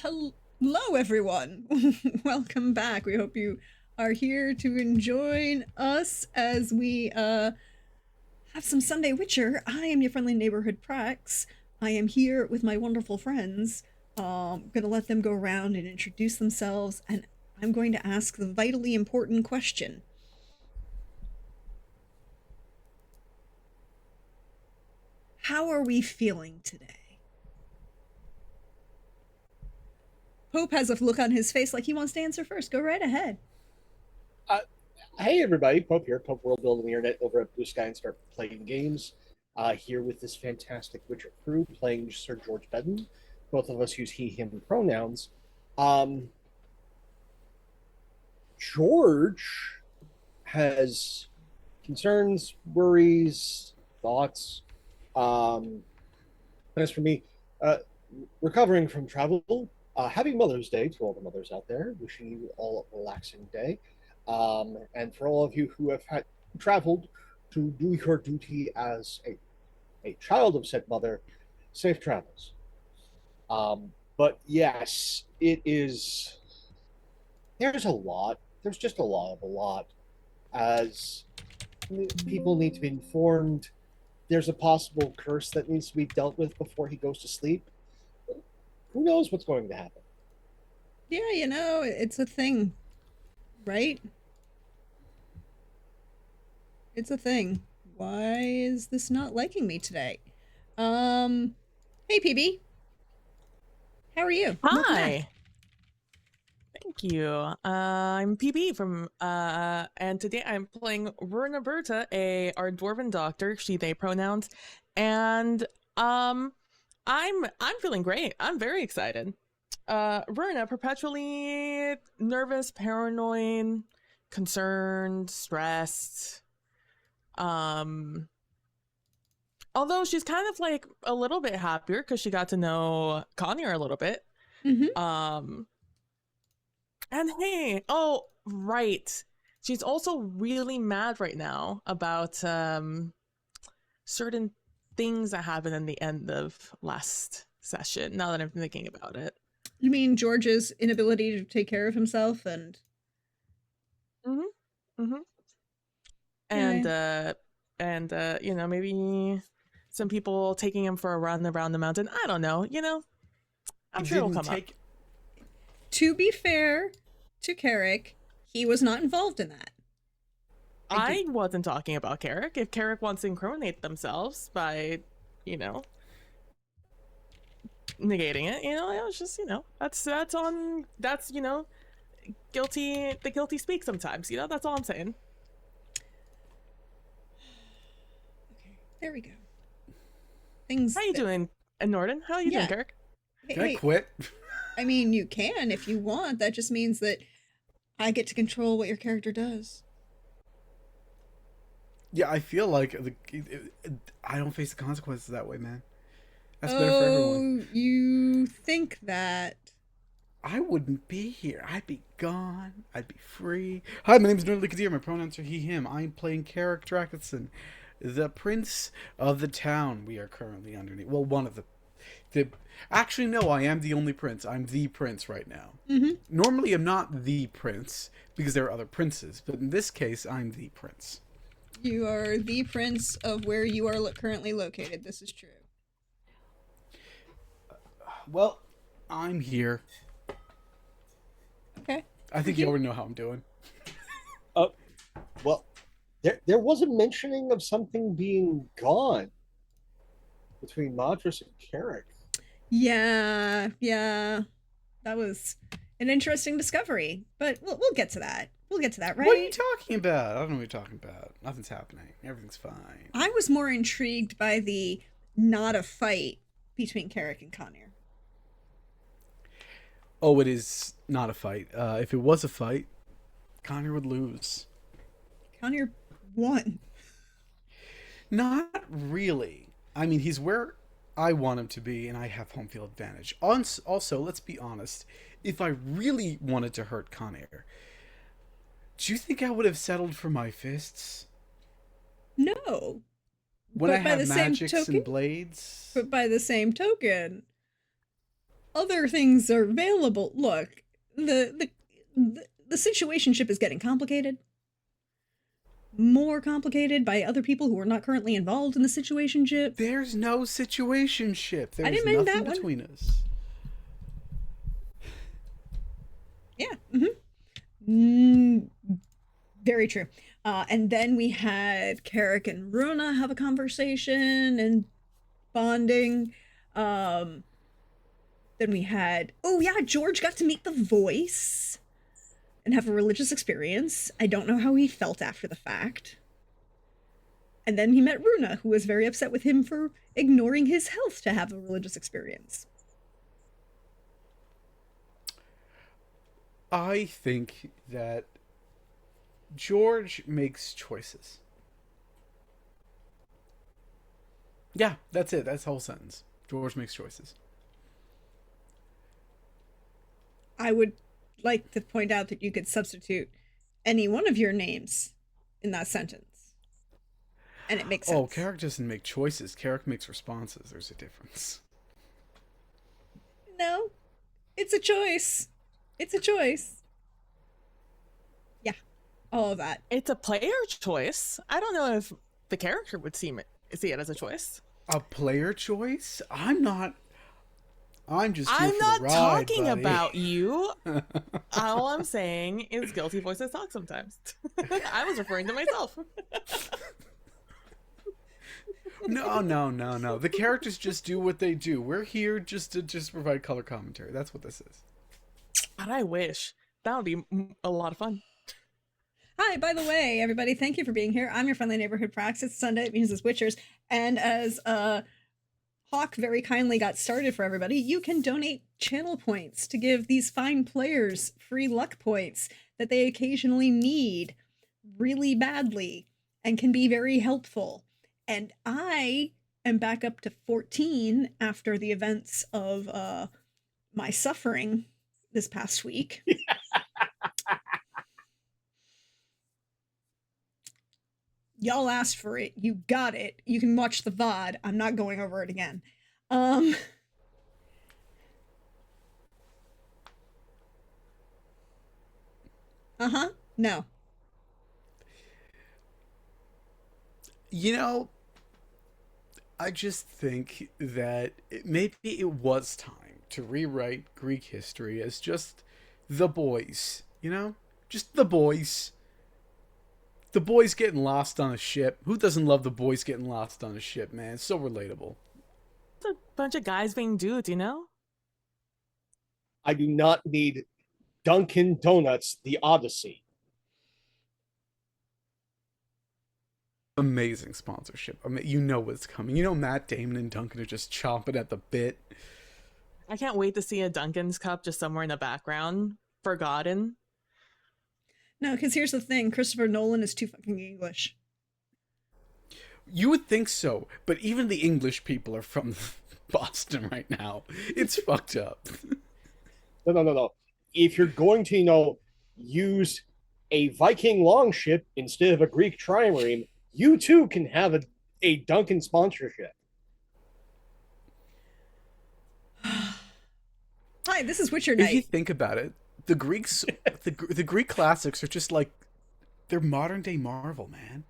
Hello, everyone. Welcome back. We hope you are here to join us as we have some Sunday Witcher. I am your friendly neighborhood Prax. I am here with my wonderful friends. I'm gonna let them go around and introduce themselves, and I'm going to ask the vitally important question. How are we feeling today? Pope has a look on his face like he wants to answer first. Go right ahead. Uh, hey everybody, Pope here, Pope World Building the Internet over at Blue Sky and Start Playing Games. Here with this fantastic Witcher crew playing Sir George Bedden. Both of us use he, him pronouns. Um, George has concerns, worries, thoughts. As for me, uh, recovering from travel, happy Mother's Day to all the mothers out there. Wishing you all a relaxing day. And for all of you who have traveled to do your duty as a child of said mother, safe travels. But yes, it is. There's a lot. There's just a lot of a lot. As people need to be informed, there's a possible curse that needs to be dealt with before he goes to sleep. Who knows what's going to happen? Yeah, it's a thing, right? It's a thing. Why is this not liking me today? Um, hey PB, how are you? Welcome back. Hi, thank you. I'm PB from and today I'm playing Verna Berta, our dwarven doctor, she they pronouns, and I'm feeling great. I'm very excited. Verna, perpetually nervous, paranoid, concerned, stressed. Um Although she's kind of like a little bit happier because she got to know Conyer a little bit. Mm-hmm. And hey, oh, right. She's also really mad right now about certain things that happened in the end of last session, now that I'm thinking about it. You mean George's inability to take care of himself and Mm-hmm. Mm-hmm. yeah. Maybe some people taking him for a run around the mountain. I don't know, I'm sure it'll come up. To be fair to Carrick, he was not involved in that. I wasn't talking about Carrick. If Carrick wants to incriminate themselves by, negating it, it was just, that's guilty. The guilty speak sometimes, that's all I'm saying. Okay, there we go. Things. How you doing, Norden? How are you doing, Carrick? Can I quit? I mean, you can if you want. That just means that I get to control what your character does. Yeah, I feel like I don't face the consequences that way, man. That's better for everyone. You think that? I wouldn't be here. I'd be gone. I'd be free. Hi, my name is Nordley Kadir. My pronouns are he, him. I'm playing Carrick Drakenson, the prince of the town we are currently underneath. Well, one of the actually, no, I am the only prince. I'm the prince right now. Mm-hmm. Normally, I'm not the prince because there are other princes, but in this case, I'm the prince. You are the prince of where you are currently located. This is true. Well, I'm here. Okay. I think you already know how I'm doing. Well, there was a mentioning of something being gone between Madras and Carrick. Yeah. That was an interesting discovery, but we'll get to that. We'll get to that, right? What are you talking about? I don't know what you're talking about. Nothing's happening. Everything's fine. I was more intrigued by the not a fight between Carrick and Conyer. Oh, it is not a fight. If it was a fight, Conyer would lose. Conyer won. Not really. I mean, he's where I want him to be, and I have home field advantage. Also, let's be honest. If I really wanted to hurt Conyer, do you think I would have settled for my fists? No. When I have magics and blades? But by the same token, other things are available. Look, the situationship is getting complicated. More complicated by other people who are not currently involved in the situationship. There's no situationship. I There's didn't mean nothing that one. between us. Yeah. Mm, very true. And then we had Carrick and Runa have a conversation and bonding. Then we had, oh yeah, George got to meet the voice and have a religious experience. I don't know how he felt after the fact. And then he met Runa, who was very upset with him for ignoring his health to have a religious experience. I think that George makes choices. Yeah, that's it. That's the whole sentence. George makes choices. I would like to point out that you could substitute any one of your names in that sentence. And it makes sense. Oh, Carrick doesn't make choices. Carrick makes responses. There's a difference. No, it's a choice. It's a choice. Yeah, all of that. It's a player choice. I don't know if the character would see it as a choice. A player choice? I'm just here I'm for not the ride, talking buddy. about you. All I'm saying is guilty voices talk sometimes. I was referring to myself. No. The characters just do what they do. We're here just to provide color commentary. That's what this is. But I wish. That would be a lot of fun. Hi, by the way, everybody, thank you for being here. I'm your friendly neighborhood Prax. It's Sunday, it means it's Witchers. And as Hawk very kindly got started for everybody, you can donate channel points to give these fine players free luck points that they occasionally need really badly and can be very helpful. And I am back up to 14 after the events of my suffering this past week. Y'all asked for it. You got it. You can watch the VOD. I'm not going over it again. No. You know, I just think that maybe it was time to rewrite Greek history as just the boys, you know? Just the boys. The boys getting lost on a ship. Who doesn't love the boys getting lost on a ship, man? It's so relatable. It's a bunch of guys being dudes, you know? I do not need Dunkin' Donuts, The Odyssey. Amazing sponsorship. I mean, you know what's coming. You know Matt Damon and Duncan are just chomping at the bit. I can't wait to see a Dunkin's cup just somewhere in the background, forgotten. No, because here's the thing. Christopher Nolan is too fucking English. You would think so, but even the English people are from Boston right now. It's fucked up. No. If you're going to, use a Viking longship instead of a Greek trireme, you too can have a Dunkin' sponsorship. Hi, this is Witcher If you Night. think about it, the Greeks, the Greek classics are just like, they're modern day Marvel, man.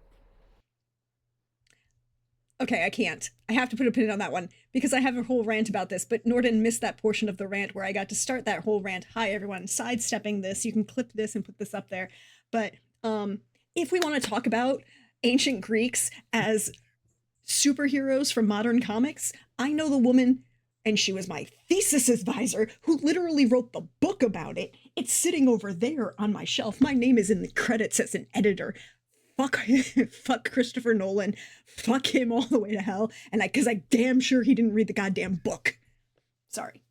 Okay, I can't. I have to put a pin on that one because I have a whole rant about this, but Norden missed that portion of the rant where I got to start that whole rant. Hi, everyone. Sidestepping this. You can clip this and put this up there. But if we want to talk about ancient Greeks as superheroes from modern comics, I know the woman, and she was my thesis advisor, who literally wrote the book about it. It's sitting over there on my shelf. My name is in the credits as an editor. Fuck Christopher Nolan. Fuck him all the way to hell. And because I damn sure he didn't read the goddamn book. Sorry.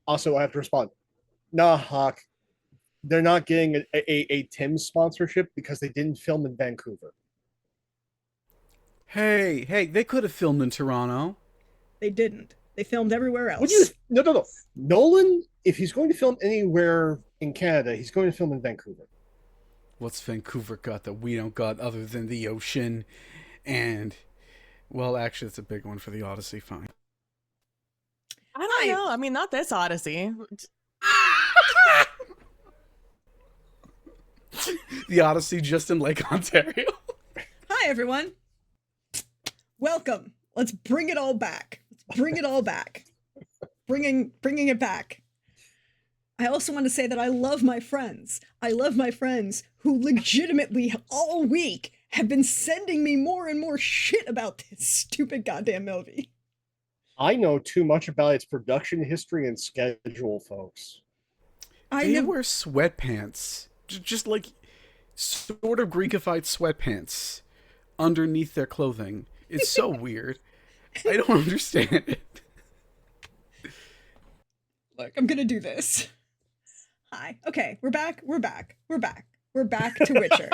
Also, I have to respond. Nah, Hawk. They're not getting a Tim sponsorship because they didn't film in Vancouver. Hey, they could have filmed in Toronto. They didn't. They filmed everywhere else. No. Nolan, if he's going to film anywhere in Canada, he's going to film in Vancouver. What's Vancouver got that we don't got other than the ocean? And, well, actually, it's a big one for the Odyssey, fine. I don't Hi. know. I mean, not this Odyssey. The Odyssey just in Lake Ontario. Hi, everyone. Welcome. Let's bring it all back. Let's bring it all back. Bringing it back. I also want to say that I love my friends. I love my friends who legitimately all week have been sending me more and more shit about this stupid goddamn movie. I know too much about its production history and schedule, folks. They wear sweatpants. Just like sort of Greekified sweatpants underneath their clothing. It's so weird. I don't understand it. Look, I'm gonna do this. Hi. Okay, we're back. We're back to Witcher.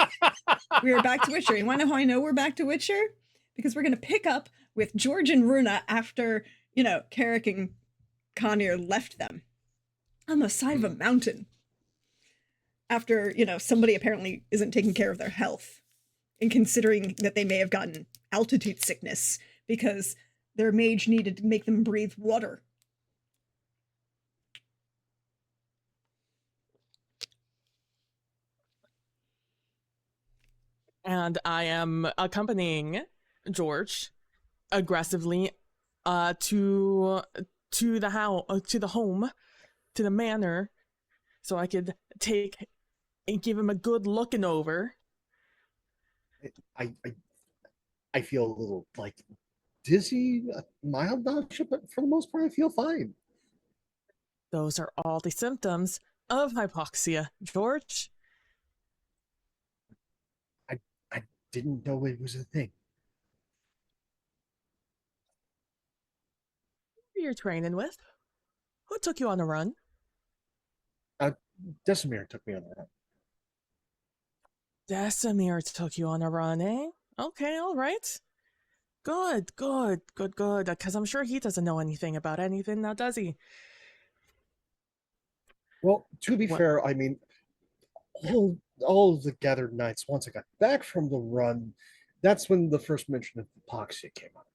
We are back to Witcher. You wanna know how I know we're back to Witcher? Because we're gonna pick up with George and Runa after, Carrick and Conir left them on the side of a mountain. After, somebody apparently isn't taking care of their health. And considering that they may have gotten altitude sickness because their mage needed to make them breathe water. And I am accompanying George aggressively to the home, to the manor, so I could take and give him a good looking over. I feel a little like dizzy, mild nausea, but for the most part, I feel fine. Those are all the symptoms of hypoxia, George. I didn't know it was a thing. Who you're training with? Who took you on a run? Desimir took me on that. Desimir took you on a run, eh? Okay, all right. Good. Because I'm sure he doesn't know anything about anything now, does he? Well, to be fair, I mean, all of the gathered knights, once I got back from the run, that's when the first mention of hypoxia came up.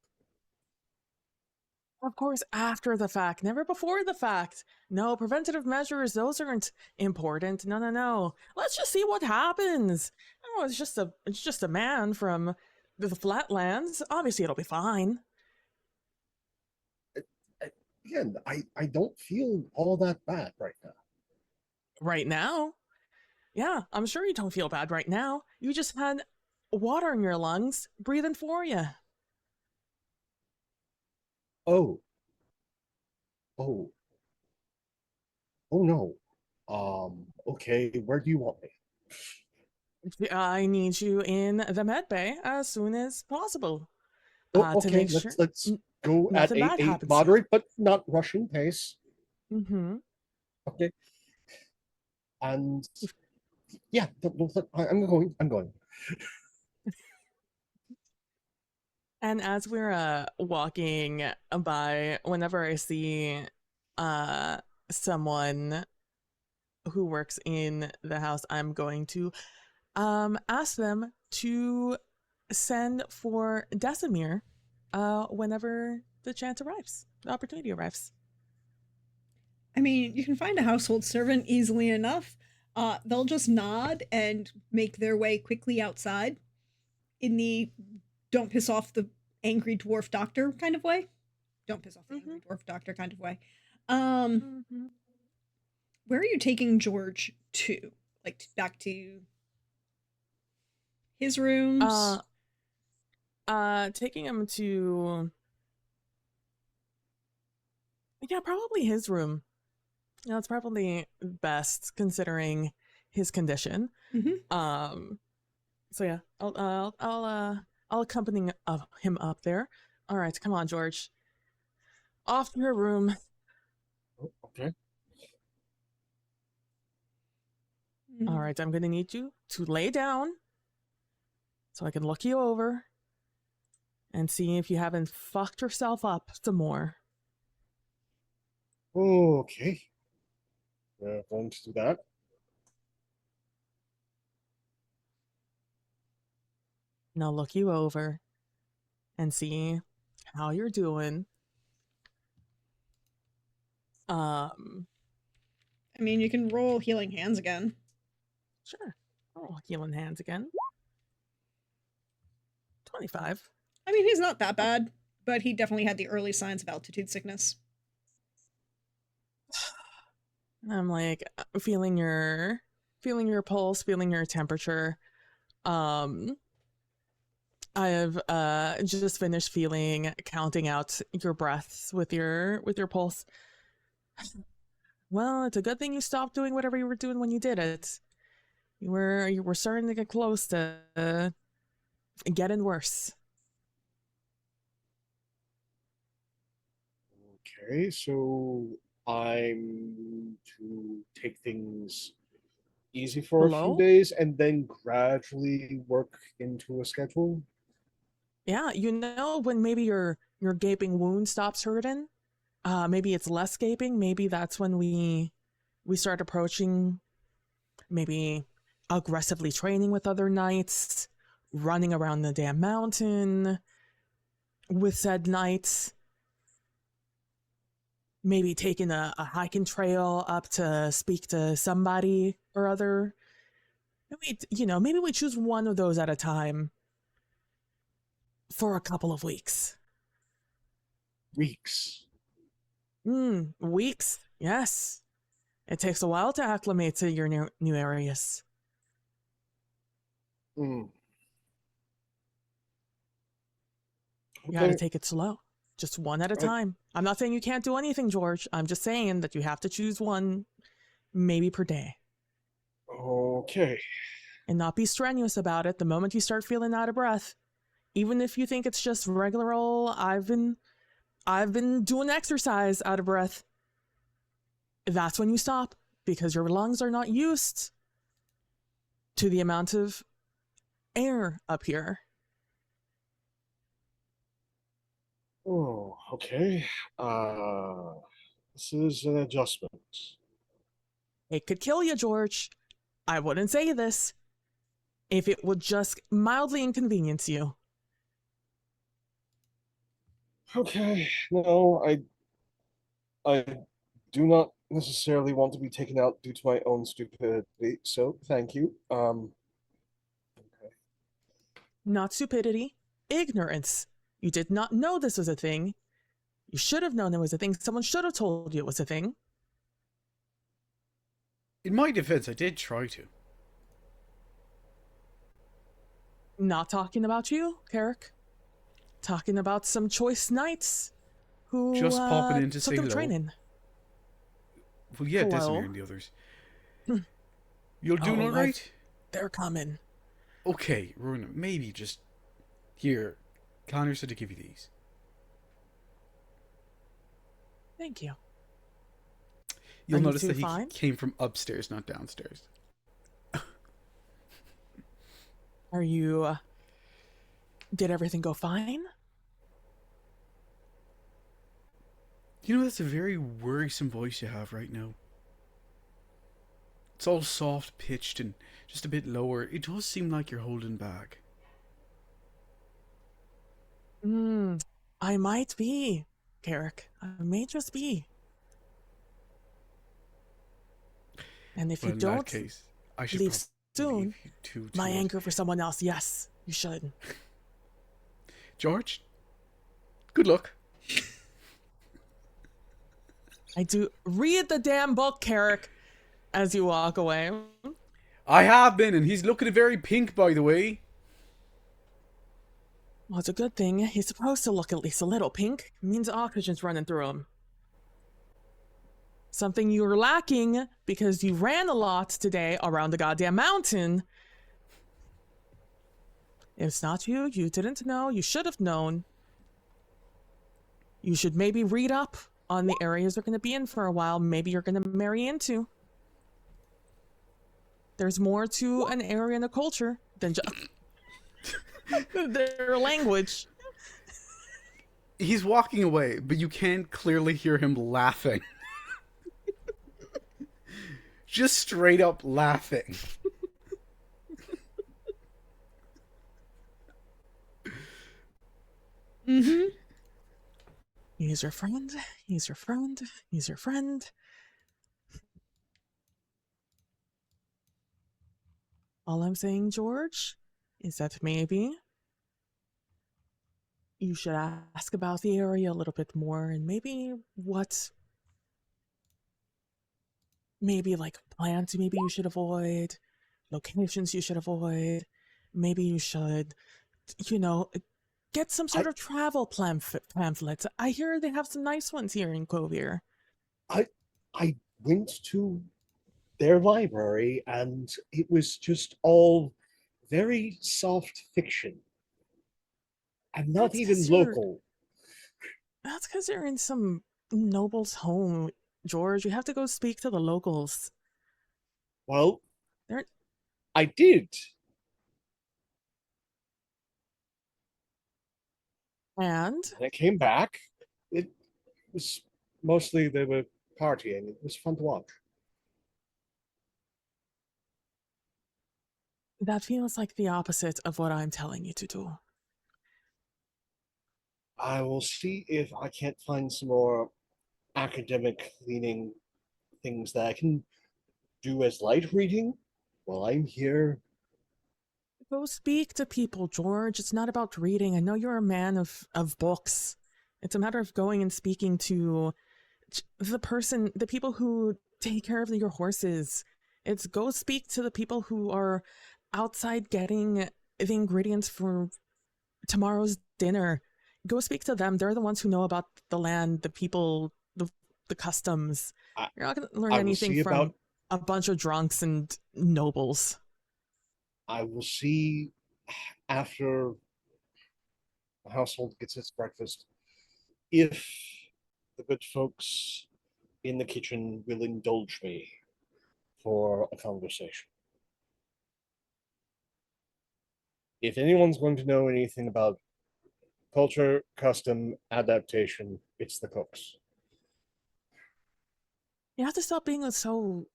Of course, after the fact, never before the fact. No, preventative measures, those aren't important. No. Let's just see what happens. Oh, it's just a man from the flatlands. Obviously, it'll be fine. Again, I don't feel all that bad right now. Right now? Yeah, I'm sure you don't feel bad right now. You just had water in your lungs breathing for you. Oh. No. Okay, where do you want me? I need you in the med bay as soon as possible. Oh, To okay, make sure let's go at nothing bad a happens. moderate but not rushing pace. Mm-hmm. Okay. And yeah, I'm going. And as we're walking by, whenever I see someone who works in the house, I'm going to ask them to send for Desimir whenever the chance arrives, the opportunity arrives. I mean, you can find a household servant easily enough. They'll just nod and make their way quickly outside in the don't piss off the angry dwarf doctor kind of way. Don't piss off the angry dwarf doctor kind of way. Where are you taking George to? Like back to his rooms? Taking him to, yeah, probably his room. Yeah, it's probably best considering his condition. So yeah, I'll accompany him up there. All right, come on, George. Off to your room. Okay. All right, I'm gonna need you to lay down so I can look you over and see if you haven't fucked yourself up some more. Okay. Going to do that. Now look you over and see how you're doing. Um, I mean, you can roll healing hands again. sure. Oh, healing hands again. 25. I mean, he's not that bad, but he definitely had the early signs of altitude sickness. I'm like feeling your pulse, feeling your temperature. I have just finished counting out your breaths with your pulse. Well, it's a good thing you stopped doing whatever you were doing when you did it. You were starting to get close to getting worse. Okay, so I'm to take things easy for a few Hello? days and then gradually work into a schedule. Yeah, when maybe your gaping wound stops hurting. Maybe it's less gaping. Maybe that's when we start approaching maybe aggressively training with other knights, running around the damn mountain with said knights, maybe taking a hiking trail up to speak to somebody or other. Maybe we choose one of those at a time for a couple of weeks. Weeks. Weeks? Yes. It takes a while to acclimate to your new areas. Mm. You got to Okay. take it slow. Just one at a time. I'm not saying you can't do anything, George. I'm just saying that you have to choose one, maybe per day. Okay. And not be strenuous about it the moment you start feeling out of breath. Even if you think it's just regular old, I've been doing exercise out of breath. That's when you stop, because your lungs are not used to the amount of air up here. Oh, okay. This is an adjustment. It could kill you, George. I wouldn't say this if it would just mildly inconvenience you. Okay. No, I do not necessarily want to be taken out due to my own stupidity, so thank you. Okay. Not stupidity, ignorance. You did not know this was a thing. You should have known it was a thing. Someone should have told you it was a thing. In my defense, I did try to. Not talking about you, Carrick. Talking about some choice knights who Just popping in to took say them hello. training. Well, yeah, Hello? Desimir and the others. You're doing Oh, all right? they're coming. Okay, Runa, maybe just... Here, Connor said to give you these. Thank you. You'll Are you notice two that he fine? came from upstairs, not downstairs. Are you... did everything go fine? You know, that's a very worrisome voice you have right now. It's all soft pitched and just a bit lower. It does seem like you're holding back. I might be, Carrick. I may just be. And if Well, you in don't that case, I should leave probably soon, leave you two to my it. anger for someone else, yes, you should. George, good luck. I do. Read the damn book, Carrick, as you walk away. I have been, and he's looking very pink, by the way. Well, it's a good thing. He's supposed to look at least a little pink. It means oxygen's running through him. Something you were lacking because you ran a lot today around the goddamn mountain. If it's not you, you didn't know, you should have known. You should maybe read up on the areas you're going to be in for a while. Maybe you're going to marry into. There's more to an area and a culture than just their language. He's walking away, but you can clearly hear him laughing. Just straight up laughing. Mm-hmm. He's your friend. He's your friend. He's your friend. All I'm saying, George, is that maybe you should ask about the area a little bit more and maybe maybe like plants maybe you should avoid, locations you should avoid. Maybe you should, you know, get some sort I of travel pamphlets. I hear they have some nice ones here in Kovir. I I went to their library and it was just all very soft fiction and not That's even because you're local. that's because you're in some noble's home, George. You have to go speak to the locals. Well, They're I did. and And I came back. It was mostly they were partying. It was fun to watch. that feels like the opposite of what I'm telling you to do. I will see if I can't find some more academic leaning things that I can do as light reading while I'm here. Go speak to people, George. It's not about reading. I know you're a man of books. It's a matter of going and speaking to the people who take care of your horses. It's go speak to the people who are outside getting the ingredients for tomorrow's dinner. Go speak to them. They're the ones who know about the land, the people, the customs. I, You're not going to learn I will anything see from about. a bunch of drunks and nobles. I will see after the household gets its breakfast if the good folks in the kitchen will indulge me for a conversation. If anyone's going to know anything about culture, custom, adaptation, it's the cooks. You have to stop being so.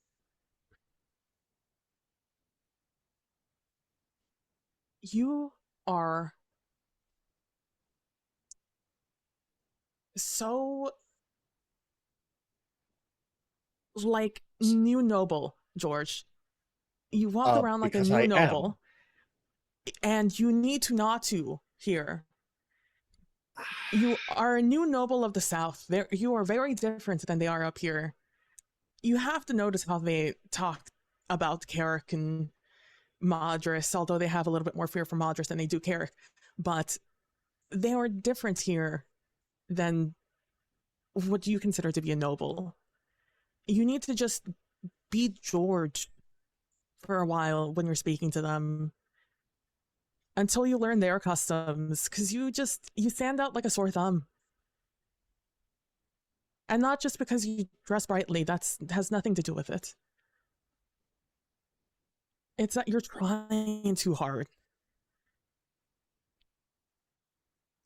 You are so like new noble, George. You walk around like a Because new I am. noble, and you need to not to here. You are a new noble of the South. You are very different than they are up here. You have to notice how they talk about Carrick and Madras, although they have a little bit more fear for Madras than they do Carrick. But they are different here than what you consider to be a noble. You need to just be George for a while when you're speaking to them until you learn their customs, because you stand out like a sore thumb. And not just because you dress brightly, that has nothing to do with it. It's that you're trying too hard.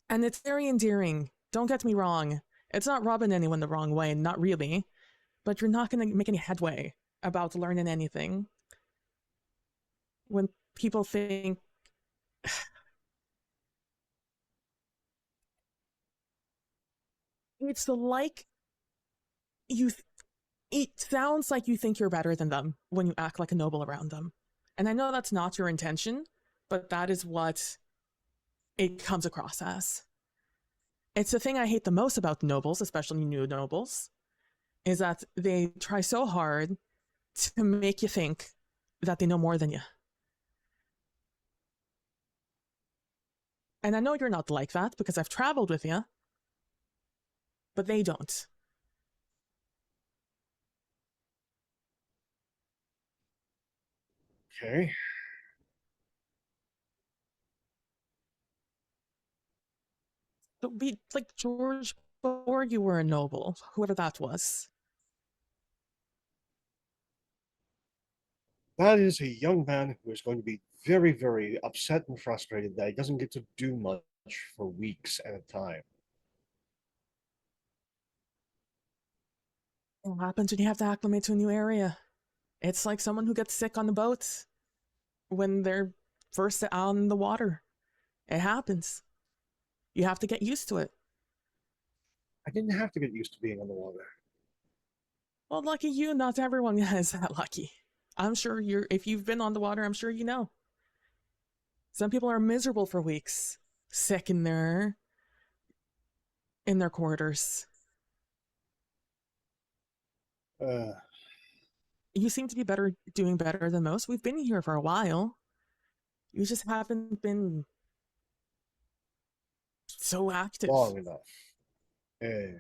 And it's very endearing. Don't get me wrong. It's not rubbing anyone the wrong way, not really. But you're not going to make any headway about learning anything when people think it's like you it sounds like you think you're better than them when you act like a noble around them. And I know that's not your intention, but that is what it comes across as. It's the thing I hate the most about nobles, especially new nobles, is that they try so hard to make you think that they know more than you. And I know you're not like that because I've traveled with you, but they don't. Okay. So be like George before you were a noble, whoever that was. That is a young man who is going to be very, very upset and frustrated that he doesn't get to do much for weeks at a time. What happens when you have to acclimate to a new area? It's like someone who gets sick on the boat when they're first out in the water. It happens. You have to get used to it. I didn't have to get used to being underwater. Well, lucky you, not everyone is that lucky. I'm sure if you've been on the water, I'm sure you know. Some people are miserable for weeks, sick in their quarters. Uh, You seem to be doing better than most. We've been here for a while. You just haven't been so active. long enough. Uh,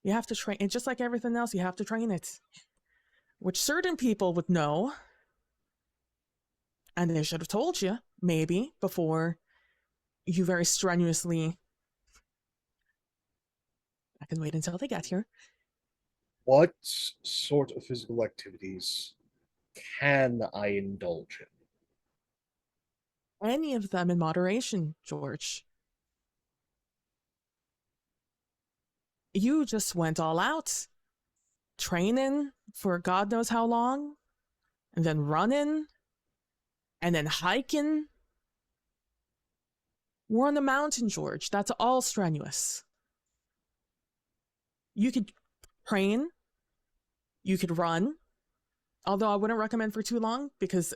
You have to train it, just like everything else. You have to train it, which certain people would know, and they should have told you maybe before you very strenuously. I can wait until they get here. what sort of physical activities can I indulge in? Any of them in moderation, George. You just went all out, training for God knows how long, and then running, and then hiking. We're on the mountain, George. That's all strenuous. You could train, you could run, although I wouldn't recommend for too long because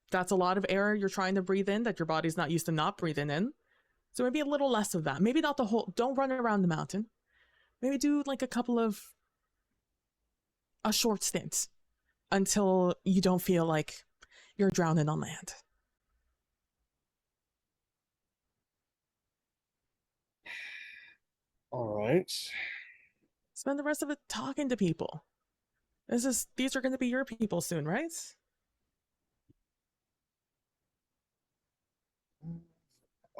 that's a lot of air you're trying to breathe in that your body's not used to not breathing in. So maybe a little less of that. Maybe not the whole, don't run around the mountain. Maybe do like a short stint until you don't feel like you're drowning on land. All right. Spend the rest of it talking to people. These are going to be your people soon, right?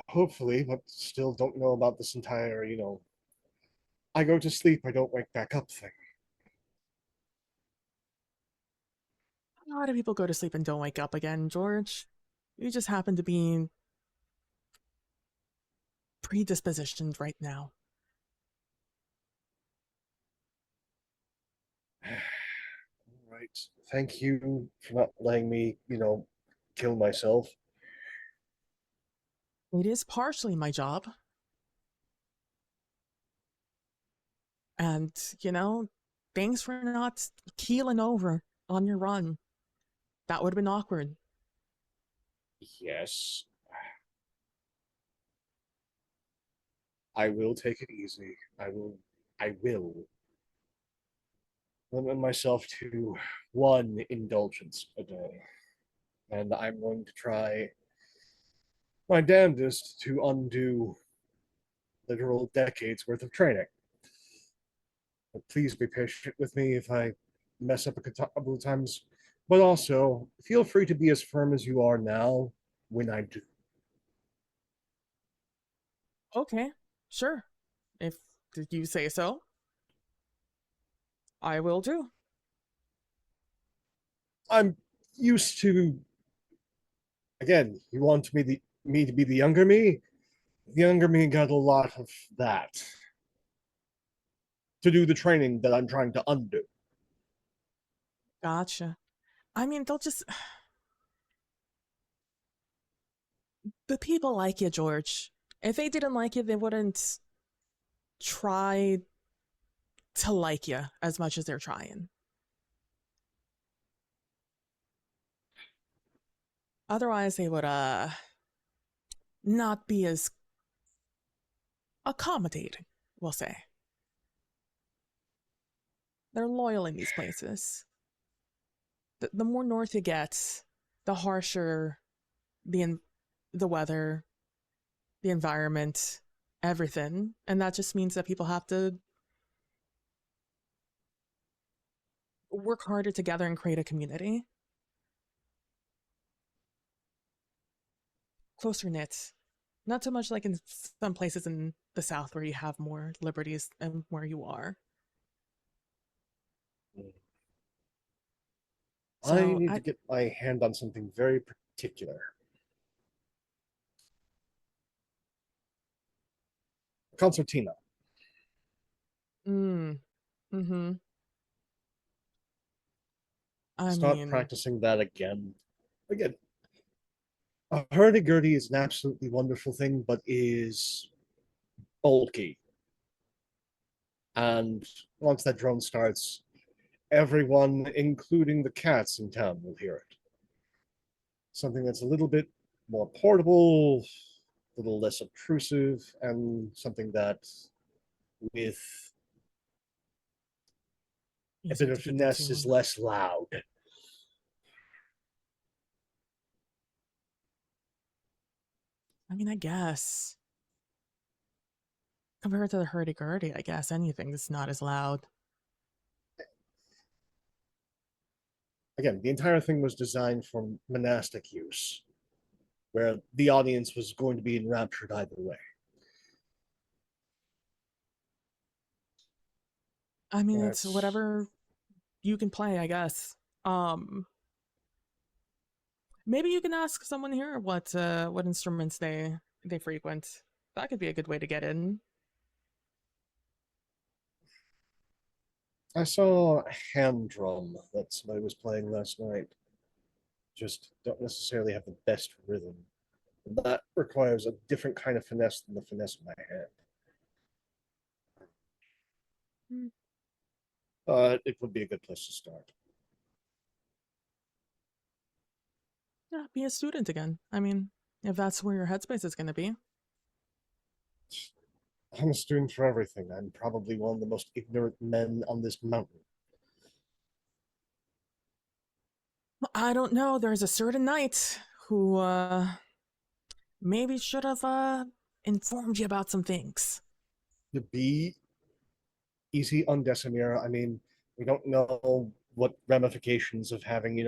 Hopefully, but still don't know about this entire, I go to sleep, I don't wake back up thing. A lot of people go to sleep and don't wake up again, George. You just happen to be predispositioned right now. All right. Thank you for not letting me, kill myself. It is partially my job. And, thanks for not keeling over on your run. That would have been awkward. Yes. I will take it easy. I will limit myself to one indulgence a day. And I'm going to try my damnedest to undo literal decades worth of training. But please be patient with me if I mess up a couple of times. But also, feel free to be as firm as you are now when I do. Okay, sure. If you say so, I will do. I'm used to. Again, you want me to be the younger me? The younger me got a lot of that to do the training that I'm trying to undo. Gotcha. I mean, they'll just. The people like you, George. If they didn't like you, they wouldn't try to like you as much as they're trying. Otherwise, they would not be as accommodating, we'll say. They're loyal in these places. The more north you get, the harsher the weather, the environment, everything. And that just means that people have to work harder together and create a community. Closer knit. Not so much like in some places in the South where you have more liberties and where you are. I So need to get my hand on something very particular. Concertina. mm-hmm. I Start mean, practicing that again. Again, a hurdy-gurdy is an absolutely wonderful thing, but is bulky. And once that drone starts, everyone, including the cats in town, will hear it. Something that's a little bit more portable, a little less obtrusive, and something that, with a bit Easier of to keep in finesse, is tune. less loud. I mean, I guess. Compared to the hurdy-gurdy, I guess anything that's not as loud. Again, the entire thing was designed for monastic use, where the audience was going to be enraptured either way. I mean, it's That's whatever you can play, I guess. Um, Maybe you can ask someone here what instruments they frequent. That could be a good way to get in. I saw a hand drum that somebody was playing last night. Just don't necessarily have the best rhythm. That requires a different kind of finesse than the finesse of my hand. Hmm. But it would be a good place to start. Yeah, be a student again. I mean, if that's where your headspace is going to be. I'm a student for everything. I'm probably one of the most ignorant men on this mountain. I don't know. There's a certain knight who maybe should have informed you about some things. To be easy on Decimir, I mean, we don't know what ramifications of having,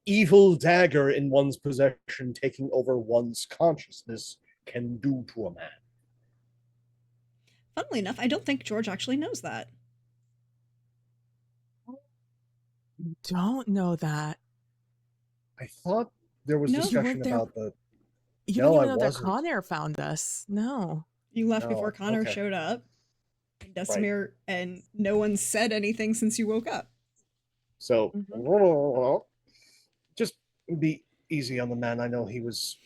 evil dagger in one's possession taking over one's consciousness can do to a man. Funnily enough, I don't think George actually knows that. Don't know that. I thought there was No, You discussion weren't there. about the. You didn't No, I even know that wasn't. Conair found us. No. you left before No. Connor Okay. showed up. Right. Decimir, and no one said anything since you woke up. So Mhm. just be easy on the man. I know he was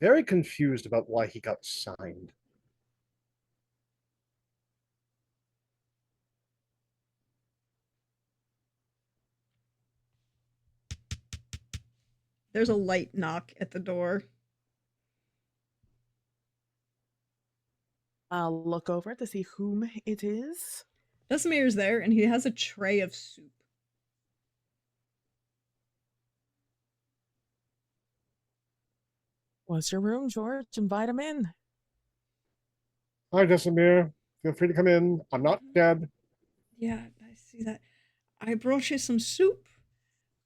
very confused about why he got signed. There's a light knock at the door. I'll look over to see whom it is. Decimir's there, and he has a tray of soup. What's your room, George? Invite him in. Hi, Decimir. Feel free to come in. I'm not dead. Yeah, I see that. I brought you some soup.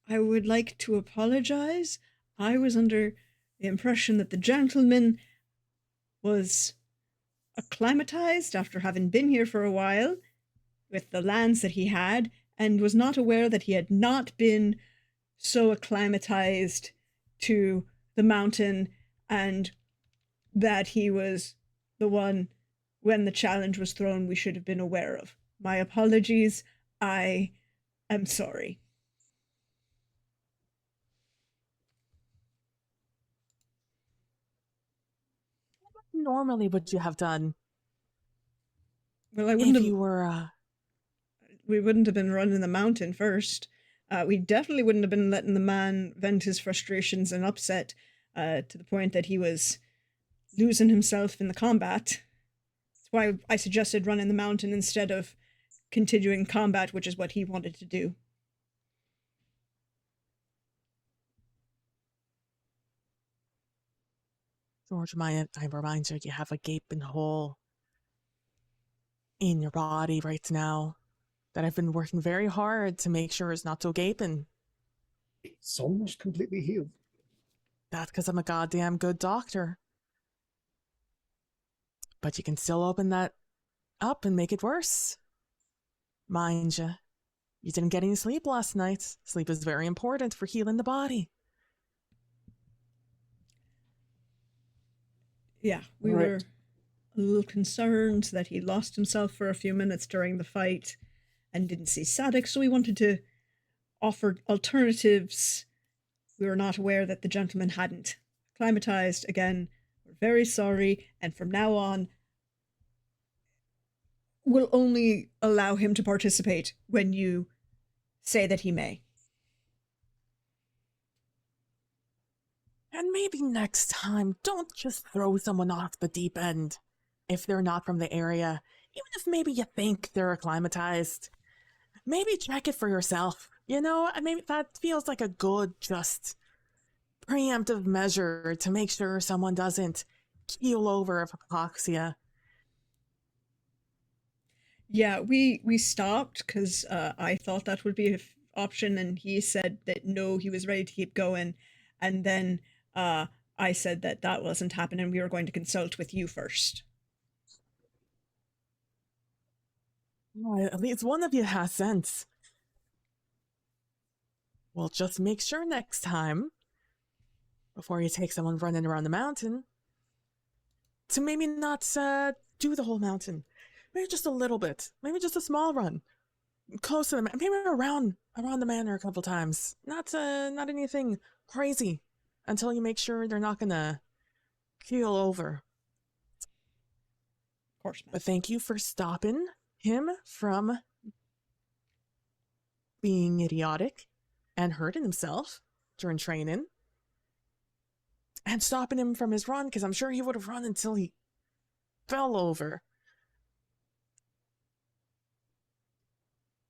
I would like to apologize. I was under the impression that the gentleman was acclimatized after having been here for a while with the lands that he had, and was not aware that he had not been so acclimatized to the mountain, and that he was the one, when the challenge was thrown, we should have been aware of. My apologies. I am sorry. Normally, would you have done Well, I wouldn't if have. you were We wouldn't have been running the mountain first. We definitely wouldn't have been letting the man vent his frustrations and upset to the point that he was losing himself in the combat. That's why I suggested running the mountain instead of continuing combat, which is what he wanted to do. George? I remind you have a gaping hole in your body right now that I've been working very hard to make sure is not so gaping. It's almost completely healed. That's because I'm a goddamn good doctor. But you can still open that up and make it worse. Mind you didn't get any sleep last night. Sleep is very important for healing the body. Yeah, we All right. were a little concerned that he lost himself for a few minutes during the fight and didn't see Sadek, so we wanted to offer alternatives. We were not aware that the gentleman hadn't acclimatized. Again, we're very sorry, and from now on, will only allow him to participate when you say that he may. And maybe next time, don't just throw someone off the deep end if they're not from the area. Even if maybe you think they're acclimatized, maybe check it for yourself. You know, maybe that feels like a good, just preemptive measure to make sure someone doesn't keel over of hypoxia. Yeah, we stopped because I thought that would be an option, and he said that no, he was ready to keep going, and then I said that that wasn't happening. We were going to consult with you first. Well, at least one of you has sense. Well, just make sure next time, before you take someone running around the mountain, to maybe not do the whole mountain. Maybe just a little bit. Maybe just a small run. Close to the maybe around the manor a couple times. Not anything crazy. Until you make sure they're not gonna keel over. Of course, ma'am. But thank you for stopping him from being idiotic and hurting himself during training. And stopping him from his run, because I'm sure he would have run until he fell over.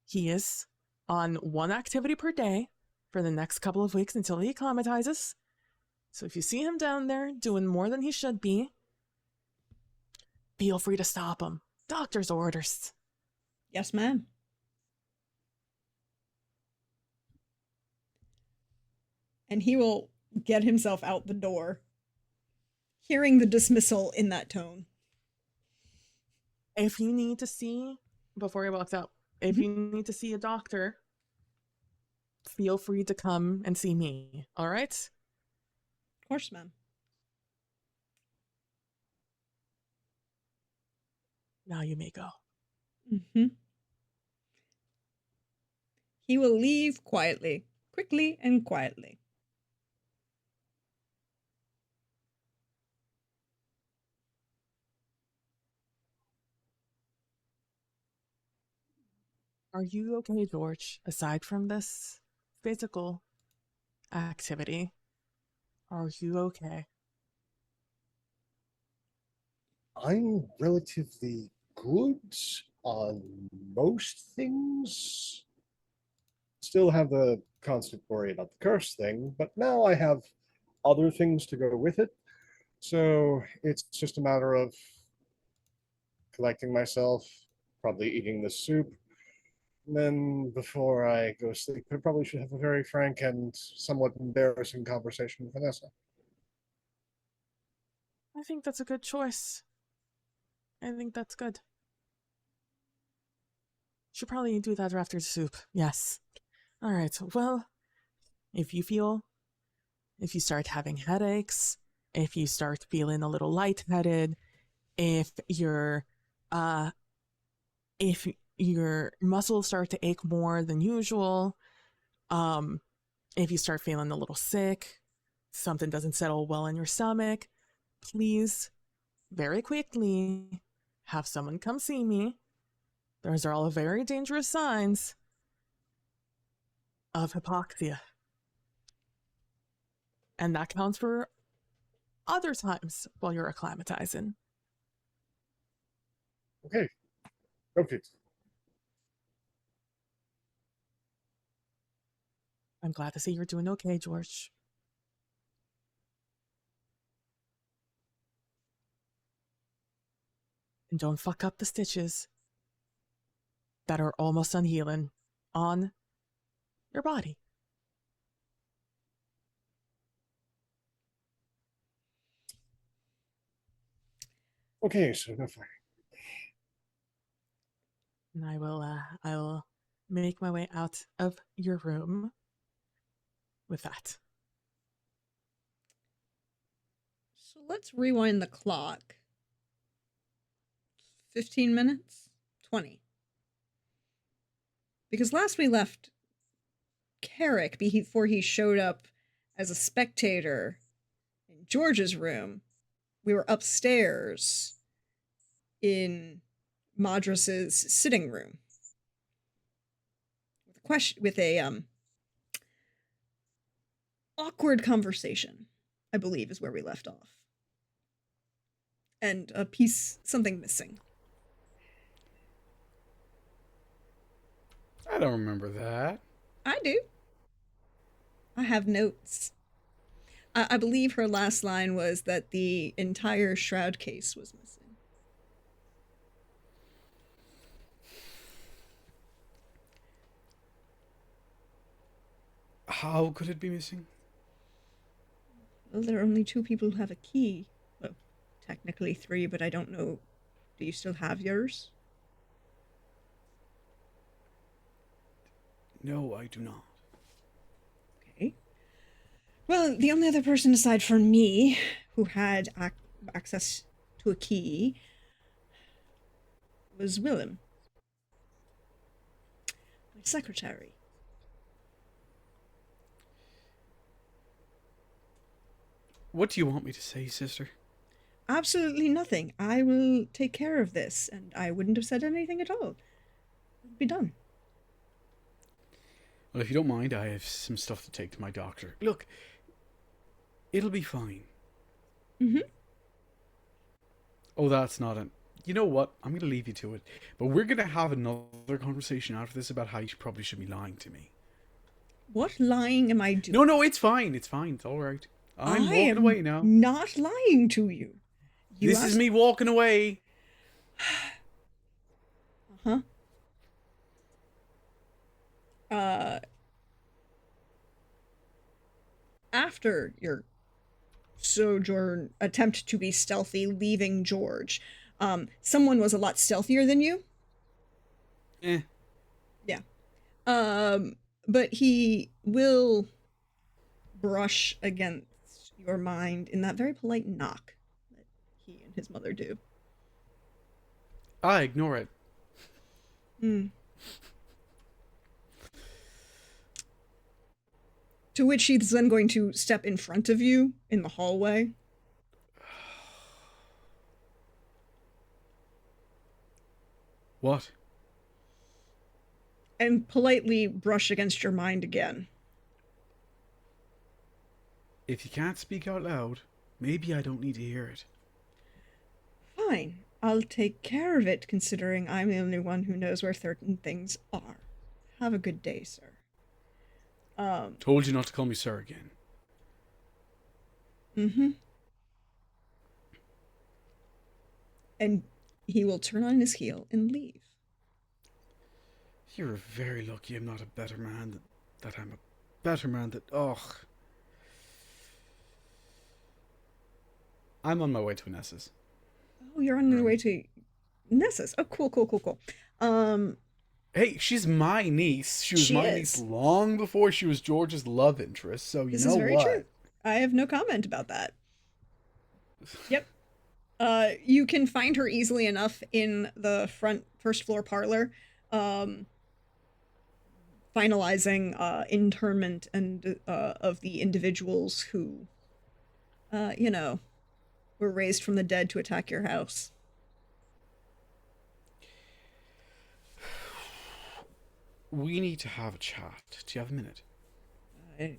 He is on one activity per day for the next couple of weeks until he acclimatizes. So if you see him down there doing more than he should be, feel free to stop him. Doctor's orders. Yes, ma'am. And he will get himself out the door, hearing the dismissal in that tone. If you need to see, before he walks out, if you need to see a doctor, feel free to come and see me, all right? Of course, ma'am. Now you may go. Mm-hmm. He will leave quietly, quickly and quietly. Are you okay, George? Aside from this physical activity, are you okay? I'm relatively good on most things. Still have the constant worry about the curse thing, but now I have other things to go with it. So it's just a matter of collecting myself, probably eating the soup. And then before I go to sleep, I probably should have a very frank and somewhat embarrassing conversation with Vanessa. I think that's a good choice. I think that's good. Should probably do that after the soup. Yes. All right. Well, if you start having headaches, if you start feeling a little lightheaded, if you're if your muscles start to ache more than usual, um, if you start feeling a little sick, something doesn't settle well in your stomach, please, very quickly, have someone come see me. Those are all very dangerous signs of hypoxia. And that counts for other times while you're acclimatizing. Okay. Okay. I'm glad to see you're doing okay, George. And don't fuck up the stitches that are almost unhealing on your body. Okay, so no fire. And I will make my way out of your room with that. So let's rewind the clock. 15 minutes? 20. Because last we left Carrick before he showed up as a spectator in George's room. We were upstairs in Madras's sitting room with a question, with a awkward conversation, I believe is where we left off. And a piece, something missing. I don't remember that. I do. I have notes. I believe her last line was that the entire shroud case was missing. How could it be missing? Well, there are only 2 people who have a key. Well, technically 3, but I don't know. Do you still have yours? No, I do not. Okay. Well, the only other person aside from me who had access to a key was Willem, my secretary. What do you want me to say, sister? Absolutely nothing. I will take care of this, and I wouldn't have said anything at all. It'll be done. Well, if you don't mind, I have some stuff to take to my doctor. Look, it'll be fine. Mm-hmm. Oh, that's not it. You know what? I'm going to leave you to it. But we're going to have another conversation after this about how you probably should be lying to me. What lying am I doing? No, it's fine. It's fine. It's all right. I'm walking away now. Not lying to you. This is me walking away. Uh-huh. After your sojourn attempt to be stealthy, leaving George, someone was a lot stealthier than you. Eh. Yeah. But he will brush against your mind in that very polite knock that he and his mother do. I ignore it. Hmm. To which he's then going to step in front of you in the hallway. What? And politely brush against your mind again. If you can't speak out loud, maybe I don't need to hear it. Fine. I'll take care of it, considering I'm the only one who knows where certain things are. Have a good day, sir. Told you not to call me sir again. Mm-hmm. And he will turn on his heel and leave. You're very lucky I'm not a better man that I'm a better man that... Oh. I'm on my way to Nessa's. Oh, you're on your way to Nessa's. Oh, cool. Hey, she's my niece. She was my niece long before she was George's love interest, so you know what? This is very true. I have no comment about that. Yep. You can find her easily enough in the first floor parlor, finalizing interment and of the individuals who, were raised from the dead to attack your house. We need to have a chat. Do you have a minute?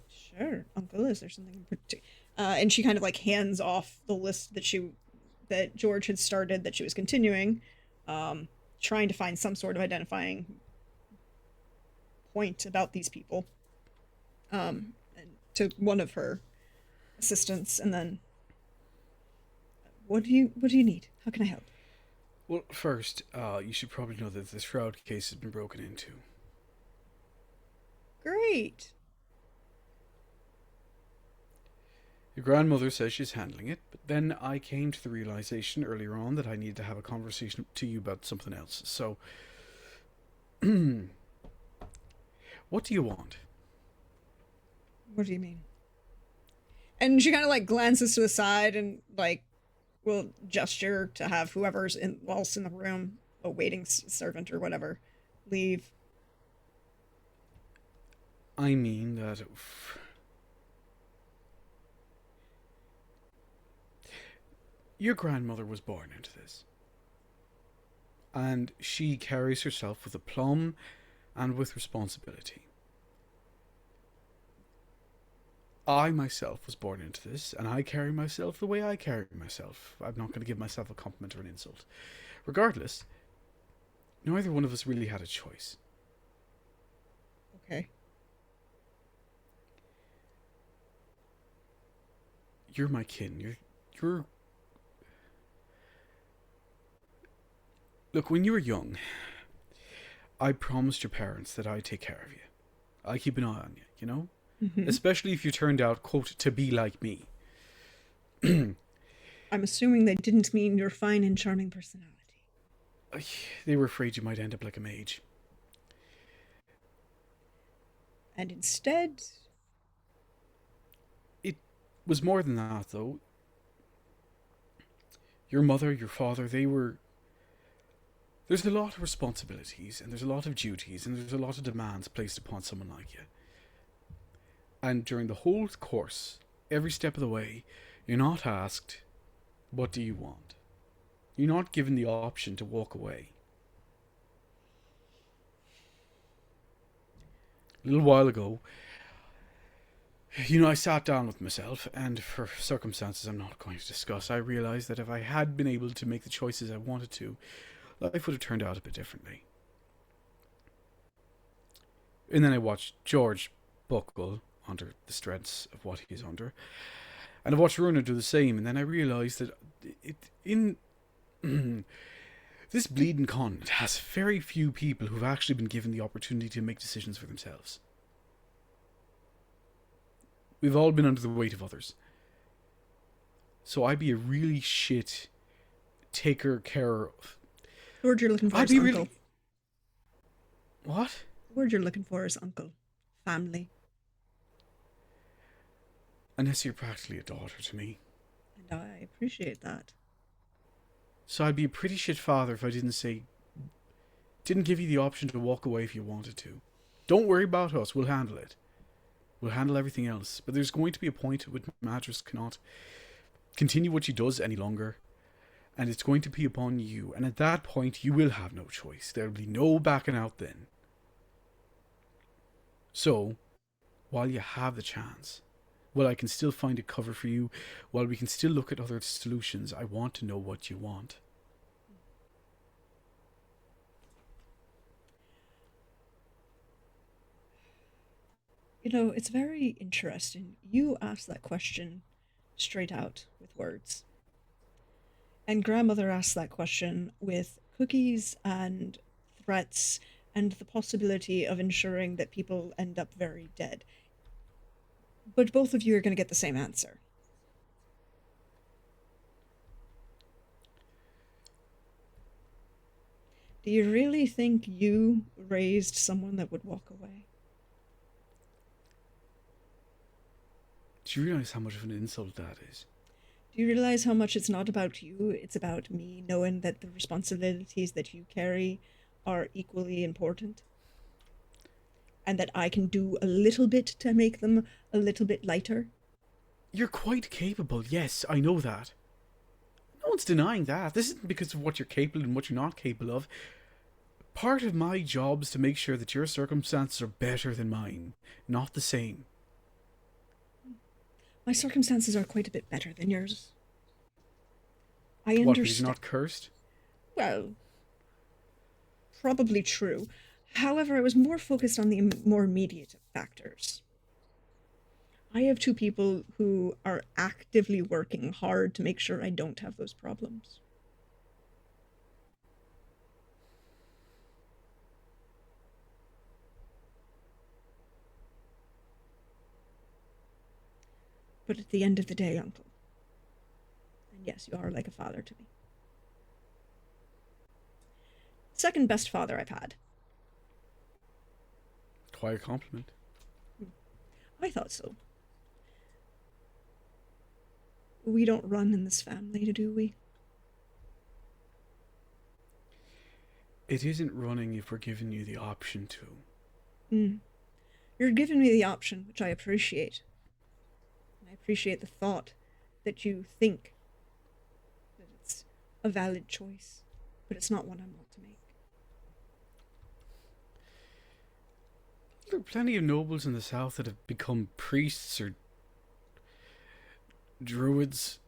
Sure, Uncle. Is there something in particular? And she kind of like hands off the list that George had started that she was continuing, trying to find some sort of identifying point about these people. And to one of her assistants, and then, what do you need? How can I help? Well, first, you should probably know that the shroud case has been broken into. Great. Your grandmother says she's handling it, but then I came to the realization earlier on that I needed to have a conversation to you about something else. So, what do you want? What do you mean? And she kind of like glances to the side and like will gesture to have whoever's else in the room, a waiting servant or whatever, leave. I mean that... Your grandmother was born into this. and she carries herself with aplomb and with responsibility. I myself was born into this, and I carry myself the way I carry myself. I'm not going to give myself a compliment or an insult. Regardless, neither one of us really had a choice. Okay. You're my kin. You're. Look, when you were young, I promised your parents that I'd take care of you. I'd keep an eye on you, you know? Mhm. Especially if you turned out, quote, to be like me. I'm assuming they didn't mean your fine and charming personality. They were afraid you might end up like a mage. And instead, It was more than that, though. Your mother, your father, they were. There's a lot of responsibilities, and there's a lot of duties, and there's a lot of demands placed upon someone like you. And during the whole course, every step of the way, you're not asked, what do you want? You're not given the option to walk away. A little while ago, I sat down with myself, and for circumstances I'm not going to discuss, I realised that if I had been able to make the choices I wanted to, life would have turned out a bit differently. And then I watched George buckle under the stress of what he's under, and I watched Runa do the same, and then I realised that in this bleeding continent has very few people who've actually been given the opportunity to make decisions for themselves. We've all been under the weight of others. So I'd be a really shit taker care of. the word you're looking for I'd is be uncle. really. What? The word you're looking for is uncle. Family. Unless you're practically a daughter to me. And I appreciate that. So I'd be a pretty shit father if I didn't give you the option to walk away if you wanted to. Don't worry about us, we'll handle it. We'll handle everything else. But there's going to be a point at which Madras cannot continue what she does any longer. And it's going to be upon you. And at that point, you will have no choice. There will be no backing out then. So, while you have the chance, while I can still find a cover for you, while we can still look at other solutions, I want to know what you want. It's very interesting. You asked that question straight out with words. And grandmother asked that question with cookies and threats and the possibility of ensuring that people end up very dead. But both of you are going to get the same answer. Do you really think you raised someone that would walk away? Do you realise how much of an insult that is? Do you realize how much it's not about you, it's about me, knowing that the responsibilities that you carry are equally important? And that I can do a little bit to make them a little bit lighter? You're quite capable, yes, I know that. No one's denying that. This isn't because of what you're capable and what you're not capable of. Part of my job is to make sure that your circumstances are better than mine, not the same. My circumstances are quite a bit better than yours. I What, because understand. you're not cursed? Well, probably true. However, I was more focused on the more immediate factors. I have two people who are actively working hard to make sure I don't have those problems. But at the end of the day, Uncle, and yes, you are like a father to me. Second best father I've had. Quite a compliment. I thought so. We don't run in this family, do we? It isn't running if we're giving you the option to. You're giving me the option, which I appreciate. And I appreciate the thought that you think that it's a valid choice. but it's not one I want to make. There are plenty of nobles in the south that have become priests or druids.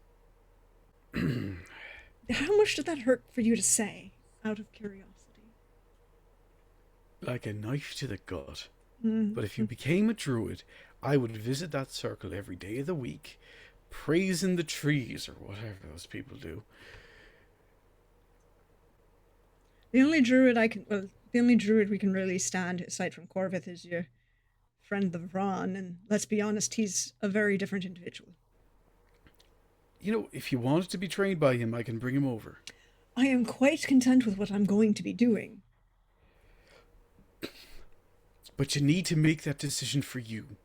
How much did that hurt for you to say, out of curiosity? Like a knife to the gut. Mm. But if you became a druid, I would visit that circle every day of the week, praising the trees or whatever those people do. The only druid we can really stand aside from Corvith is your friend the Vron, and let's be honest, he's a very different individual. You know, if you wanted to be trained by him, I can bring him over. I am quite content with what I'm going to be doing. But you need to make that decision for you.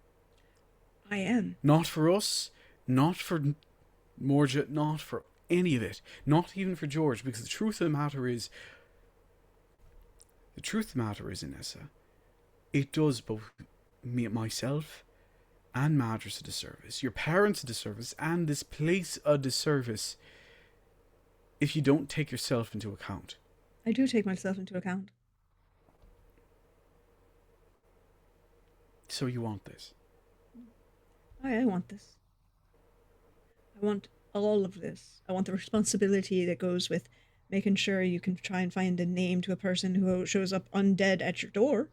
I am. Not for us, not for Morja, not for any of it. Not even for George, because the truth of the matter is, Inessa, it does both myself and Madras a disservice, your parents a disservice, and this place a disservice if you don't take yourself into account. I do take myself into account. So you want this? I want this. I want all of this. I want the responsibility that goes with making sure you can try and find a name to a person who shows up undead at your door.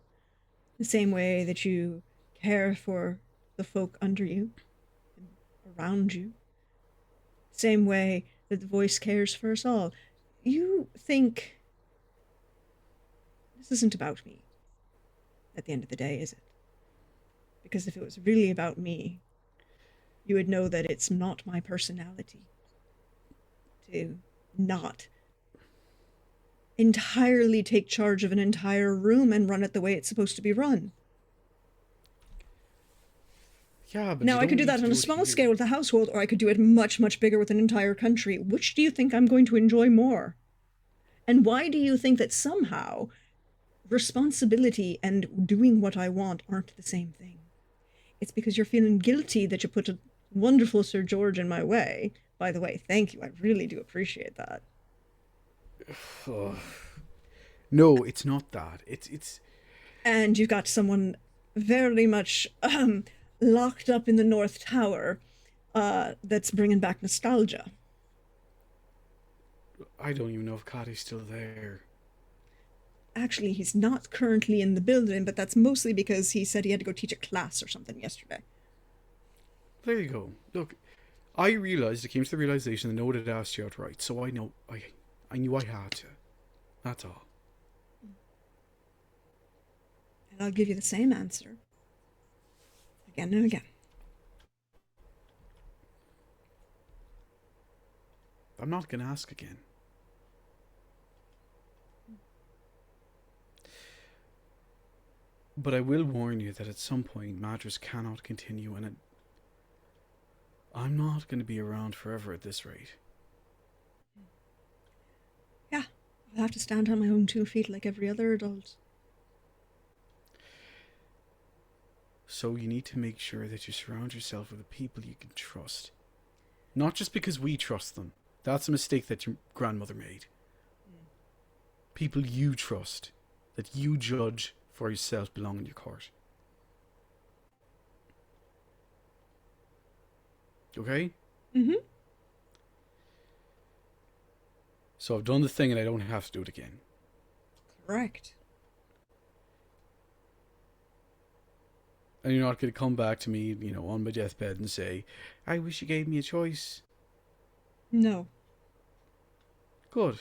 The same way that you care for the folk under you and around you. Same way that the voice cares for us all. You think this isn't about me at the end of the day, is it? Because if it was really about me, you would know that it's not my personality to not entirely take charge of an entire room and run it the way it's supposed to be run. Yeah, but now, I could do that on a small scale with a household, or I could do it much, much bigger with an entire country. Which do you think I'm going to enjoy more? And why do you think that somehow responsibility and doing what I want aren't the same thing? It's because you're feeling guilty that you put a wonderful Sir George in my way. By the way, thank you. I really do appreciate that. No, it's not that. It's. And you've got someone very much locked up in the North Tower that's bringing back nostalgia. I don't even know if Cotty's still there. Actually, he's not currently in the building, but that's mostly because he said he had to go teach a class or something yesterday. There you go. Look, I realised, it came to the realisation that no one had asked you outright, so I know, I knew I had to. That's all. And I'll give you the same answer. Again and again. I'm not going to ask again. But I will warn you that at some point Madras cannot continue, and I'm not going to be around forever at this rate. Yeah, I'll have to stand on my own 2 feet like every other adult. So you need to make sure that you surround yourself with the people you can trust. Not just because we trust them. That's a mistake that your grandmother made. People you trust, that you judge for yourself, belong in your court. Okay? Mm-hmm. So I've done the thing and I don't have to do it again. Correct. And you're not going to come back to me, on my deathbed and say, I wish you gave me a choice. No. Good.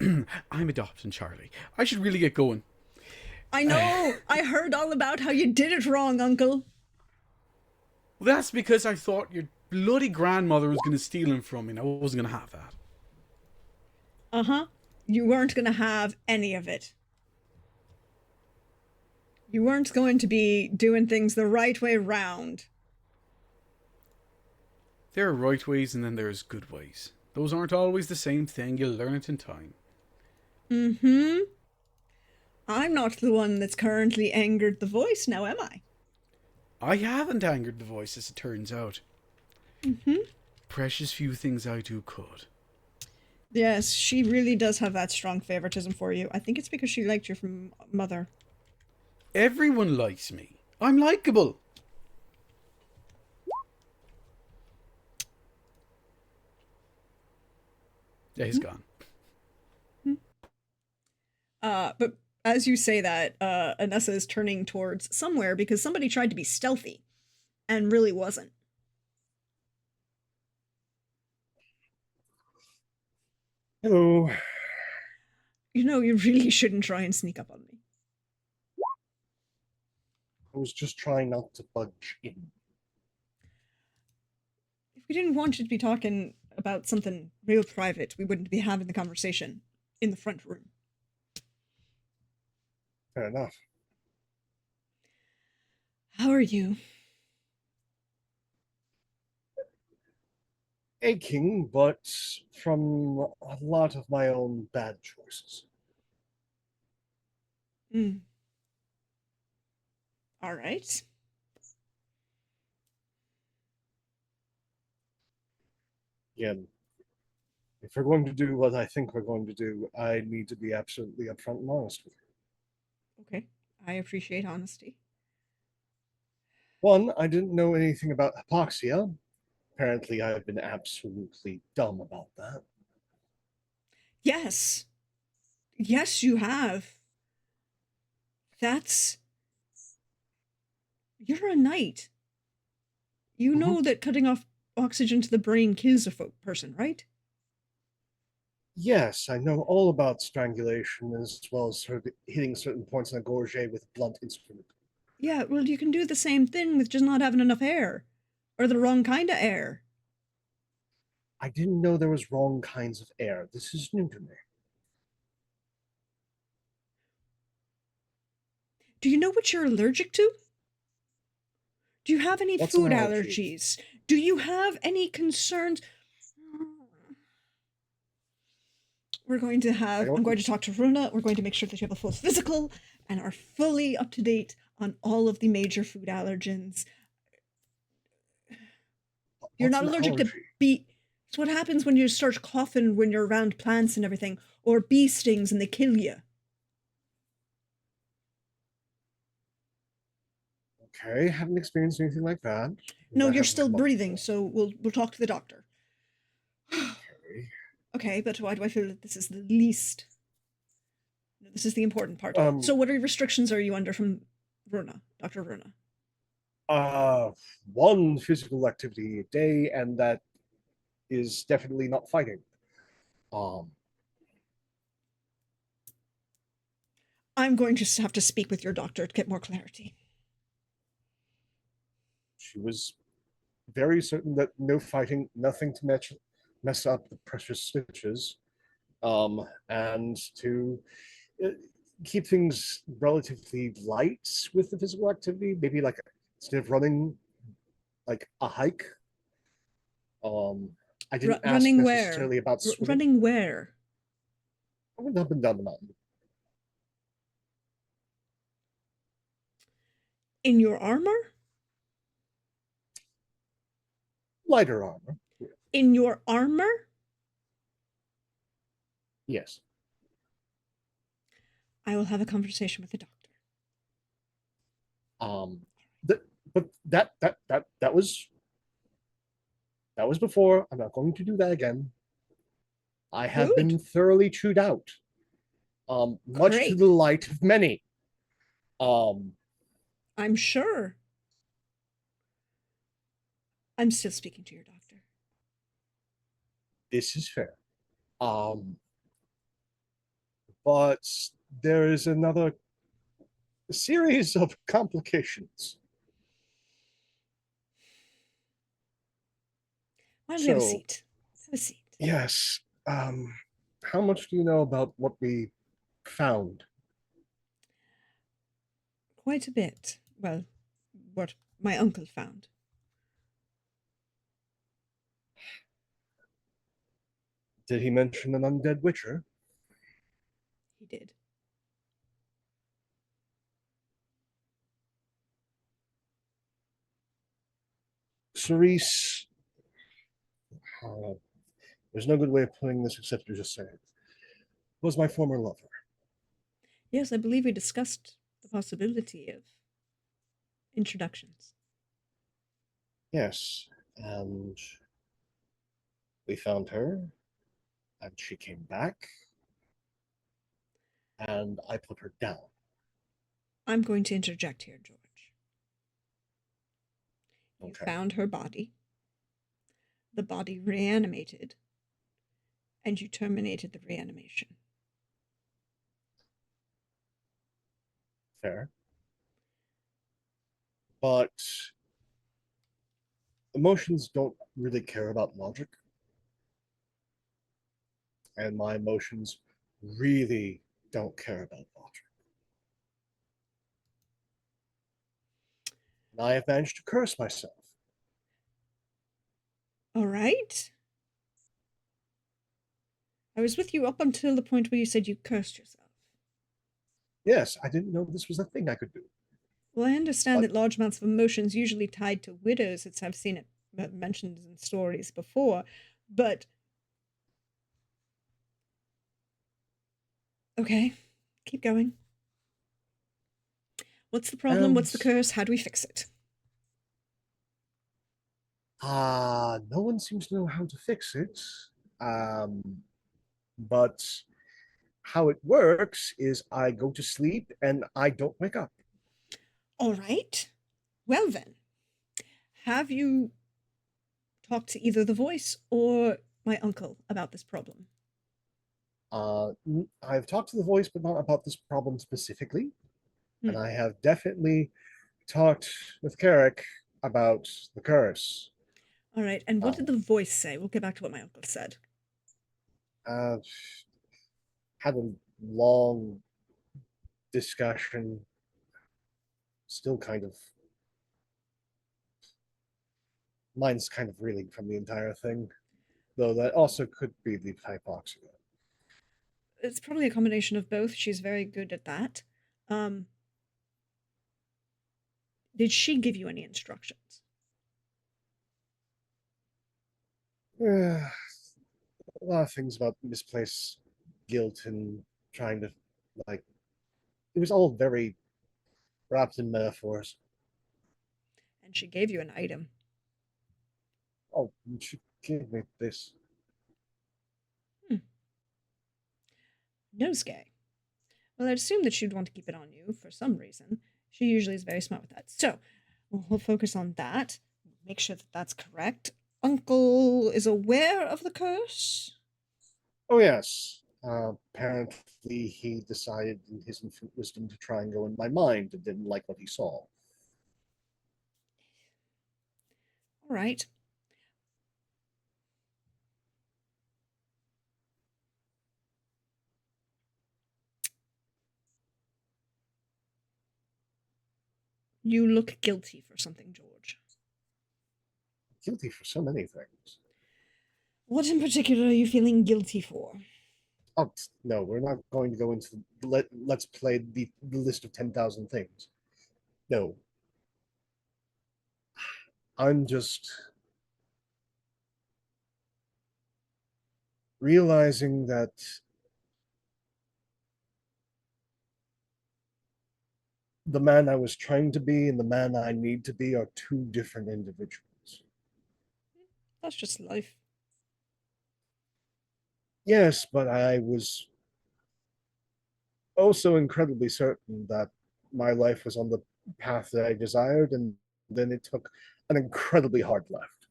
I'm adopting Charlie. I should really get going. I know! I heard all about how you did it wrong, Uncle. Well, that's because I thought your bloody grandmother was going to steal him from me, and I wasn't going to have that. Uh-huh. You weren't going to have any of it. You weren't going to be doing things the right way round. There are right ways and then there's good ways. Those aren't always the same thing. You'll learn it in time. Mm-hmm. I'm not the one that's currently angered the voice now, am I? I haven't angered the voice, as it turns out. Mm-hmm. Precious few things I do could. Yes, she really does have that strong favoritism for you. I think it's because she liked you from mother. Everyone likes me. I'm likable. Yeah, he's gone. But as you say that, Anessa is turning towards somewhere because somebody tried to be stealthy and really wasn't. Hello. You know, you really shouldn't try and sneak up on me. I was just trying not to budge in. If we didn't want you to be talking about something real private, we wouldn't be having the conversation in the front room. Fair enough. How are you? Aching, but from a lot of my own bad choices. Mm. All right. Again, if we're going to do what I think we're going to do, I need to be absolutely upfront and honest with you. Okay. I appreciate honesty. One, I didn't know anything about hypoxia. Apparently, I've been absolutely dumb about that. Yes. Yes, you have. That's. You're a knight. You know that cutting off oxygen to the brain kills a person, right? Yes, I know all about strangulation as well as sort of hitting certain points in a gorget with a blunt instrument. Yeah, well, you can do the same thing with just not having enough air. Or the wrong kind of air. I didn't know there was wrong kinds of air. This is new to me. Do you know what you're allergic to? Do you have any What's an food allergy? allergies? Do you have any concerns? I I'm don't. going to talk to Runa. We're going to make sure that you have a full physical and are fully up to date on all of the major food allergens. You're What's not an allergic to allergy? bee. It's what happens when you start coughing when you're around plants and everything, or bee stings and they kill you. Okay, haven't experienced anything like that. No, That you're hasn't still come up breathing, before. so we'll talk to the doctor. Okay. Okay, but why do I feel that this is the least? This is the important part. So, Um. what restrictions are you under from Runa, Doctor Runa? Uh. One physical activity a day, and that is definitely not fighting. Um. I'm going to have to speak with your doctor to get more clarity. She was very certain that no fighting, nothing to mess up the precious stitches, and to uh, keep things relatively light with the physical activity. Maybe like instead of running, like a hike. Um, I didn't ask Running where? necessarily about swimming. Running where? I went up and down the mountain. In your armor? Lighter armor. In your armor? Yes. I will have a conversation with the doctor. Um, that, but that was before. I'm not going to do that again. I have Good. been thoroughly chewed out, much to Great. the delight of many. Um, I'm sure. I'm still speaking to your doctor. this is fair. Um, but there is another series of complications. Why don't we have a So, seat? Have a seat. yes, how much do you know about what we found? Quite a bit. Well, what my uncle found. Did he mention an undead witcher? He did. Cerise, uh, There's no good way of putting this except to just say it. Was my former lover. Yes, I believe we discussed the possibility of introductions. Yes, and we found her, and she came back, and I put her down. I'm going to interject here, George. You Okay. found her body. The body reanimated, and you terminated the reanimation. Fair. But emotions don't really care about logic. And my emotions really don't care about logic. And I have managed to curse myself. All right. I was with you up until the point where you said you cursed yourself. Yes, I didn't know this was a thing I could do. Well, I understand But- that large amounts of emotions usually tied to widows. I've seen it mentioned in stories before, but okay, keep going. What's the problem? What's the curse? How do we fix it? No one seems to know how to fix it. But how it works is I go to sleep and I don't wake up. All right. Well then, have you talked to either the voice or my uncle about this problem? I've talked to the voice, but not about this problem specifically. Hmm. And I have definitely talked with Carrick about the curse. All right. And what did the voice say? We'll get back to what my uncle said. Uh, had a long discussion. Still kind of. Mine's kind of reeling from the entire thing, though that also could be the hypoxia. It's probably a combination of both. She's very good at that. Did she give you any instructions? A lot of things about misplaced guilt and trying to, like, it was all very wrapped in metaphors. And she gave you an item. Oh, she gave me this. Nosegay. Well, I'd assume that she'd want to keep it on you for some reason. She usually is very smart with that. So, we'll focus on that. Make sure that that's correct. Uncle is aware of the curse? Oh, yes. Apparently, he decided in his infinite wisdom to try and go in my mind and didn't like what he saw. All right. You look guilty for something, George. Guilty for so many things. What in particular are you feeling guilty for? Oh, no, we're not going to go into let's play the list of 10,000 things. No. I'm just realizing that the man I was trying to be and the man I need to be are two different individuals. That's just life. Yes, but I was also incredibly certain that my life was on the path that I desired, and then it took an incredibly hard left.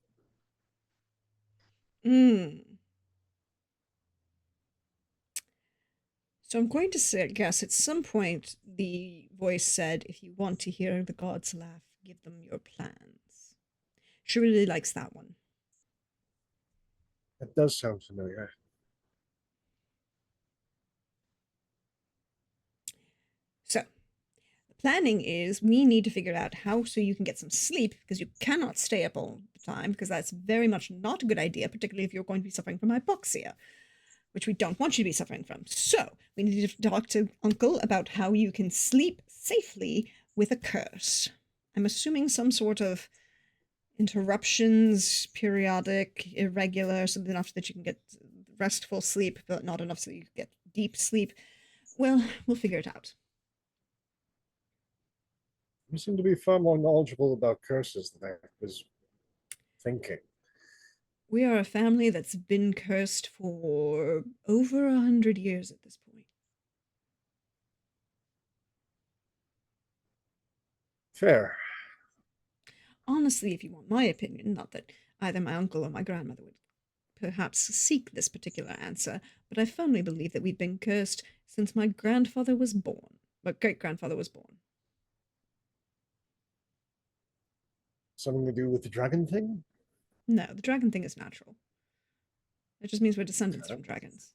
So I'm going to say, guess at some point the voice said, if you want to hear the gods laugh, give them your plans. She really likes that one. That does sound familiar. So the planning is we need to figure out how so you can get some sleep because you cannot stay up all the time because that's very much not a good idea, particularly if you're going to be suffering from hypoxia, which we don't want you to be suffering from. So we need to talk to Uncle about how you can sleep safely with a curse. I'm assuming some sort of interruptions, periodic, irregular, something enough that you can get restful sleep, but not enough so you can get deep sleep. Well, we'll figure it out. You seem to be far more knowledgeable about curses than I was thinking. We are a family that's been cursed for over 100 years at this point. Fair. Honestly, if you want my opinion, not that either my uncle or my grandmother would perhaps seek this particular answer, but I firmly believe that we've been cursed since my grandfather was born. My great grandfather was born. Something to do with the dragon thing? No, the dragon thing is natural. It just means we're descendants Okay. from dragons.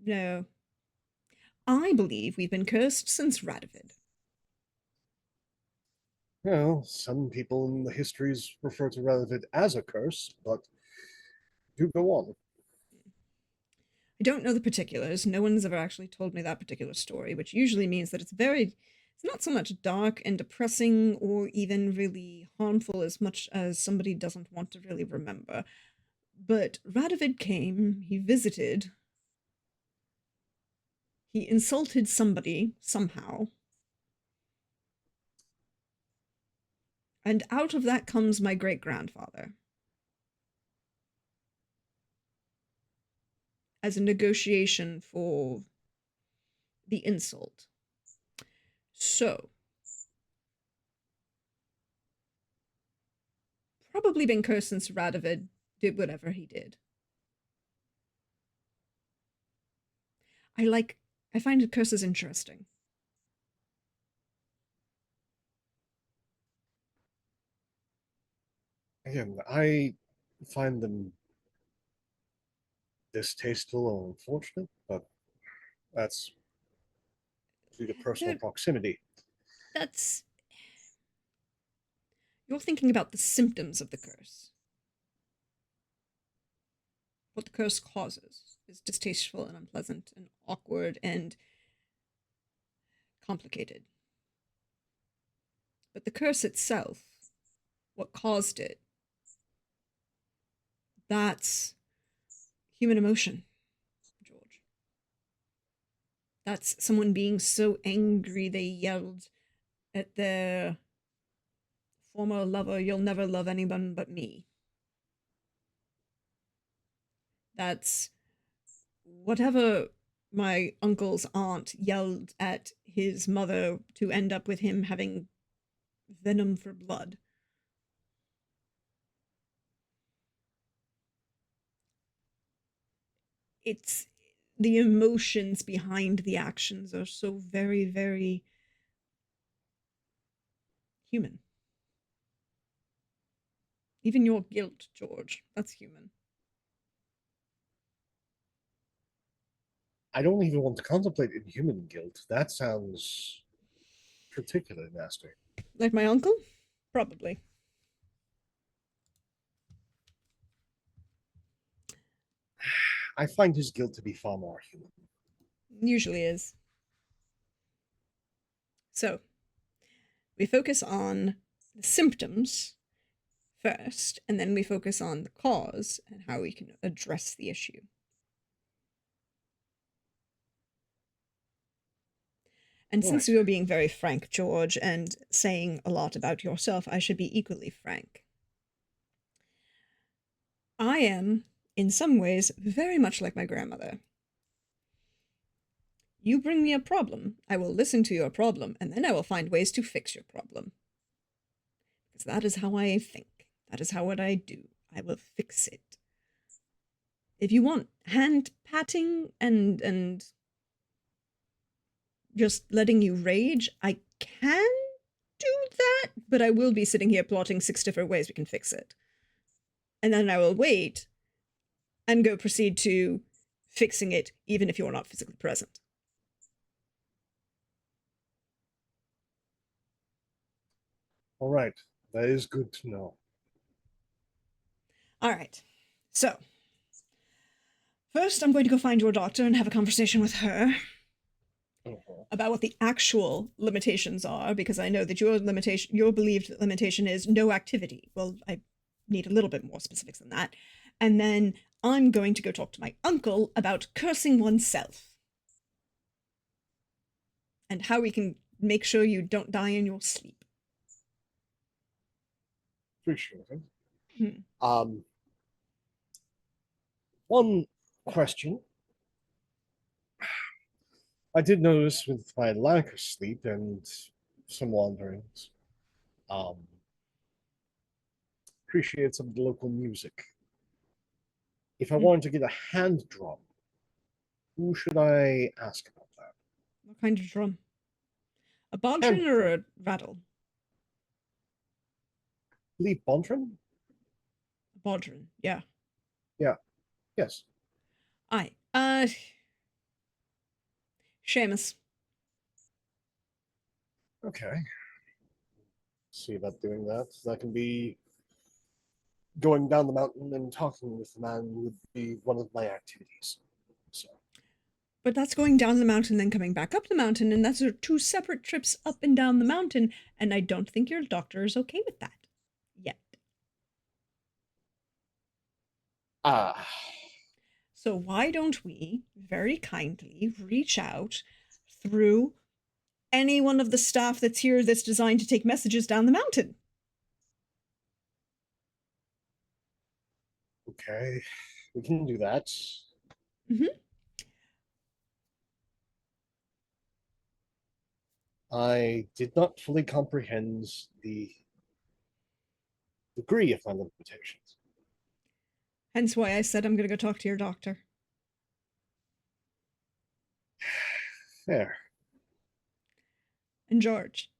No. I believe we've been cursed since Radovid. Well, some people in the histories refer to Radovid as a curse, but do go on. I don't know the particulars. No one's ever actually told me that particular story, which usually means that it's not so much dark and depressing or even really harmful as much as somebody doesn't want to really remember. But Radovid came, he visited, he insulted somebody somehow. And out of that comes my great grandfather. As a negotiation for the insult. So, probably been cursed since Radovid did whatever he did. I find curses interesting. Again, I find them distasteful and unfortunate, but that's due to personal They're- proximity. That's. You're thinking about the symptoms of the curse. What the curse causes is distasteful and unpleasant and awkward and complicated. But the curse itself, what caused it, that's human emotion, George. That's someone being so angry they yelled at their former lover, "You'll never love anyone but me." That's whatever my uncle's aunt yelled at his mother to end up with him having venom for blood. It's the emotions behind the actions are so very, very human. Even your guilt, George, that's human. I don't even want to contemplate inhuman guilt. That sounds particularly nasty. Like my uncle? Probably. I find his guilt to be far more human. Usually is. So, we focus on the symptoms first, and then we focus on the cause and how we can address the issue. And since Right. you're being very frank, George, and saying a lot about yourself, I should be equally frank. I am, in some ways, very much like my grandmother. You bring me a problem, I will listen to your problem, and then I will find ways to fix your problem. Because that is how I think. That is how what I do. I will fix it. If you want hand patting and just letting you rage, I can do that, but I will be sitting here plotting 6 different ways we can fix it. And then I will wait and go proceed to fixing it, even if you're not physically present. All right. That is good to know. All right. So, first I'm going to go find your doctor and have a conversation with her. Uh-huh. about what the actual limitations are, because I know that your believed limitation is no activity. Well, I need a little bit more specifics than that. And then I'm going to go talk to my uncle about cursing oneself and how we can make sure you don't die in your sleep. Appreciate it. Hmm. One question. I did notice with my lack of sleep and some wanderings, um, appreciate some of the local music. If I wanted to get a hand drum, who should I ask about that? What kind of drum? A bodhran Hand or drum. a rattle? Lee Bontram? A bodhran, yeah. Yeah. Yes. Aye. Seamus. Okay. See about doing that. That can be going down the mountain and talking with the man would be one of my activities. So But that's going down the mountain then coming back up the mountain, and that's 2 separate trips up and down the mountain, and I don't think your doctor is okay with that yet. ah, So why don't we very kindly reach out through any one of the staff that's here that's designed to take messages down the mountain? okay. We can do that. Mm-hmm. I did not fully comprehend the degree of my limitations. Hence why I said I'm going to go talk to your doctor. Fair. And George.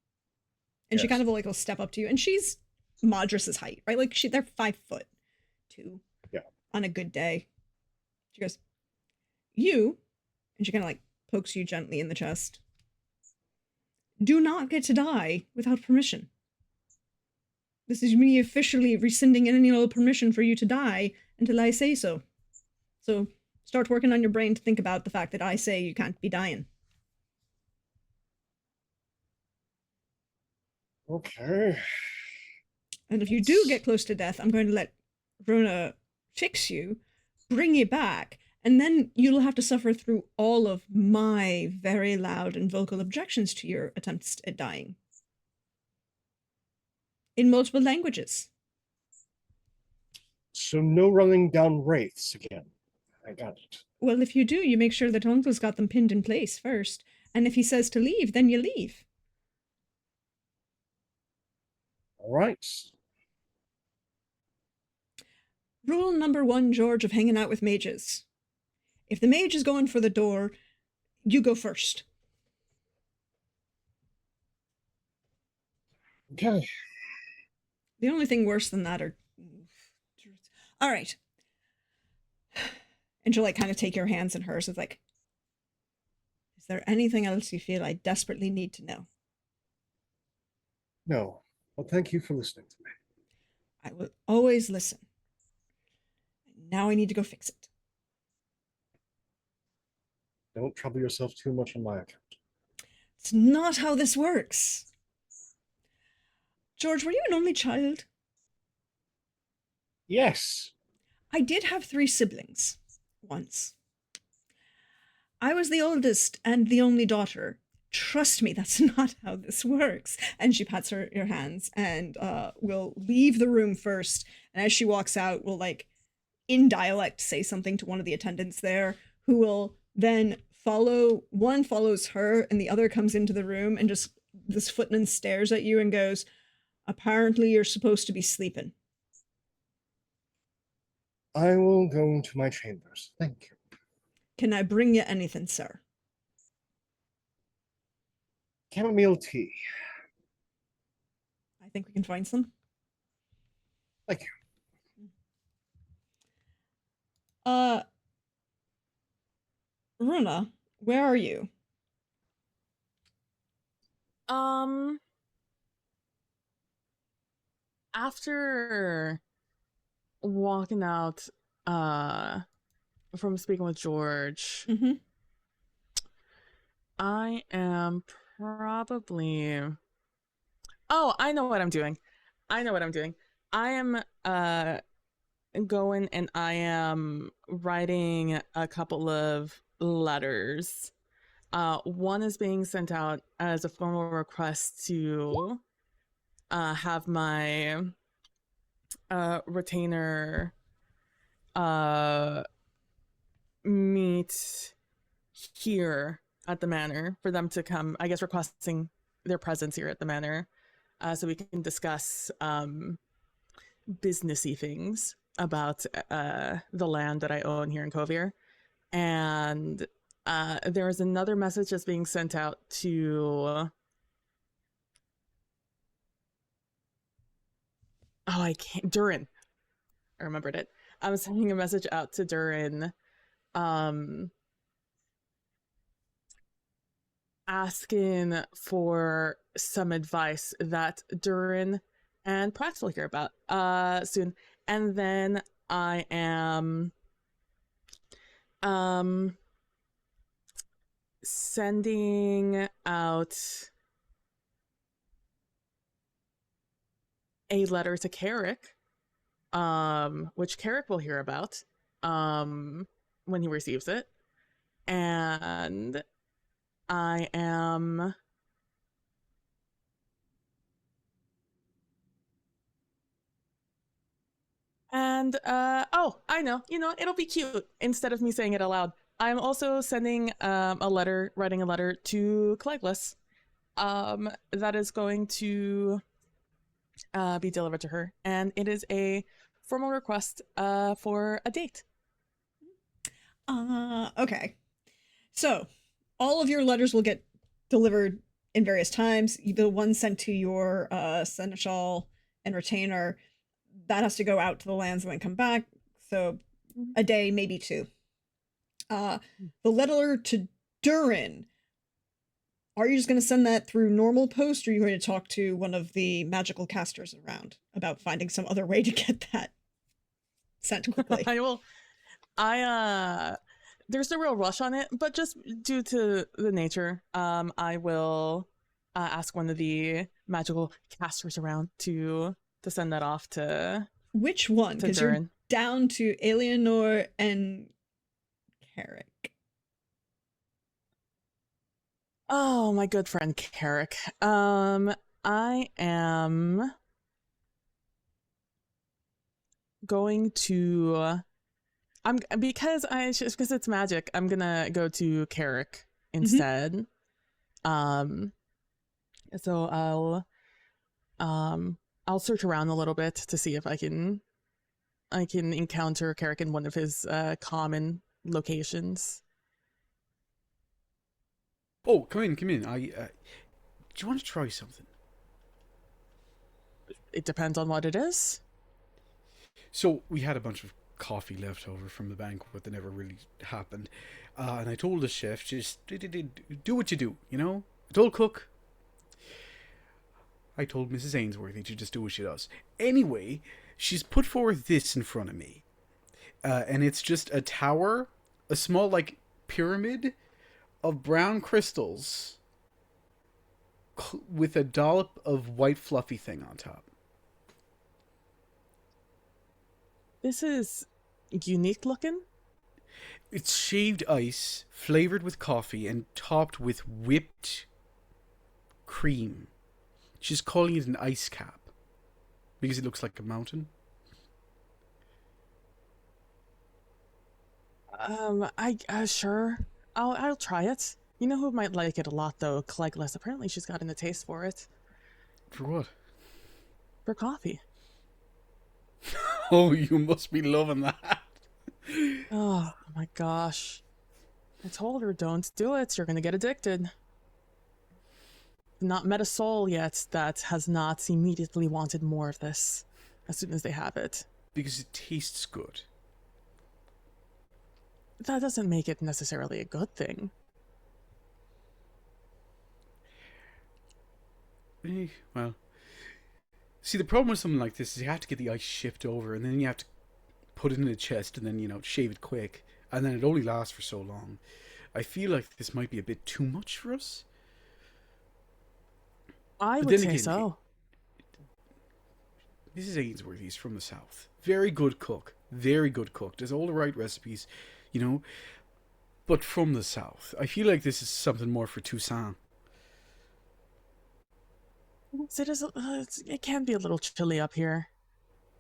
And she Yes. kind of like will step up to you, and she's Madras's height, right? Like they're 5'2" Yeah. on a good day. She goes, "You," and she kind of like pokes you gently in the chest. "Do not get to die without permission. This is me officially rescinding any old permission for you to die until I say so. So start working on your brain to think about the fact that I say you can't be dying." Okay. And if you do get close to death, I'm going to let Rona fix you, bring you back, and then you'll have to suffer through all of my very loud and vocal objections to your attempts at dying. In multiple languages. So no running down wraiths again. I got it. Well, if you do, you make sure that Uncle's got them pinned in place first. And if he says to leave, then you leave. All right. Rule number 1, George, of hanging out with mages. If the mage is going for the door, you go first. Okay. The only thing worse than that are... All right. And she'll like kind of take your hands in hers. It's like, is there anything else you feel I desperately need to know? No. Well, thank you for listening to me. I will always listen. Now I need to go fix it. Don't trouble yourself too much on my account. It's not how this works. George, were you an only child? Yes. I did have 3 siblings once. I was the oldest and the only daughter. Trust me, that's not how this works. And she pats your hands and will leave the room first. And as she walks out, will like in dialect say something to one of the attendants there, who will then follow. One follows her and the other comes into the room, and just this footman stares at you and goes, "Apparently you're supposed to be sleeping." I will go to my chambers. Thank you. "Can I bring you anything, sir?" Chamomile tea. "I think we can find some." Thank you. Runa, where are you? After walking out from speaking with George, Mm-hmm. I am probably. Oh, I know what I'm doing. I know what I'm doing. I am going and I am writing a couple of letters. One is being sent out as a formal request to have my retainer uh, meet here at the manor for them to come, I guess, requesting their presence here at the manor so we can discuss businessy things about the land that I own here in Kovir. And there is another message that's being sent out to. Oh, I can't. Durin. I remembered it. I'm sending a message out to Durin, asking for some advice that Durin and Prax will hear about soon. And then I am sending out a letter to Carrick, which Carrick will hear about when he receives it. And I am oh, I know. You know, it'll be cute instead of me saying it aloud. I'm also sending writing a letter to Cleglis that is going to be delivered to her, and it is a formal request for a date. Okay. So, all of your letters will get delivered in various times. The one sent to your seneschal and retainer, that has to go out to the lands and then come back. So, a day, maybe two. The letter to Durin, are you just going to send that through normal post, or are you going to talk to one of the magical casters around about finding some other way to get that sent quickly? There's no real rush on it, but just due to the nature, I will ask one of the magical casters around to send that off to. Which one? Because you're down to Eleanor and Carrick. Oh, my good friend Carrick. I am going to. Because it's magic, I'm gonna go to Carrick instead. So I'll search around a little bit to see if I can encounter Carrick in one of his common locations. Oh, come in. Do you want to try something? It depends on what it is. So we had a bunch of coffee left over from the banquet that never really happened, and I told the chef, just do what you do, you know. I told Mrs. Ainsworthy to just do what she does. Anyway, she's put forth this in front of me, and it's just a tower, a small like pyramid of brown crystals with a dollop of white fluffy thing on top. This is unique looking. It's shaved ice, flavored with coffee, and topped with whipped cream. She's calling it an ice cap because it looks like a mountain. Sure. I'll try it. You know who might like it a lot though? Cleglis. Apparently she's gotten a taste for it. For what? For coffee. Oh, you must be loving that. Oh my gosh. I told her don't do it. You're gonna get addicted. Not met a soul yet that has not immediately wanted more of this as soon as they have it. Because it tastes good. That doesn't make it necessarily a good thing. Well, see, the problem with something like this is you have to get the ice shipped over, and then you have to put it in a chest, and then, shave it quick, and then it only lasts for so long. I feel like this might be a bit too much for us. I But would then say again, so. Mrs. Ainsworth, he's from the south. Very good cook. Very good cook. Does all the right recipes, you know. But from the south. I feel like this is something more for Toussaint. It can be a little chilly up here.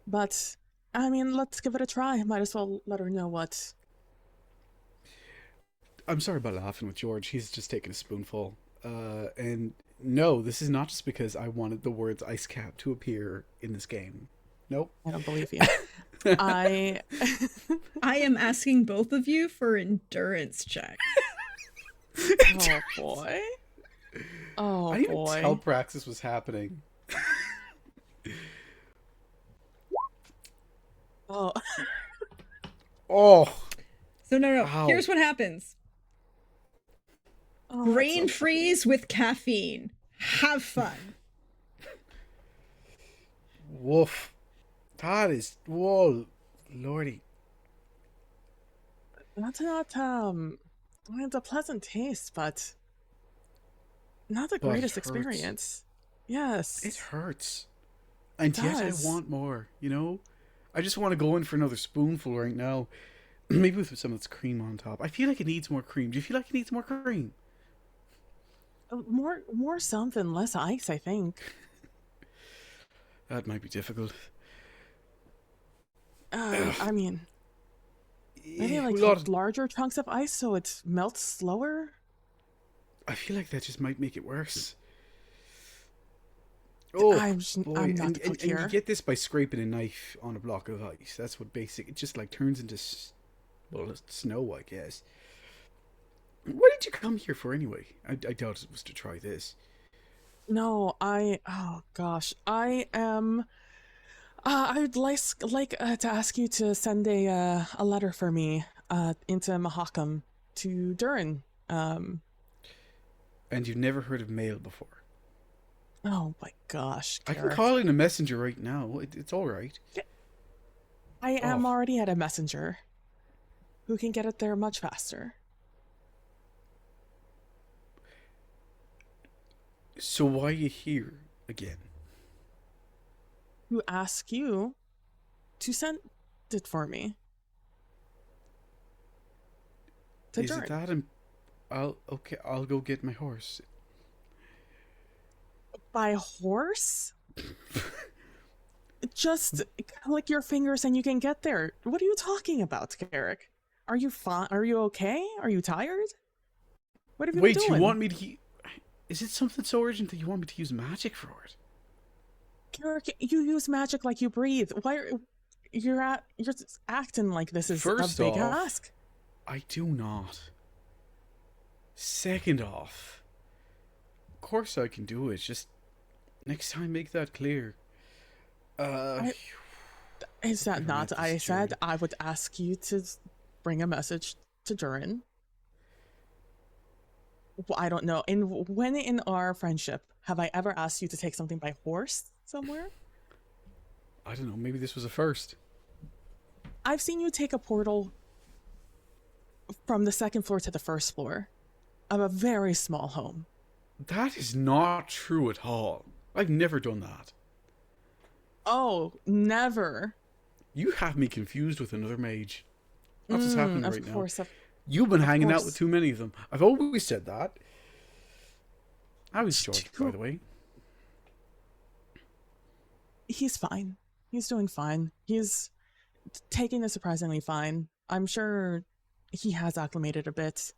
But, I mean, let's give it a try. Might as well let her know what. I'm sorry about laughing with George. He's just taking a spoonful. And no, this is not just because I wanted the words ice cap to appear in this game. Nope. I don't believe you. I I am asking both of you for endurance checks. Oh boy. Oh I didn't even boy. tell Praxis was happening. Oh. Oh. So no. Wow. Here's what happens. Oh, Brain that's so freeze with caffeine. Have fun. Woof. That is. Whoa. Lordy. That's not it's a pleasant taste, but not the But it greatest hurts. experience. Yes. It hurts. And yet I does. want more, you know? I just want to go in for another spoonful right now. Maybe with some of this cream on top. I feel like it needs more cream. Do you feel like it needs more cream? More something, less ice, I think. That might be difficult. I mean, maybe like larger chunks of ice so it melts slower. I feel like that just might make it worse. Oh, I'm boy. not the cook And you here. get this by scraping a knife on a block of ice. That's what it just like turns into, well, snow, I guess. What did you come here for anyway? I doubt it was to try this. No, oh gosh, I am. I would like to ask you to send a letter for me into Mahakam to Durin. And you've never heard of mail before? Oh my gosh, I can Garrett. call in a messenger right now. It's all right. I am already at a messenger who can get it there much faster. So why are you here again? Who ask you to send it for me to Is it Durin. that? I'll go get my horse. By horse? Just click your fingers and you can get there. What are you talking about, Garrick? Are you fine? Are you okay? Are you tired? What have you Wait, been doing? you want me to? Is it something so urgent that you want me to use magic for it? Garrick, you use magic like you breathe. Why are you're acting like this is First a big off, ask? I do not. Second off, of course I can do it. Just next time, make that clear. Is that Never not? met I this said Durin. I would ask you to bring a message to Durin. Well, I don't know. When in our friendship have I ever asked you to take something by horse somewhere? I don't know. Maybe this was a first. I've seen you take a portal from the second floor to the first floor of a very small home. That is not true at all. I've never done that. Oh, never. You have me confused with another mage. That's what's happening right now. Of course. You've been hanging out course. with too many of them. I've always said that. How is George, by Too- the way? He's fine. He's doing fine. He's taking it surprisingly fine. I'm sure he has acclimated a bit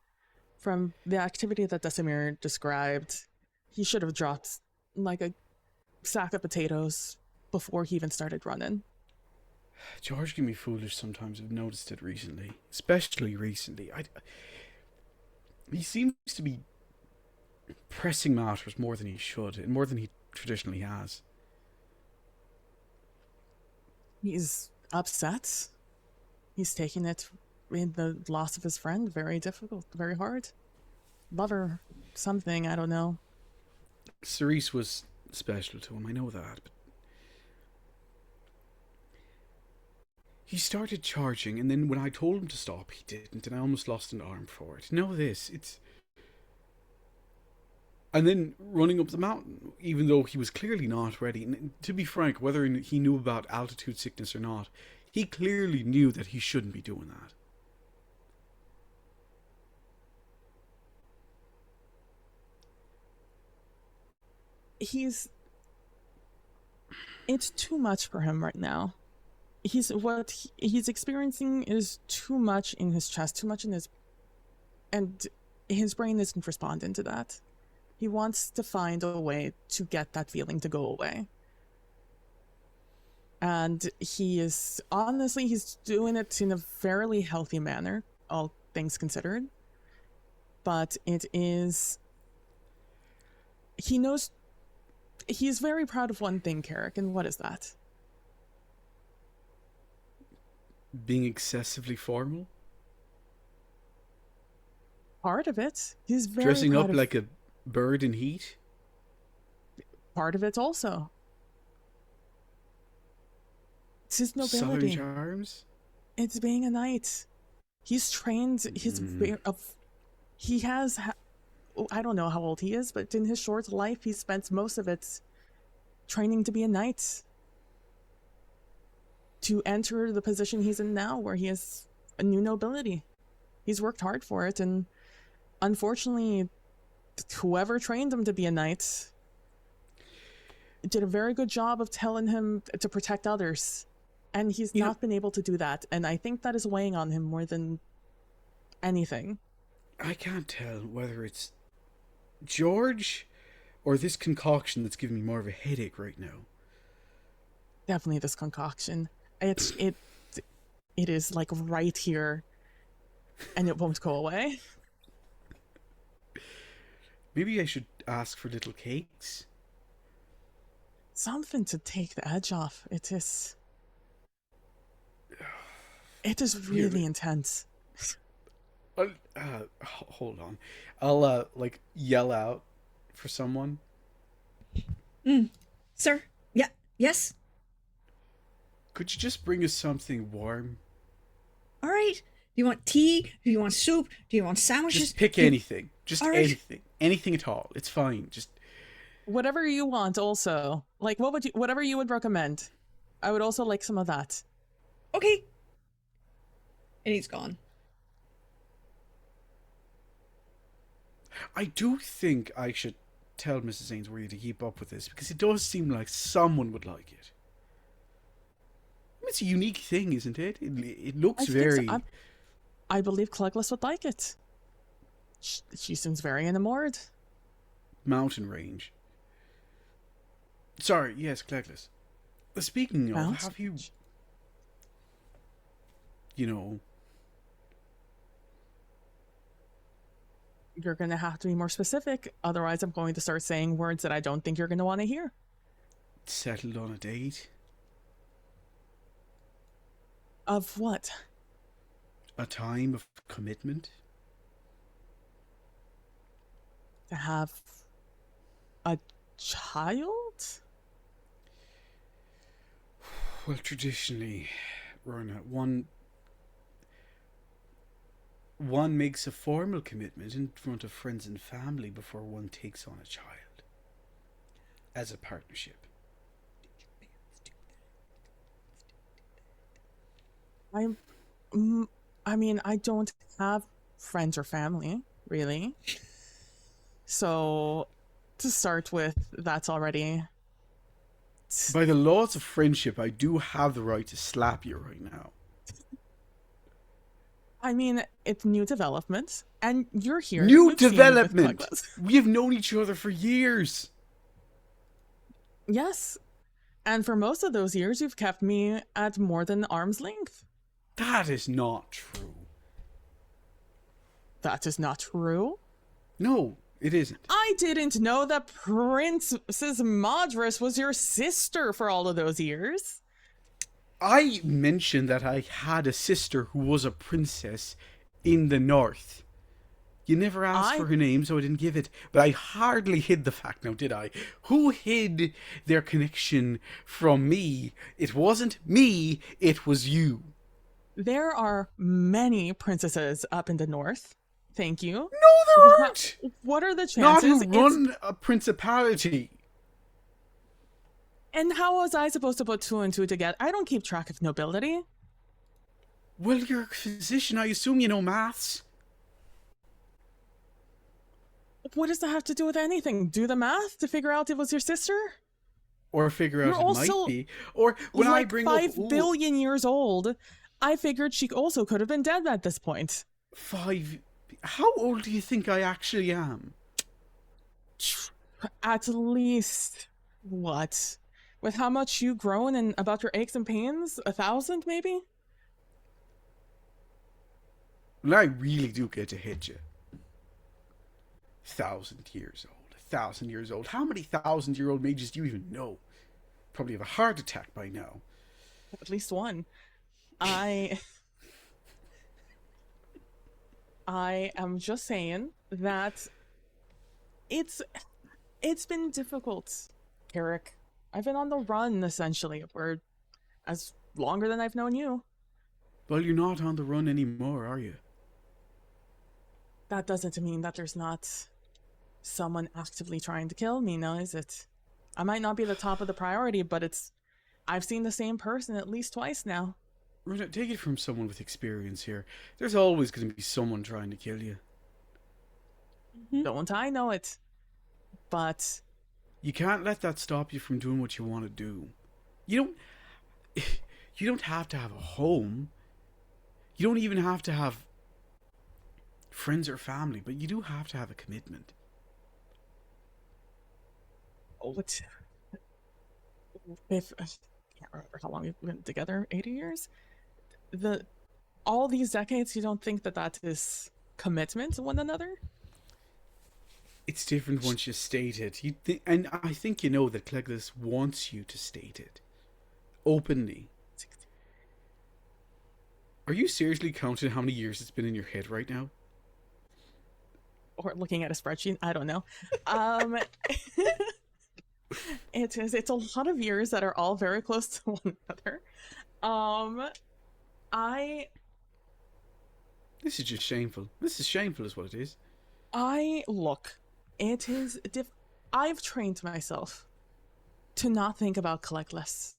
from the activity that Desimir described. He should have dropped like a sack of potatoes before he even started running. George can be foolish sometimes. I've noticed it recently. Especially recently. He seems to be pressing matters more than he should, and more than he traditionally has. He's upset. He's taking it in the loss of his friend very difficult, very hard. Lover, something, I don't know. Cerise was special to him, I know that. But He started charging, and then when I told him to stop, he didn't, and I almost lost an arm for it. Know this, it's... And then running up the mountain, even though he was clearly not ready. And to be frank, whether he knew about altitude sickness or not, he clearly knew that he shouldn't be doing that. It's too much for him right now. He's experiencing is too much in his chest, too much in his, and his brain isn't responding to that. He wants to find a way to get that feeling to go away. And he's doing it in a fairly healthy manner, all things considered. But he knows, he's very proud of one thing, Carrick, and what is that? Being excessively formal? Part of it. He's very Dressing proud up of, like a bird in heat? part of it also. It's his nobility. Southern charms? It's being a knight. He's trained he has I don't know how old he is, but in his short life he spent most of it training to be a knight. To enter the position he's in now, where he has a new nobility. He's worked hard for it, and unfortunately, whoever trained him to be a knight did a very good job of telling him to protect others. And he's not been able to do that, and I think that is weighing on him more than anything. I can't tell whether it's George or this concoction that's giving me more of a headache right now. Definitely this concoction. It is like right here, and it won't go away. Maybe I should ask for little cakes. Something to take the edge off. It is really intense. Hold on. I'll like yell out for someone. Sir? Yeah. Yes? Could you just bring us something warm? All right. Do you want tea? Do you want soup? Do you want sandwiches? Just pick anything. Just All right. anything. Anything at all. It's fine. Just Whatever you want also. Like whatever you would recommend. I would also like some of that. Okay. And he's gone. I do think I should tell Mrs. Ainsworthy to keep up with this, because it does seem like someone would like it. It's a unique thing, isn't it? It looks very... So. I believe Cleglis would like it. She seems very enamored. Mountain range. Sorry, yes, Cleglis. Speaking of, have you... You know... You're going to have to be more specific, otherwise I'm going to start saying words that I don't think you're going to want to hear. Settled on a date? Of what? A time of commitment? To have a child? Well, traditionally, Rona, one makes a formal commitment in front of friends and family before one takes on a child. As a partnership. I mean, I don't have friends or family, really. So, to start with, that's already... By the laws of friendship, I do have the right to slap you right now. I mean, it's new development, and you're here. New development! We have known each other for years! Yes. And for most of those years, you've kept me at more than arm's length. That is not true. That is not true? No, it isn't. I didn't know that Princess Madras was your sister for all of those years. I mentioned that I had a sister who was a princess in the north. You never asked for her name, so I didn't give it. But I hardly hid the fact now, did I? Who hid their connection from me? It wasn't me, it was you. There are many princesses up in the north. Thank you. No, there aren't. What are the Not chances? who run a principality. And how was I supposed to put two and two together? I don't keep track of nobility. Well, you're a physician. I assume you know maths. What does that have to do with anything? Do the math to figure out it was your sister? Or figure out You're it also might be. Or when like I bring 5 up... billion years old, I figured she also could have been dead at this point. 5... How old do you think I actually am? At least, what? With how much you've grown and about your aches and pains? 1,000, maybe? Well, I really do get to hit you. 1,000 years old. 1,000 years old. How many 1,000-year-old mages do you even know? Probably have a heart attack by now. At least one. I am just saying that it's been difficult, Eric. I've been on the run, essentially, for as longer than I've known you. Well, you're not on the run anymore, are you? That doesn't mean that there's not someone actively trying to kill me, now is it? I might not be the top of the priority, but I've seen the same person at least twice now. Runa, take it from someone with experience here. There's always going to be someone trying to kill you. Don't I know it? But You can't let that stop you from doing what you want to do. You don't have to have a home. You don't even have to have friends or family, but you do have to have a commitment. what if I can't remember how long we've been together, 80 years? All these decades, you don't think that is commitment to one another? It's different once you state it. And I think you know that Cleglis wants you to state it. Openly. Are you seriously counting how many years it's been in your head right now? Or looking at a spreadsheet? I don't know. It's a lot of years that are all very close to one another. This is just shameful. This is shameful is what it is. Look, it is I've trained myself to not think about Collectless.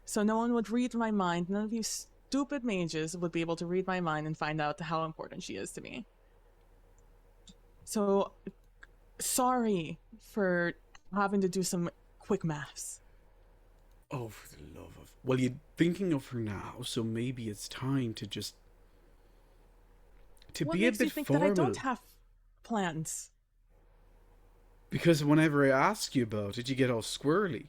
So no one would read my mind. None of you stupid mages would be able to read my mind and find out how important she is to me. So, sorry for having to do some quick maths. Oh, for the love of... Well, you're thinking of her now, so maybe it's time to just... What be a makes you bit think formal. that I don't have plans? Because whenever I ask you about it, you get all squirrely.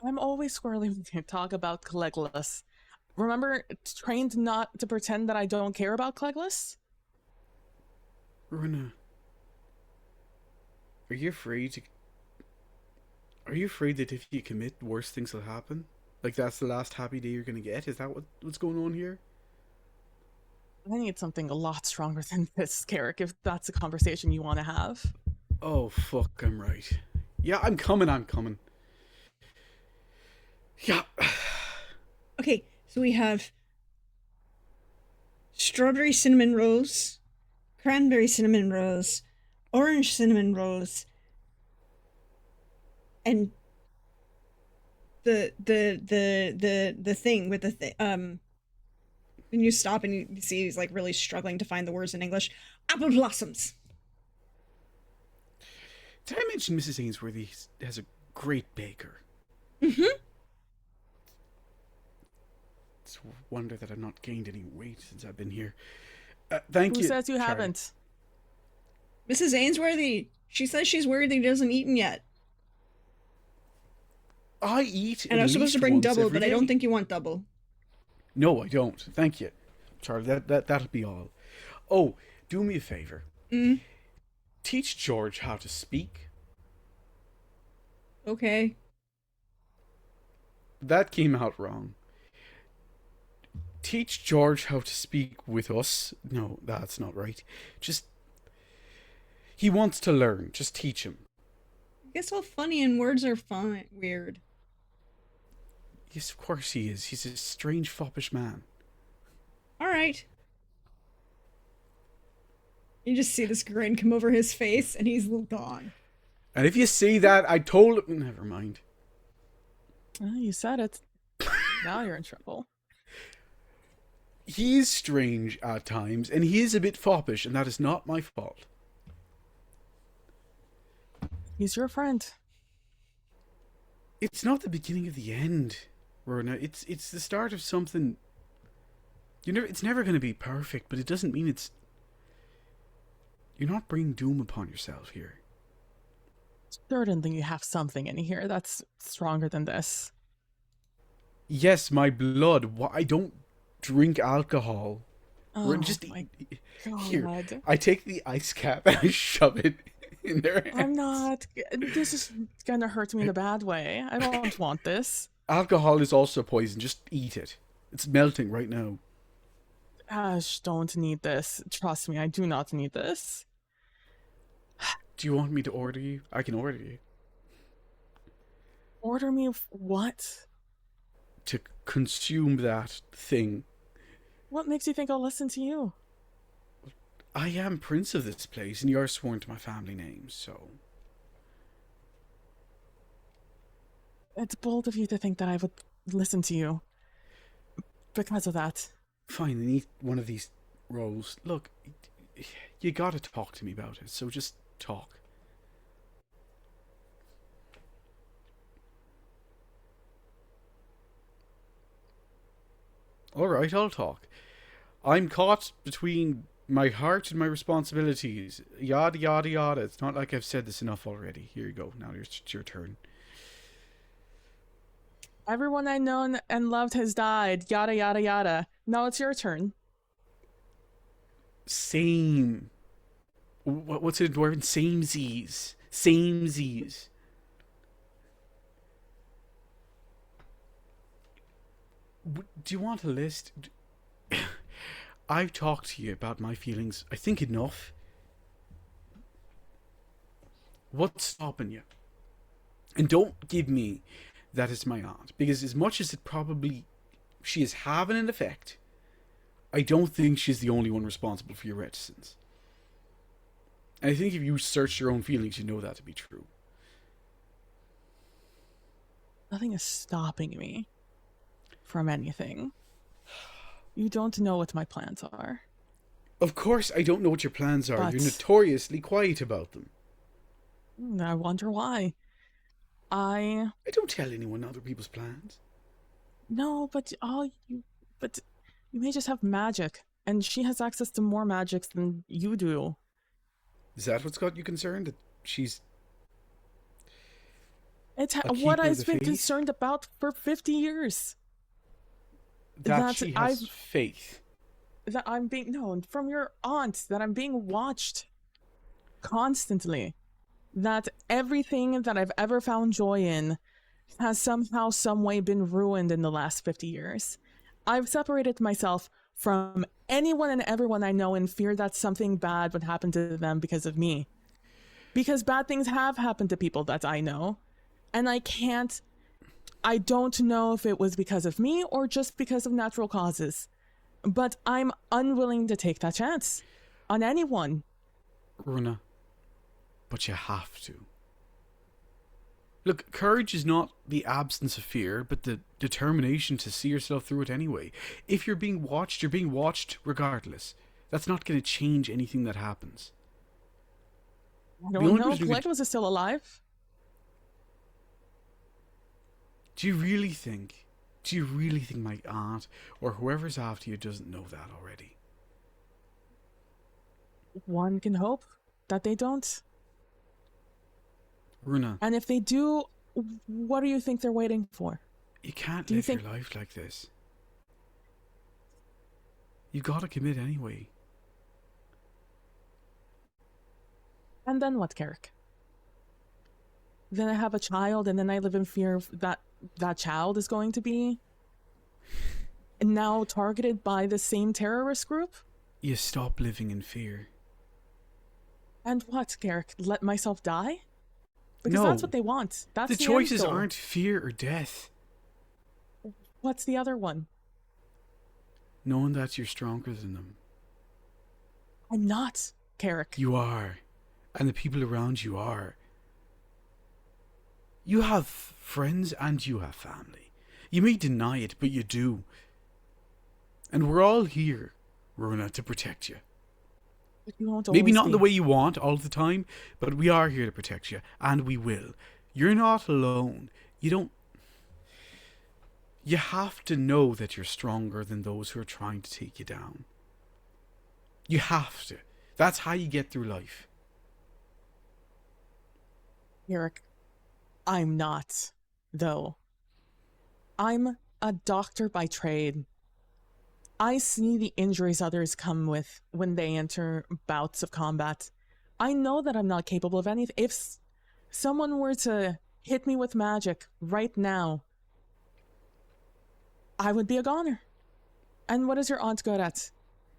I'm always squirrely when you talk about Cleglis. Remember, trained not to pretend that I don't care about Cleglis? Runa, are you afraid that if you commit, worse things will happen? Like that's the last happy day you're gonna get? Is that what's going on here? I need something a lot stronger than this, Carrick, if that's a conversation you want to have. Oh, fuck, I'm right. Yeah, I'm coming. Yeah. Okay, so we have strawberry cinnamon rolls, cranberry cinnamon rolls, orange cinnamon rolls, and the thing with when you stop and you see he's like really struggling to find the words in English, apple blossoms. Did I mention Mrs. Ainsworthy has a great baker? Mm-hmm. It's a wonder that I've not gained any weight since I've been here. Thank you. Who says you Charlie. haven't? Mrs. Ainsworthy. She says she's worried that he doesn't eaten yet. I eat. And I was supposed to bring double, but day. I don't think you want double. No, I don't. Thank you, Charlie. That'll be all. Oh, do me a favor. Teach George how to speak. Okay. That came out wrong. Teach George how to speak with us. No, that's not right. Just... He wants to learn. Just teach him. I guess all funny and words are fine. Weird. Yes, of course he is. He's a strange, foppish man. All right. You just see this grin come over his face, and he's gone. And if you see that, I told him... Never mind. Well, you said it. Now you're in trouble. He is strange at times, and he is a bit foppish, and that is not my fault. He's your friend. It's not the beginning of the end, Rona. It's the start of something. It's never going to be perfect, but it doesn't mean it's... You're not bringing doom upon yourself here. Certainly you have something in here that's stronger than this. Yes, my blood. I don't drink alcohol. Oh, Just my here. God. I take the ice cap and I shove it in their hands. I'm not... This is gonna hurt me in a bad way. I don't want this. Alcohol is also poison. Just eat it. It's melting right now. Ash, don't need this. Trust me, I do not need this. Do you want me to order you? I can order you. Order me what? To consume that thing. What makes you think I'll listen to you? I am prince of this place, and you are sworn to my family name, so... It's bold of you to think that I would listen to you. Because of that. Fine, then eat one of these rolls. Look, you gotta talk to me about it, so just talk. Alright, I'll talk. I'm caught between my heart and my responsibilities. Yada, yada, yada. It's not like I've said this enough already. Here you go. Now it's your turn. Everyone I known and loved has died. Yada, yada, yada. Now it's your turn. Same. What's it in Dwarven? Samesies. Samesies. Do you want a list? I've talked to you about my feelings, I think, enough. What's stopping you? And don't give me that it's my aunt, because as much as it probably she is having an effect, I don't think she's the only one responsible for your reticence. And I think if you search your own feelings, you know that to be true. Nothing is stopping me from anything. You don't know what my plans are. Of course I don't know what your plans are. But you're notoriously quiet about them. I wonder why. I don't tell anyone other people's plans. No, but you may just have magic, and she has access to more magics than you do. Is that what's got you concerned? That she's... It's a what keeper of I've the been faith? concerned about for 50 years. That she has faith. That I'm being known from your aunt, that I'm being watched constantly. That everything that I've ever found joy in has somehow, some way been ruined in the last 50 years. I've separated myself from anyone and everyone I know in fear that something bad would happen to them because of me. Because bad things have happened to people that I know. And I don't know if it was because of me or just because of natural causes. But I'm unwilling to take that chance on anyone. Runa, but you have to. Look, courage is not the absence of fear, but the determination to see yourself through it anyway. If you're being watched, you're being watched regardless. That's not going to change anything that happens. I don't know. Plagueis is still alive. Do you really think my aunt or whoever's after you doesn't know that already? One can hope that they don't. Runa. And if they do, what do you think they're waiting for? You can't live your life like this. You gotta commit anyway. And then what, Carrick? Then I have a child, and then I live in fear that that child is going to be now targeted by the same terrorist group? You stop living in fear. And what, Carrick? Let myself die? Because No. that's what they want. That's the choices aren't fear or death. What's the other one? Knowing that you're stronger than them. I'm not, Carrick. You are. And the people around you are. You have friends and you have family. You may deny it, but you do. And we're all here, Rona, to protect you. But you won't Maybe always not in be. the way you want all the time, but we are here to protect you, and we will. You're not alone. You have to know that you're stronger than those who are trying to take you down. You have to. That's how you get through life. Carrick, I'm not, though. I'm a doctor by trade. I see the injuries others come with when they enter bouts of combat. I know that I'm not capable of anything. If someone were to hit me with magic right now, I would be a goner. And what is your aunt good at?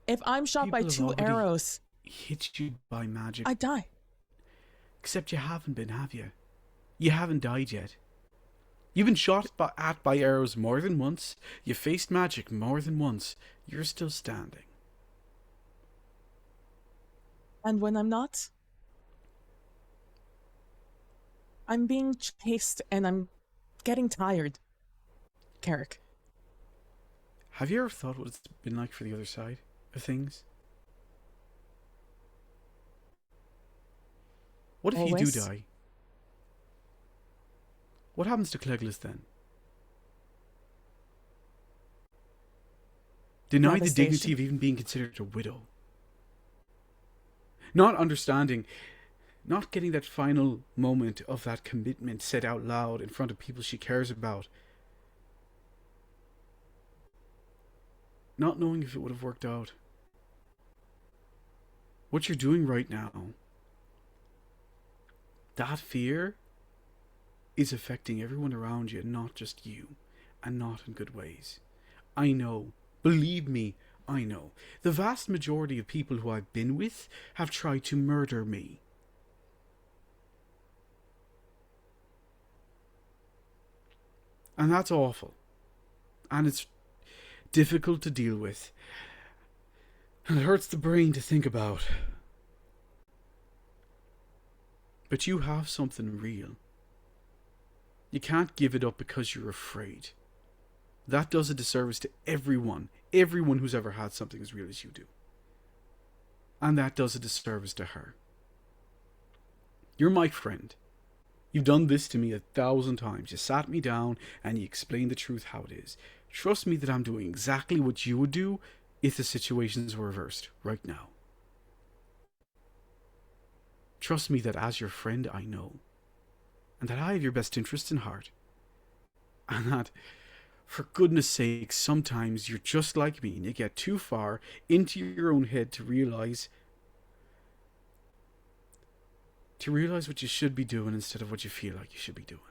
If I'm shot by People have 2 already arrows, hit you by magic. I die. Except you haven't been, have you? You haven't died yet. You've been shot at by arrows more than once. You faced magic more than once. You're still standing. And when I'm not, I'm being chased and I'm getting tired. Carrick. Have you ever thought what it's been like for the other side of things? What if you do Always. die? What happens to Cleglis then? Denied the Devastation. dignity of even being considered a widow. Not understanding, not getting that final moment of that commitment said out loud in front of people she cares about. Not knowing if it would have worked out. What you're doing right now, that fear is affecting everyone around you, not just you, and not in good ways. I know. Believe me, I know. The vast majority of people who I've been with have tried to murder me. And that's awful. And it's difficult to deal with. And it hurts the brain to think about. But you have something real. You can't give it up because you're afraid. That does a disservice to everyone who's ever had something as real as you do. And that does a disservice to her. You're my friend. You've done this to me 1,000 times. You sat me down and you explained the truth how it is. Trust me that I'm doing exactly what you would do if the situations were reversed right now. Trust me that as your friend I know. And that I have your best interests in heart. And that, for goodness sake, sometimes you're just like me and you get too far into your own head to realize what you should be doing instead of what you feel like you should be doing.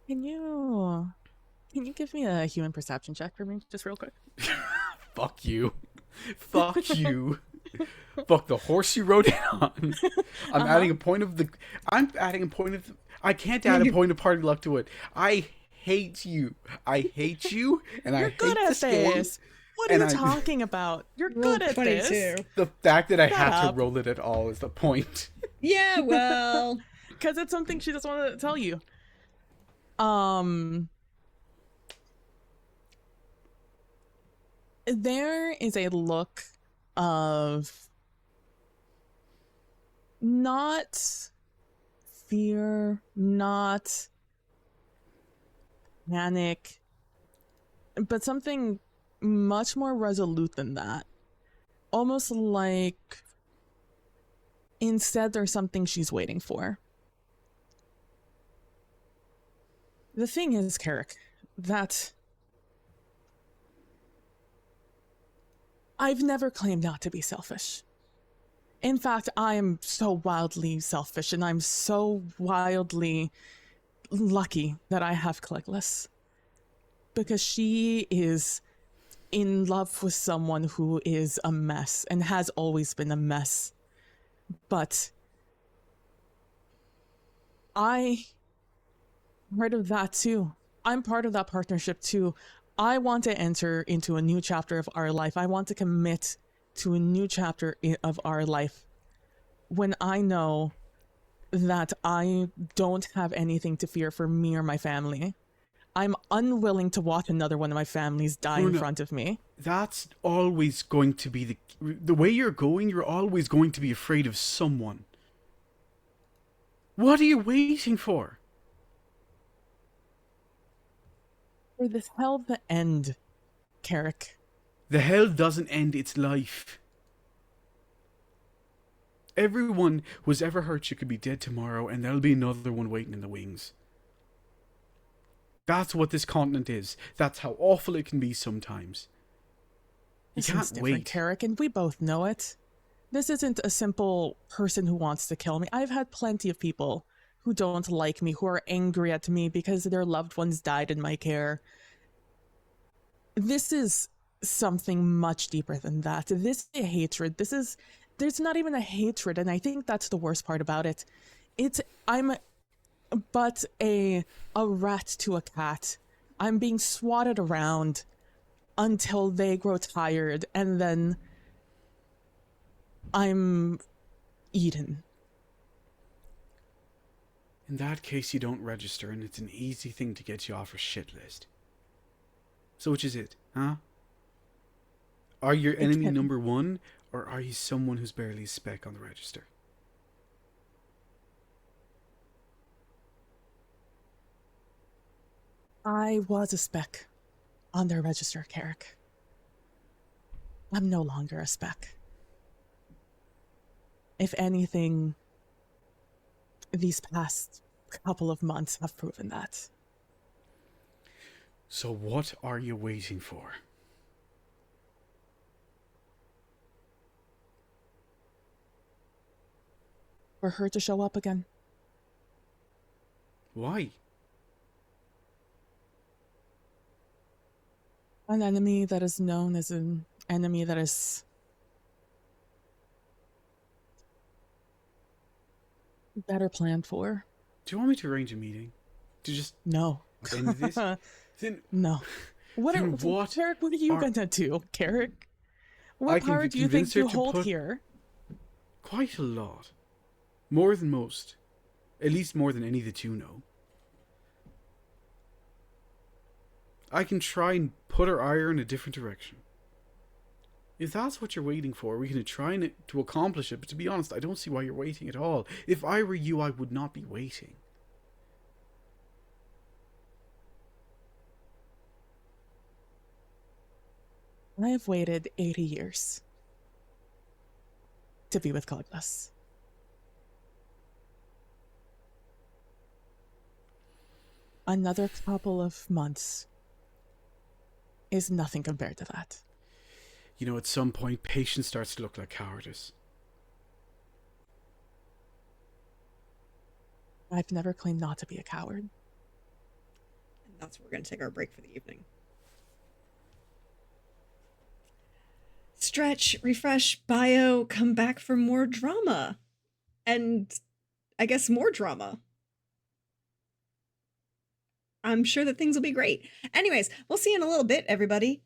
Can you give me a human perception check for me, just real quick? Fuck you. Fuck you. Fuck the horse you rode in on. I'm adding a point of the... I can't add a point of party luck to it. I hate you. And I hate good at this game. this. What are you talking about? You're good at 22. this. The fact that I Shut had up. to roll it at all is the point. Yeah, well, Because it's something she doesn't want to tell you. There is a look of not fear, not panic, but something much more resolute than that. Almost like instead there's something she's waiting for. The thing is, Carrick, that I've never claimed not to be selfish. In fact, I am so wildly selfish, and I'm so wildly lucky that I have Cleglis. Because she is in love with someone who is a mess and has always been a mess. But I part of that too. I'm part of that partnership too. I want to enter into a new chapter of our life. I want to commit to a new chapter of our life when I know that I don't have anything to fear for me or my family. I'm unwilling to watch another one of my families die in Runa, front of me. That's always going to be the way you're going. You're always going to be afraid of someone. What are you waiting for? For this hell to end, Carrick. The hell doesn't end its life. Everyone who's ever hurt you could be dead tomorrow, and there'll be another one waiting in the wings. That's what this continent is. That's how awful it can be sometimes. You This is can't different, wait. Carrick, and we both know it. This isn't a simple person who wants to kill me. I've had plenty of people who don't like me, who are angry at me because their loved ones died in my care. This is something much deeper than that. This is a hatred. There's not even a hatred, and I think that's the worst part about it. I'm but a rat to a cat. I'm being swatted around until they grow tired, and then I'm eaten. In that case, you don't register, and it's an easy thing to get you off a shit list. So which is it, huh? Are you enemy number one, or are you someone who's barely a speck on the register? I was a speck on their register, Carrick. I'm no longer a speck. If anything, these past couple of months have proven that. So what are you waiting for? For her to show up again. Why? An enemy that is known as an enemy that is better planned for. Do you want me to arrange a meeting? To just No. end this? Then No. Then what Carrick, what are you are- gonna do, Carrick? I What can power do you convince think her you to hold put- here? quite a lot. More than most. At least more than any that you know. I can try and put her ire in a different direction. If that's what you're waiting for, we can try to accomplish it, but to be honest, I don't see why you're waiting at all. If I were you, I would not be waiting. I have waited 80 years to be with Douglas. Another couple of months is nothing compared to that. You know, at some point, patience starts to look like cowardice. I've never claimed not to be a coward. And that's where we're going to take our break for the evening. Stretch, refresh, bio, come back for more drama. And I guess more drama. I'm sure that things will be great. Anyways, we'll see you in a little bit, everybody.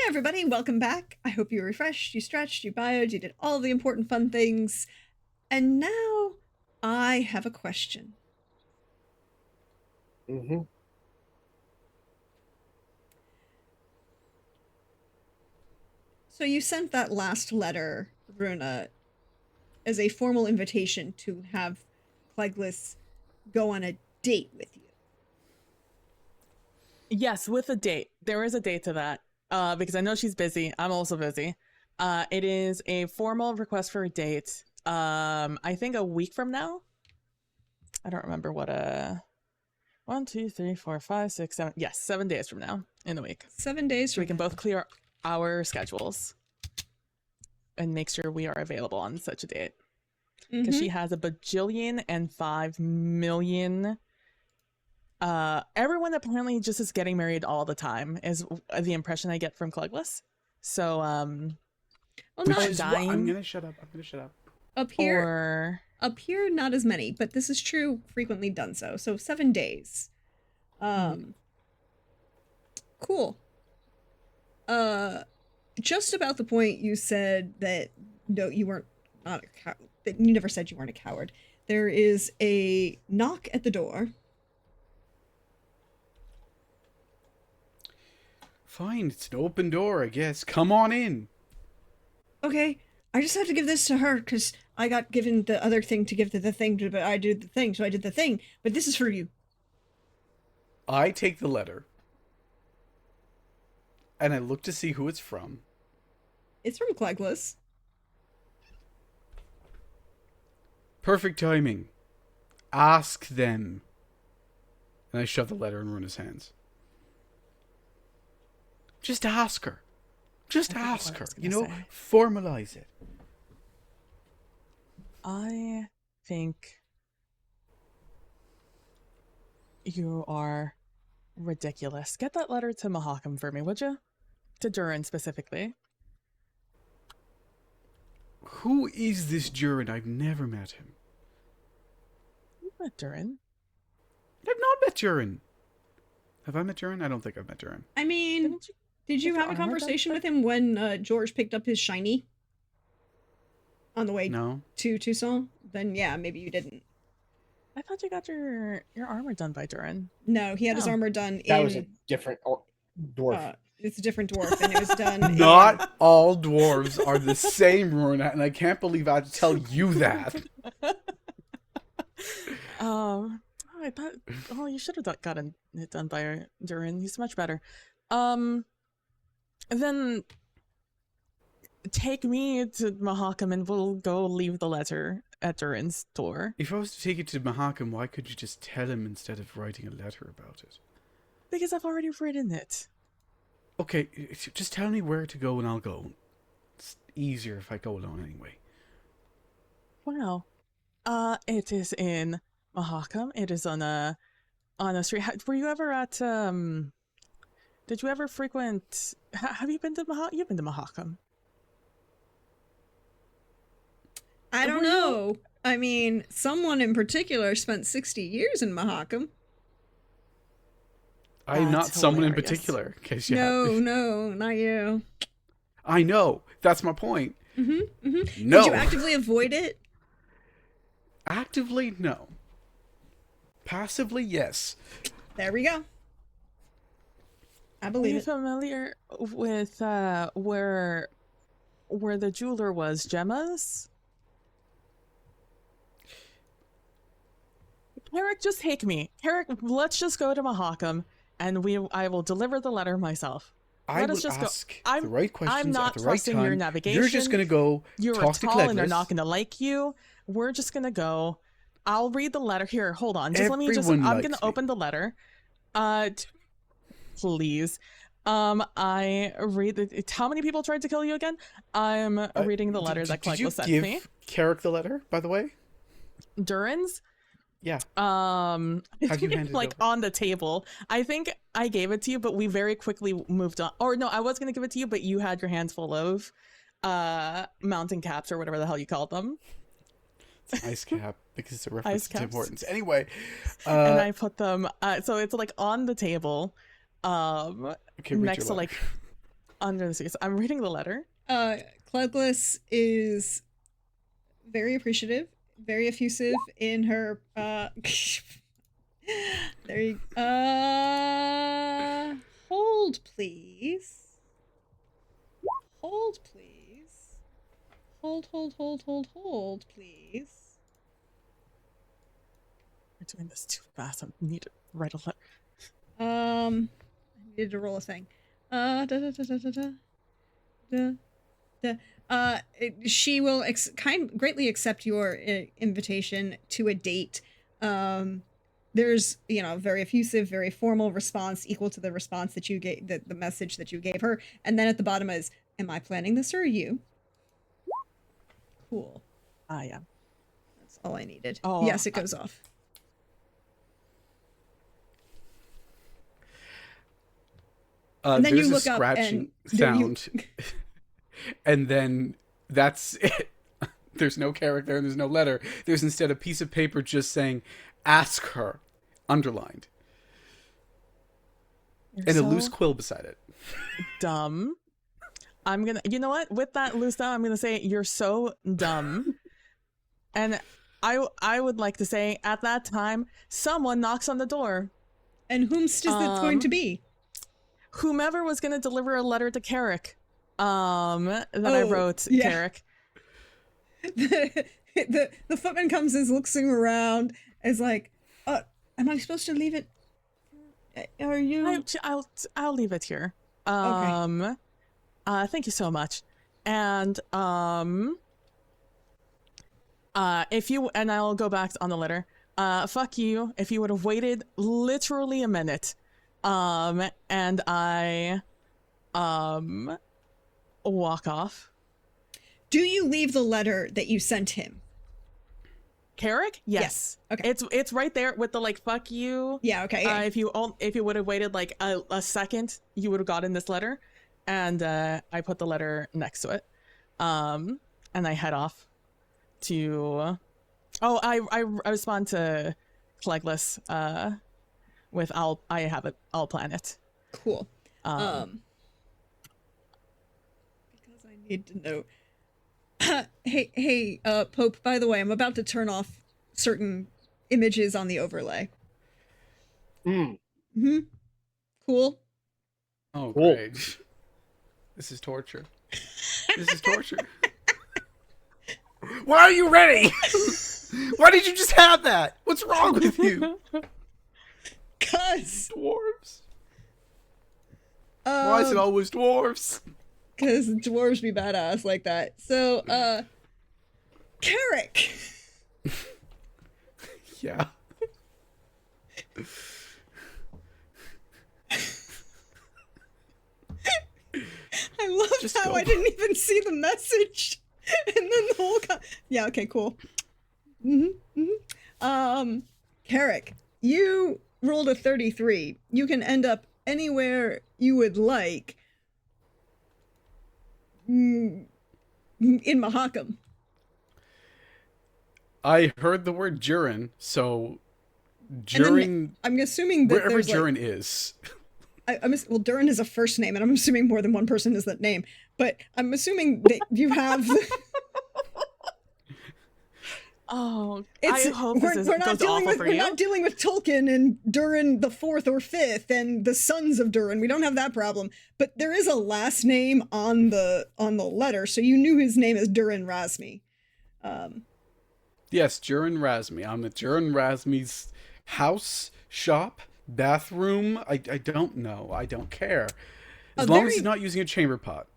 everybody, welcome back. I hope you refreshed, you stretched, you bioed, you did all the important fun things. And now I have a question. Mm-hmm. So you sent that last letter, Runa, as a formal invitation to have Cleglis go on a date with you. Yes, with a date. There is a date to that. Because I know she's busy. I'm also busy. It is a formal request for a date. I think a week from now. I don't remember what 1, 2, 3, 4, 5, 6, 7. Yes, 7 days from now in the week. 7 days So from we can now. both clear our schedules and make sure we are available on such a date. Because she has a bajillion and 5 million. Everyone apparently just is getting married all the time is the impression I get from Cleglis. So well, Which not is dying. what I'm gonna shut up. up here. Or Up here, not as many, but this is true. Frequently done so. So 7 days. Cool. Just about the point you said that no, you weren't not a coward. That you never said you weren't a coward. There is a knock at the door. Fine, it's an open door, I guess. Come on in. Okay, I just have to give this to her because I got given the other thing to give to the thing, but I did the thing, so I did the thing. But this is for you. I take the letter. And I look to see who it's from. It's from Cleglis. Perfect timing. Ask them. And I shove the letter in Runa's hands. Just ask her. Just ask her. You know, formalize it. I think you are ridiculous. Get that letter to Mahakam for me, would you? To Durin specifically. Who is this Durin? I've never met him. You met Durin. I've not met Durin. Have I met Durin? I don't think I've met Durin. I mean, did you get have a your armor done conversation for- with him when George picked up his shiny on the way No. to Tucson? Then yeah, maybe you didn't. I thought you got your armor done by Durin. No, he had his Oh. armor done That in. was a different dwarf. It's a different dwarf, and it was done. Not all dwarves are the same, Runa, and I can't believe I had to tell you that. I thought. Oh, you should have gotten it done by Durin. He's much better. Then take me to Mahakam, and we'll go leave the letter at Durin's door. If I was to take it to Mahakam, why could you just tell him instead of writing a letter about it? Because I've already written it. Okay, just tell me where to go and I'll go. It's easier if I go alone anyway. Wow. It is in Mahakam. It is on a street. Were you ever at did you ever frequent? Have you been to Mahakam? You've been to Mahakam. I don't know. I mean, someone in particular spent 60 years in Mahakam. I'm not That's someone in hilarious. particular, in case you No, no, not you. I know. That's my point. No. No. Did you actively avoid it? Actively, no. Passively, yes. There we go. I Are believe you it. familiar with where the jeweler was? Gemma's? Carrick, just take me. Carrick, let's just go to Mahakam, and I will deliver the letter myself. I Let will us just go. ask I'm- the right questions I'm not at the right trusting time. your navigation. You're just going to go You're talk to tall and they're Cleglis. not going to like you. We're just going to go. I'll read the letter. Here, hold on. Just let me just. Everyone I'm likes going to me. open the letter. Please. I read the. How many people tried to kill you again? I'm reading the letter that Did you Cleglis sent give me. Carrick the letter, by the way? Durin's. Yeah. It's you handed it like over? on the table. I think I gave it to you, but we very quickly moved on. Or no, I was gonna give it to you, but you had your hands full of mountain caps or whatever the hell you called them. It's an ice cap because it's a Ice reference to Tim caps. Hortons. Anyway, And I put them so it's like on the table. okay, read Next your to letter. like Under the seas. I'm reading the letter. Cloudless is very appreciative, very effusive in her there you hold please. Hold please. Hold please. We're doing this too fast. I need to write a letter. I needed to roll a thing. Da da da da da da. Da. She will greatly accept your invitation to a date. There's, very effusive, very formal response equal to the response that you gave, the message that you gave her. And then at the bottom is, am I planning this or are you? Cool. Yeah. That's all I needed. Oh, yes, it goes off. And then there's you a look up scratching and sound, and then that's it. There's no character and there's no letter. There's instead a piece of paper just saying, "Ask her," underlined, and a loose quill beside it. Dumb. I'm gonna, you know what? With that loose down, I'm gonna say you're so dumb. And I would like to say at that time, someone knocks on the door. And whomst is it going to be? Whomever was gonna deliver a letter to Carrick. That I wrote, yeah. Carrick. The footman comes and looks around, is like, am I supposed to leave it? Are you? I'll leave it here. Okay. Thank you so much. And if you, and I'll go back on the letter. Fuck you if you would have waited literally a minute. And I walk off. Do you leave the letter that you sent him? Carrick? Yes. Okay. It's right there with the fuck you. Yeah, okay. Yeah. If you would have waited a second, you would have gotten this letter. And I put the letter next to it. And I head off to I respond to Clegless with I'll plan it. Cool. Because I need to know. hey, Pope, by the way, I'm about to turn off certain images on the overlay. Mm-hmm. Cool. Oh, cool. Great. This is torture. This is torture. Why are you ready? Why did you just have that? What's wrong with you? 'Cause dwarves. Why is it always dwarves? Because dwarves be badass like that. So, Carrick. Yeah. I love how I didn't even see the message. And then the whole yeah, okay, cool. Carrick, you rolled a 33. You can end up anywhere you would like in Mahakam. I heard the word Durin, so during I'm assuming that wherever Durin is. Well, Durin is a first name, and I'm assuming more than one person is that name. But I'm assuming that you have. I hope this we're not goes awful for you. We're not dealing with Tolkien and Durin the fourth or fifth and the sons of Durin. We don't have that problem. But there is a last name on the letter, so you knew his name is Durin Razmi. Yes, Durin Razmi. I'm at Durin Razmi's house, shop, bathroom. I don't know. I don't care. As long as he's not using a chamber pot.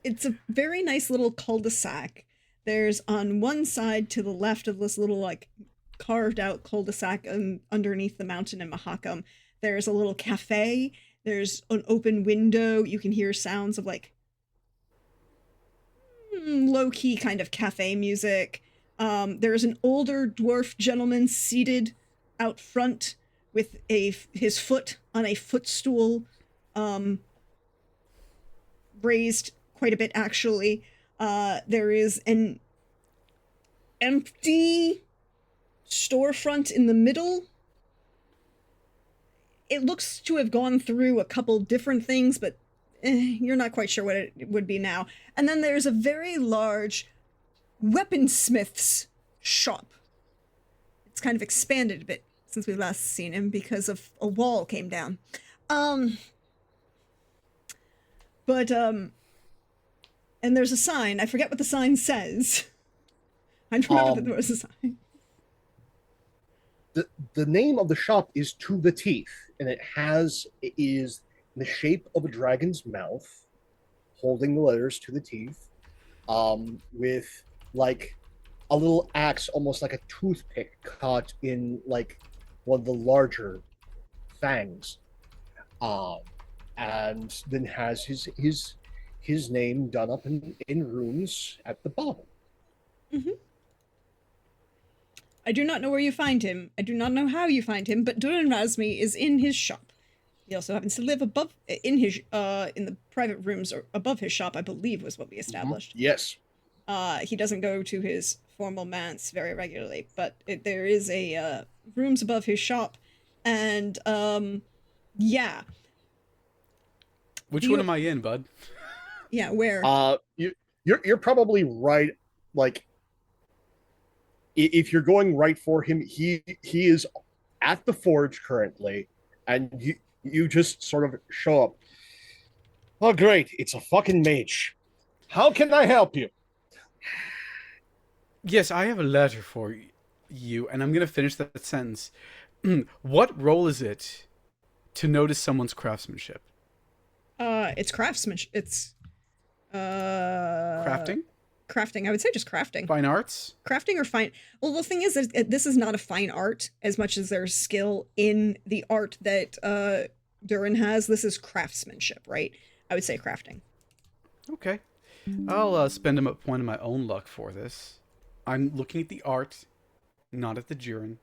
It's a very nice little cul-de-sac. There's on one side to the left of this little carved out cul-de-sac underneath the mountain in Mahakam. There's a little cafe. There's an open window. You can hear sounds of low-key kind of cafe music. There's an older dwarf gentleman seated out front with his foot on a footstool, raised quite a bit actually. There is an empty storefront in the middle. It looks to have gone through a couple different things, but you're not quite sure what it would be now. And then there's a very large weaponsmith's shop. It's kind of expanded a bit since we last seen him because of a wall came down. But and there's a sign. I forget what the sign says. I remember that there was a sign. The name of the shop is To the Teeth, and it is in the shape of a dragon's mouth, holding the letters To the Teeth, with like a little axe, almost like a toothpick, caught in like one of the larger fangs, and then has his name done up in runes at the bottom. Mm-hmm. I do not know where you find him. I do not know how you find him, but Durin Razmi is in his shop. He also happens to live above in the private rooms or above his shop, I believe was what we established. Mm-hmm. Yes. He doesn't go to his formal manse very regularly, but there is a rooms above his shop, and yeah. Which one am I in, bud? Yeah, where? You're probably right. Like, if you're going right for him, he is at the forge currently, and you just sort of show up. Oh, great! It's a fucking mage. How can I help you? Yes, I have a letter for you, and I'm going to finish that sentence. What role is it to notice someone's craftsmanship? It's craftsmanship. It's crafting. Crafting. I would say just crafting. Fine arts. Crafting or fine. Well, the thing is that this is not a fine art as much as there's skill in the art that Durin has. This is craftsmanship, right? I would say crafting. Okay. I'll spend a point of my own luck for this. I'm looking at the art, not at the Durin.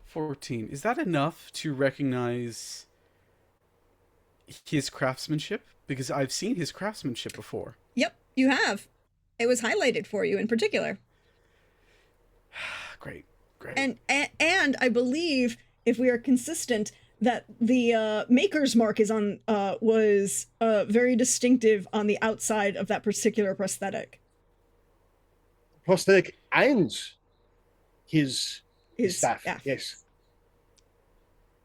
14. Is that enough to recognize his craftsmanship? Because I've seen his craftsmanship before. Yep, you have. It was highlighted for you in particular. Great. And I believe, if we are consistent, that the maker's mark is on was very distinctive on the outside of that particular prosthetic. Prosthetic and his staff. Yes.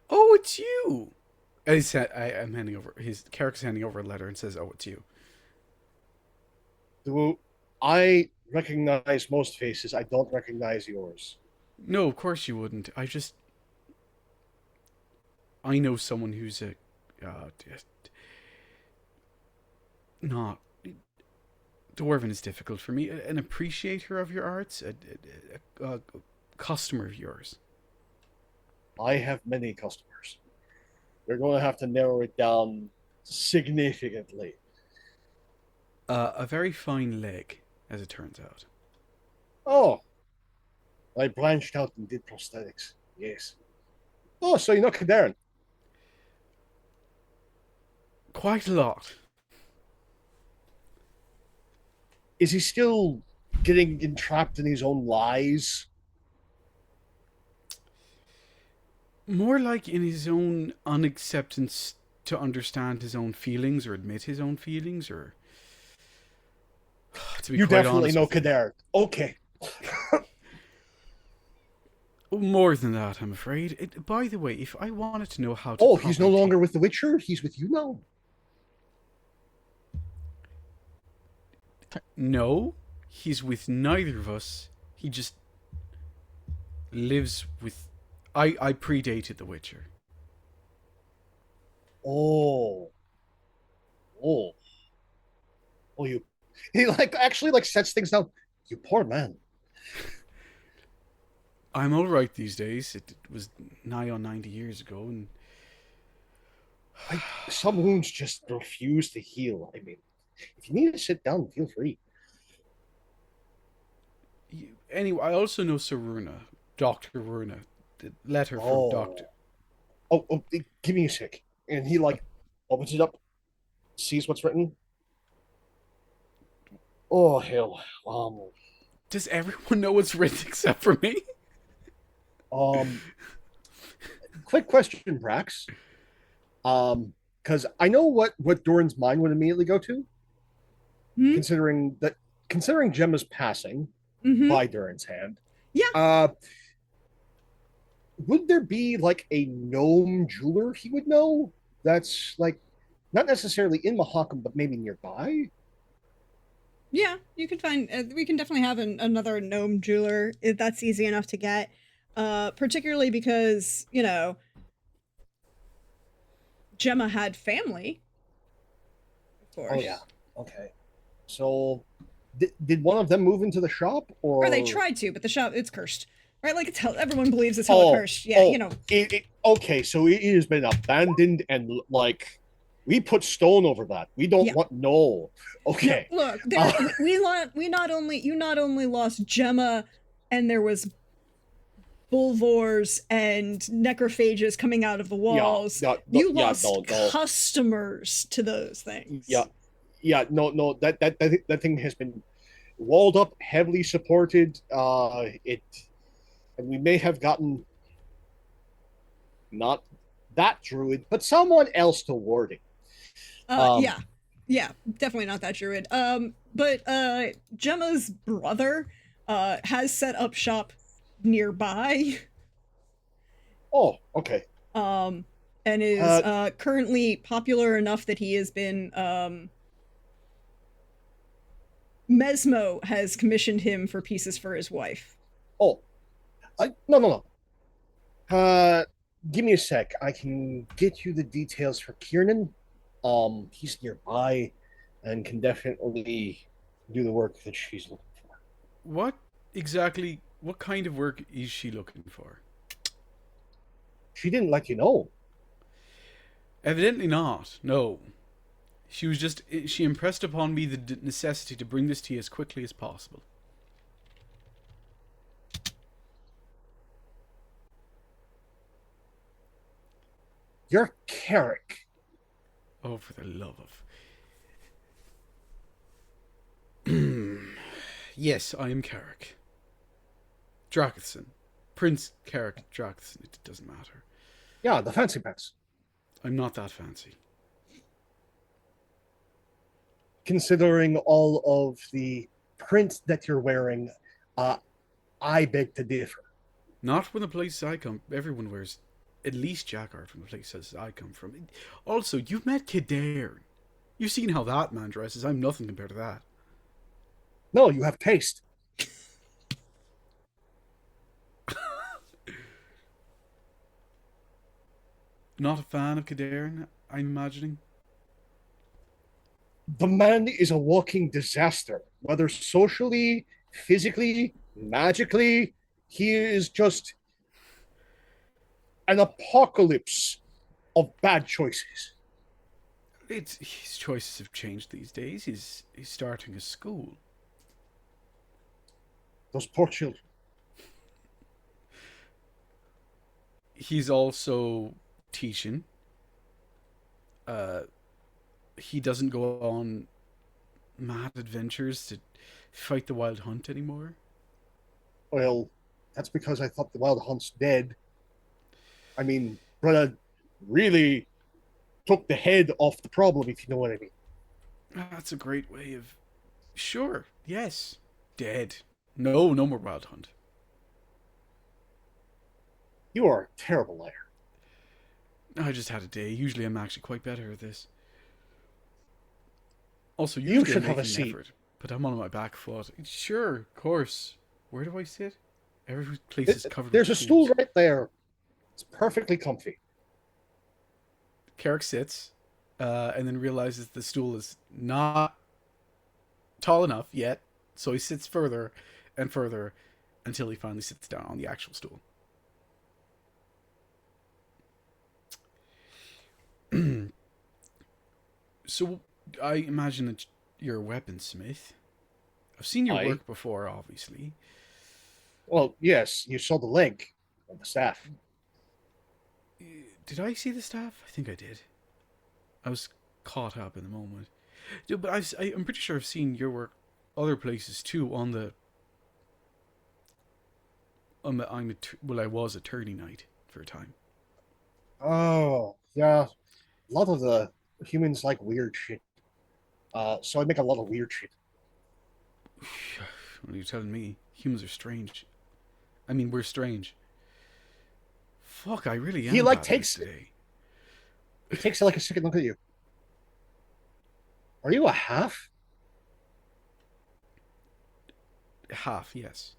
Oh, it's you. I'm handing over. His character's handing over a letter and says, "Oh, it's you." Do I recognize most faces? I don't recognize yours. No, of course you wouldn't. I know someone who's not. Dwarven is difficult for me. An appreciator of your arts, a customer of yours. I have many customers. We're going to have to narrow it down significantly. A very fine leg, as it turns out. Oh, I branched out and did prosthetics. Yes. Oh, so you know Kadarin? Quite a lot. Is he still getting entrapped in his own lies? More like in his own unacceptance to understand his own feelings or admit his own feelings, or to be you quite definitely honest know Kadarin. Okay. More than that, I'm afraid. By the way, if I wanted to know how to... Oh, he's no longer with the Witcher? He's with you now? No, he's with neither of us. He just lives with... I predated the Witcher. Oh, you... He actually sets things down. You poor man. I'm all right these days. It was nigh on 90 years ago, and some wounds just refuse to heal. I mean, if you need to sit down, feel free. Anyway, I also know Sir Runa, Dr. Runa, the letter from Doctor. Oh, give me a sec. And he opens it up, sees what's written. Oh hell. Does everyone know what's written except for me? Quick question, Brax. because I know what Doran's mind would immediately go to, Hmm? considering Gemma's passing Mm-hmm. by Durin's hand. Yeah. Uh, would there be like a gnome jeweler he would know that's like not necessarily in Mahakam, but maybe nearby? Yeah, you can find. We can definitely have another gnome jeweler. That's easy enough to get. Particularly because Gemma had family, of Oh course, yeah. Okay. So, did one of them move into the shop, or they or tried to, but the shop it's cursed, right? Like everyone believes it's hella oh cursed. Yeah, oh okay? So it has been abandoned, and like we put stone over that. We don't Yeah. want no. No, Okay. look, Uh, we not only you not only lost Gemma, and there was bulvors and necrophages coming out of the yeah. walls. No, no, You yeah. lost No. No. customers to those Yeah. things. Yeah. No. No. That thing has been walled up, heavily supported. It and we may have gotten not that druid, but someone else to ward it. Yeah. Yeah, definitely not that druid. But Gemma's brother has set up shop nearby. Oh, okay. Um and is Uh, currently popular enough that he has been Mesmo has commissioned him for pieces for his wife. oh, no, no, no. Give me a sec. I can get you the details for Kiernan. He's nearby and can definitely do the work that she's looking for. What exactly? What kind of work is she looking for? She didn't let you know. Evidently not. No. She impressed upon me the necessity to bring this to you as quickly as possible. You're Carrick. Oh, for the love of. Yes, I am Carrick. Drakithson. Prince Carrick Drakithson. It doesn't matter. Yeah, the fancy pants. I'm not that fancy. Considering all of the print that you're wearing, I beg to differ. Not from the place I come. Everyone wears at least jacquard from the places I come from. Also, you've met Kadairn. You've seen how that man dresses. I'm nothing compared to that. No, you have taste. Not a fan of Kadairn, I'm imagining. The man is a walking disaster, whether socially, physically, magically. He is just an apocalypse of bad choices. His choices have changed these days. He's starting a school. Those poor children. He's also teaching. He doesn't go on mad adventures to fight the wild hunt anymore. Well, that's because I thought the wild hunt's dead. I mean, brother really took the head off the problem, if you know what I mean. That's a great way of. Sure, yes. Dead. No, no more wild hunt. You are a terrible liar. I just had a day. Usually I'm actually quite better at this. Also, You usually should I'm have a making seat. an effort, but I'm on my back foot. Sure, of course. Where do I sit? Every place is covered There's a with stool tools. right there. It's perfectly comfy. Carrick sits, and then realizes the stool is not tall enough yet, so he sits further and further until he finally sits down on the actual stool. So, I imagine that you're a weaponsmith. I've seen your Aye. work before, obviously. Well, yes, you saw the leg of the staff. Did I see the staff? I think I did. I was caught up in the moment. But I'm pretty sure I've seen your work other places too. I was attorney knight for a time. Oh, yeah. a lot of the humans like weird shit. So I make a lot of weird shit. What are you telling me? Humans are strange. I mean, we're strange. Fuck, I really He am like bad at this takes today. he takes like a second look at you. Are you a half? Half, yes.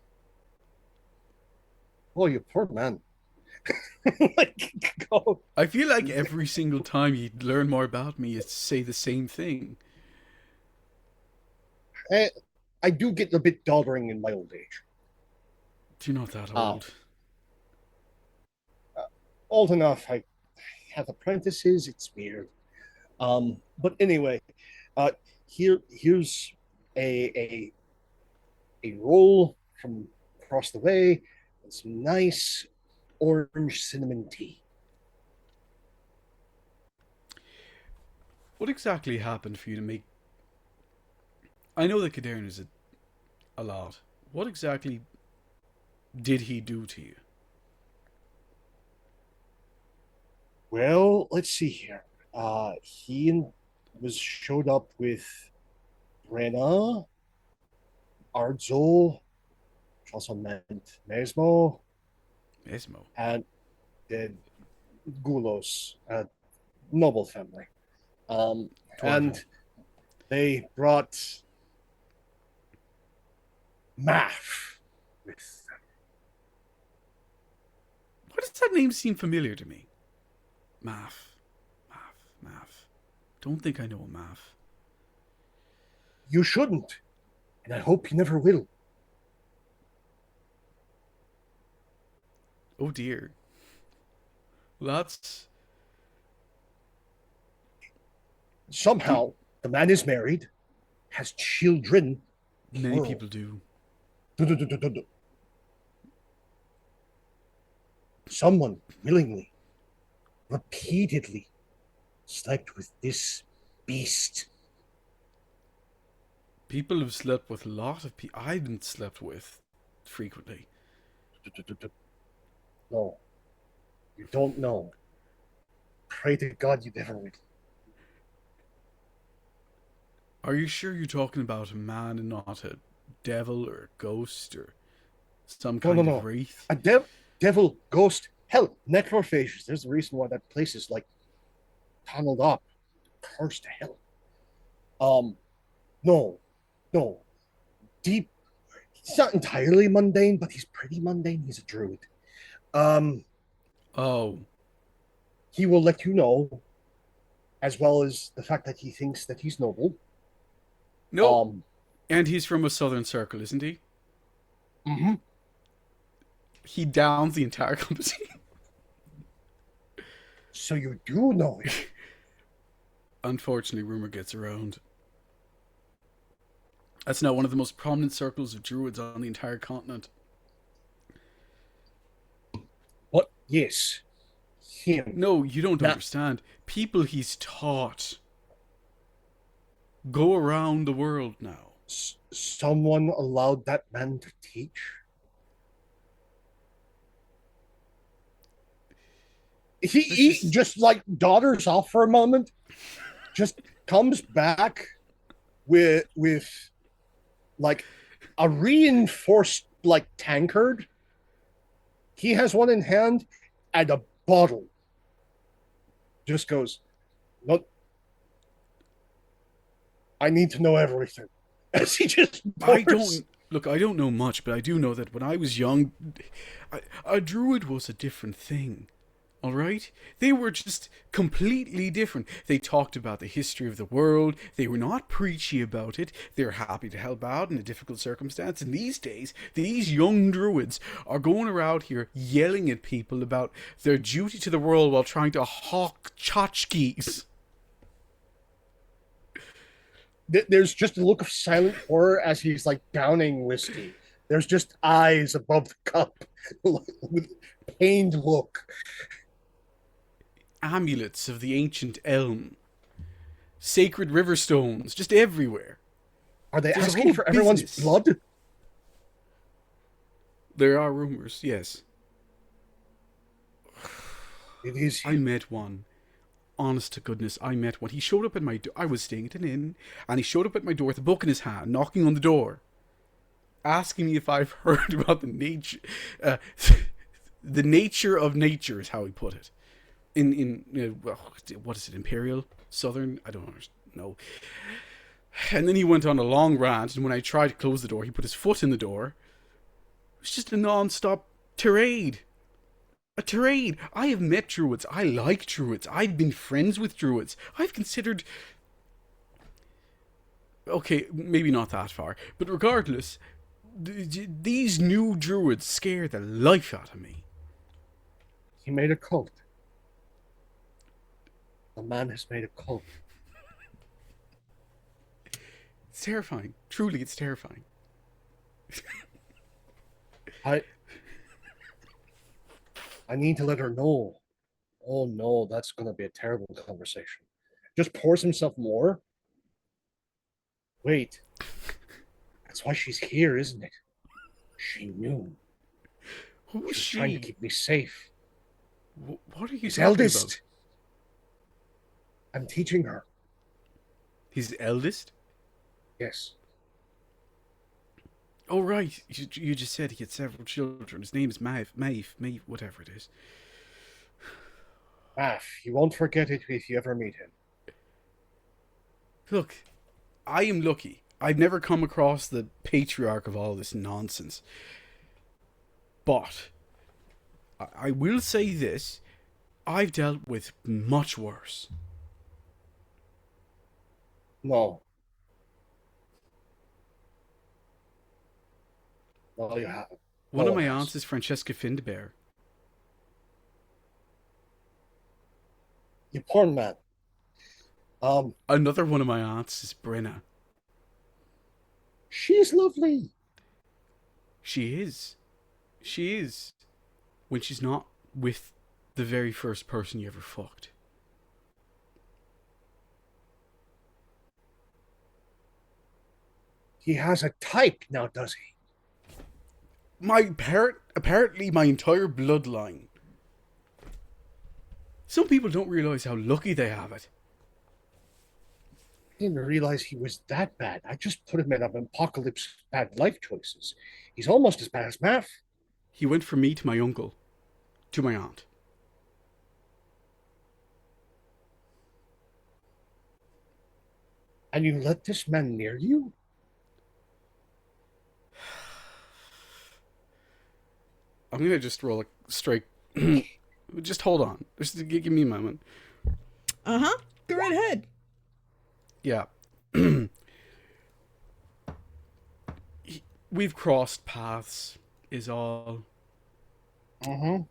Oh, you poor man. Like, go. I feel like every single time you learn more about me, it's to say the same thing. I, I do get a bit doddering in my old age. You're not that Uh, old. Old enough. I have apprentices. It's weird. But anyway, uh, here's a a roll from across the way and some nice orange cinnamon tea. What exactly happened for you to make... I know that Cadarn is a lot. What exactly did he do to you? Well, let's see here. He was showed up with Brenna, Ardzol, which also meant Mesmo, Esmo. and the Gulos, a noble family. Um, Dwarven. and they brought Math with them. Why does that name seem familiar to me? Math. Math. Don't think I know a Math. You shouldn't, and I hope you never will. Oh dear. That's... Somehow, the man is married, has children. Many Plural. people do. Someone willingly, repeatedly slept with this beast. People have slept with a lot of people. I haven't slept with frequently. No, you don't know. Pray to God you never will. Are you sure you're talking about a man and not a devil or a ghost or some kind of No. wraith? A devil, ghost, hell, necrophages. There's a reason why that place is like tunneled up, cursed to hell. No, no. Deep. He's not entirely mundane, but he's pretty mundane. He's a druid. Um, Oh, he will let you know, as well as the fact that he thinks that he's noble. no. Um, And he's from a southern circle, isn't he? mhm. He downs the entire company. So you do know him. Unfortunately, rumor gets around. That's now one of the most prominent circles of druids on the entire continent. But yes, him. No, you don't Now, understand. People he's taught go around the world now. someone allowed that man to teach. He just like daughters off for a moment, just comes back with like a reinforced like tankard. He has one in hand and a bottle. Just goes, no, I need to know everything. As he just I pours. don't look. I don't know much, but I do know that when I was young, a druid was a different thing. All right, they were just completely different. They talked about the history of the world. They were not preachy about it. They were happy to help out in a difficult circumstance. And these days, these young druids are going around here yelling at people about their duty to the world while trying to hawk tchotchkes. There's just a look of silent horror as he's like downing whiskey. There's just eyes above the cup with pained look. Amulets of the ancient elm, sacred river stones, just everywhere. Are they There's a asking whole for everyone's business. blood? There are rumors, yes. It is I met one. honest to goodness, I met when he showed up at my door. I was staying at an inn, and he showed up at my door with a book in his hand, knocking on the door, asking me if I've heard about the nature, the nature of nature is how he put it. Well, what is it? Imperial Southern? I don't know. And then he went on a long rant, and when I tried to close the door, he put his foot in the door. It was just a non-stop tirade. A tirade. I have met druids. I like druids. I've been friends with druids. I've considered... Okay, maybe not that far. But regardless, these new druids scare the life out of me. He made a cult. A man has made a cult. It's terrifying. Truly, it's terrifying. I need to let her know. Oh no, that's going to be a terrible conversation. Just pours himself more. Wait. That's why she's here, isn't it? She knew. Who is She's trying to she? keep me safe. What are you His talking eldest. about? I'm teaching her. His eldest? Yes. Oh, right. You just said he had several children. His name is Maeve, whatever it is. Math, you won't forget it if you ever meet him. Look, I am lucky. I've never come across the patriarch of all this nonsense. But I will say this. I've dealt with much worse. No. No, you haven't. One of one my has. aunts is Francesca Findebear. You poor man. Another one of my aunts is Brenna. She's lovely. She is. She is. When she's not with the very first person you ever fucked. He has a type now, does he? Apparently my entire bloodline. Some people don't realize how lucky they have it. I didn't realize he was that bad. I just put him in an apocalypse bad life choices. He's almost as bad as Math. He went from me to my uncle, to my aunt. And you let this man near you? I'm gonna just roll a straight. Just hold on. Just give me a moment. Uh-huh. Go right ahead. Yeah. We've crossed paths, is all. Mm-hmm.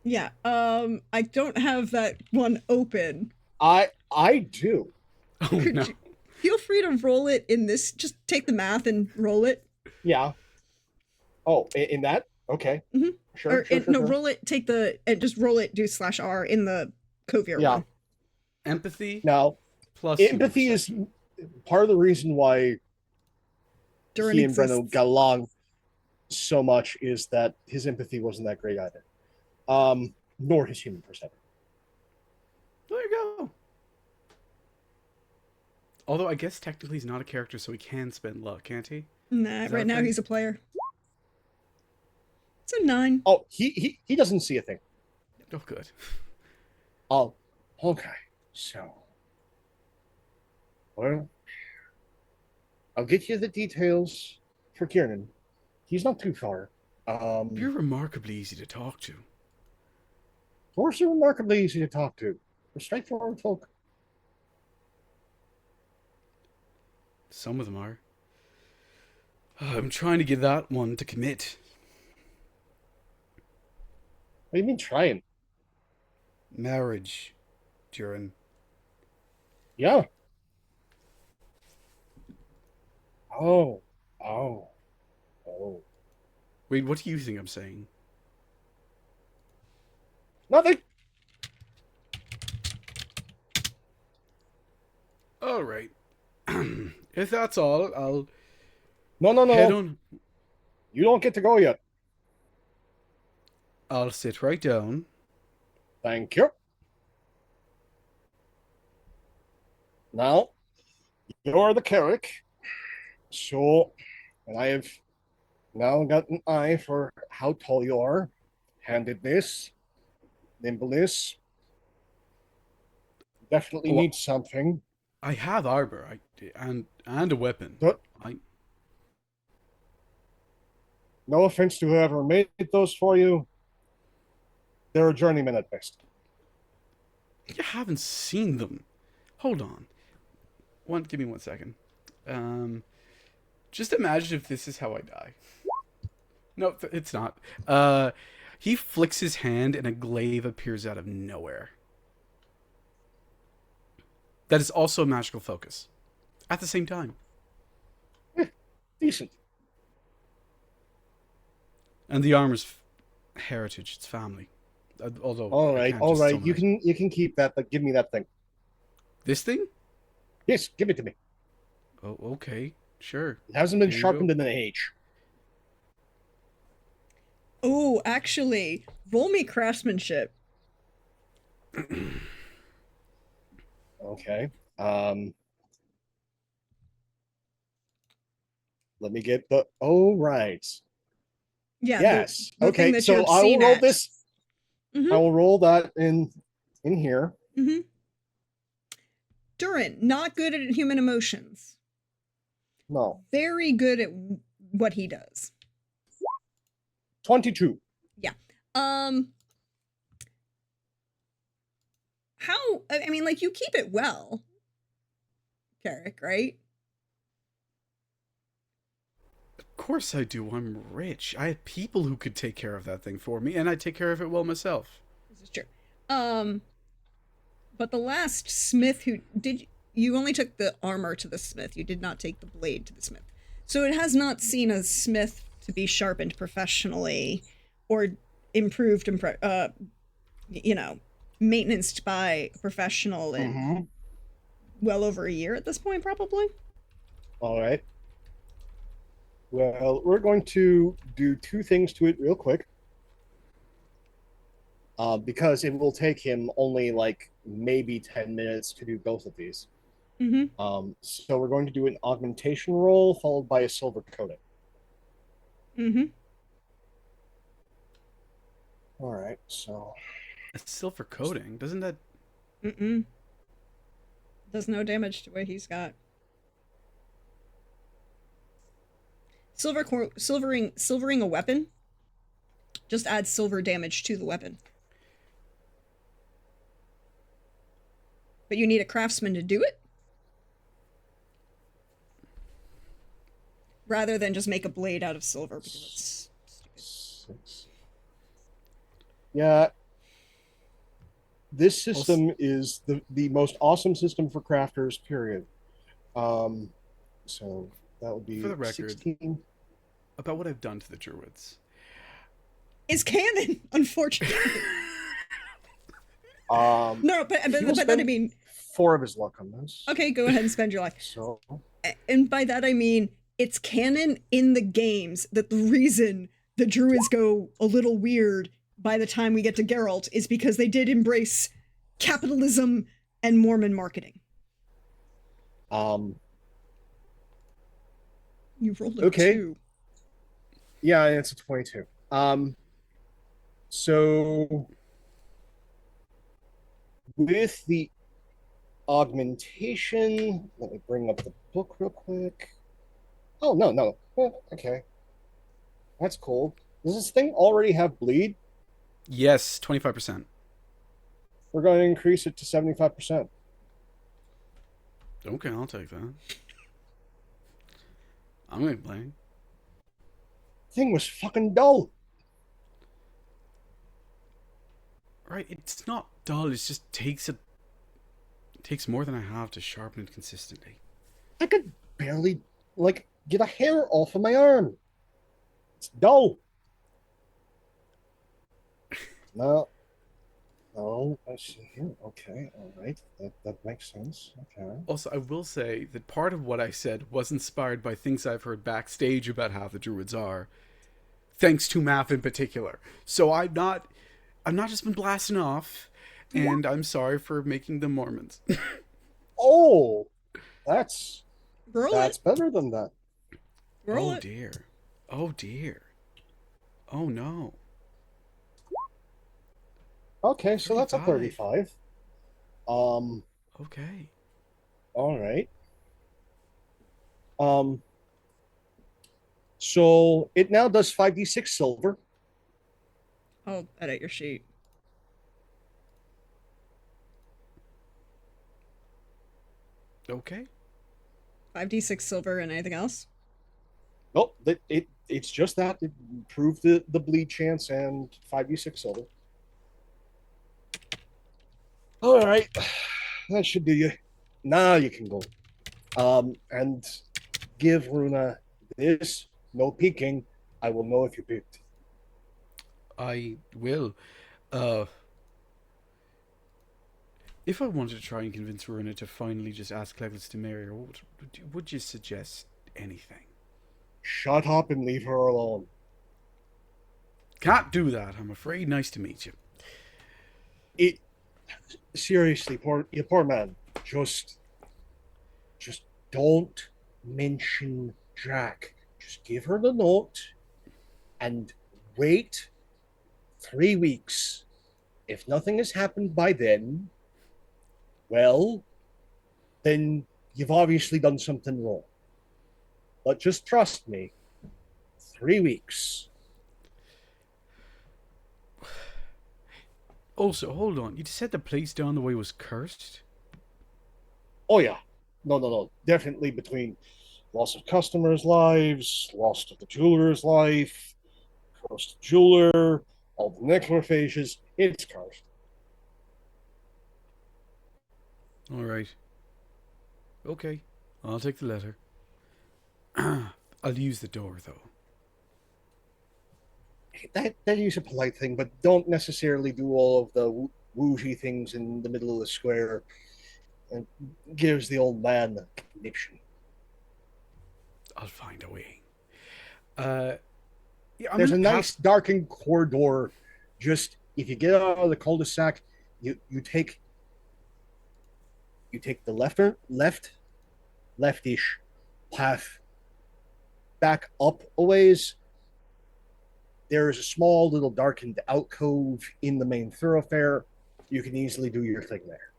Yeah. I don't have that one open. I do. Oh, Could no. you feel free to roll it in this? Just take the math and roll it. Yeah. Oh, in that? Okay. Mhm. Sure, Or sure, sure, no, sure. roll it. Take the and just roll it. Do /R in the Kovir Yeah. one. Empathy Now, plus empathy human is perception. part of the reason why Durin he and Brennan exists. got along so much is that his empathy wasn't that great either. Nor his human perception. There you go. Although I guess technically he's not a character, so he can spend luck, can't he? Nah, Is that right a now thing? he's a player. It's a 9. Oh, he doesn't see a thing. Oh, good. Oh, okay. So, well, I'll get you the details for Kieran. He's not too far. You're remarkably easy to talk to. Dwarves are remarkably easy to talk to. They're straightforward folk. Some of them are. I'm trying to get that one to commit. What do you mean trying? Marriage, Durin. Yeah. Oh. Oh. Oh. Wait, what do you think I'm saying? Nothing. All right. If that's all, I'll No. head on. You don't get to go yet. I'll sit right down. Thank you. Now, you're the Carrick, so, and I have now got an eye for how tall you are, handedness, nimbleness. Definitely Oh, need something. I have armor, and a weapon. But I no offense to whoever made those for you, they're a journeyman at best. You haven't seen them. Hold on. Give me 1 second. Just imagine if this is how I die. No, it's not. He flicks his hand and a glaive appears out of nowhere. That is also a magical focus. At the same time. Decent. And the armor's heritage, it's family. Although All I right, can't all just right. summon You can keep that, but give me that thing. This thing? Yes, give it to me. Oh, okay. Sure. It hasn't been Here you sharpened go. in an age. Oh, actually, roll me craftsmanship. Okay. Let me get the. Oh, right. Yeah, Yes. the thing Okay. that you're So I will obscene roll at. this. Mm-hmm. I will roll that in here. Mm-hmm. Durin, not good at human emotions. No. Very good at what he does. 22. Yeah. How? I mean, like, you keep it well, Carrick, right? Of course I do. I'm rich. I have people who could take care of that thing for me, and I take care of it well myself. This is true. But the last smith who did, you only took the armor to the smith. You did not take the blade to the smith. So it has not seen a smith to be sharpened professionally or improved, maintenanced by a professional in well over a year at this point, probably. All right. Well, we're going to do two things to it real quick. Because it will take him only like maybe 10 minutes to do both of these. Mm-hmm. So we're going to do an augmentation roll followed by a silver coating. Mm-hmm. All right, so A silver coating? Doesn't that... Mm-mm. Does no damage to what he's got. Silvering a weapon just adds silver damage to the weapon. But you need a craftsman to do it? Rather than just make a blade out of silver, because it's stupid. 6. Yeah. This system is the most awesome system for crafters, period. So that would be For the record, 16. about what I've done to the druids. Is canon, unfortunately. No, but he will by that I spend mean 4 of his luck on this. okay, go ahead and spend your life. So And by that I mean it's canon in the games that the reason the druids go a little weird by the time we get to Geralt is because they did embrace capitalism and Mormon marketing. You rolled a Okay. 2. Yeah, it's a 22. So with the augmentation, let me bring up the book real quick. Oh, no. Okay. That's cool. Does this thing already have bleed? Yes, 25%. We're going to increase it to 75%. Okay, I'll take that. I'm gonna play. Thing was fucking dull. Right, it's not dull. It just takes more than I have to sharpen it consistently. I could barely, get a hair off of my arm. It's dull. No, I see here. Okay, all right. That makes sense. Okay. Also, I will say that part of what I said was inspired by things I've heard backstage about how the druids are, thanks to Math in particular. So I'm not just been blasting off, and I'm sorry for making them Mormons. Oh, that's Roll that's it. better than that. Roll Oh it. dear. Oh dear. Oh no. Okay, so that's a 35. 35. Um, Okay. all right. Um, so it now does 5d6 silver. I'll edit your sheet. Okay. 5d6 silver and anything else? Nope, it's just that. It improved the bleed chance and 5d6 silver. All right, that should do you. Now you can go. And give Runa this. No peeking. I will know if you picked. I will. Uh, if I wanted to try and convince Runa to finally just ask Clevis to marry her, would you suggest anything? Shut up and leave her alone. Can't do that, I'm afraid. Nice to meet you. It seriously, poor man. Just don't mention Jack. Just give her the note and wait 3 weeks. If nothing has happened by then, well, then you've obviously done something wrong. But just trust me, 3 weeks. Also, hold on. You said the place down the way was cursed? Oh, yeah. No. Definitely between loss of customers' lives, loss of the jeweler's life, cursed jeweler, all the necrophages. It's cursed. All right. Okay. I'll take the letter. I'll use the door, though. That is a polite thing, but don't necessarily do all of the wooshy things in the middle of the square. It gives the old man the conniption. I'll find a way. Uh, yeah, I'm There's gonna a pass. nice darkened corridor. Just if you get out of the cul-de-sac, you take the leftish path back up a ways. There is a small little darkened alcove in the main thoroughfare. You can easily do your thing there.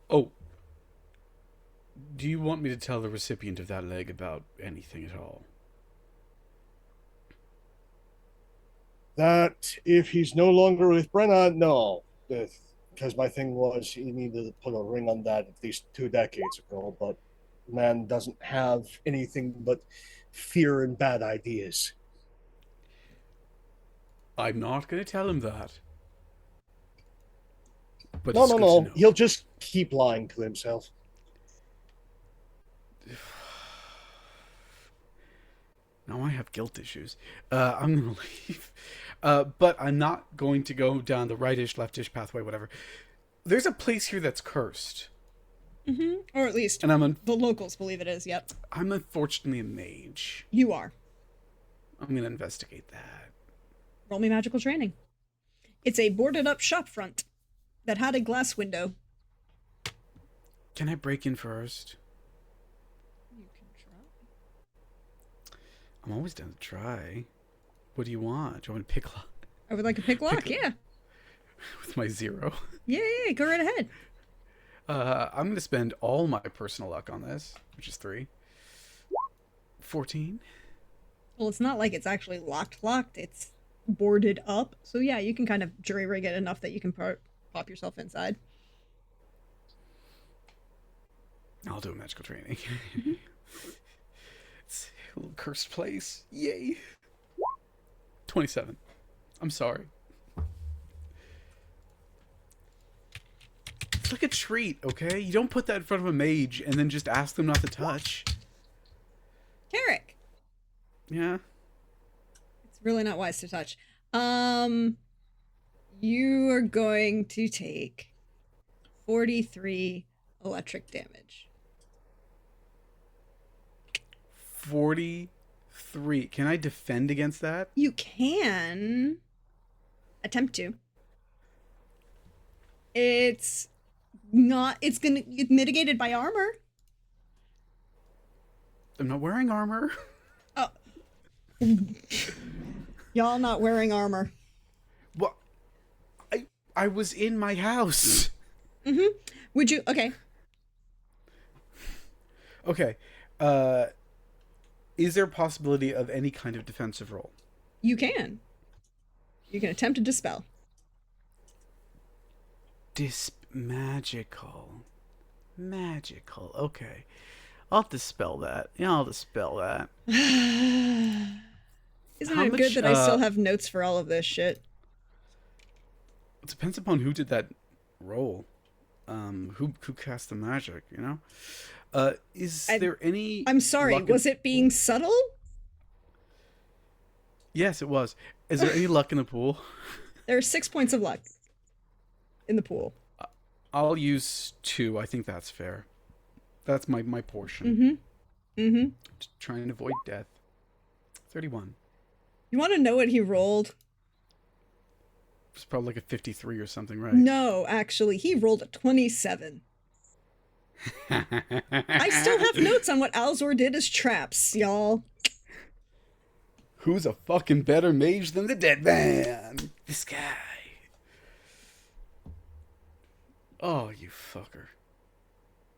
Oh, do you want me to tell the recipient of that leg about anything at all? That if he's no longer with Brenna, no. Because my thing was he needed to put a ring on that at least 2 decades ago, but man doesn't have anything but fear and bad ideas. I'm not going to tell him that, but No, it's no, good to no. know. He'll just keep lying to himself. Now I have guilt issues. I'm going to leave. But I'm not going to go down the rightish, leftish pathway, whatever. There's a place here that's cursed. Mm-hmm. Or at least And the locals believe it is, yep. I'm unfortunately a mage. You are. I'm going to investigate that. Roll me magical training. It's a boarded up shop front that had a glass window. Can I break in first? You can try. I'm always down to try. What do you want? Do you want me to pick lock I would like a pick lock, yeah. with my 0? Yeah, go right ahead. I'm going to spend all my personal luck on this, which is 3. 14. Well, it's not like it's actually locked. It's boarded up. So yeah, you can kind of jury rig it enough that you can pop yourself inside. I'll do a magical training. It's a little cursed place. Yay. 27. I'm sorry. It's like a treat, okay? You don't put that in front of a mage and then just ask them not to touch. Carrick. Yeah. It's really not wise to touch. You are going to take 43 electric damage. 43. Can I defend against that? You can attempt to. It's not. It's gonna get mitigated by armor. I'm not wearing armor. Oh, y'all not wearing armor. Well, I was in my house. Would you? Okay. Okay. Is there a possibility of any kind of defensive roll? You can. You can attempt to dispel. Magical. Okay. I'll dispel that. Yeah, I'll dispel that. Isn't How it good much, that I still have notes for all of this shit? It depends upon who did that roll. Who cast the magic, you know? Is there any... I'm sorry, was it being subtle? Yes, it was. Is there any luck in the pool? There are 6 points of luck in the pool. I'll use 2. I think that's fair. That's my portion. Just trying to avoid death. 31. You want to know what he rolled? It's probably like a 53 or something, right? No, actually, he rolled a 27. I still have notes on what Alzor did as traps, y'all. Who's a fucking better mage than the dead man? This guy. Oh, you fucker.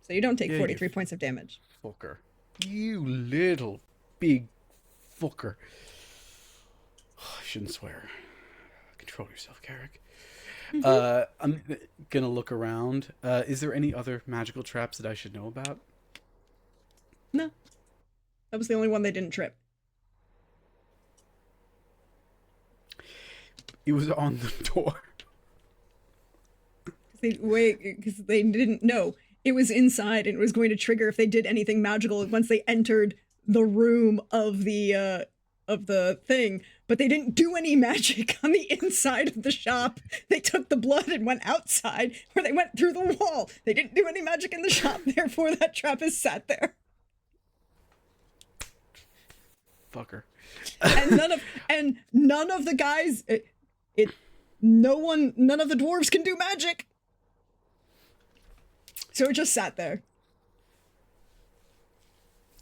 So you don't take Yeah, 43 points of damage. Fucker. You little big fucker. Oh, I shouldn't swear. Control yourself, Carrick. I'm gonna look around. Is there any other magical traps that I should know about? No. That was the only one they didn't trip. It was on the door. Because they didn't know. It was inside and it was going to trigger if they did anything magical once they entered the room of the thing. But they didn't do any magic on the inside of the shop. They took the blood and went outside, or they went through the wall. They didn't do any magic in the shop, therefore that trap is sat there. Fucker. And none of the guys none of the dwarves can do magic. So it just sat there.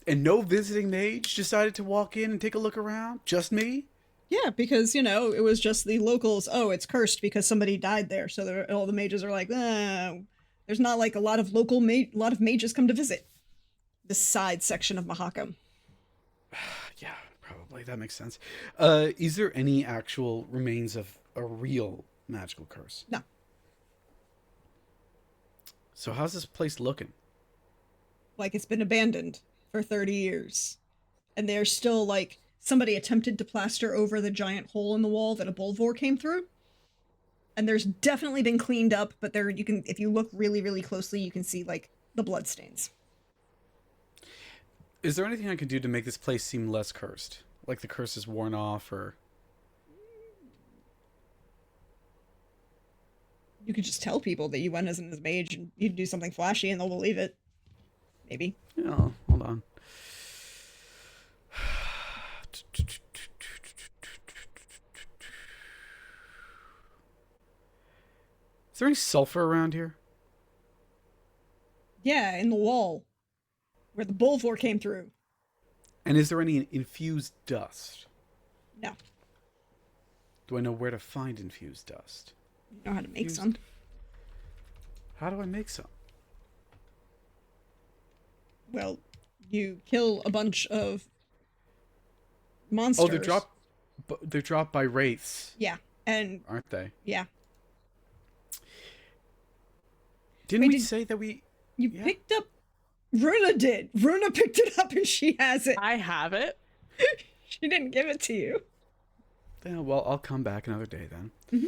And no visiting mage decided to walk in and take a look around? Just me? Yeah, because, it was just the locals. Oh, it's cursed because somebody died there. So all the mages are like, there's not like a lot of mages come to visit this side section of Mahakam. Yeah, probably. That makes sense. Is there any actual remains of a real magical curse? No. So how's this place looking? Like it's been abandoned for 30 years. And there's still like somebody attempted to plaster over the giant hole in the wall that a bulvor came through. And there's definitely been cleaned up, but if you look really, really closely, you can see like the bloodstains. Is there anything I can do to make this place seem less cursed? Like the curse is worn off, or... You could just tell people that you went as a mage and you do something flashy and they'll believe it. Maybe. Yeah, hold on. Is there any sulfur around here? Yeah, in the wall. Where the bulvor came through. And is there any infused dust? No. Do I know where to find infused dust? You know how to make some. How do I make some? Well, you kill a bunch of monsters. Oh, they're dropped by wraiths. Yeah, and... Aren't they? Yeah. Didn't we say that we... You picked up... Runa did. Runa picked it up and she has it. I have it. She didn't give it to you. Yeah, well, I'll come back another day then. Mm-hmm.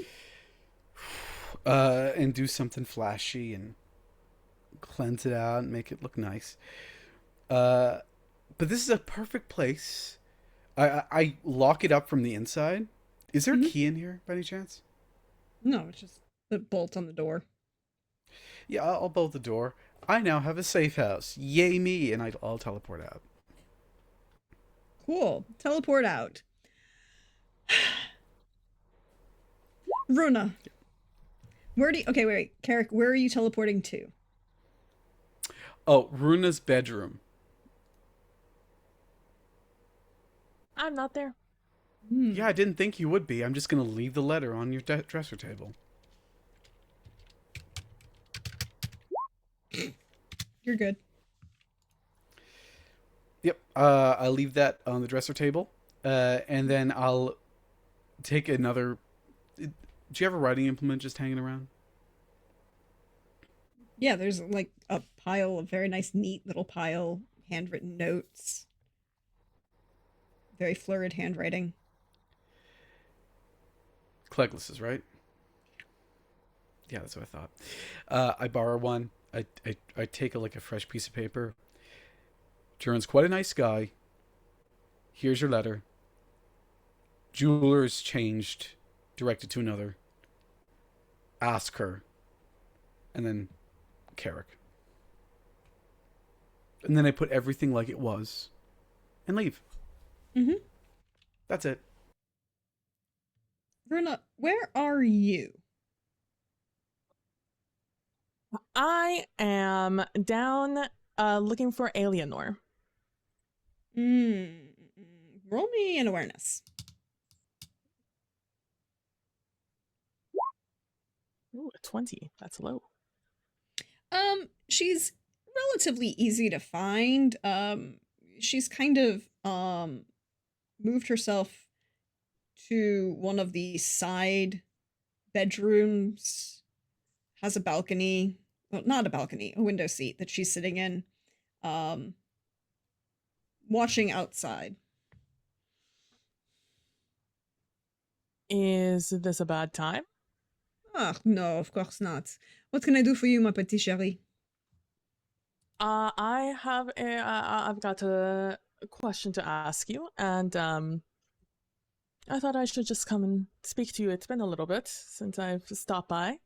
And do something flashy and cleanse it out and make it look nice. But this is a perfect place. I lock it up from the inside. Is there a key in here by any chance? No, it's just the bolt on the door. Yeah, I'll bolt the door. I now have a safe house. Yay me! And I'll teleport out. Cool. Teleport out. Runa. Okay, wait. Carrick, where are you teleporting to? Oh, Runa's bedroom. I'm not there. Yeah, I didn't think you would be. I'm just gonna leave the letter on your dresser table. You're good. Yep. I'll leave that on the dresser table, and then I'll take another. Do you have a writing implement just hanging around? Yeah, there's like a pile of very nice, neat little pile, handwritten notes, very florid handwriting. Cleglus's, right? Yeah, that's what I thought. I borrow one. I take like a fresh piece of paper. Turin's quite a nice guy. Here's your letter. Jeweler's changed, directed to another. Ask her. And then Carrick. And then I put everything like it was and leave. Mm-hmm. That's it. Verna, where are you? I am down looking for Eleanor. Roll me an awareness. Ooh, a 20. That's low. She's relatively easy to find. She's kind of moved herself to one of the side bedrooms. Has a balcony. Well, not a balcony, a window seat that she's sitting in. Watching outside. Is this a bad time? Ah, no, of course not. What can I do for you, my petit chéri? I've got a question to ask you, and I thought I should just come and speak to you. It's been a little bit since I've stopped by.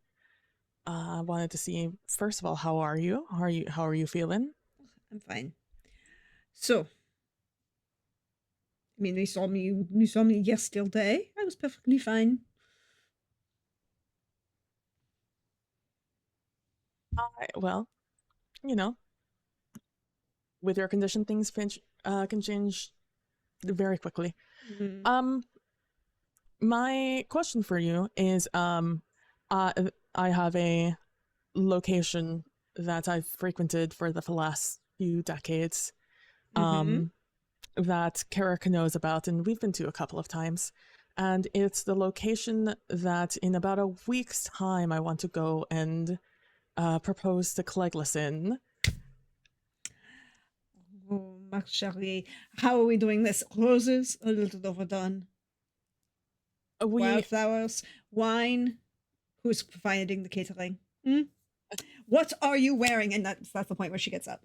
I wanted to see, first of all, how are you? How are you feeling? I'm fine. So, I mean, you saw me yesterday. I was perfectly fine. Well, you know, with your condition, things can change very quickly. Mm. My question for you is, I have a location that I've frequented for the last few decades, that Carrick knows about, and we've been to a couple of times. And it's the location that in about a week's time I want to go and propose to Clegless in. Oh, ma chérie, how are we doing this? Roses, a little overdone. Wildflowers, wine. Who's providing the catering? What are you wearing? And that's the point where she gets up.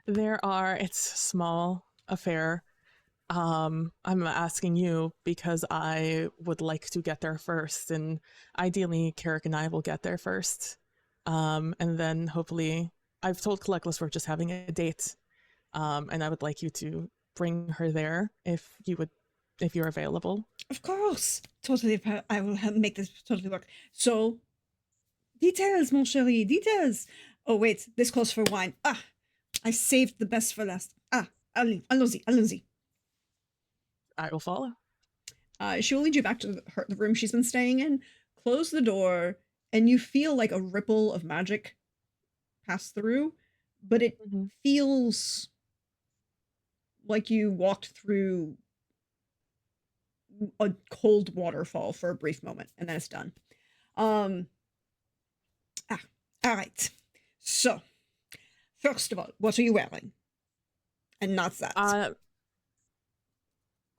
It's a small affair. I'm asking you because I would like to get there first, and ideally Carrick and I will get there first. And then hopefully, I've told Cleglis we're just having a date. And I would like you to bring her there if you're available. Of course. Totally. I will make this totally work. So, details, mon chéri, details. Oh, wait, this calls for wine. Ah, I saved the best for last. Ah, allons-y. I will follow. She will lead you back to the room she's been staying in. Close the door, and you feel like a ripple of magic pass through, but it feels like you walked through a cold waterfall for a brief moment, and then it's done. All right. So, first of all, what are you wearing? And not that. I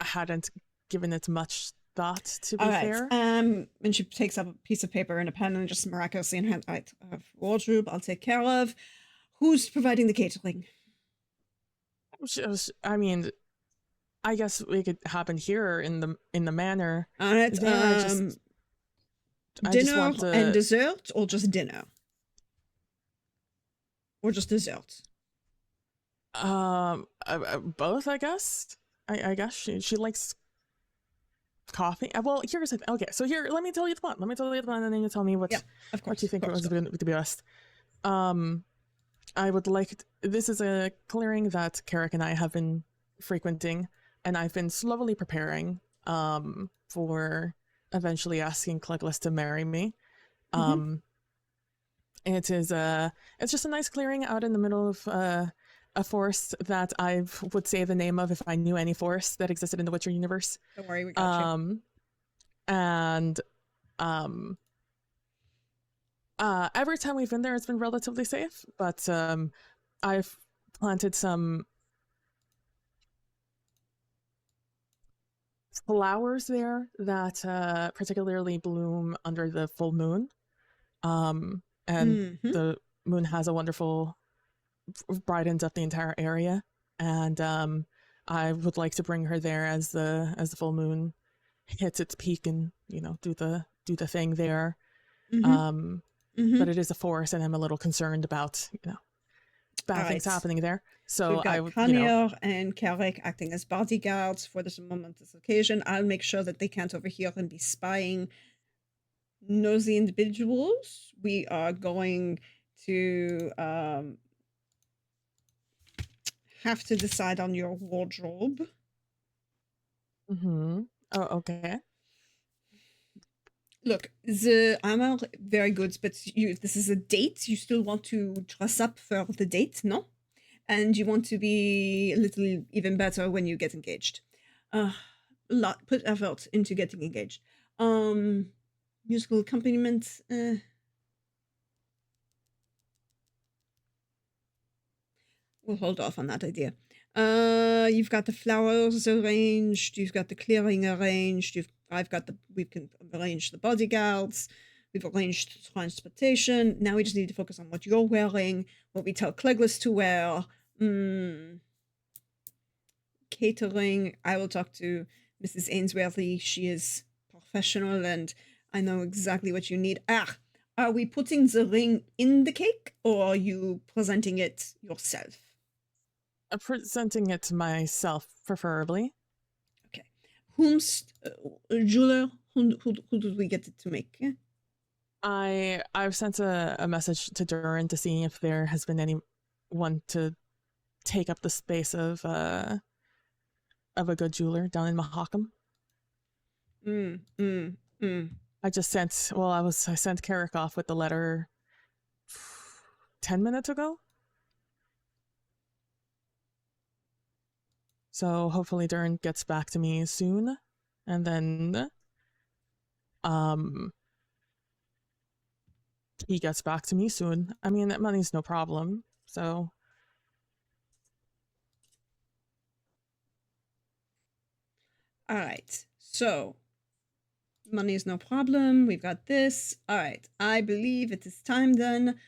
hadn't given it much thought, to be fair. And she takes up a piece of paper and a pen and just miraculously in hand. All right, wardrobe, I'll take care of. Who's providing the catering? I mean, I guess it could happen here in the manor. All right. Dinner and dessert, or just dinner, or just dessert. Both, I guess. I guess she likes coffee. Well, here's the thing. Okay, so here, let me tell you the plan. And then you tell me what you think was going to be best. I would like. This is a clearing that Carrick and I have been frequenting, and I've been slowly preparing for eventually asking Cleglis to marry me. It is it's just a nice clearing out in the middle of a forest that I would say the name of if I knew any forest that existed in the Witcher universe. Don't worry, we got you. And every time we've been there, it's been relatively safe. But I've planted some flowers there that particularly bloom under the full moon. And the moon has a wonderful brightens up the entire area, and I would like to bring her there as the full moon hits its peak and do the thing there. But it is a forest, and I'm a little concerned about bad things happening there. So we've got Kanye and Carrick acting as bodyguards for this momentous occasion. I'll make sure that they can't overhear and be spying nosy individuals. We are going to have to decide on your wardrobe. Oh, okay. Look, the armor, very good, but this is a date. You still want to dress up for the date, no? And you want to be a little even better when you get engaged. Put effort into getting engaged. Musical accompaniment. We'll hold off on that idea. You've got the flowers arranged. You've got the clearing arranged. We can arrange the bodyguards. We've arranged transportation. Now we just need to focus on what you're wearing, what we tell Cleglis to wear. Catering. I will talk to Mrs. Ainsworthy. She is professional and I know exactly what you need. Are we putting the ring in the cake or are you presenting it yourself? Presenting it to myself, preferably. Okay. Whom's jeweler? Who did we get it to make? I've sent a message to Durin to see if there has been anyone to take up the space of a good jeweler down in Mahakam. I just sent. Well, I sent Carrick off with the letter 10 minutes ago. So hopefully Durin gets back to me soon, and then he gets back to me soon. I mean, that money's no problem. So all right. So money is no problem. We've got this. All right. I believe it is time then.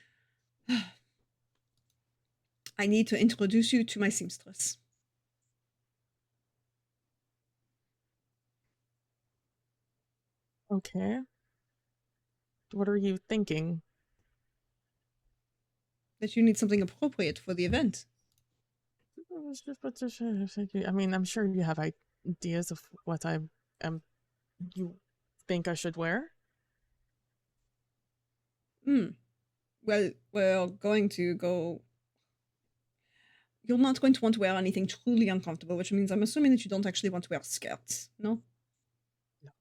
I need to introduce you to my seamstress. Okay. What are you thinking? That you need something appropriate for the event. I mean, I'm sure you have ideas of what you think I should wear. Well, we're going to go. You're not going to want to wear anything truly uncomfortable, which means I'm assuming that you don't actually want to wear skirts, no? No.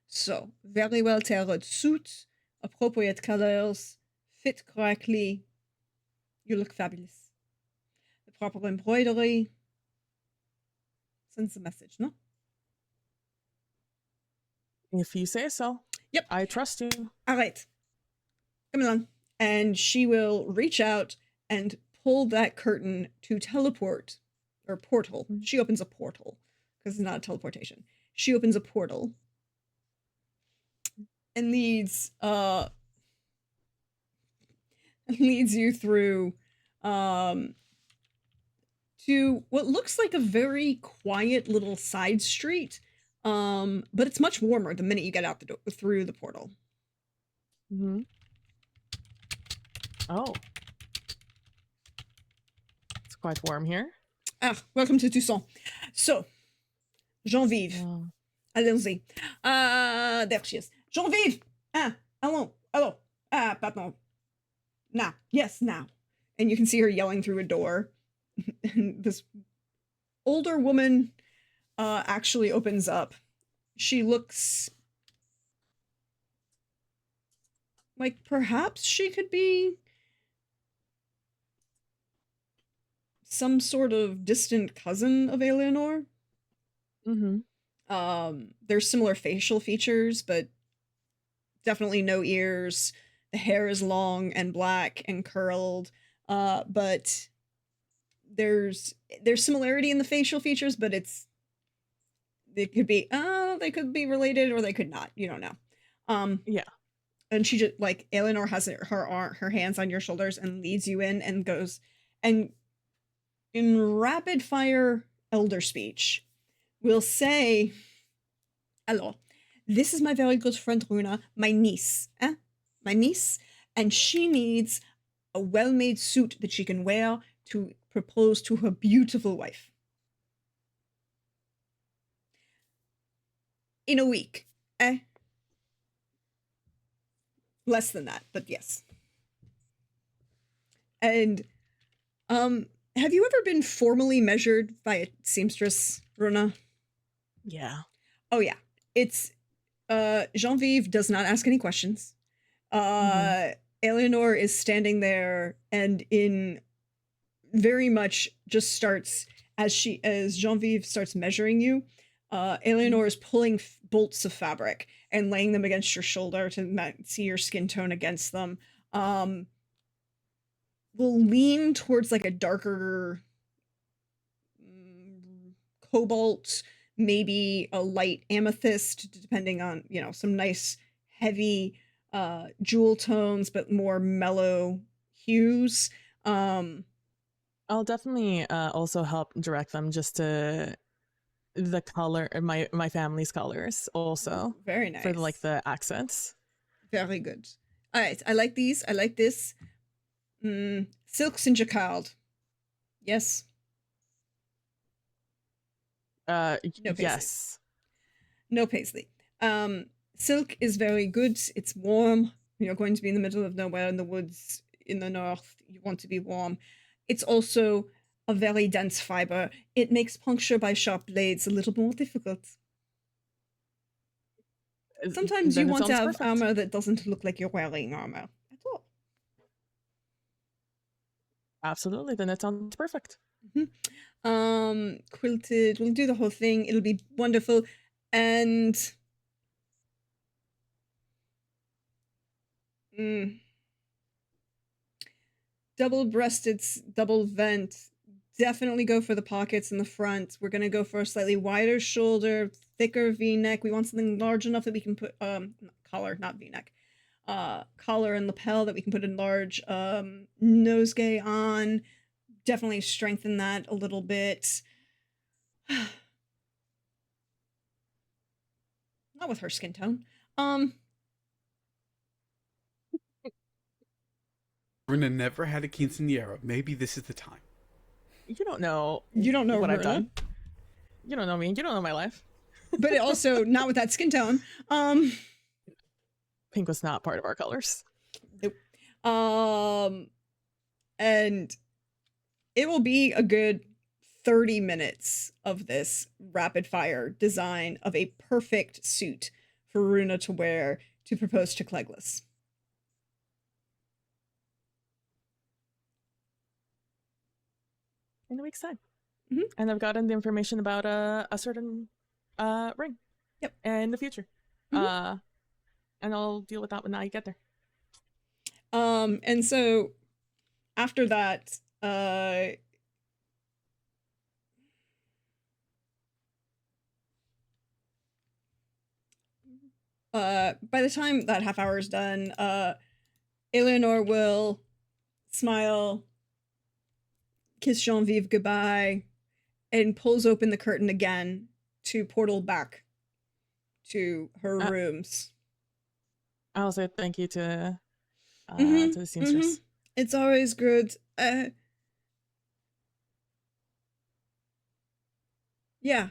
So, very well tailored suit, appropriate colors, fit correctly. You look fabulous. The proper embroidery sends the message, no? If you say so. Yep. I trust you. All right. Come along. And she will reach out and pull that curtain to teleport, or portal. She opens a portal, because it's not a teleportation. She opens a portal and leads you through to what looks like a very quiet little side street, but it's much warmer the minute you get out the door through the portal. Oh. It's quite warm here. Welcome to Toussaint. So, Geneviève. Oh. Allons-y. There she is. Geneviève! Hello. Pardon. Now. Yes, now. and you can see her yelling through a door. And this older woman actually opens up. She looks like perhaps she could be some sort of distant cousin of Eleanor. Mm-hmm. There's similar facial features, but definitely no ears. The hair is long and black and curled. But there's similarity in the facial features, but they could be related or they could not. You don't know. Yeah. And she just like Eleanor has her hands on your shoulders and leads you in and goes and in rapid fire elder speech will say, "Alors, this is my very good friend Runa, my niece, my niece, and she needs a well-made suit that she can wear to propose to her beautiful wife. In a week, eh? Less than that, but yes. And, have you ever been formally measured by a seamstress, Runa? Yeah. Oh yeah. It's, Genevieve does not ask any questions. Eleanor is standing there and in very much just starts as Genevieve starts measuring you. Eleanor is pulling bolts of fabric and laying them against your shoulder to see your skin tone against them. Will lean towards like a darker cobalt, maybe a light amethyst, depending on some nice heavy jewel tones, but more mellow hues. I'll definitely also help direct them just to the color, my family's colors also Very nice. for like the accents. Very good. All right, I like these. I like this. Silks and jacquard. Yes. No paisley. Yes. No paisley. Silk is very good. It's warm. You're going to be in the middle of nowhere in the woods in the north. You want to be warm. It's also a very dense fiber. It makes puncture by sharp blades a little more difficult. Sometimes Then you it want to sounds have perfect. armor that doesn't look like you're wearing armor at all. Absolutely. Then it sounds perfect. Quilted. We'll do the whole thing. It'll be wonderful. And double-breasted, double vent. Definitely go for the pockets in the front. We're gonna go for a slightly wider shoulder, thicker V-neck. We want something large enough that we can put collar, not V-neck. Collar and lapel that we can put a large nosegay on. Definitely strengthen that a little bit. Not with her skin tone. Runa never had a quinceanera. Maybe this is the time. You don't know. You don't know what I've Runa. done. You don't know me. You don't know my life. But also not with that skin tone. Pink was not part of our colors. Nope. And it will be a good 30 minutes of this rapid fire design of a perfect suit for Runa to wear to propose to Cleglis. In a week's time. Mhm. And I've gotten the information about a certain ring. Yep. In the future. And I'll deal with that when I get there. And so after that, by the time that half hour is done, Eleanor will smile, kiss Genevieve goodbye, and pulls open the curtain again to portal back to her rooms. I'll say thank you to the seamstress. It's always good. Yeah.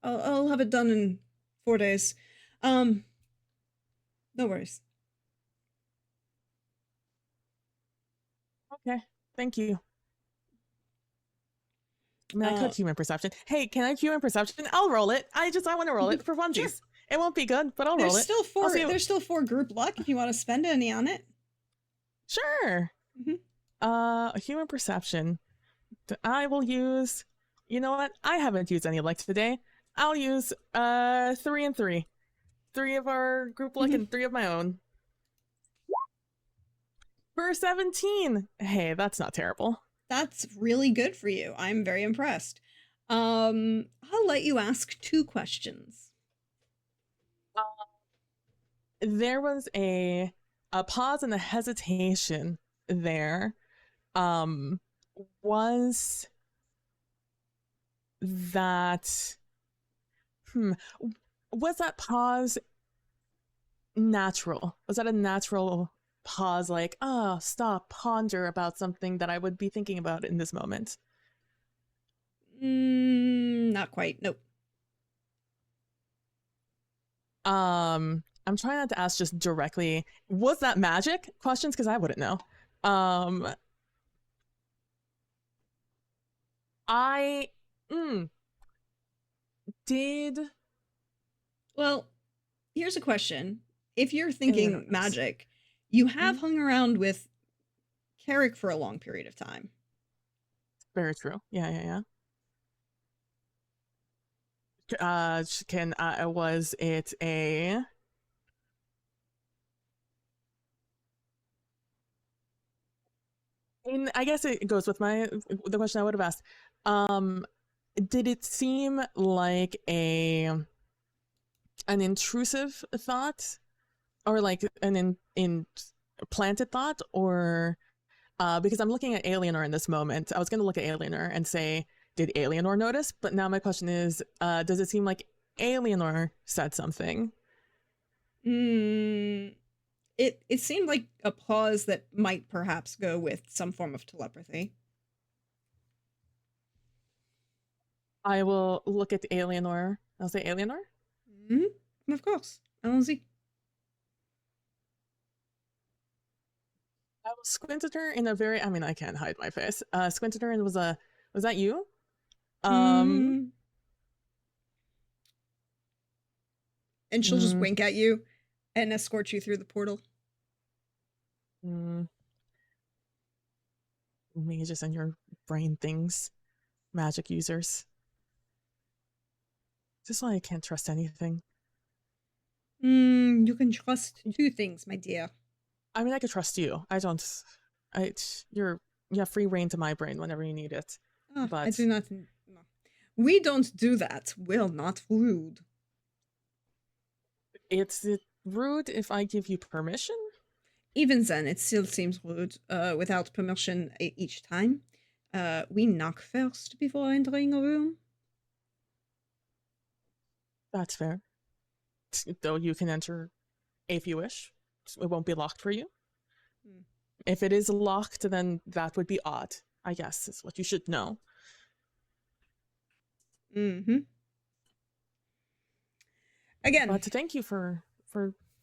I'll have it done in 4 days. No worries. Okay, thank you. I mean, I could human perception. Hey, can I human perception? I'll roll it. I want to roll it for funsies. Sure. It won't be good, but I'll roll it. There's still 4 group luck if you want to spend any on it. Sure. Human perception. I will use. You know what? I haven't used any luck today. I'll use 3 and 3. 3 of our group luck and 3 of my own. For 17. Hey, that's not terrible. That's really good for you. I'm very impressed. I'll let you ask 2 questions. There was a pause and a hesitation there. Was that was that pause natural? Was that a natural pause, like, oh, stop, ponder about something that I would be thinking about in this moment? Not quite. Nope. I'm trying not to ask just directly, was that magic questions? Because I wouldn't know. I did. Well, here's a question. If you're thinking magic, you have hung around with Carrick for a long period of time. Very true. Yeah. Was it a... I guess it goes with the question I would have asked. Did it seem like an intrusive thought, or like an planted thought, or because I'm looking at Alienor in this moment, I was going to look at Alienor and say, did Alienor notice? But now my question is, does it seem like Alienor said something? It seemed like a pause that might perhaps go with some form of telepathy. I will look at Alienor. I'll say Alienor? Of course. Allons-y. I will squint at her in a very... I mean, I can't hide my face. Squint at her and was that you? And she'll just wink at you and escort you through the portal. Mages and your brain things. Magic users. Is this why I can't trust anything? You can trust 2 things, my dear. I mean, I could trust you. I don't... you have free reign to my brain whenever you need it. But I do not... No. We don't do that. We're not rude. It's rude if I give you permission? Even then, it still seems rude without permission each time. We knock first before entering a room. That's fair. Though you can enter if you wish. It won't be locked for you. If it is locked, then that would be odd, I guess, is what you should know. Again. But thank you for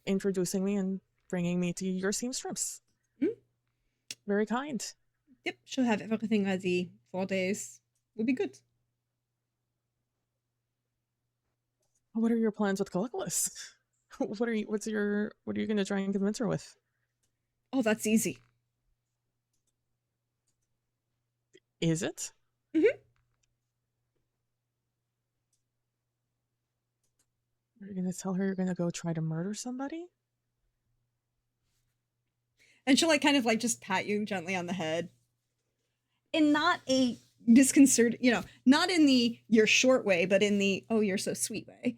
introducing me and bringing me to your seamstress. Very kind. Yep, she'll have everything ready. 4 days. We'll be good. What are your plans with Caligulus? What are you going to try and convince her with? Oh, that's easy. Is it? You're going to tell her you're going to go try to murder somebody? And she'll like kind of like just pat you gently on the head. In not a disconcerting, not in the you're short way, but in the oh, you're so sweet way.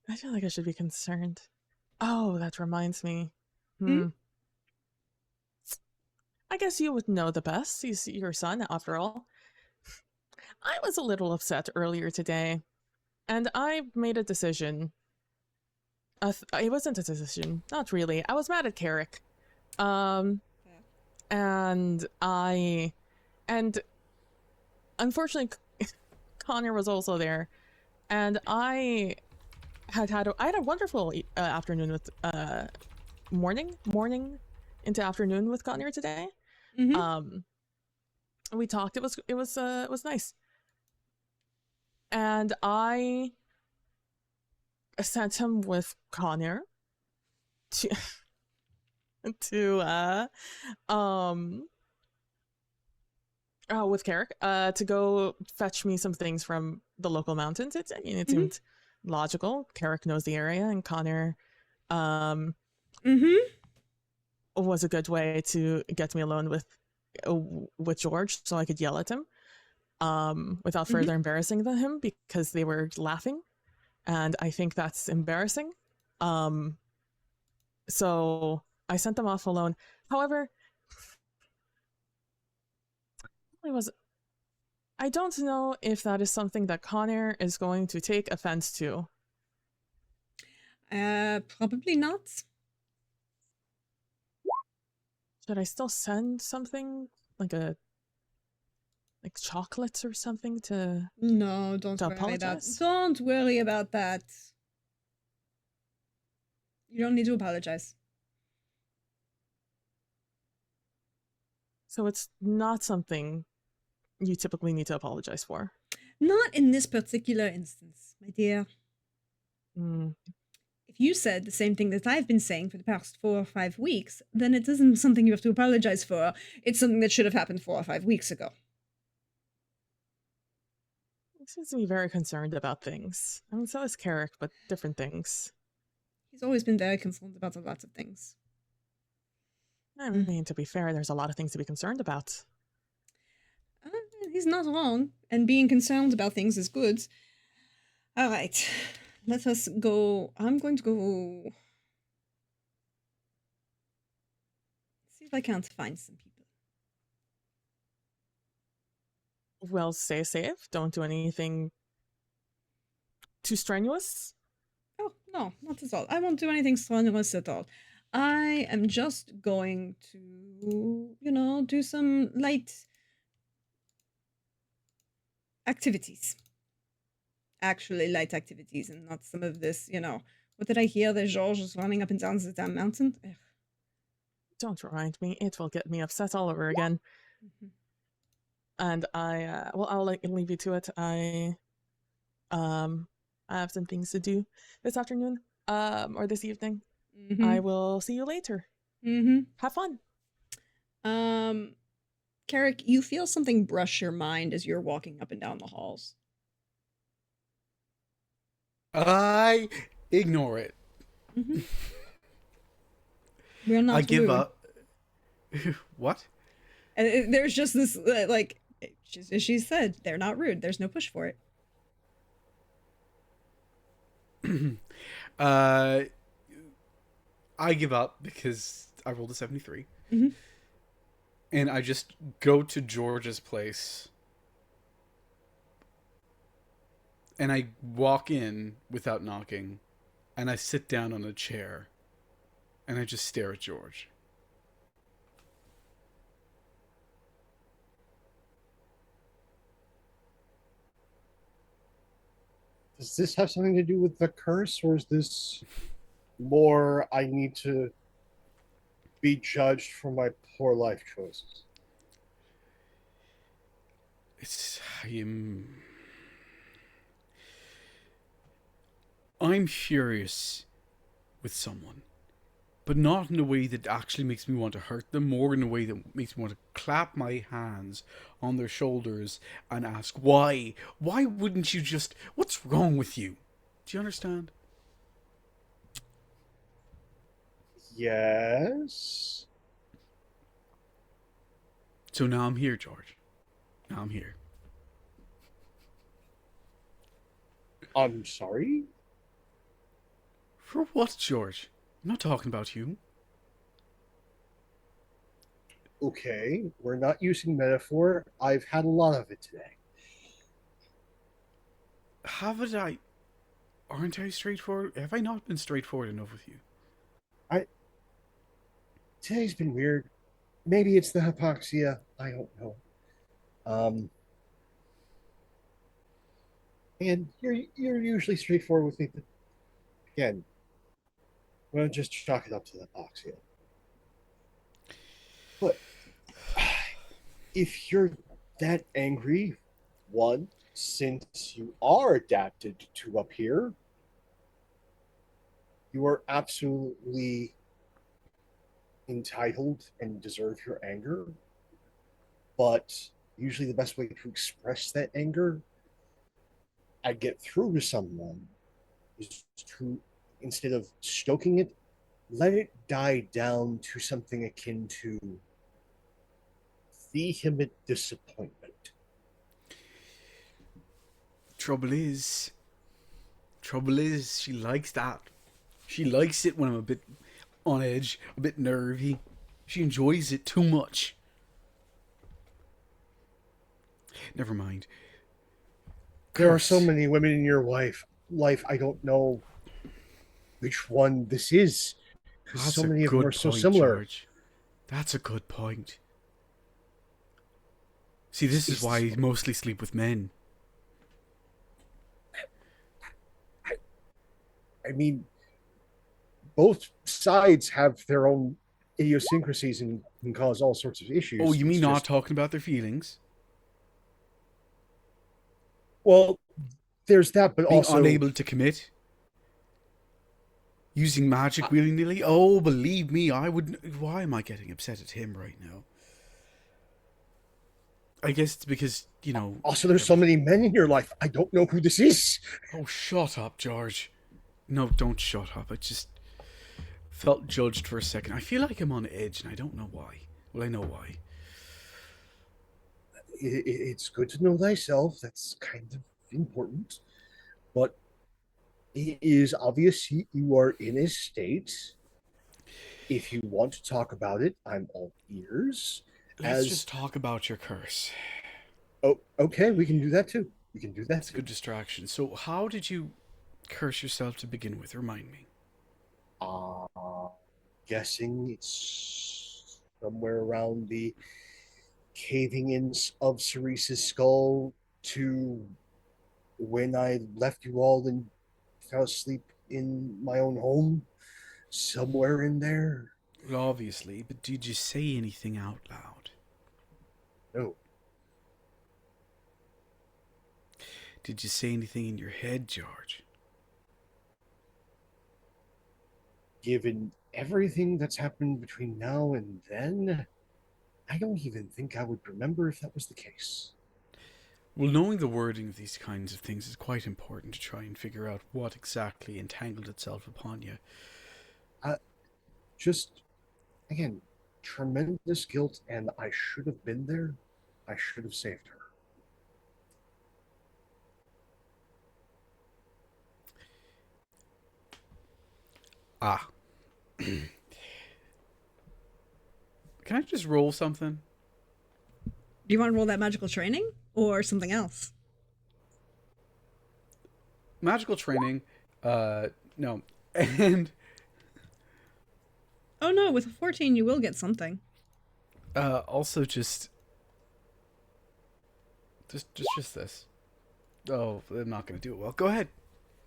I feel like I should be concerned. Oh, that reminds me. I guess you would know the best. He's your son, after all. I was a little upset earlier today, and I made a decision. It wasn't a decision, not really. I was mad at Carrick. And unfortunately, Connor was also there, and I had a wonderful afternoon with morning into afternoon with Connor today. Mhm. We talked. It was nice, and I sent him with Connor to to with Carrick to go fetch me some things from the local mountains. It Mhm. seemed logical. Carrick knows the area, and Connor um Mhm. was a good way to get me alone with George, so I could yell at him without Mhm. further embarrassing him because they were laughing, and I think that's embarrassing. Um, so I sent them off alone. However, was I don't know if that is something that Connor is going to take offense to. Probably not. Should I still send something like a like chocolates or something No, don't to worry about. apologize? Don't worry about that. You don't need to apologize. So it's not something you typically need to apologize for. Not in this particular instance, my dear. Mm, If you said the same thing that I've been saying for the past 4 or 5 weeks, then it isn't something you have to apologize for. It's something that should have happened 4 or 5 weeks ago. he seems to be very concerned about things. I mean, so is Carrick, but different things. He's always been very concerned about a lot of things. I mean, to be fair, there's a lot of things to be concerned about. Uh, he's not wrong, and being concerned about things is good. All right, let us go. I'm going to go see if I can't find some people. Well, stay safe. Don't do anything too strenuous. Oh, no, not at all. I won't do anything strenuous at all. I am just going to, do some light activities. Actually, light activities and not some of this. What did I hear that Georges is running up and down the damn mountain? Ugh. Don't remind me. It will get me upset all over again. Mhm. And I'll leave you to it. Um, I have some things to do this afternoon, or this evening. I Mhm. will see you later. Mhm. Have fun. Carrick, you feel something brush your mind as you're walking up and down the halls. I ignore it. Mhm. We're I not give rude. up. What? And there's just this like just as she said, they're not rude. There's no push for it. uh, I give up because I rolled a 73. Mhm. And I just go to George's place. And I walk in without knocking. And I sit down on a chair. And I just stare at George. Does this have something to do with the curse, or is this more I need to be judged for my poor life choices? It's. I'm furious with someone. But not in a way that actually makes me want to hurt them, more in a way that makes me want to clap my hands on their shoulders and ask, why? Why wouldn't you just. What's wrong with you? Do you understand? Yes. So now I'm here, George. Now I'm here. I'm sorry. For what, George? I'm not talking about you. Okay, we're not using metaphor. I've had a lot of it today. Haven't I. Aren't I straightforward? Have I not been straightforward enough with you? I Today's been weird. Maybe it's the hypoxia. I don't know. Um, and you're usually straightforward with me. But again, Well, just chalk it up to that box, yeah. But if you're that angry, one, since you are adapted to up here, you are absolutely entitled and deserve your anger. But usually, the best way to express that anger and get through to someone is to, instead of stoking it, let it die down to something akin to vehement disappointment. Trouble is, she likes that. She likes it when I'm a bit on edge, a bit nervy. She enjoys it too much. Never mind. There are so Curse. many women in your life. I don't know which one this is because That's so a many of them are good so point, similar. George. That's a good point. See, this is Is why this, I mostly sleep with men. I mean, both sides have their own idiosyncrasies and can cause all sorts of Oh, issues. you It's mean not just, talking about their feelings? well, there's that, but Being also, unable to commit? Using magic uh, willy nilly? Oh, believe me, I wouldn't. Why am I getting upset at him right now? I guess it's because, also there's so everything. many men in your life. I don't know who this is. Oh, shut up, George. No, don't shut up. I just felt judged for a second. I feel like I'm on edge and I don't know why. Well, I know why. It's good to know thyself. That's kind of important. But it is obvious you are in a state. If you want to talk about it, I'm all ears. Let's As just talk about your curse. oh, okay, we can do that too. We can do that It's a too. good distraction. So, how did you curse yourself to begin with? Remind me. Uh, Guessing it's somewhere around the caving in of Cerese's skull to when I left you all and fell asleep in my own home, somewhere in there. Well, obviously, but did you say anything out loud? No, Did you say anything in your head, George? given everything that's happened between now and then, I don't even think I would remember if that was the case. Well, knowing the wording of these kinds of things is quite important to try and figure out what exactly entangled itself upon you. Just, again, tremendous guilt, and I should have been there. I should have saved her. Ah. Can I just roll something? Do you want to roll that magical training or something else? Magical training. No. And Oh no, with a 14 you will get something. also just this. Oh, they're not going to do it well. Go ahead.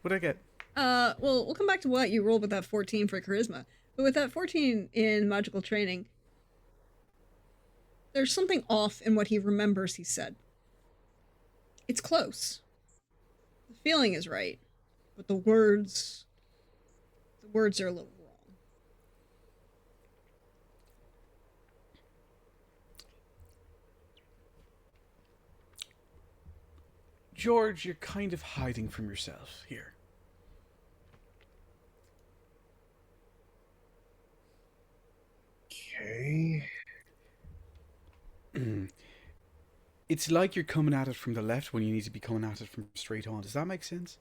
What'd I get? Well, we'll come back to what you rolled with that 14 for charisma. But with that 14 in magical training, there's something off in what he remembers he said. It's close. The feeling is right, but the words are a little wrong. George, you're kind of hiding from yourself here. Okay. It's like you're coming at it from the left when you need to be coming at it from straight on. Does that make sense?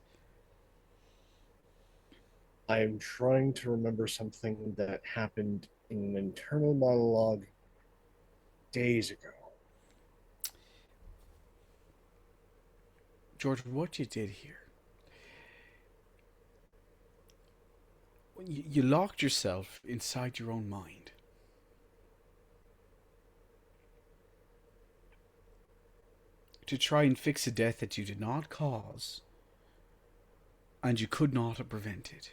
I'm trying to remember something that happened in an internal monologue days ago. George, what you did here, you locked yourself inside your own mind. To try and fix a death that you did not cause and you could not have prevented.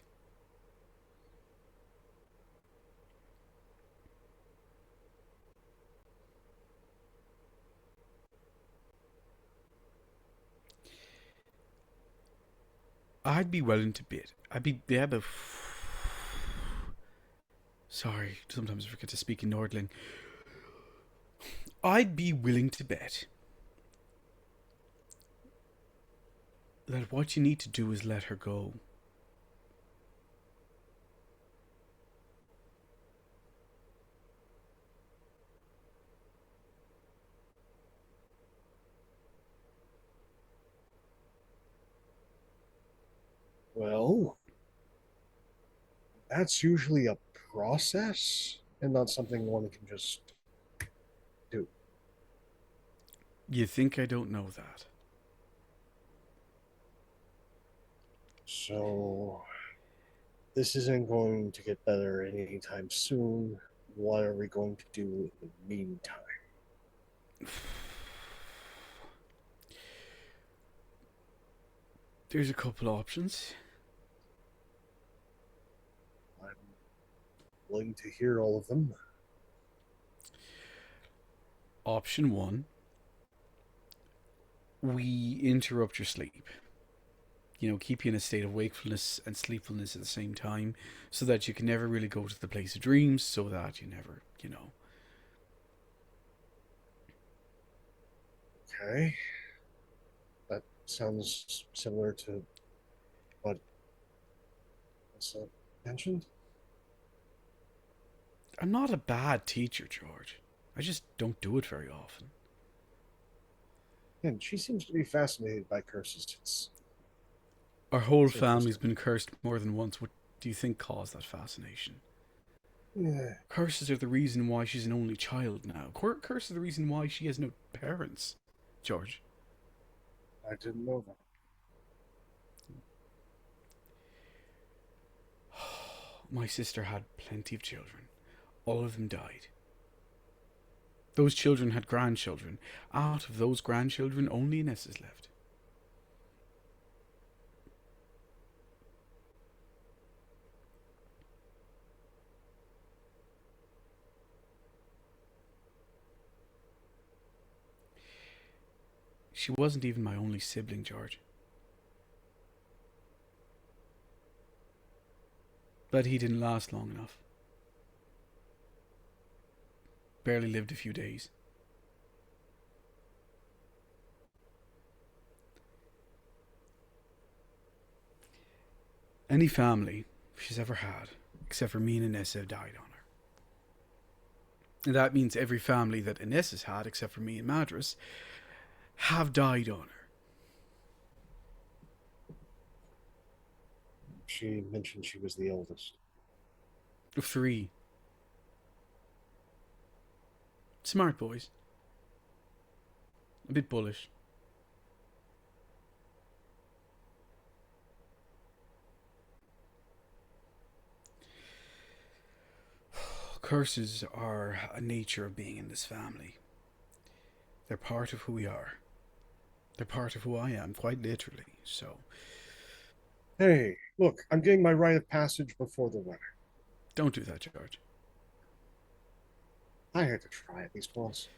I'd be willing to bet. I'd be yeah, but sorry, sometimes I forget to speak in Nordling. I'd be willing to bet that what you need to do is let her go. Well, that's usually a process and not something one can just do. You think I don't know that? So, this isn't going to get better anytime soon. What are we going to do in the meantime? There's a couple options. I'm willing to hear all of them. Option 1, we interrupt your sleep. Keep you in a state of wakefulness and sleepfulness at the same time so that you can never really go to the place of dreams, so that you never. Okay. That sounds similar to what was mentioned. I'm not a bad teacher, George. I just don't do it very often. And she seems to be fascinated by curses. Our whole It's family's interesting. been cursed more than once. What do you think caused that fascination? Yeah. Curses are the reason why she's an only child now. Curses are the reason why she has no parents, George. I didn't know that. My sister had plenty of children. All of them died. Those children had grandchildren. Out of those grandchildren, only Ines is left. She wasn't even my only sibling, George. But he didn't last long enough. Barely lived a few days. Any family she's ever had, except for me and Ines, have died on her. And that means every family that Ines has had, except for me and Madras, have died on her. She mentioned she was the oldest. Of 3. Smart boys. A bit bullish. Curses are a nature of being in this family. They're part of who we are. They're part of who I am, quite literally. So, Hey, look, I'm getting my rite of passage before the wedding. don't do that, George. I had to try at least once.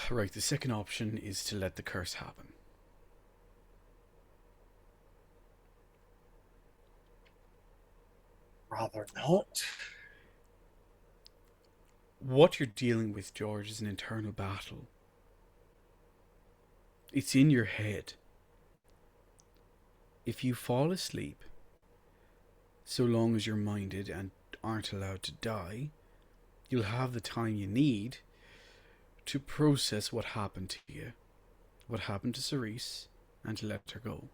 Right, the second option is to let the curse happen. Rather not. What you're dealing with, George, is an internal battle. It's in your head. If you fall asleep, so long as you're minded and aren't allowed to die, you'll have the time you need to process what happened to you, what happened to Cerise, and to let her go.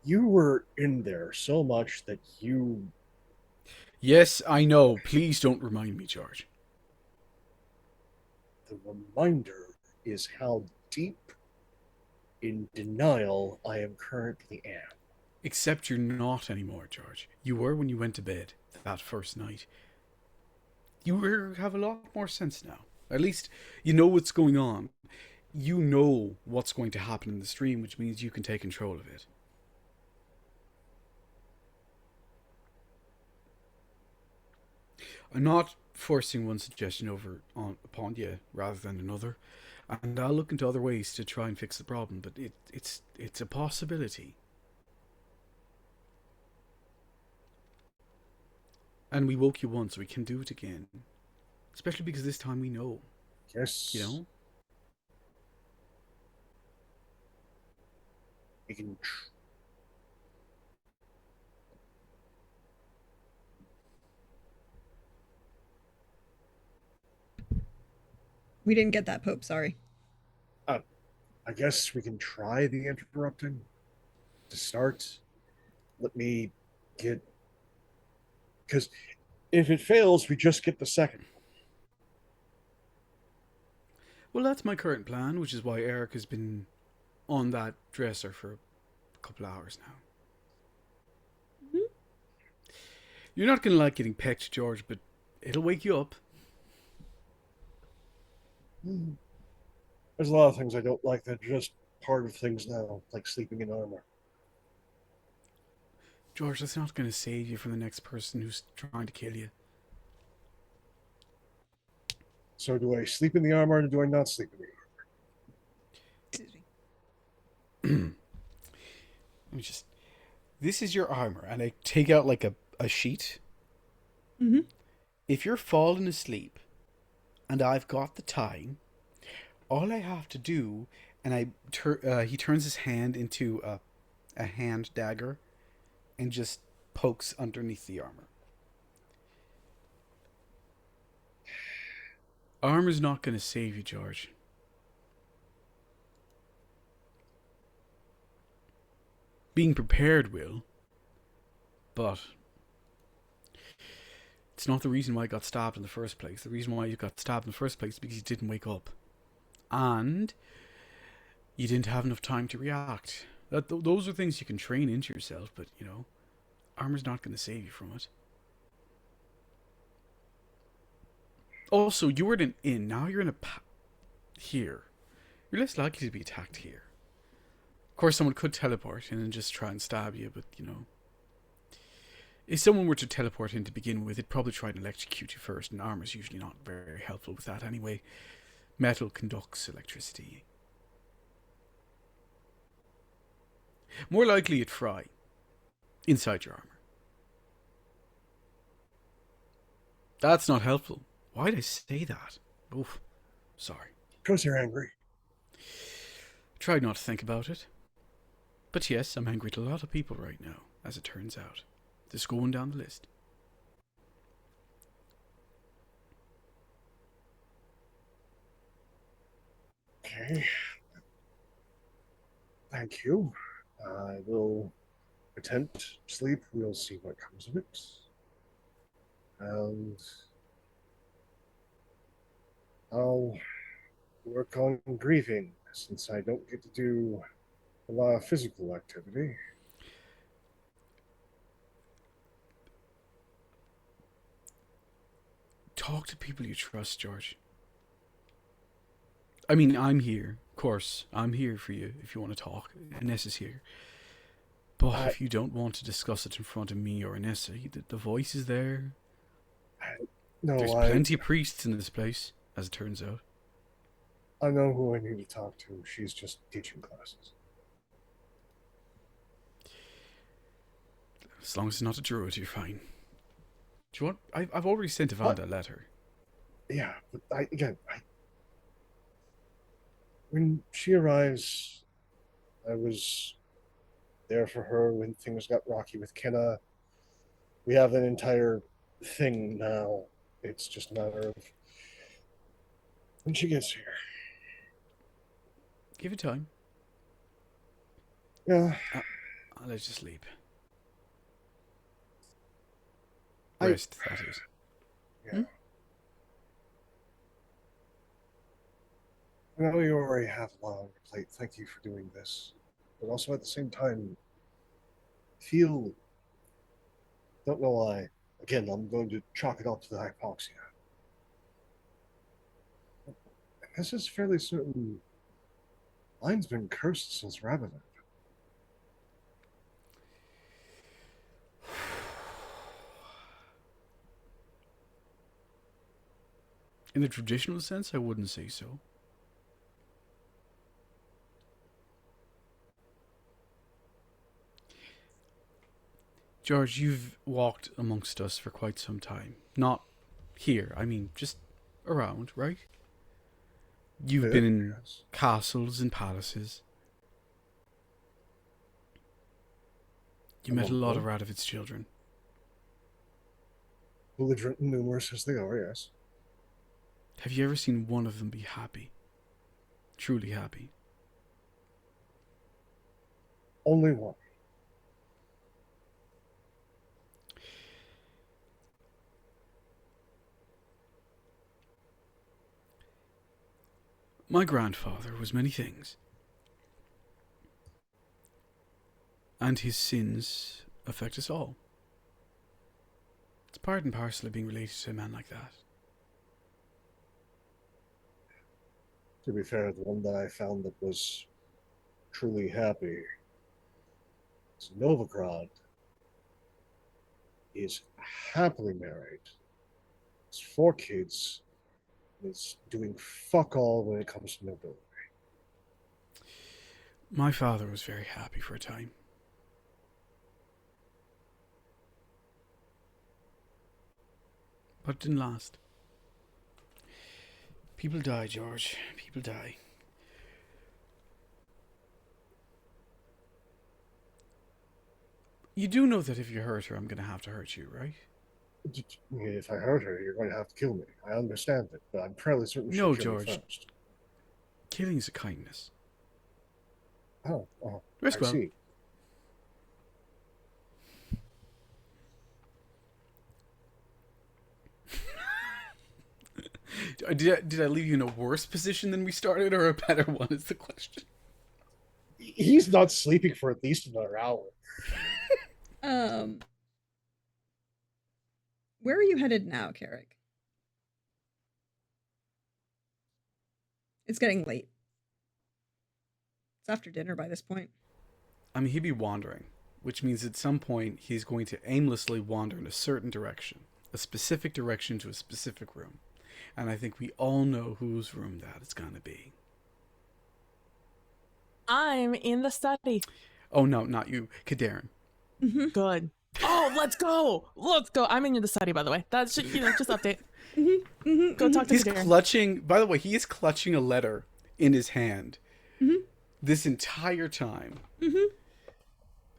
You were in there so much that you... Yes, I know. Please don't remind me, George. The reminder is how deep in denial I am currently am. Except you're not anymore, George. You were when you went to bed that first night. You have a lot more sense now. At least you know what's going on. You know what's going to happen in the stream, which means you can take control of it. I'm not forcing one suggestion upon you rather than another, and I'll look into other ways to try and fix the problem. But it's a possibility, and we woke you once, we can do it again. Especially because this time we know, Yes. you know. We can. We didn't get that, Pope. Sorry. I guess we can try the interrupting to start. Let me get. Because if it fails, we just get the second. Well, that's my current plan, which is why Eric has been on that dresser for a couple of hours now. You're not going to like getting pecked, George, but it'll wake you up. There's a lot of things I don't like that are just part of things now, like sleeping in armor. George, that's not going to save you from the next person who's trying to kill you. So do I sleep in the armor or do I not sleep in the armor? Excuse me. Let me just. This is your armor, and I take out like a sheet. Mm-hmm. If you're falling asleep, and I've got the time, all I have to do, and he turns his hand into a hand dagger, and just pokes underneath the armor. Armor's not going to save you, George. Being prepared will, but it's not the reason why I got stabbed in the first place. The reason why you got stabbed in the first place is because you didn't wake up. And you didn't have enough time to react. Those are things you can train into yourself, but, you know, armor's not going to save you from it. Also, you were in an inn, now you're in a here. You're less likely to be attacked here. Of course, someone could teleport in and just try and stab you, but, you know. If someone were to teleport in to begin with, they'd probably try and electrocute you first, and armor's usually not very helpful with that anyway. Metal conducts electricity. More likely it'd fry inside your armor. That's not helpful. Why'd I say that? Oof. Sorry. Because you're angry. Tried not to think about it. But yes, I'm angry at a lot of people right now, as it turns out. Just going down the list. Okay. Thank you. I will attempt sleep. We'll see what comes of it. And I'll work on grieving since I don't get to do a lot of physical activity. Talk to people you trust, George. I mean, I'm here. Of course, I'm here for you if you want to talk. Inessa's here. But if you don't want to discuss it in front of me or Inessa, the voice is there. There's plenty of priests in this place, as it turns out. I know who I need to talk to. She's just teaching classes. As long as it's not a druid, you're fine. Do you want? I've already sent Evander a letter. Yeah, but when she arrives, I was there for her when things got rocky with Kenna. We have an entire thing now. It's just a matter of when she gets here. Give it time. Yeah. I'll let you sleep. Rest, that is. Yeah. I know you already have a lot on your plate. Thank you for doing this. But also at the same time, don't know why. Again, I'm going to chalk it up to the hypoxia. This is fairly certain. Mine's been cursed since Ravenant. In the traditional sense, I wouldn't say so. George, you've walked amongst us for quite some time. Not here, I mean, just around, right? You've been in Yes. castles and palaces. You met a lot of Radovit's children. Belligerent and numerous as they are, yes. Have you ever seen one of them be happy? Truly happy? Only one. My grandfather was many things. And his sins affect us all. It's part and parcel of being related to a man like that. To be fair, the one that I found that was truly happy is Novigrad. He is happily married. Has 4 kids. And is doing fuck all when it comes to nobility. My father was very happy for a time. But it didn't last. People die, George. People die. You do know that if you hurt her, I'm going to have to hurt you, right? If I hurt her, you're going to have to kill me. I understand it, but I'm fairly certain No, she'll kill me George. first. Killing is a kindness. Oh, Risk I well. see. Did I leave you in a worse position than we started, or a better one is the question? He's not sleeping for at least another hour. Where are you headed now, Carrick? It's getting late. It's after dinner by this point. I mean, he'd be wandering, which means at some point he's going to aimlessly wander in a certain direction, a specific direction to a specific room. And I think we all know whose room that is going to be. I'm in the study. Oh, no, not you. Kadarin. Mm-hmm. Good. Oh, let's go. Let's go. I'm in the study, by the way. That's, just update. Mm-hmm. Mm-hmm. Go talk to He's Darren. clutching, by the way, he is clutching a letter in his hand Mm-hmm. this entire time. Mm-hmm.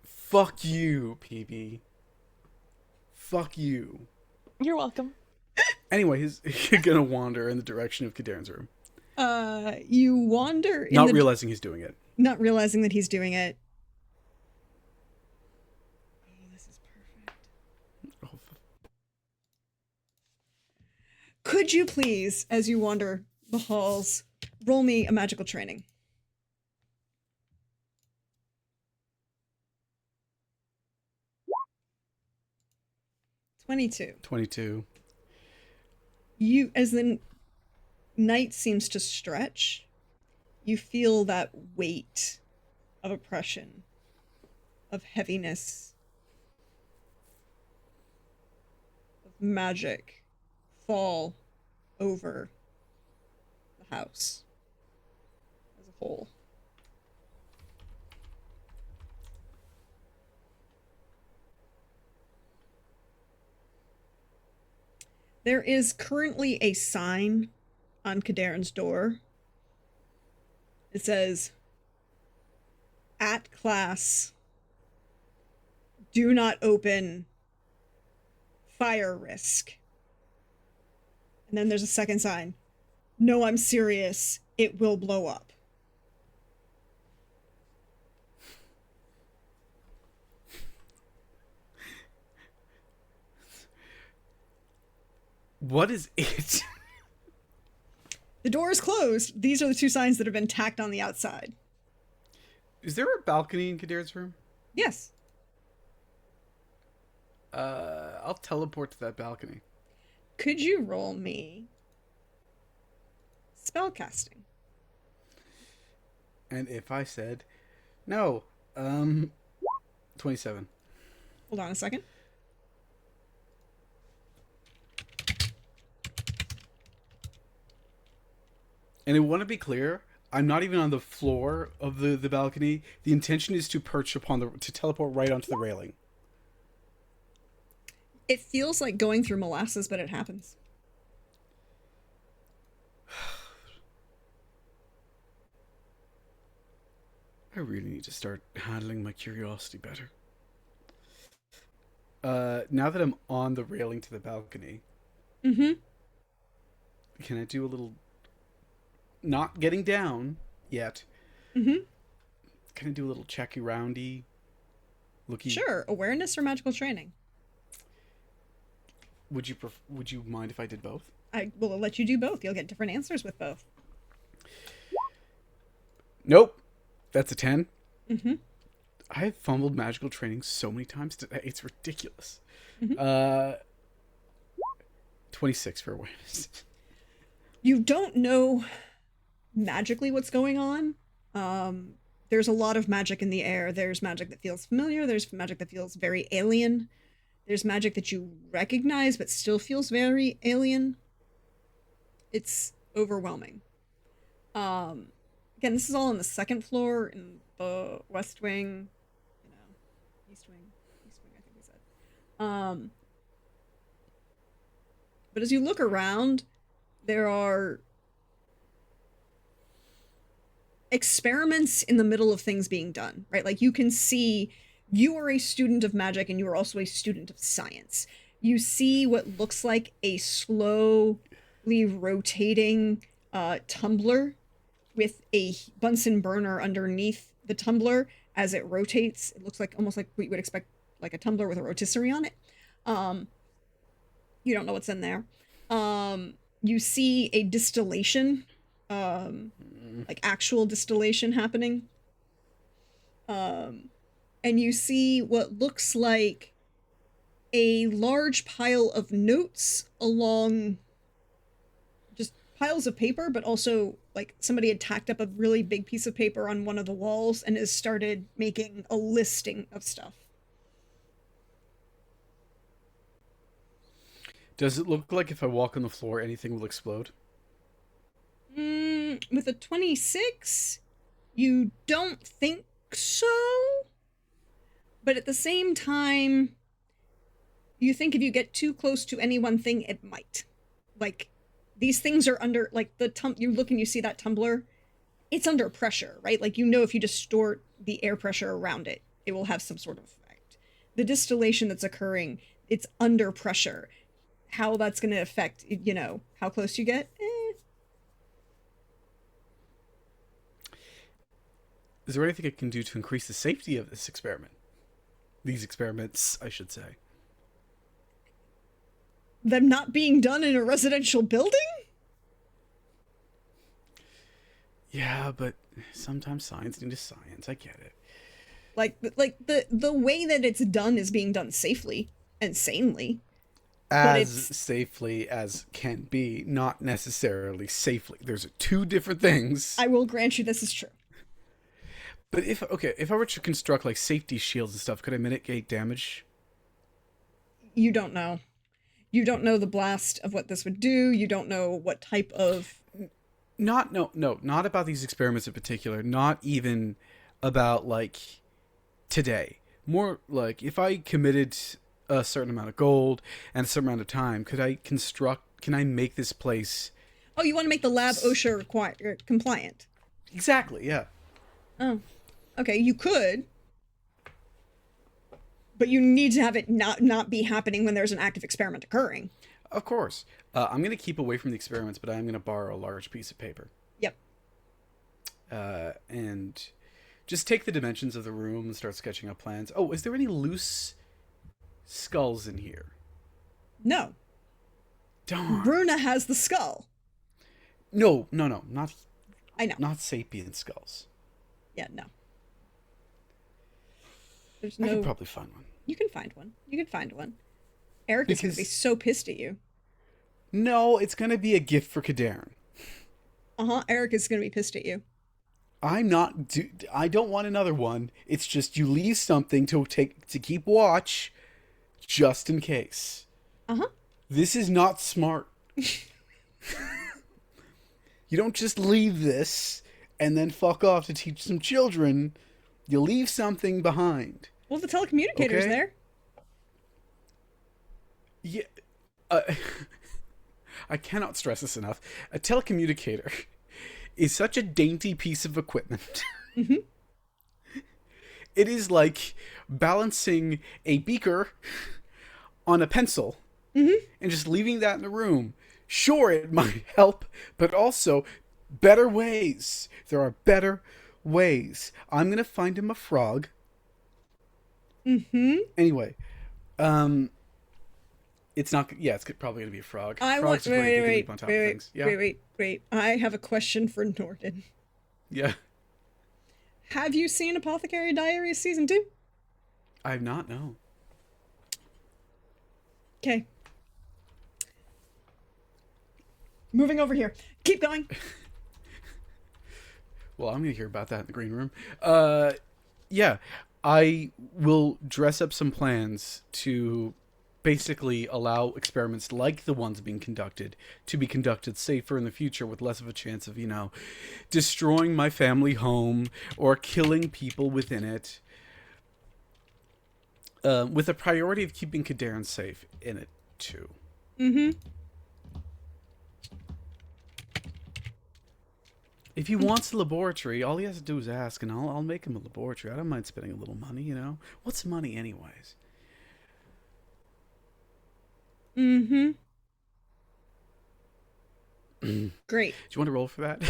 Fuck you, PB. Fuck you. You're welcome. Anyway, he's gonna wander in the direction of Kadarin's room. You wander in Not realizing he's doing it. not realizing that he's doing it. Oh, this is perfect. Oh, Could you please, as you wander the halls, roll me a magical training? "22. 22. You, as the night seems to stretch, you feel that weight of oppression, of heaviness, of magic fall over the house as a whole. There is currently a sign on Kadarin's door. It says, "At class, do not open, fire risk." And then there's a second sign, "No, I'm serious, it will blow up." What is it? The door is closed. These are the two signs that have been tacked on the outside. Is there a balcony in Kadarin's room? Yes. I'll teleport to that balcony. Could you roll me spellcasting? And if I said no, 27. Hold on a second. And I want to be clear, I'm not even on the floor of the balcony. The intention is to perch upon to teleport right onto the railing. It feels like going through molasses, but it happens. I really need to start handling my curiosity better. Now that I'm on the railing to the balcony, Mm-hmm. can I do a little, not getting down yet, Mm-hmm. can I do a little checky roundy looky? Sure. Awareness or magical training? Would you mind if I did both? I will let you do both. You'll get different answers with both. Nope. That's a 10. Mm-hmm. I've fumbled magical training so many times today. It's ridiculous. Mhm. 26 for awareness. You don't know magically what's going on. There's a lot of magic in the air. There's magic that feels familiar. There's magic that feels very alien. There's magic that you recognize but still feels very alien. It's overwhelming. Again, this is all on the second floor in the West Wing, East Wing, I think we said. But as you look around, there are experiments in the middle of things being done, right? Like you can see you are a student of magic and you are also a student of science. You see what looks like a slowly rotating tumbler with a Bunsen burner underneath the tumbler as it rotates. It looks like almost like what you would expect, like a tumbler with a rotisserie on it. You don't know what's in there. You see a distillation, like actual distillation happening. And you see what looks like a large pile of notes along just piles of paper, but also like somebody had tacked up a really big piece of paper on one of the walls and has started making a listing of stuff. Does it look like if I walk on the floor, anything will explode? With a 26, you don't think so. But at the same time, you think if you get too close to any one thing, it might. Like, these things are under, like, you look and you see that tumbler, it's under pressure, right? Like, you know if you distort the air pressure around it, it will have some sort of effect. The distillation that's occurring, it's under pressure. How that's going to affect, how close you get, Is there anything I can do to increase the safety of this experiment? These experiments, I should say. Them not being done in a residential building? Yeah, but sometimes science needs science. I get it. Like the way that it's done is being done safely and sanely. As safely as can be, not necessarily safely. There's two different things. I will grant you this is true. But if I were to construct like safety shields and stuff, could I mitigate damage? You don't know. You don't know the blast of what this would do. You don't know what type of... Not about these experiments in particular. Not even about, like, today. More like, if I committed a certain amount of gold and a certain amount of time, can I make this place... Oh, you want to make the lab OSHA compliant? Exactly, yeah. Oh. Okay, you could. But you need to have it not be happening when there's an active experiment occurring. Of course. I'm going to keep away from the experiments, but I'm going to borrow a large piece of paper. Yep. And just take the dimensions of the room and start sketching out plans. Oh, is there any loose skulls in here? No. Darn. Bruna has the skull. No, not... I know. Not sapient skulls. Yeah, no. There's I no... could probably find one. You can find one. Eric is going to be so pissed at you. No, it's going to be a gift for Kadarin. Eric is going to be pissed at you. I don't want another one. It's just you leave something to keep watch just in case. Uh-huh. This is not smart. You don't just leave this and then fuck off to teach some children. You leave something behind. Well, the telecommunicator's Okay. there. Yeah. Uh, I cannot stress this enough. A telecommunicator is such a dainty piece of equipment. Mm-hmm. It is like balancing a beaker on a pencil and just leaving that in the room. Sure, it might help, but also better ways. There are better ways. I'm going to find him a frog. Mm-hmm. Anyway, it's not. Yeah, it's probably going to be a frog. Frogs are great. They can leap on top of things. Yeah. Wait. I have a question for Norden. Yeah. Have you seen Apothecary Diaries Season 2? I have not. No. Okay. Moving over here. Keep going. Well, I'm going to hear about that in the green room. Yeah, I will dress up some plans to basically allow experiments like the ones being conducted to be conducted safer in the future with less of a chance of, destroying my family home or killing people within it. With a priority of keeping Kadarin safe in it, too. Mm-hmm. If he wants a laboratory, all he has to do is ask, and I'll make him a laboratory. I don't mind spending a little money, What's money, anyways? Mm-hmm. Great. Do you want to roll for that?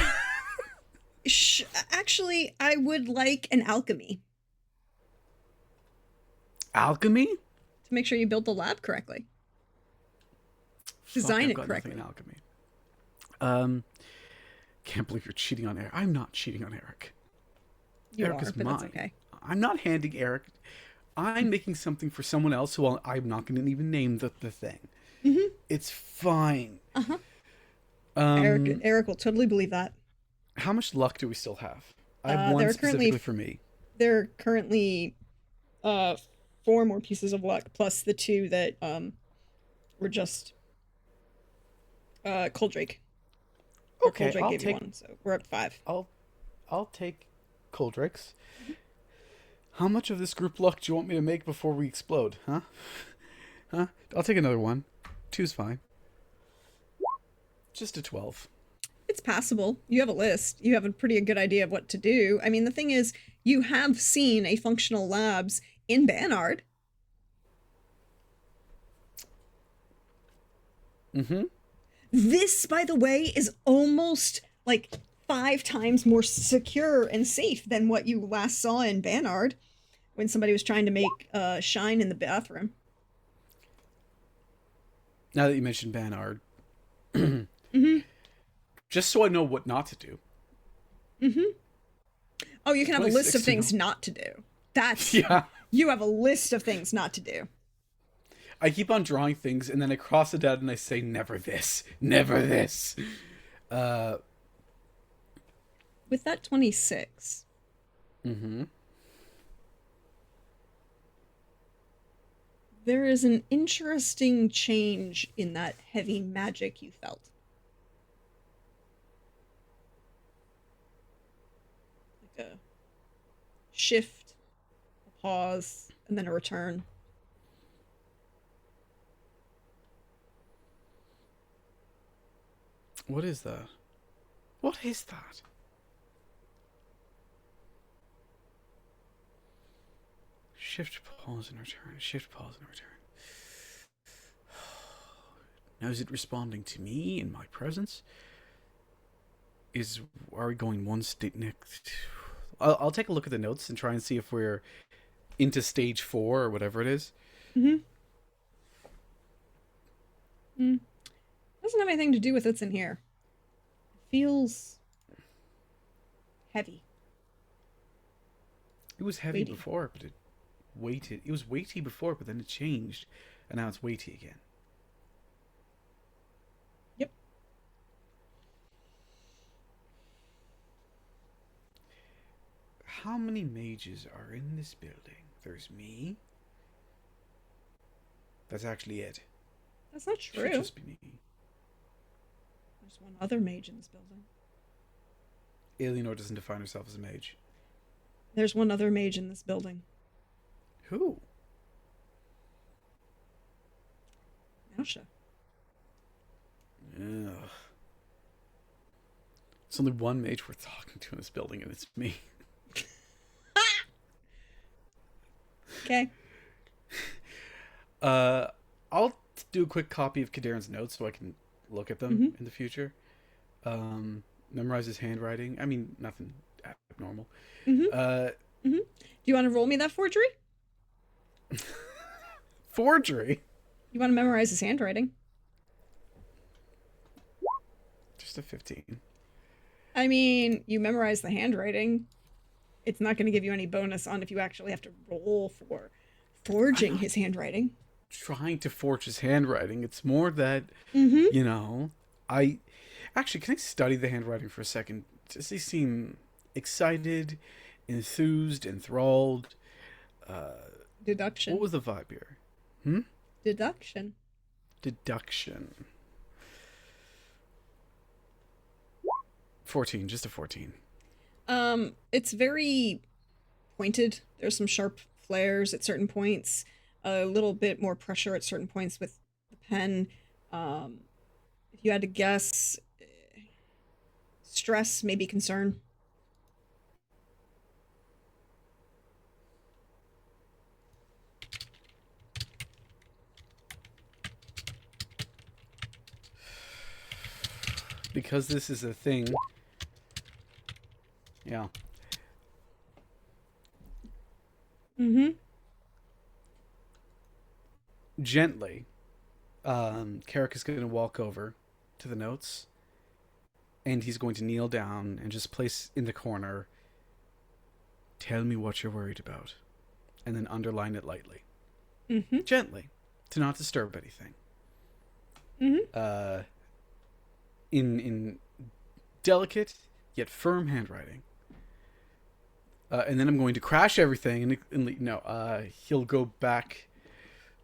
Actually, I would like an alchemy Alchemy? to make sure you build the lab correctly. Design Fuck, I've it got correctly. nothing in alchemy. Can't believe you're cheating on Eric. I'm not cheating on Eric. You Eric are, is but mine. that's okay. I'm not handing Eric. I'm making something for someone else who I'm not going to even name the thing. Mm-hmm. It's fine. Uh-huh. Eric will totally believe that. How much luck do we still have? I have one specifically for me. There are currently 4 more pieces of luck, plus the 2 that were just Coldrake. Okay, Coldrake gave you 1, so we're up 5. I'll take Coldrake's. How much of this group luck do you want me to make before we explode, huh? I'll take another 1. 2's fine. Just a 12. It's passable. You have a list. You have a pretty good idea of what to do. I mean, the thing is, you have seen a functional labs in Banard. Mm-hmm. This, by the way, is almost like 5 times more secure and safe than what you last saw in Banard when somebody was trying to make shine in the bathroom. Now that you mentioned Banard, Mm-hmm. just so I know what not to do. Mm-hmm. Oh, you can have a list of 26 things not to do. That's Yeah. You have a list of things not to do. I keep on drawing things, and then I cross it out, and I say, never this. Never this. With that 26, Mm-hmm. there is an interesting change in that heavy magic you felt. Like a shift, a pause, and then a return. What is that? What is that? Shift, pause, and return. Shift, pause, and return. Now, is it responding to me in my presence? Are we going one state next? I'll take a look at the notes and try and see if we're into stage 4 or whatever it is. Mm-hmm. Doesn't have anything to do with what's in here. It feels heavy. It was heavy Weighty. before, but it was weighty before, but then it changed, and now it's weighty again. Yep. How many mages are in this building? There's me. That's actually it. That's not Should true. just be me. There's one other mage in this building. Eleanor doesn't define herself as a mage. There's one other mage in this building. Who? Nausha. Ugh. There's only one mage worth talking to in this building, and it's me. Okay. I'll do a quick copy of Kadarn's notes so I can look at them in the future. Memorize his handwriting. I mean, nothing abnormal. Do you want to roll me that forgery? Forgery? You want to memorize his handwriting? Just a 15. I mean, you memorize the handwriting. It's not going to give you any bonus on if you actually have to roll for forging his handwriting. Trying to forge his handwriting. It's more that, you know, Actually, can I study the handwriting for a second? Does he seem excited, enthused, enthralled? Deduction. What was the vibe here? Deduction. Deduction. 14, just a 14. It's very pointed. There's some sharp flares at certain points, a little bit more pressure at certain points with the pen. If you had to guess, stress, maybe concern. Because this is a thing. Yeah. Gently, Carrick is going to walk over to the notes, and he's going to kneel down and just place in the corner, "Tell me what you're worried about," and then underline it lightly. Gently, to not disturb anything. In delicate yet firm handwriting. And then I'm going to crash everything, and he'll go back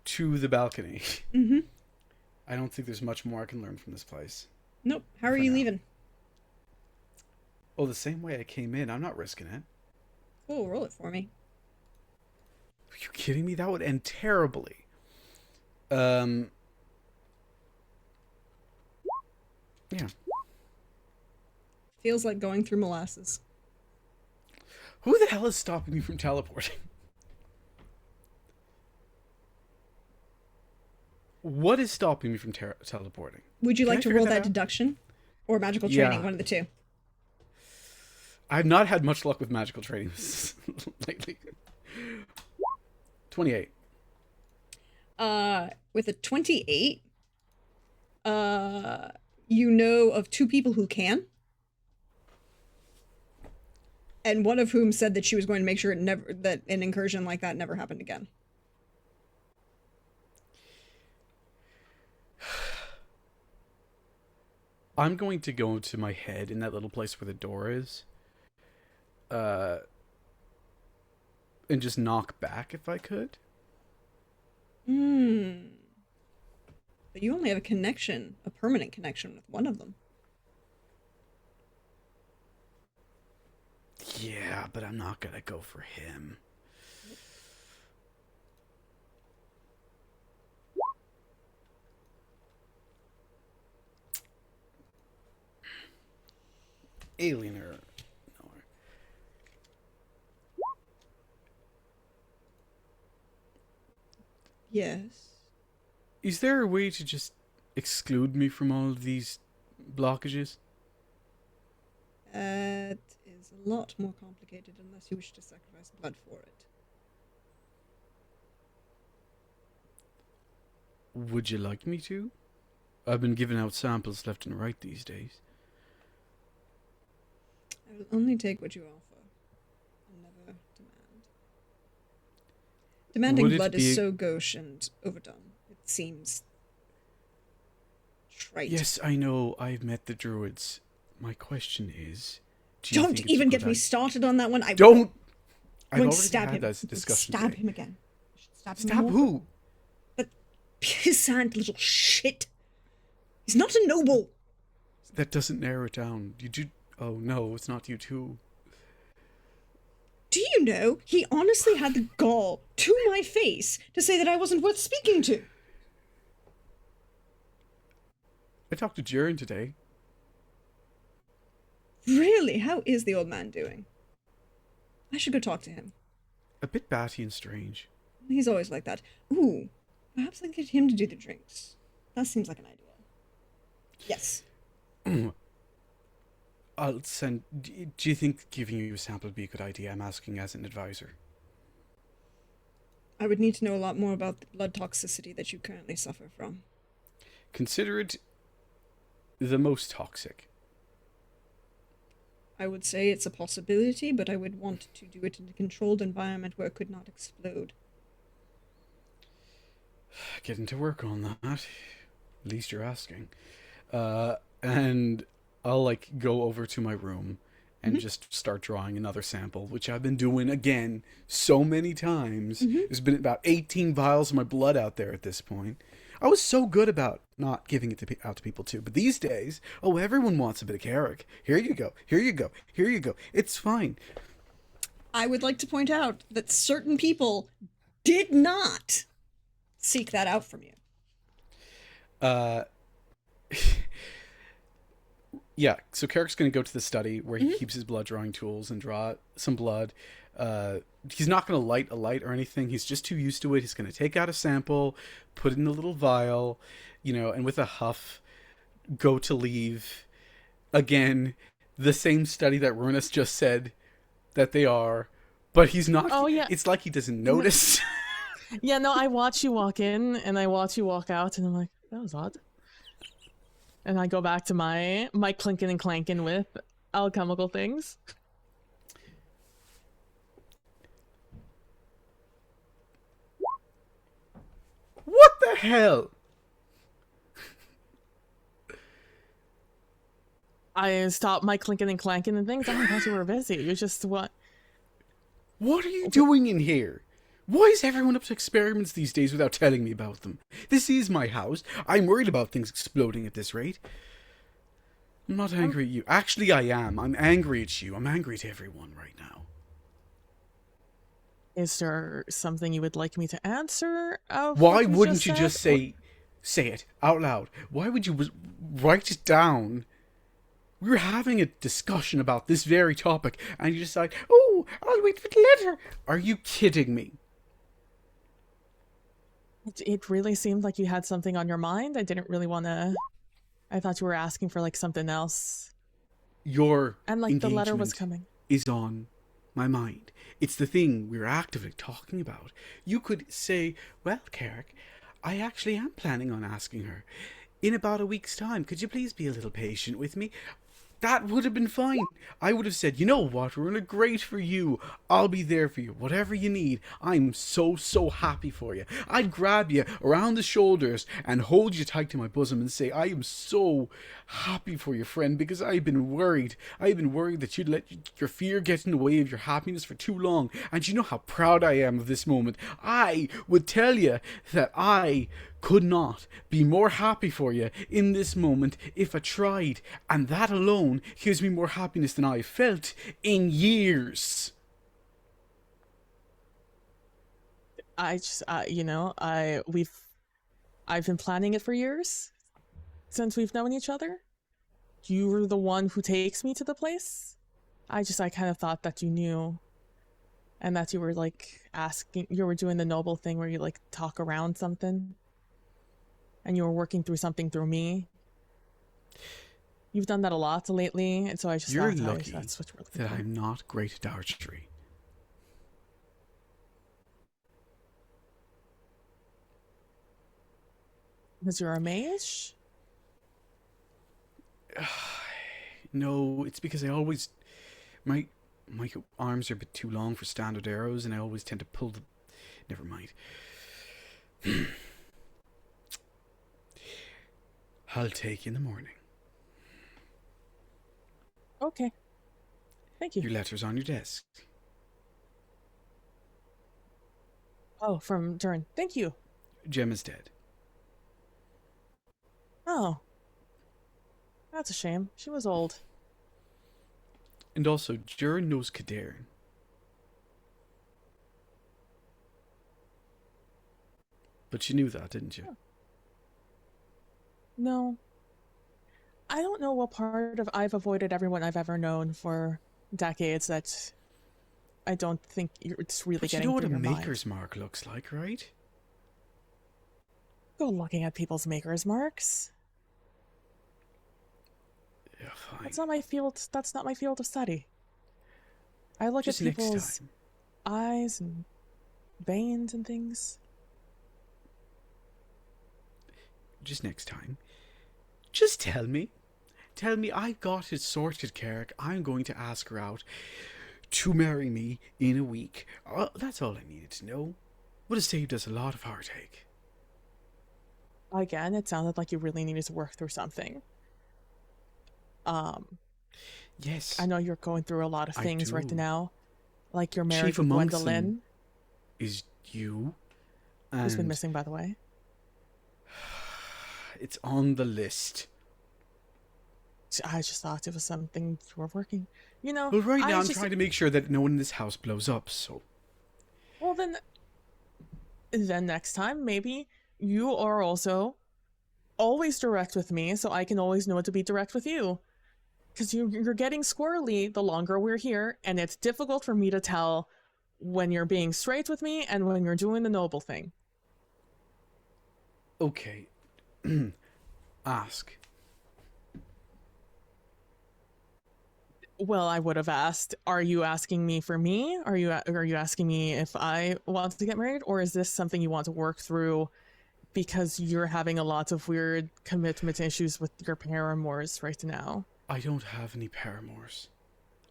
to the balcony. I don't think there's much more I can learn from this place. Nope. How are you leaving? Oh, the same way I came in. I'm not risking it. Cool, roll it for me. Are you kidding me? That would end terribly. Yeah. Feels like going through molasses. Who the hell is stopping me from teleporting? What is stopping me from teleporting? Would you Can like I to figure roll that that out? deduction? Or magical training, Yeah. one of the two. I've not had much luck with magical training lately. 28. With a 28, you know of two people who can. And one of whom said that she was going to make sure that an incursion like that never happened again. I'm going to go to my head in that little place where the door is. And just knock back if I could. But you only have a connection, a permanent connection with one of them. Yeah, but I'm not gonna go for him. Alien or no. Yes. Is there a way to just exclude me from all of these blockages? That is a lot more complicated unless you wish to sacrifice blood for it. Would you like me to? I've been giving out samples left and right these days. I will only take what you offer, and never demand. Demanding Would it blood be is a- so gauche and overdone. It seems trite. Yes, I know. I've met the druids. My question is, do you Don't think it's a even good get me idea- started on that one. I Don't. I've going already to stab had him. this discussion. Stab today. him again. I should stab him Stab more. who? That pissant little shit. He's not a noble. That doesn't narrow it down. Oh no, it's not you too. Do you know, he honestly had the gall to my face to say that I wasn't worth speaking to. I talked to Jaren today. Really? How is the old man doing? I should go talk to him. A bit batty and strange. He's always like that. Ooh, perhaps I can get him to do the drinks. That seems like an idea. Yes. I'll send... Do you think giving you a sample would be a good idea? I'm asking as an advisor. I would need to know a lot more about the blood toxicity that you currently suffer from. Consider it the most toxic. I would say it's a possibility, but I would want to do it in a controlled environment where it could not explode. Getting to work on that. At least you're asking. And I'll, like, go over to my room and just start drawing another sample, which I've been doing, again, so many times. There's been about 18 vials of my blood out there at this point. I was so good about not giving it out to people, too. But these days, everyone wants a bit of Carrick. Here you go. Here you go. Here you go. It's fine. I would like to point out that certain people did not seek that out from you. Yeah, so Carrick's going to go to the study where he keeps his blood drawing tools and draw some blood. He's not going to light a light or anything. He's just too used to it. He's going to take out a sample, put it in a little vial, and with a huff, go to leave. Again, the same study that Runas just said that they are, but he's not. Oh, yeah. It's like he doesn't notice. Yeah, no, I watch you walk in and I watch you walk out and I'm like, that was odd. And I go back to my clinking and clanking with alchemical things. What the hell? I stopped my clinking and clanking and things. I thought you were busy. You're just what? What are you doing in here? Why is everyone up to experiments these days without telling me about them? This is my house. I'm worried about things exploding at this rate. I'm not angry at you. Actually, I am. I'm angry at you. I'm angry at everyone right now. Is there something you would like me to answer? Why wouldn't you just say it out loud? Why would you write it down? We were having a discussion about this very topic, and you decide, oh, I'll wait for the letter. Are you kidding me? It really seemed like you had something on your mind. I didn't really want to... I thought you were asking for, like, something else. Your and, like, the letter was coming. Is on my mind. It's the thing we're actively talking about. You could say, well, Carrick, I actually am planning on asking her. In about a week's time, could you please be a little patient with me? That would have been fine. I would have said, you know what, Runa, great for you. I'll be there for you, whatever you need. I'm so happy for you. I'd grab you around the shoulders and hold you tight to my bosom and say, I am so happy for you, friend, because I've been worried. I've been worried that you'd let your fear get in the way of your happiness for too long. And you know how proud I am of this moment. I would tell you that I could not be more happy for you in this moment if I tried, and that alone gives me more happiness than I've felt in years. I just, I've been planning it for years since we've known each other. You were the one who takes me to the place. I kind of thought that you knew, and that you were like you were doing the noble thing where you like talk around something. And you were working through something through me. You've done that a lot lately, and so I just You're thought lucky that's what you're looking that for. I'm not great at archery. Because you're a mage? No, it's because I always... My arms are a bit too long for standard arrows, and I always tend to pull them... Never mind. I'll take you in the morning. Okay. Thank you. Your letter's on your desk. Oh, from Durin. Thank you. Gemma's dead. Oh. That's a shame. She was old. And also, Jern knows Kaderin. But you knew that, didn't you? No. I don't know what part of I've avoided everyone I've ever known for decades that I don't think it's really But you getting know what through a your maker's mind. mark looks like, right? Go looking at people's maker's marks. Yeah, fine. That's not my field. That's not my field of study. I look at Just next people's time. eyes and veins and things. Just next time. Just tell me. Tell me I got it sorted, Carrick. I'm going to ask her out to marry me in a week. That's all I needed to know. Would have saved us a lot of heartache. Again, it sounded like you really needed to work through something. I Yes, know you're going through a lot of I things right do. now. Like you're married Chief to amongst them Gwendolyn, is you, who's been and missing, by the way. it's on the list. I just thought it was something you were working. You know, Well, right I now I'm just trying to make sure that no one in this house blows up, so... well then next time maybe you are also always direct with me, so I can always know to be direct with you. Because you're getting squirrely the longer we're here, and it's difficult for me to tell when you're being straight with me and when you're doing the noble thing. Okay. Ask. Well, I would have asked, are you asking me for me? Are you asking me if I want to get married, or is this something you want to work through because you're having a lot of weird commitment issues with your paramours right now? I don't have any paramours.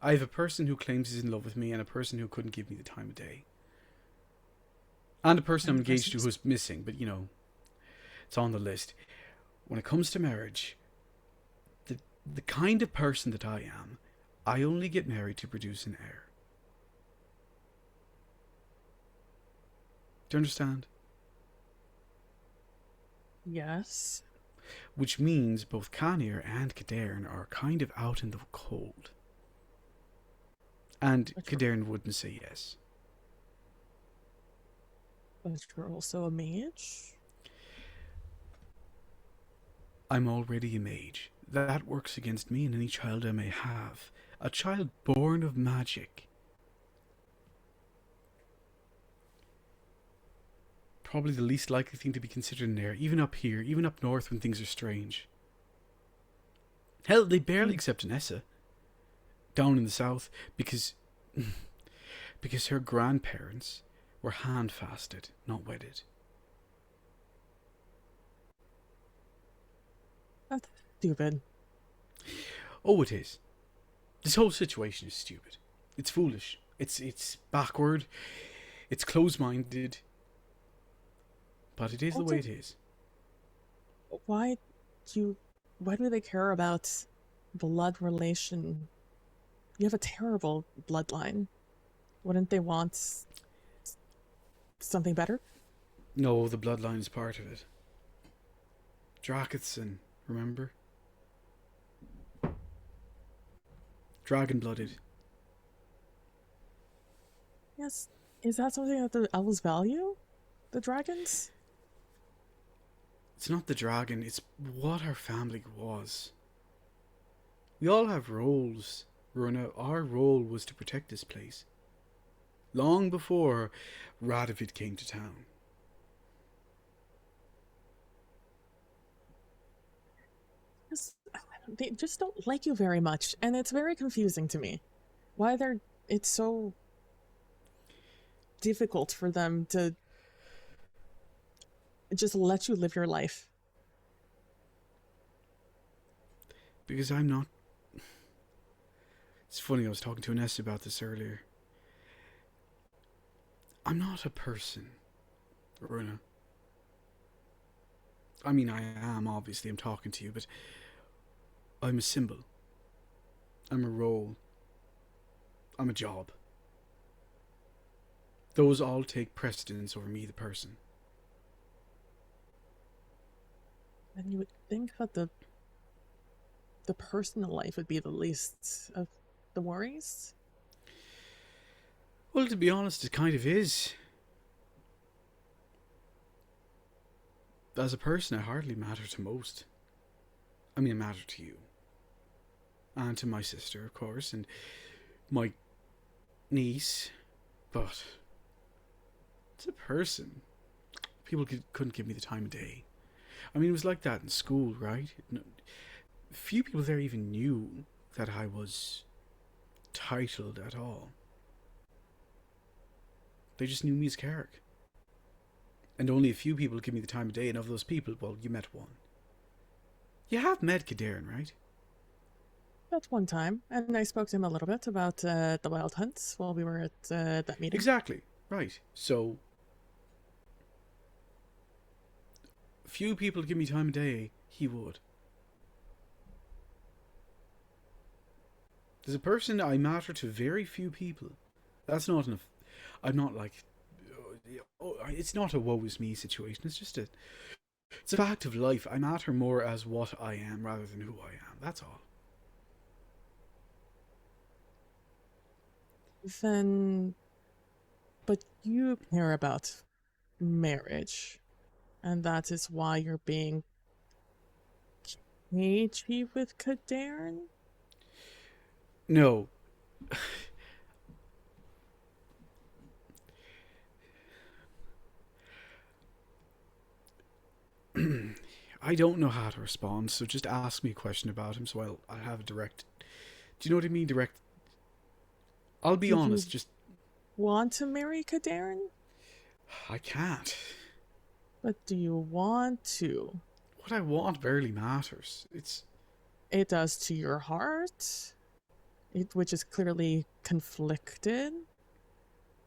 I have a person who claims he's in love with me and a person who couldn't give me the time of day. And a person I'm And the engaged to person's- who's missing, but you know, it's on the list. When it comes to marriage, the kind of person that I am, I only get married to produce an heir. Do you understand? Yes. Which means both Canir and Cadarn are kind of out in the cold. And But Cadarn wouldn't say yes. you're also a mage? I'm already a mage. That works against me and any child I may have. A child born of magic. Probably the least likely thing to be considered an heir, even up here, even up north when things are strange. Hell, they barely accept Anessa down in the south because her grandparents were hand-fasted, not wedded. That's stupid. Oh, it is. This whole situation is stupid. It's foolish. It's backward. It's close-minded. But it is the way it is. Why do they care about blood relation? You have a terrible bloodline. Wouldn't they want something better? No, the bloodline is part of it. Drakithson, remember? Dragon-blooded. Yes. Is that something that the elves value? The dragons? It's not the dragon, it's what our family was. We all have roles, Runa. Our role was to protect this place. Long before Radovid came to town. They just don't like you very much, and it's very confusing to me. It's so difficult for them to just let you live your life. Because I'm not... It's funny, I was talking to Anessa about this earlier. I'm not a person, Runa. I mean, I am, obviously, I'm talking to you, but I'm a symbol. I'm a role. I'm a job. Those all take precedence over me, the person. And you would think that the personal life would be the least of the worries? Well, to be honest, it kind of is. As a person, I hardly matter to most. I mean, I matter to you. And to my sister, of course, and my niece. But as a person, people couldn't give me the time of day. I mean, it was like that in school, right? Few people there even knew that I was titled at all. They just knew me as Carrick. And only a few people give me the time of day, and of those people, well, you met one. You have met Kadarin, right? At one time, and I spoke to him a little bit about the wild hunts while we were at that meeting. Exactly, right. So, few people give me time of day, he would. As a person, I matter to very few people. That's not enough. I'm not like, it's not a woe is me situation. It's just it's a fact of life. I matter more as what I am rather than who I am. That's all. Then, but you care about marriage, and that is why you're being cagey with Kadarin? No. I don't know how to respond, so just ask me a question about him so I'll have a direct... Do you know what I mean? Direct... I'll be honest, just... Want to marry Kadarin? I can't. But do you want to? What I want barely matters. It does to your heart, which is clearly conflicted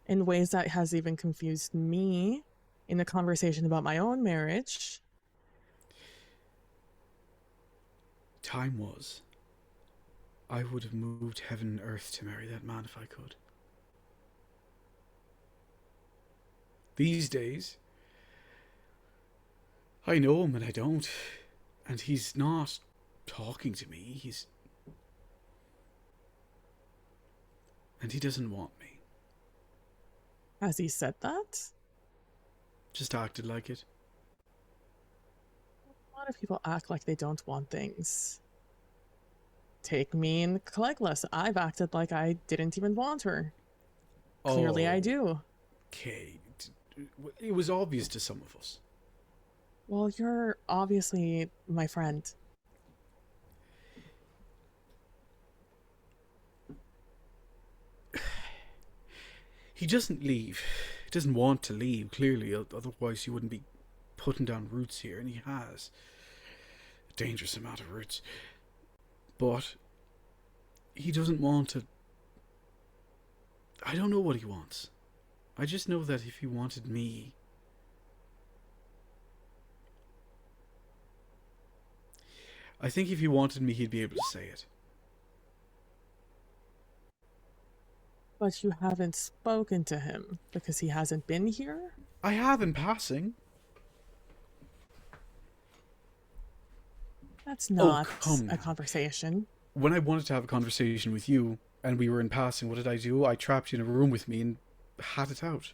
in ways that has even confused me in a conversation about my own marriage. Time was. I would have moved heaven and earth to marry that man if I could. These days, I know him and I don't. And he's not talking to me. And he doesn't want me. Has he said that? Just acted like it. A lot of people act like they don't want things. Take me and Cleglis. I've acted like I didn't even want her. Clearly I do. Okay. It was obvious to some of us. Well, you're obviously my friend. He doesn't leave. He doesn't want to leave, clearly. Otherwise he wouldn't be putting down roots here. And he has a dangerous amount of roots. But he doesn't want to... I don't know what he wants. I just know that if he wanted me... I think if he wanted me, he'd be able to say it. But you haven't spoken to him because he hasn't been here? I have in passing. That's not come a now. Conversation. When I wanted to have a conversation with you, and we were in passing, what did I do? I trapped you in a room with me and had it out.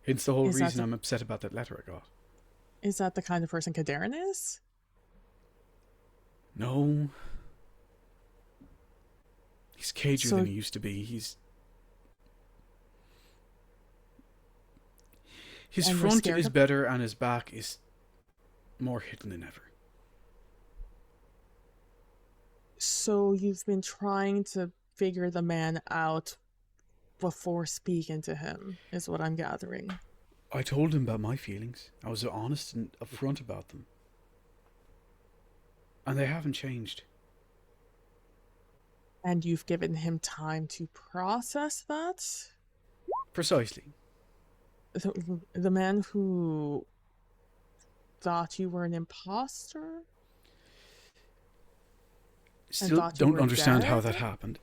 It's the whole reason I'm upset about that letter I got. Is that the kind of person Kadarin is? No. He's cagier than he used to be. His front is better and his back is more hidden than ever. So you've been trying to figure the man out before speaking to him, is what I'm gathering. I told him about my feelings. I was honest and upfront about them. And they haven't changed. And you've given him time to process that? Precisely. The man who thought you were an imposter? Still don't understand how that happened.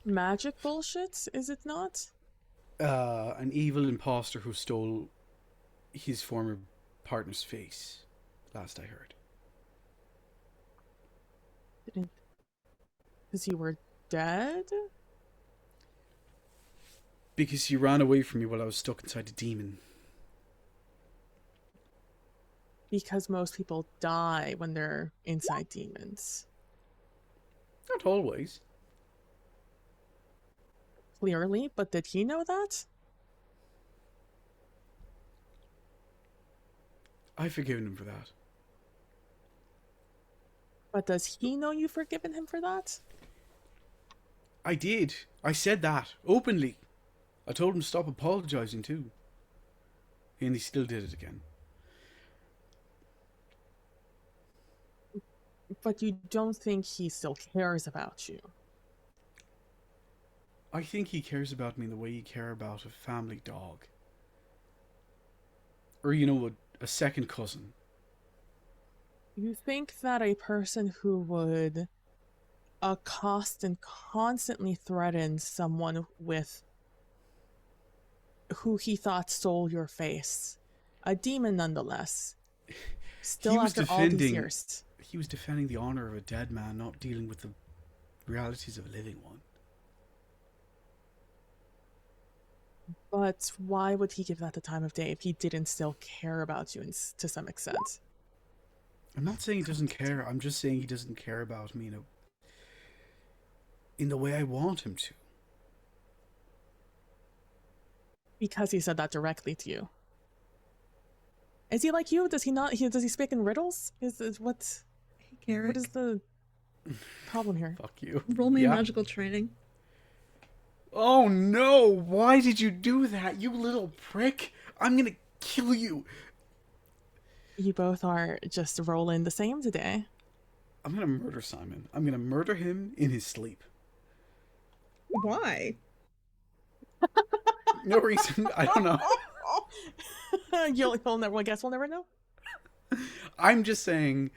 Magic bullshit, is it not? An evil imposter who stole his former partner's face, last I heard. Because you were dead? Because he ran away from me while I was stuck inside a demon. Because most people die when they're inside demons. Not always. Clearly, but did he know that? I've forgiven him for that. But does he know you've forgiven him for that? I did. I said that openly. I told him to stop apologizing too. And he still did it again. But you don't think he still cares about you? I think he cares about me the way you care about a family dog. Or, a second cousin. You think that a person who would accost and constantly threaten someone with who he thought stole your face, a demon nonetheless, still after all these years. He was defending the honor of a dead man, not dealing with the realities of a living one. But why would he give that the time of day if he didn't still care about you to some extent? I'm not saying he doesn't care. I'm just saying he doesn't care about me in the way I want him to. Because he said that directly to you. Is he like you? Does he not? Does he speak in riddles? What? Hey, Garrick. What is the problem here? Fuck you. Roll me magical training. Oh no! Why did you do that, you little prick? I'm gonna kill you. You both are just rolling the same today. I'm gonna murder Simon. I'm gonna murder him in his sleep. Why? No reason. I don't know. You'll never. I guess we'll never know. I'm just saying.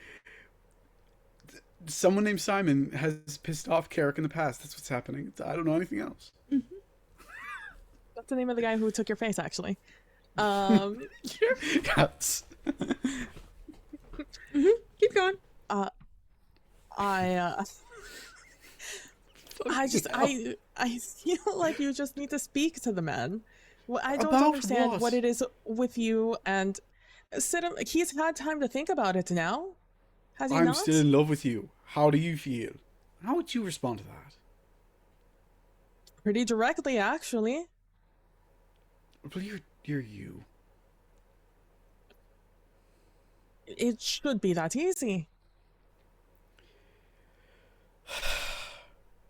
Someone named Simon has pissed off Carrick in the past. That's what's happening. I don't know anything else. Mm-hmm. That's the name of the guy who took your face, actually. Yes. Mm-hmm. Keep going. I feel like you just need to speak to the man. Well, I don't About understand what it is with you and he's had time to think about it now. Has he I'm not? still in love with you. How do you feel? How would you respond to that? Pretty directly, actually. Well, you're you. It should be that easy.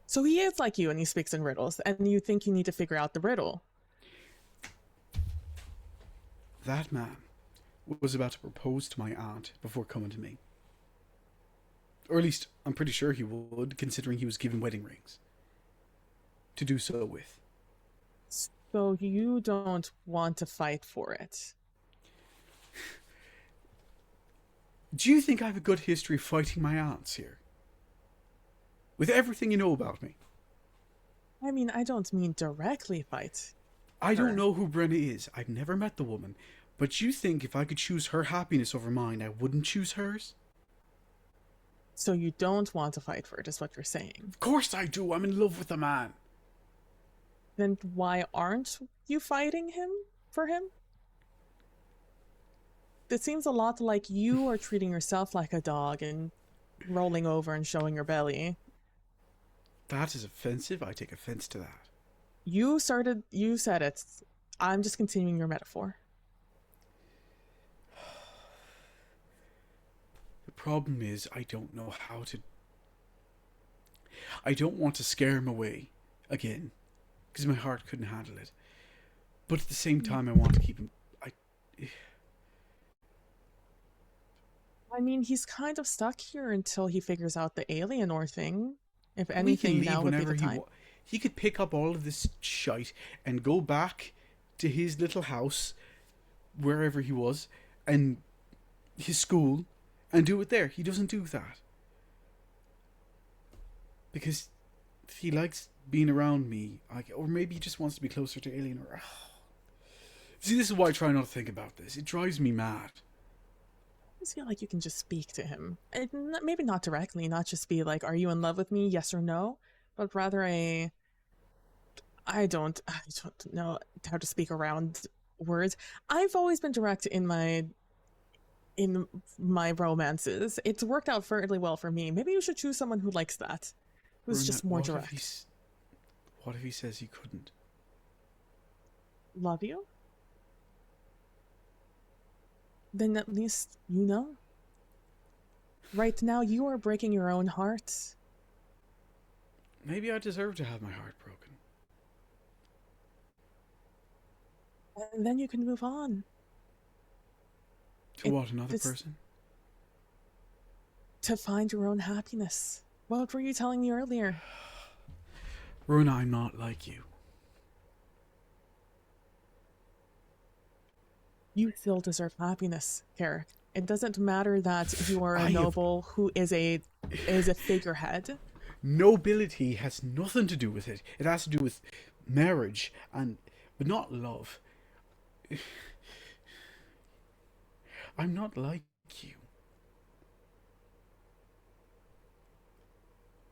So he is like you and he speaks in riddles, and you think you need to figure out the riddle. That man was about to propose to my aunt before coming to me. Or at least, I'm pretty sure he would, considering he was given wedding rings to do so with. So you don't want to fight for it? Do you think I have a good history fighting my aunts here? With everything you know about me? I mean, I don't mean directly fight. I don't know who Brenna is. I've never met the woman. But you think if I could choose her happiness over mine, I wouldn't choose hers? So you don't want to fight for it, is what you're saying. Of course I do. I'm in love with the man. Then why aren't you fighting for him? It seems a lot like you are treating yourself like a dog and rolling over and showing your belly. That is offensive. I take offense to that. You said it. I'm just continuing your metaphor. The problem is I don't know how to... I don't want to scare him away again, because my heart couldn't handle it. But at the same time, I want to keep him... I mean, he's kind of stuck here until he figures out the Alienor thing. If anything, now would be the time. He could pick up all of this shite and go back to his little house, wherever he was, and his school, and do it there. He doesn't do that. Because he likes being around me, or maybe he just wants to be closer to Alienor. See, this is why I try not to think about this. It drives me mad. just feel like you can just speak to him. And maybe not directly, not just be like, are you in love with me? Yes or no? But rather I don't know how to speak around words. I've always been direct in my romances. It's worked out fairly well for me. Maybe you should choose someone who likes that, who's Runa, just more direct. What if he says he couldn't? Love you? Then at least you know. Right now, you are breaking your own heart. Maybe I deserve to have my heart broken. And then you can move on. To what, another person? To find your own happiness. What were you telling me earlier? Runa, I'm not like you. You still deserve happiness, Carrick. It doesn't matter that you are a noble who is a figurehead. Nobility has nothing to do with it. It has to do with marriage, but not love. I'm not like you.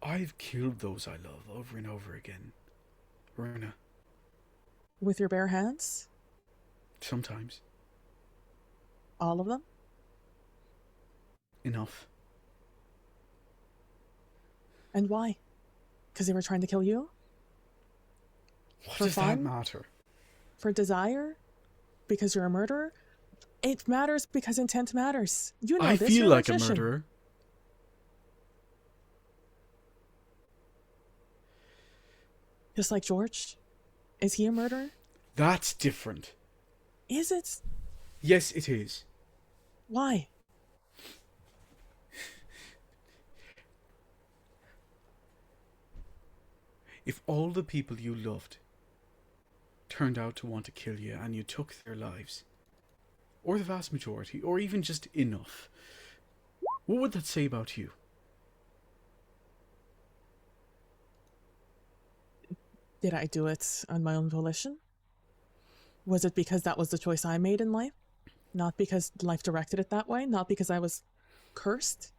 I've killed those I love over and over again. Runa. With your bare hands? Sometimes. All of them? Enough. And why? Because they were trying to kill you? What For does fun? that matter? For desire? Because you're a murderer? It matters because intent matters. You know I this, feel you're like a a magician. murderer. Just like George? Is he a murderer? That's different. Is it? Yes, it is. Why? If all the people you loved turned out to want to kill you and you took their lives, or the vast majority, or even just enough, what would that say about you? Did I do it on my own volition? Was it because that was the choice I made in life? Not because life directed it that way? Not because I was cursed?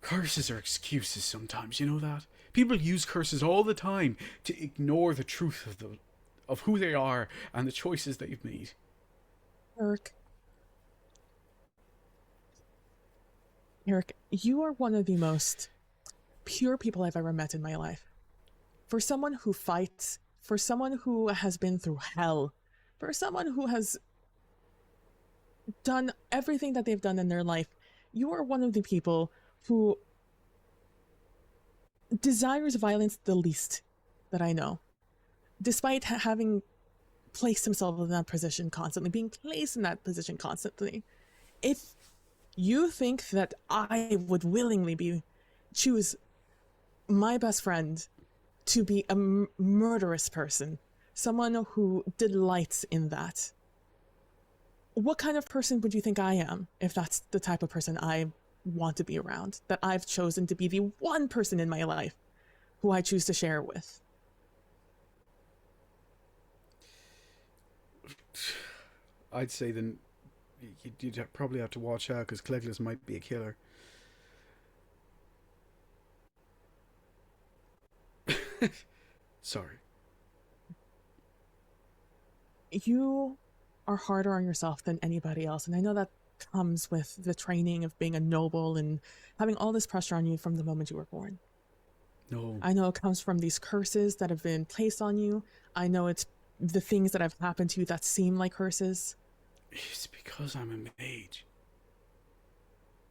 Curses are excuses sometimes, you know that? People use curses all the time to ignore the truth of who they are and the choices they've made. Eric, you are one of the most pure people I've ever met in my life. For someone who fights, for someone who has been through hell, for someone who has done everything that they've done in their life, you are one of the people who desires violence the least that I know. Despite having placed himself in that position constantly, being placed in that position constantly. If you think that I would willingly choose my best friend to be a murderous person, someone who delights in that, what kind of person would you think I am if that's the type of person I want to be around, that I've chosen to be the one person in my life who I choose to share with? I'd say then you'd probably have to watch out because Cleglis might be a killer. Sorry. You are harder on yourself than anybody else, and I know that comes with the training of being a noble and having all this pressure on you from the moment you were born. No. I know it comes from these curses that have been placed on you. I know it's the things that have happened to you that seem like curses. It's because I'm a mage.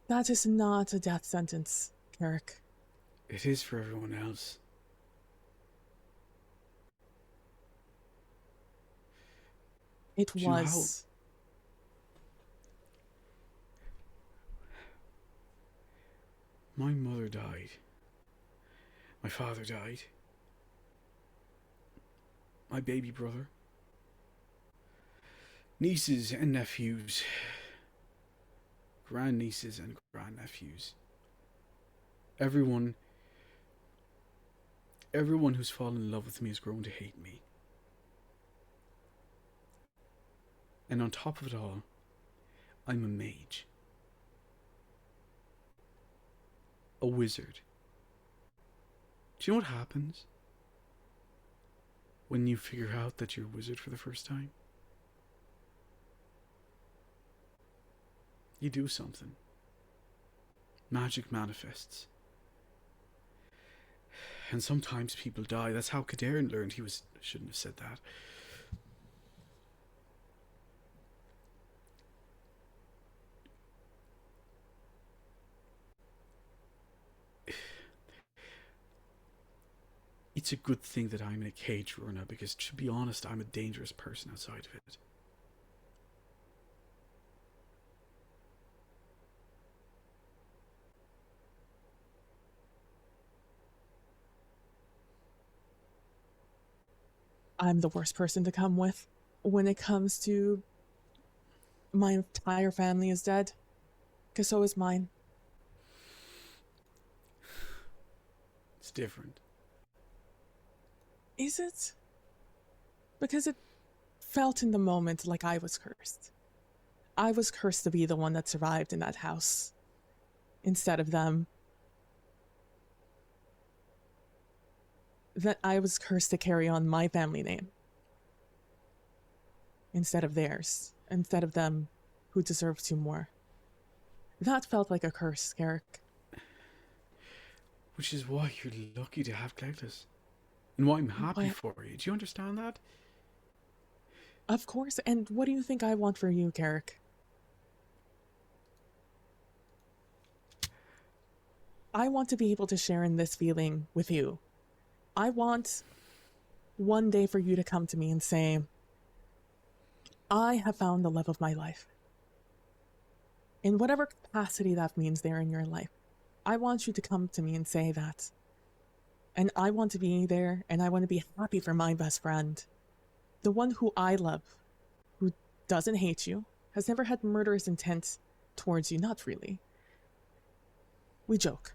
That is not a death sentence, Carrick. It is for everyone else. It was. My mother died. My father died. My baby brother. Nieces and nephews. Grandnieces and grandnephews. Everyone who's fallen in love with me has grown to hate me. And on top of it all, I'm a mage. a wizard. Do you know what happens when you figure out that you're a wizard for the first time? You do something. Magic manifests. And sometimes people die. That's how Kaderin learned he was... Shouldn't have said that. It's a good thing that I'm in a cage, Runa, because to be honest, I'm a dangerous person outside of it. I'm the worst person to come with when it comes to my entire family is dead. Because so is mine. It's different. Is it? Because it felt in the moment like I was cursed. I was cursed to be the one that survived in that house instead of them. That I was cursed to carry on my family name instead of theirs, instead of them who deserved to more. That felt like a curse, Garrick. Which is why you're lucky to have Cloudless. And why I'm happy for you. Do you understand that? Of course, and what do you think I want for you, Garrick? I want to be able to share in this feeling with you. I want one day for you to come to me and say, I have found the love of my life. In whatever capacity that means there in your life, I want you to come to me and say that. And I want to be there, and I want to be happy for my best friend. The one who I love, who doesn't hate you, has never had murderous intent towards you, not really. We joke,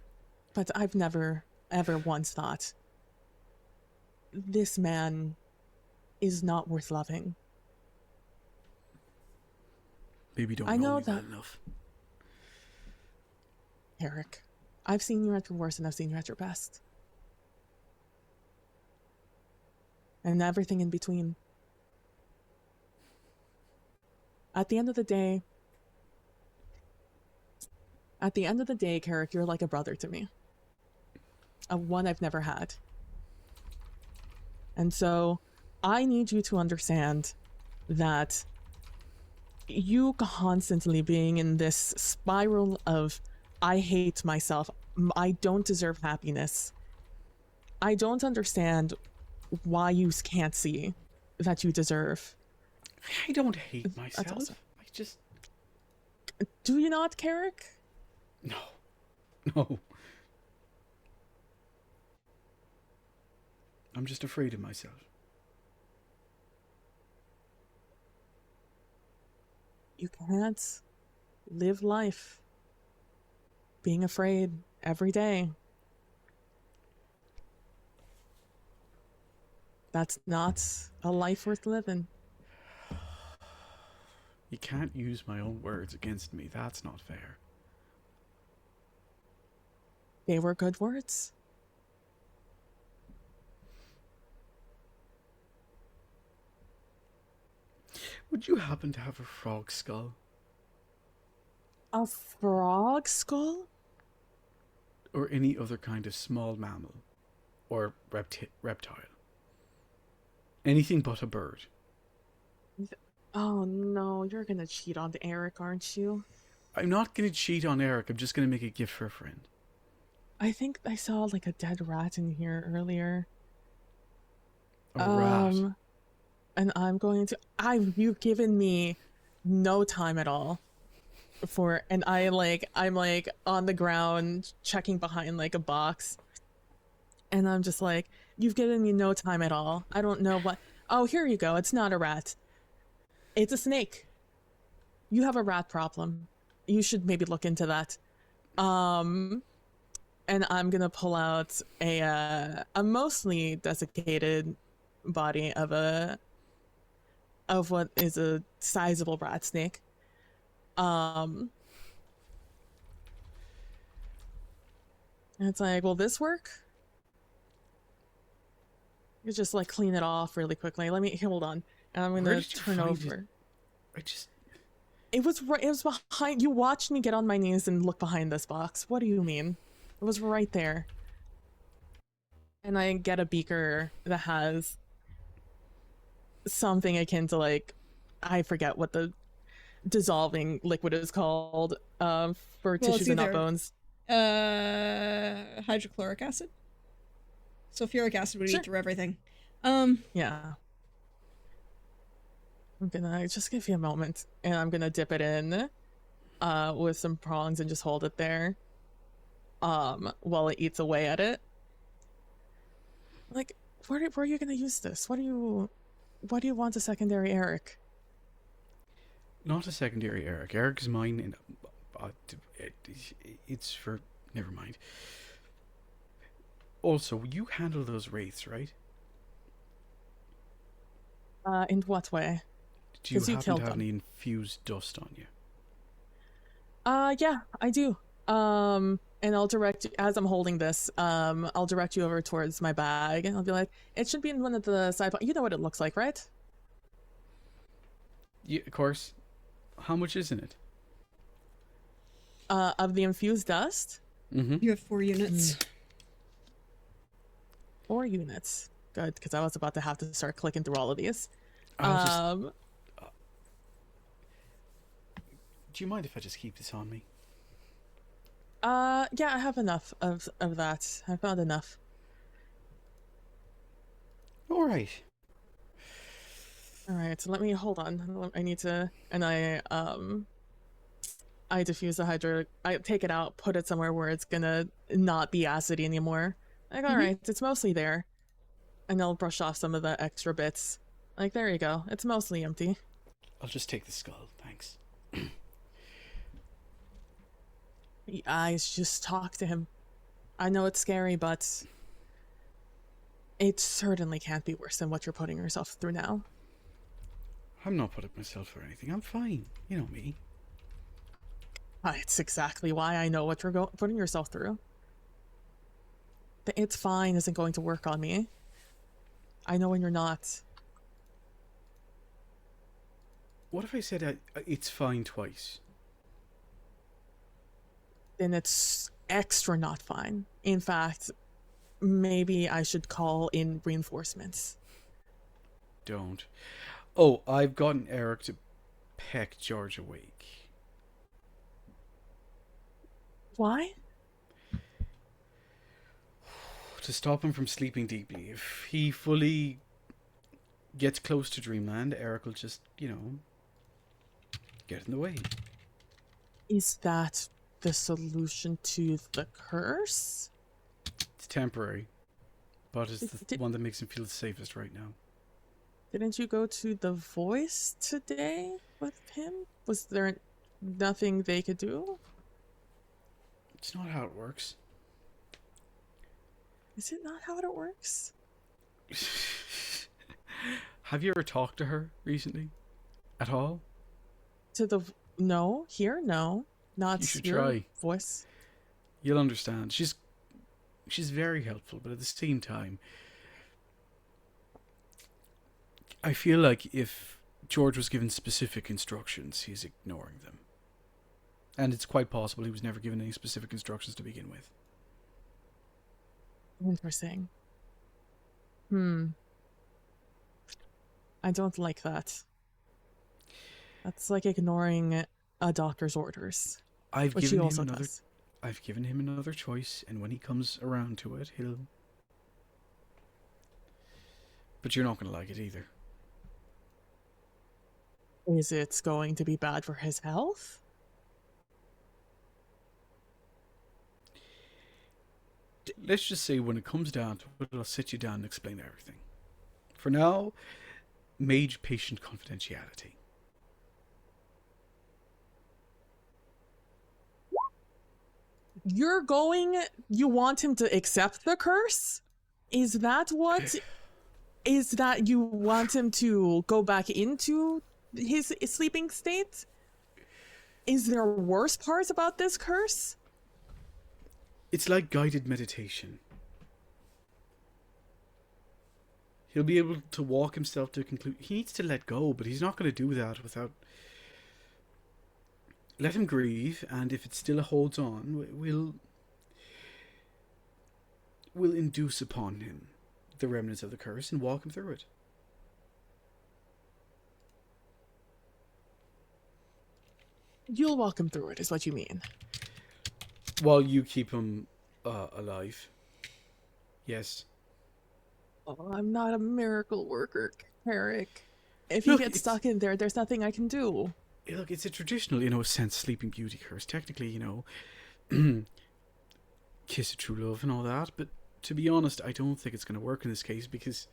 but I've never, ever once thought, this man is not worth loving. Maybe don't I know know me that, well enough. Eric, I've seen you at your worst and I've seen you at your best. And everything in between. At the end of the day, Carrick, you're like a brother to me. A one I've never had. And so, I need you to understand that you constantly being in this spiral of, I hate myself, I don't deserve happiness. I don't understand why you can't see that you deserve. I don't hate myself. I just... Do you not, Carrick? No. No. I'm just afraid of myself. You can't live life being afraid every day. That's not a life worth living. You can't use my own words against me. That's not fair. They were good words. Would you happen to have a frog skull? A frog skull? Or any other kind of small mammal? Or reptile? Anything but a bird. Oh no, you're gonna cheat on Eric, aren't you? I'm not gonna cheat on Eric, I'm just gonna make a gift for a friend. I think I saw like a dead rat in here earlier. A rat? And I'm going to... You've given me no time at all for... And I'm like on the ground checking behind like a box. And I'm just like, you've given me no time at all. I don't know what... Oh, here you go. It's not a rat. It's a snake. You have a rat problem. You should maybe look into that. And I'm gonna pull out a mostly desiccated body of what is a sizable rat snake. And it's like, will this work? You just like clean it off really quickly. Let me hold on. And I'm Where gonna did you turn find over. it? I just... It was right. It was behind. You watched me get on my knees and look behind this box. What do you mean? It was right there. And I get a beaker that has something akin to like, I forget what the dissolving liquid is called. For Well, it's tissues and not either bones. hydrochloric acid. Sulfuric acid would Sure. eat through everything. Yeah. I'm gonna just give you a moment, and I'm gonna dip it in, with some prongs and just hold it there, while it eats away at it. Like, where are you gonna use this? What do you want a secondary Eric? Not a secondary Eric. Eric's mine, and it's for... Never mind. Also, you handle those wraiths, right? In what way? Do you 'Cause you happen killed to have them. any infused dust on you? Yeah, I do. And I'll direct you, as I'm holding this, I'll direct you over towards my bag, and I'll be like, it should be in one of the side You know what it looks like, right? Yeah, of course. How much is in it? Of the infused dust? Mm-hmm. You have 4 units. 4 units. Good, because I was about to have to start clicking through all of these. Do you mind if I just keep this on me? Yeah, I have enough of that. I found enough. All right. All right, so let me hold on. I need to, and I diffuse the hydro. I take it out, put it somewhere where it's gonna not be acidy anymore. Like, all right, it's mostly there, and I'll brush off some of the extra bits. Like, there you go. It's mostly empty. I'll just take the skull, thanks. I just talk to him. I know it's scary, but it certainly can't be worse than what you're putting yourself through now. I'm not putting myself through anything. I'm fine. You know me. It's exactly why I know what you're putting yourself through. The "it's fine" isn't going to work on me. I know when you're not. What if I said it's fine twice? Then it's extra not fine. In fact, maybe I should call in reinforcements. Don't. Oh, I've gotten Eric to peck George awake. Why? To stop him from sleeping deeply. If he fully gets close to Dreamland, Eric will just, get in the way. Is that the solution to the curse? It's temporary, but it's the Did- one that makes him feel the safest right now. Didn't you go to the Voice today with him? Was there nothing they could do? It's not how it works. Is it not how it works? Have you ever talked to her recently? At all? No, here, no. Not You should your try. Voice. You'll understand. She's very helpful, but at the same time, I feel like if George was given specific instructions, he's ignoring them. And it's quite possible he was never given any specific instructions to begin with. Interesting. I don't like that. That's like ignoring a doctor's orders, I've which he given also him another does. I've given him another choice, and when he comes around to it, he'll... But you're not going to like it either. Is it going to be bad for his health? Let's just say when it comes down to it, I'll sit you down and explain everything. For now, mage-patient confidentiality. You want him to accept the curse? Is that what? Is that you want him to go back into his sleeping state? Is there worse parts about this curse? It's like guided meditation. He'll be able to walk himself to a conclusion. He needs to let go, but he's not going to do that without... Let him grieve, and if it still holds on, we'll induce upon him the remnants of the curse and walk him through it. You'll walk him through it, is what you mean. While you keep him alive. Yes. Oh, I'm not a miracle worker, Eric. If he Look, gets stuck in there, there's nothing I can do. Look, it's a traditional, sense, Sleeping Beauty curse. Technically, kiss of true love and all that, but to be honest, I don't think it's going to work in this case because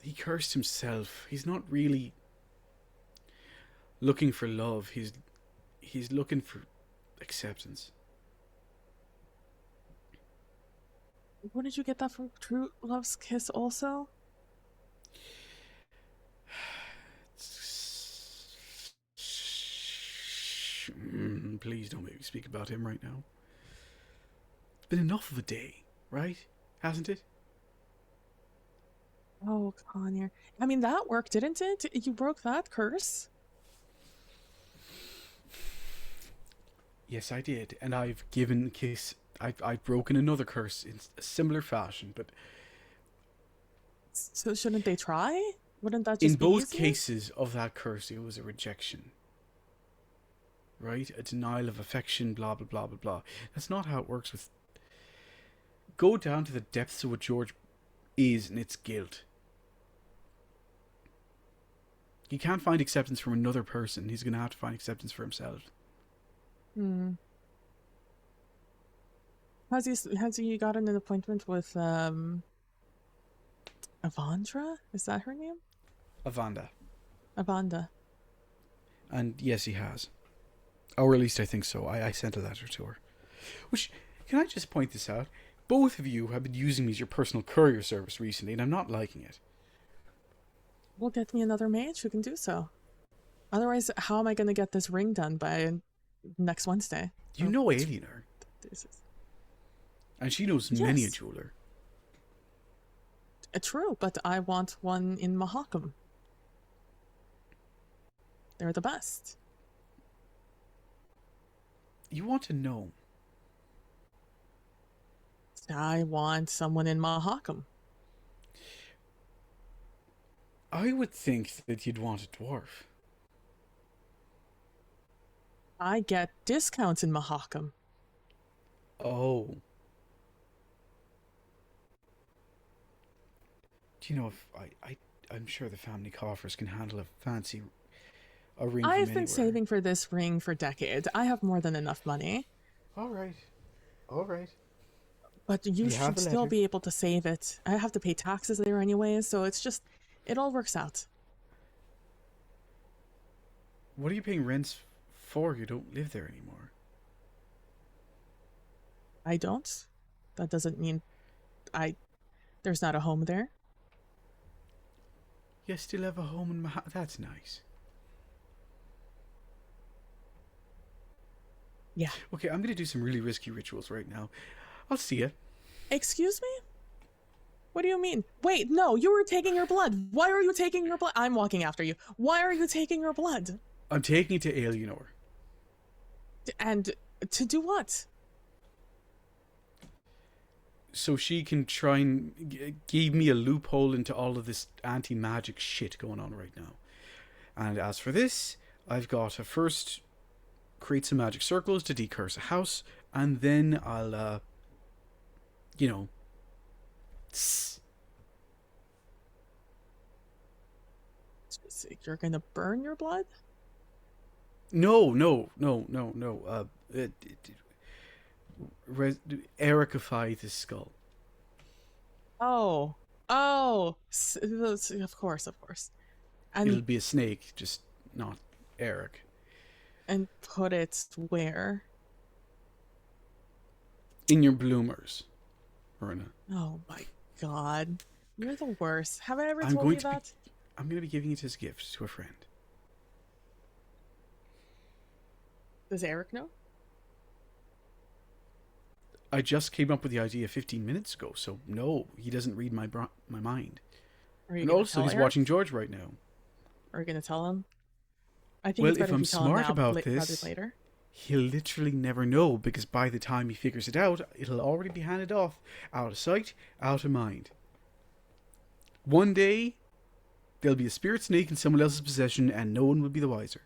he cursed himself. He's not really looking for love. He's looking for acceptance. Where did you get that from? True Love's Kiss also? Please don't make me speak about him right now. It's been enough of a day, right? Hasn't it? Oh, Connor. I mean, that worked, didn't it? You broke that curse? Yes, I did. And I've given Kiss... I've broken another curse in a similar fashion, but... So shouldn't they try? Wouldn't that just in be both easier? cases of that curse, it was a rejection. Right? A denial of affection, blah, blah, blah, blah, blah. That's not how it works with... Go down to the depths of what George is and its guilt. He can't find acceptance from another person. He's going to have to find acceptance for himself. Has he gotten an appointment with Avandra? Is that her name? Avanda. And yes, he has. Or at least I think so. I sent a letter to her. Which, can I just point this out? Both of you have been using me as your personal courier service recently, and I'm not liking it. Well, get me another mage who can do so. Otherwise, how am I going to get this ring done by next Wednesday? You know Alienor. And she knows many a jeweler. True, but I want one in Mahakam. They're the best. You want to know? I want someone in Mahakam. I would think that you'd want a dwarf. I get discounts in Mahakam. Oh. Do you know if I'm sure the family coffers can handle a ring from I've anywhere. been saving for this ring for decades. I have more than enough money. All right. But you should still be able to save it. I have to pay taxes there anyway, so it's just, it all works out. What are you paying rents for? You don't live there anymore. I don't. That doesn't mean there's not a home there. You still have a home in That's nice. Yeah. Okay, I'm going to do some really risky rituals right now. I'll see you. Excuse me? What do you mean? Wait, no, you were taking your blood. Why are you taking your blood? I'm walking after you. Why are you taking your blood? I'm taking it to Alienor. And to do what? So she can try and give me a loophole into all of this anti-magic shit going on right now. And as for this, I've got to first create some magic circles to decurse a house, and then I'll, You're gonna burn your blood? No. Ericify the skull. Oh, of course. And it'll be a snake, just not Eric. And put it where? In your bloomers, Verna. Oh my god. You're the worst. Haven't I ever told you that? I'm going to be giving it as a gift to a friend. Does Eric know? I just came up with the idea 15 minutes ago, so no, he doesn't read my mind. Are you And gonna also, tell he's Eric? watching George right now. Are you gonna tell him? I think Well, it's if better if I'm you tell him smart now, about rather this, than later. he'll literally never know, because by the time he figures it out, it'll already be handed off, out of sight, out of mind. One day, there'll be a spirit snake in someone else's possession, and no one will be the wiser.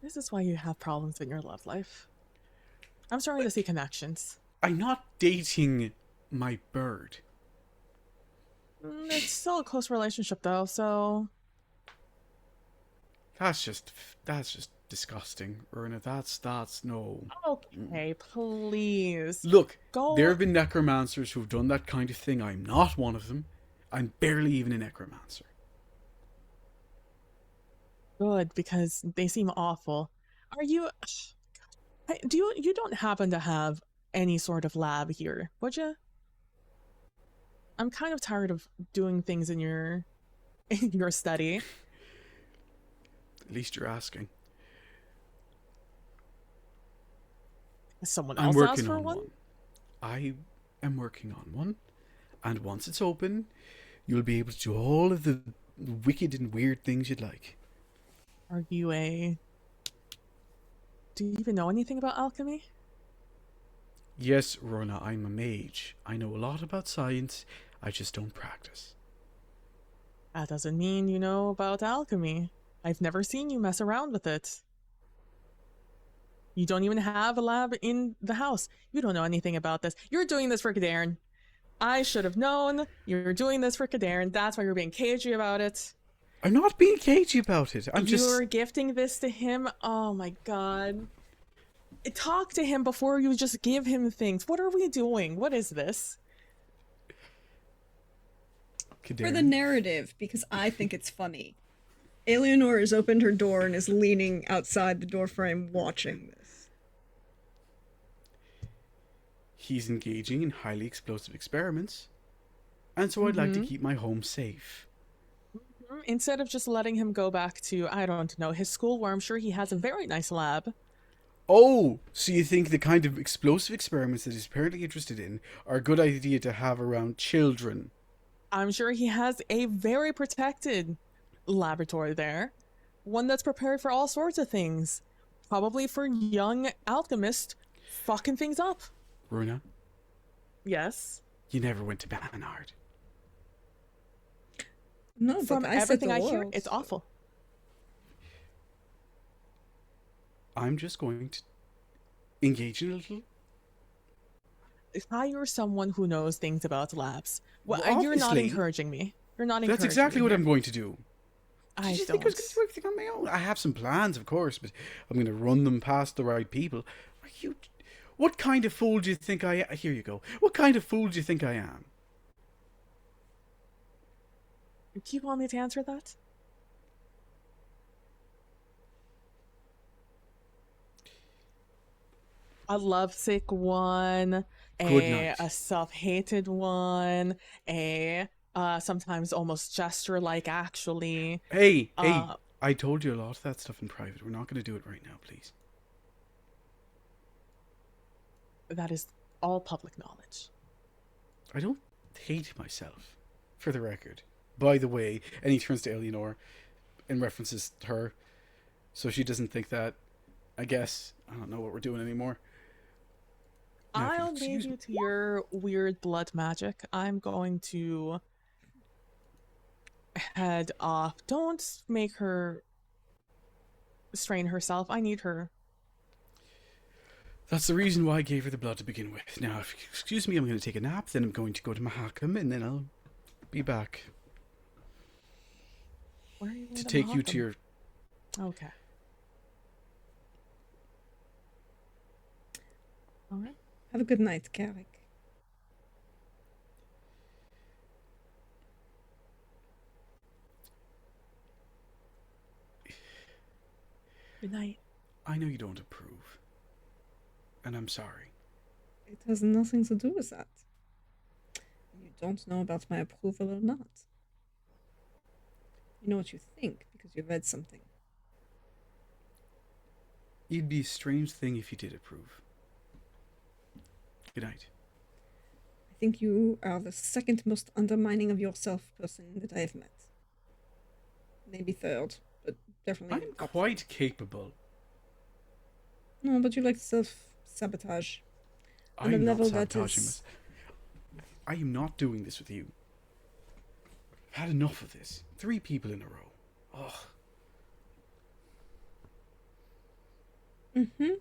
This is why you have problems in your love life. I'm starting to see connections. I'm not dating my bird. It's still a close relationship, though, so That's just disgusting, Erna. That's no. okay, please. Look, there Go have been necromancers who've done that kind of thing. I'm not one of them. I'm barely even a necromancer. good because they seem awful. Are you do you don't happen to have any sort of lab here, would you? I'm kind of tired of doing things in your in your study. At least you're asking. Someone I'm else asked working for on one? one. I am working on one, and once it's open, you'll be able to do all of the wicked and weird things you'd like. Are you a Do you even know anything about alchemy? Yes, Rona, I'm a mage. I know a lot about science. I just don't practice. That doesn't mean you know about alchemy. I've never seen you mess around with it. You don't even have a lab in the house. You don't know anything about this. You're doing this for Kadarin. I should have known you're doing this for Kadarin. That's why you're being cagey about it. I'm not being cagey about it. I'm just... You're gifting this to him. Oh my god. Talk to him before you just give him things. What are we doing? What is this? For the Kadarin. narrative, because I think it's funny. Eleanor has opened her door and is leaning outside the doorframe watching this. He's engaging in highly explosive experiments, and so I'd like to keep my home safe. Instead of just letting him go back to, I don't know, his school where I'm sure he has a very nice lab. Oh, so you think the kind of explosive experiments that he's apparently interested in are a good idea to have around children? I'm sure he has a very protected laboratory there. One that's prepared for all sorts of things. Probably for young alchemists fucking things up. Runa, Yes. you never went to Banard. No, From but I said everything the I hear, world, it's so- awful. I'm just going to engage in a little... Hire someone who knows things about labs. Well, Well, you're not obviously. encouraging me. You're not encouraging That's exactly me what here. I'm going to do. I Did you don't. think I was going to do everything on my own? I have some plans, of course, but I'm going to run them past the right people. Are you... What kind of fool do you think I am? Here you go. What kind of fool do you think I am? Do you want me to answer that? A lovesick one, Good a night. self-hated one, a sometimes almost gesture-like actually. Hey, Uh, I told you a lot of that stuff in private. We're not going to do it right now, please. That is all public knowledge. I don't hate myself, for the record. By the way, and he turns to Eleanor and references her, so she doesn't think that, I guess, I don't know what we're doing anymore. Now, if you'll I'll leave excuse you me. to your weird blood magic. I'm going to head off. Don't make her strain herself. I need her. That's the reason why I gave her the blood to begin with. Now, if you excuse me, I'm going to take a nap, then I'm going to go to Mahakam, and then I'll be back Where are you going to take you to Mahakam? your... Okay. All right. Have a good night, Carrick. Good night. I know you don't approve, and I'm sorry. It has nothing to do with that. You don't know about my approval or not. You know what you think because you read something. It'd be a strange thing if you did approve. Good night. I think you are the second most undermining of yourself person that I have met. Maybe third, but definitely. I'm quite capable. No, but you like self-sabotage. On a I'm not level that sabotaging is... this. I am not doing this with you. I've had enough of this. 3 people in a row. Ugh. Mm-hmm.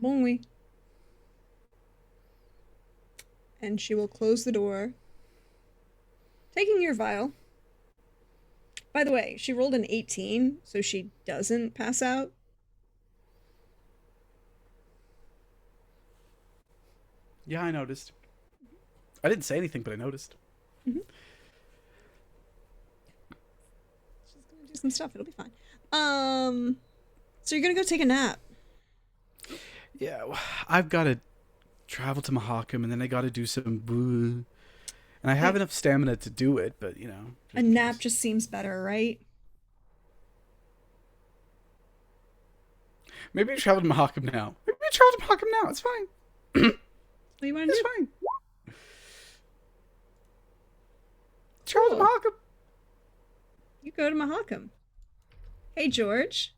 Bon oui. And she will close the door, taking your vial. By the way, she rolled an 18, so she doesn't pass out. Yeah, I noticed. I didn't say anything, but I noticed. Mm-hmm. She's gonna do some stuff. It'll be fine. So you're gonna go take a nap. Yeah, I've got to travel to Mahakam, and then I got to do some boo. And I have enough stamina to do it, but, you know. A nap just seems better, right? Maybe you travel to Mahakam now. Maybe you travel to Mahakam now. It's fine. What do you want to It's do? fine. Travel to Mahakam. You go to Mahakam. Hey, George.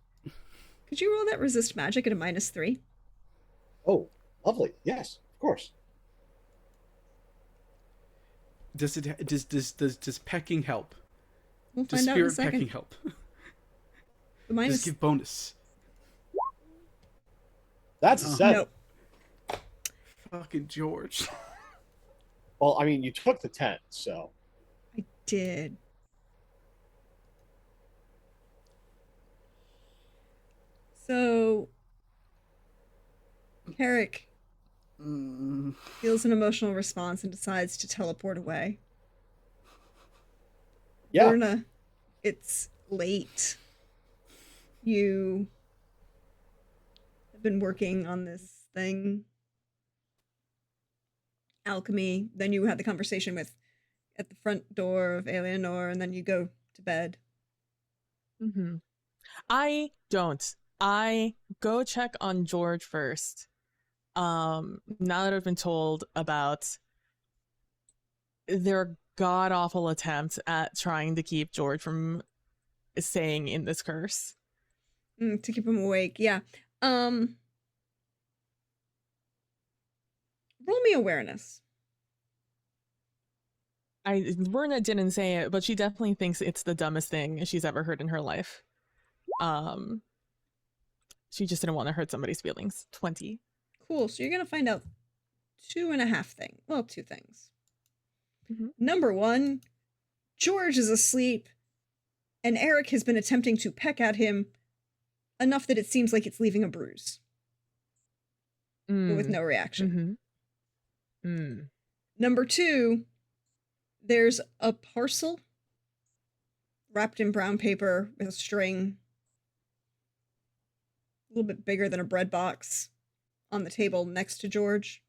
Could you roll that resist magic at a -3? Oh, lovely. Yes, of course. Does pecking help? We'll Does find out in a spirit second. pecking help? The Does minus... it give bonus? That's a Oh. 7. No. Fucking George. Well, I mean, you took the 10, so. I did. So, Carrick feels an emotional response and decides to teleport away. Yeah. Lorna, it's late. You have been working on this thing, alchemy. Then you had the conversation with at the front door of Eleanor, and then you go to bed. Mm-hmm. I don't. I go check on George first. Now that I've been told about their god awful attempt at trying to keep George from staying in this curse. To keep him awake, yeah. Roll me awareness. Verna didn't say it, but she definitely thinks it's the dumbest thing she's ever heard in her life. She just didn't want to hurt somebody's feelings. 20. Cool. So you're gonna find out 2.5 things. Well, 2 things. Mm-hmm. Number 1, George is asleep, and Eric has been attempting to peck at him enough that it seems like it's leaving a bruise, but with no reaction. Mm-hmm. Number 2, there's a parcel wrapped in brown paper with a string, a little bit bigger than a bread box, on the table next to George.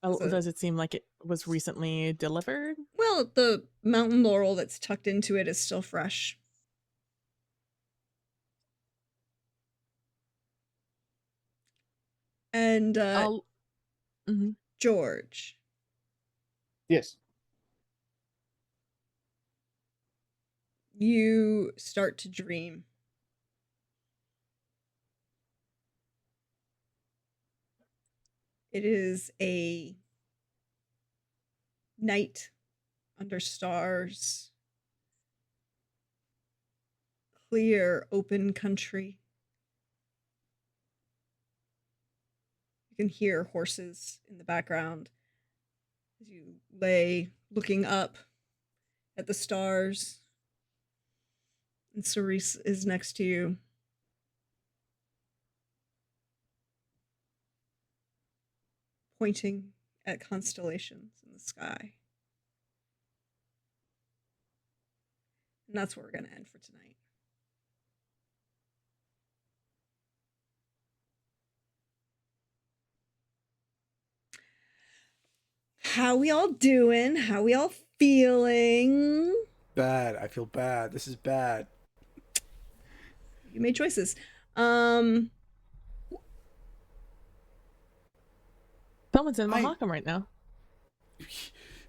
Does it seem like it was recently delivered? Well, the mountain laurel that's tucked into it is still fresh. And Mm-hmm. George, Yes. you start to dream. It is a night under stars, clear, open country. You can hear horses in the background as you lay looking up at the stars. And Cerise is next to you. Pointing at constellations in the sky. And that's where we're going to end for tonight. How we all doing? How we all feeling? Bad. I feel bad. This is bad. You made choices. Um, Someone's in I- Mahakam right now.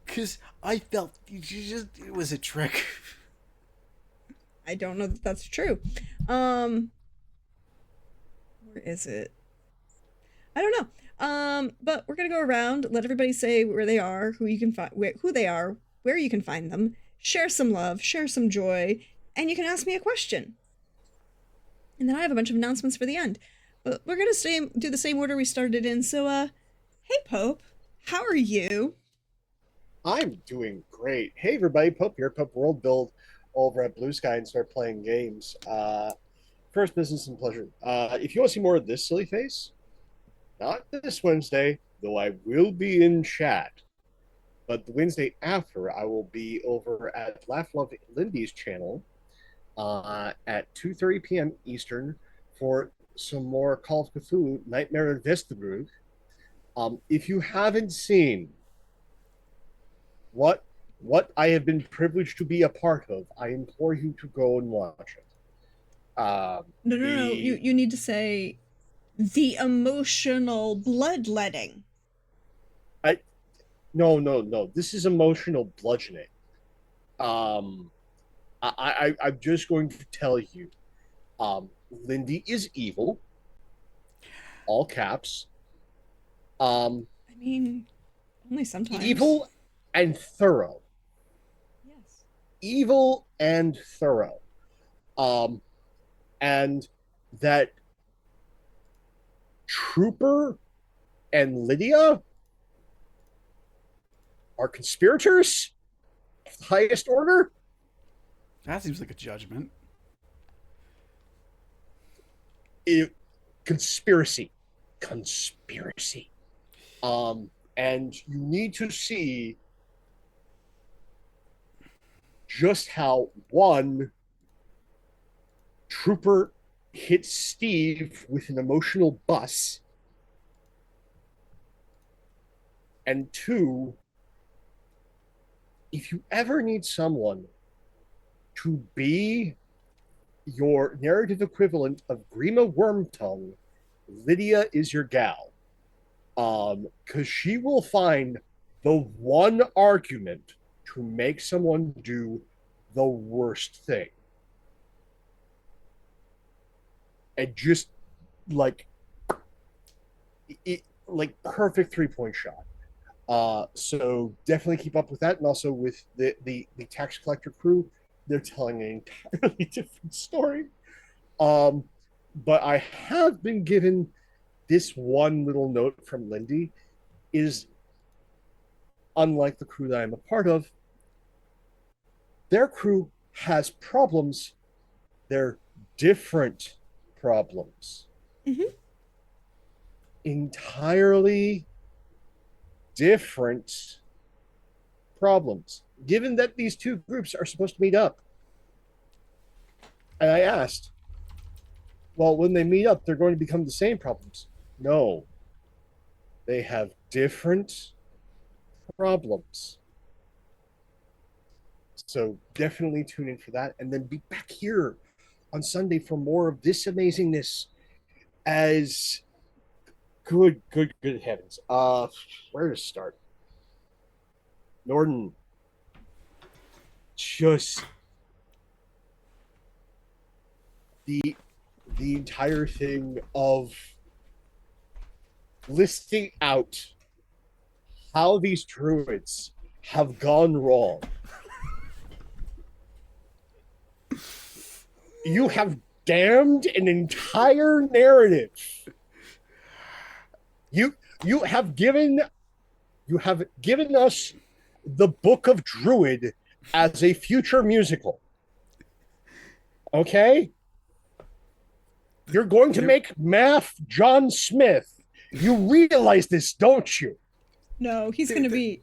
Because I felt it was a trick. I don't know that that's true. Where is it? I don't know. But we're gonna go around, let everybody say where they are, who you can find, who they are, where you can find them, share some love, share some joy, and you can ask me a question. And then I have a bunch of announcements for the end. But we're gonna do the same order we started in. So, hey Pope, how are you? I'm doing great. Hey, everybody, Pope here, Pope World Build over at Blue Sky and start playing games. First, business and pleasure. If you want to see more of this silly face, not this Wednesday, though I will be in chat, but the Wednesday after, I will be over at Laugh Love Lindy's channel at 2:30 p.m. Eastern for some more Call of Cthulhu Nightmare of Vestabrug. If you haven't seen what I have been privileged to be a part of, I implore you to go and watch it. No. You need to say the emotional bloodletting. No. This is emotional bludgeoning. I'm just going to tell you, Lindy is evil, all caps. I mean, only sometimes. Evil and thorough. Yes. Evil and thorough. And that Trooper and Lydia are conspirators of the highest order. That seems like a judgment. Conspiracy. And you need to see just how one Trooper hits Steve with an emotional bus, and two, if you ever need someone to be your narrative equivalent of Grima Wormtongue, Lydia is your gal. Because she will find the one argument to make someone do the worst thing. And just like perfect 3-point shot. So definitely keep up with that, and also with the tax collector crew. They're telling an entirely different story. But I have been given this one little note from Lindy is, unlike the crew that I'm a part of, their crew has problems. They're different problems. Mm-hmm. Entirely different problems, given that these two groups are supposed to meet up. And I asked, well, when they meet up, they're going to become the same problems. No. They have different problems. So definitely tune in for that. And then be back here on Sunday for more of this amazingness. As good heavens. Where to start? Norden. Just the entire thing of listing out how these druids have gone wrong. You have damned an entire narrative. You have given us the Book of Druid as a future musical. Okay? You're going to make Math John Smith. You realize this, don't you? No, he's going to be...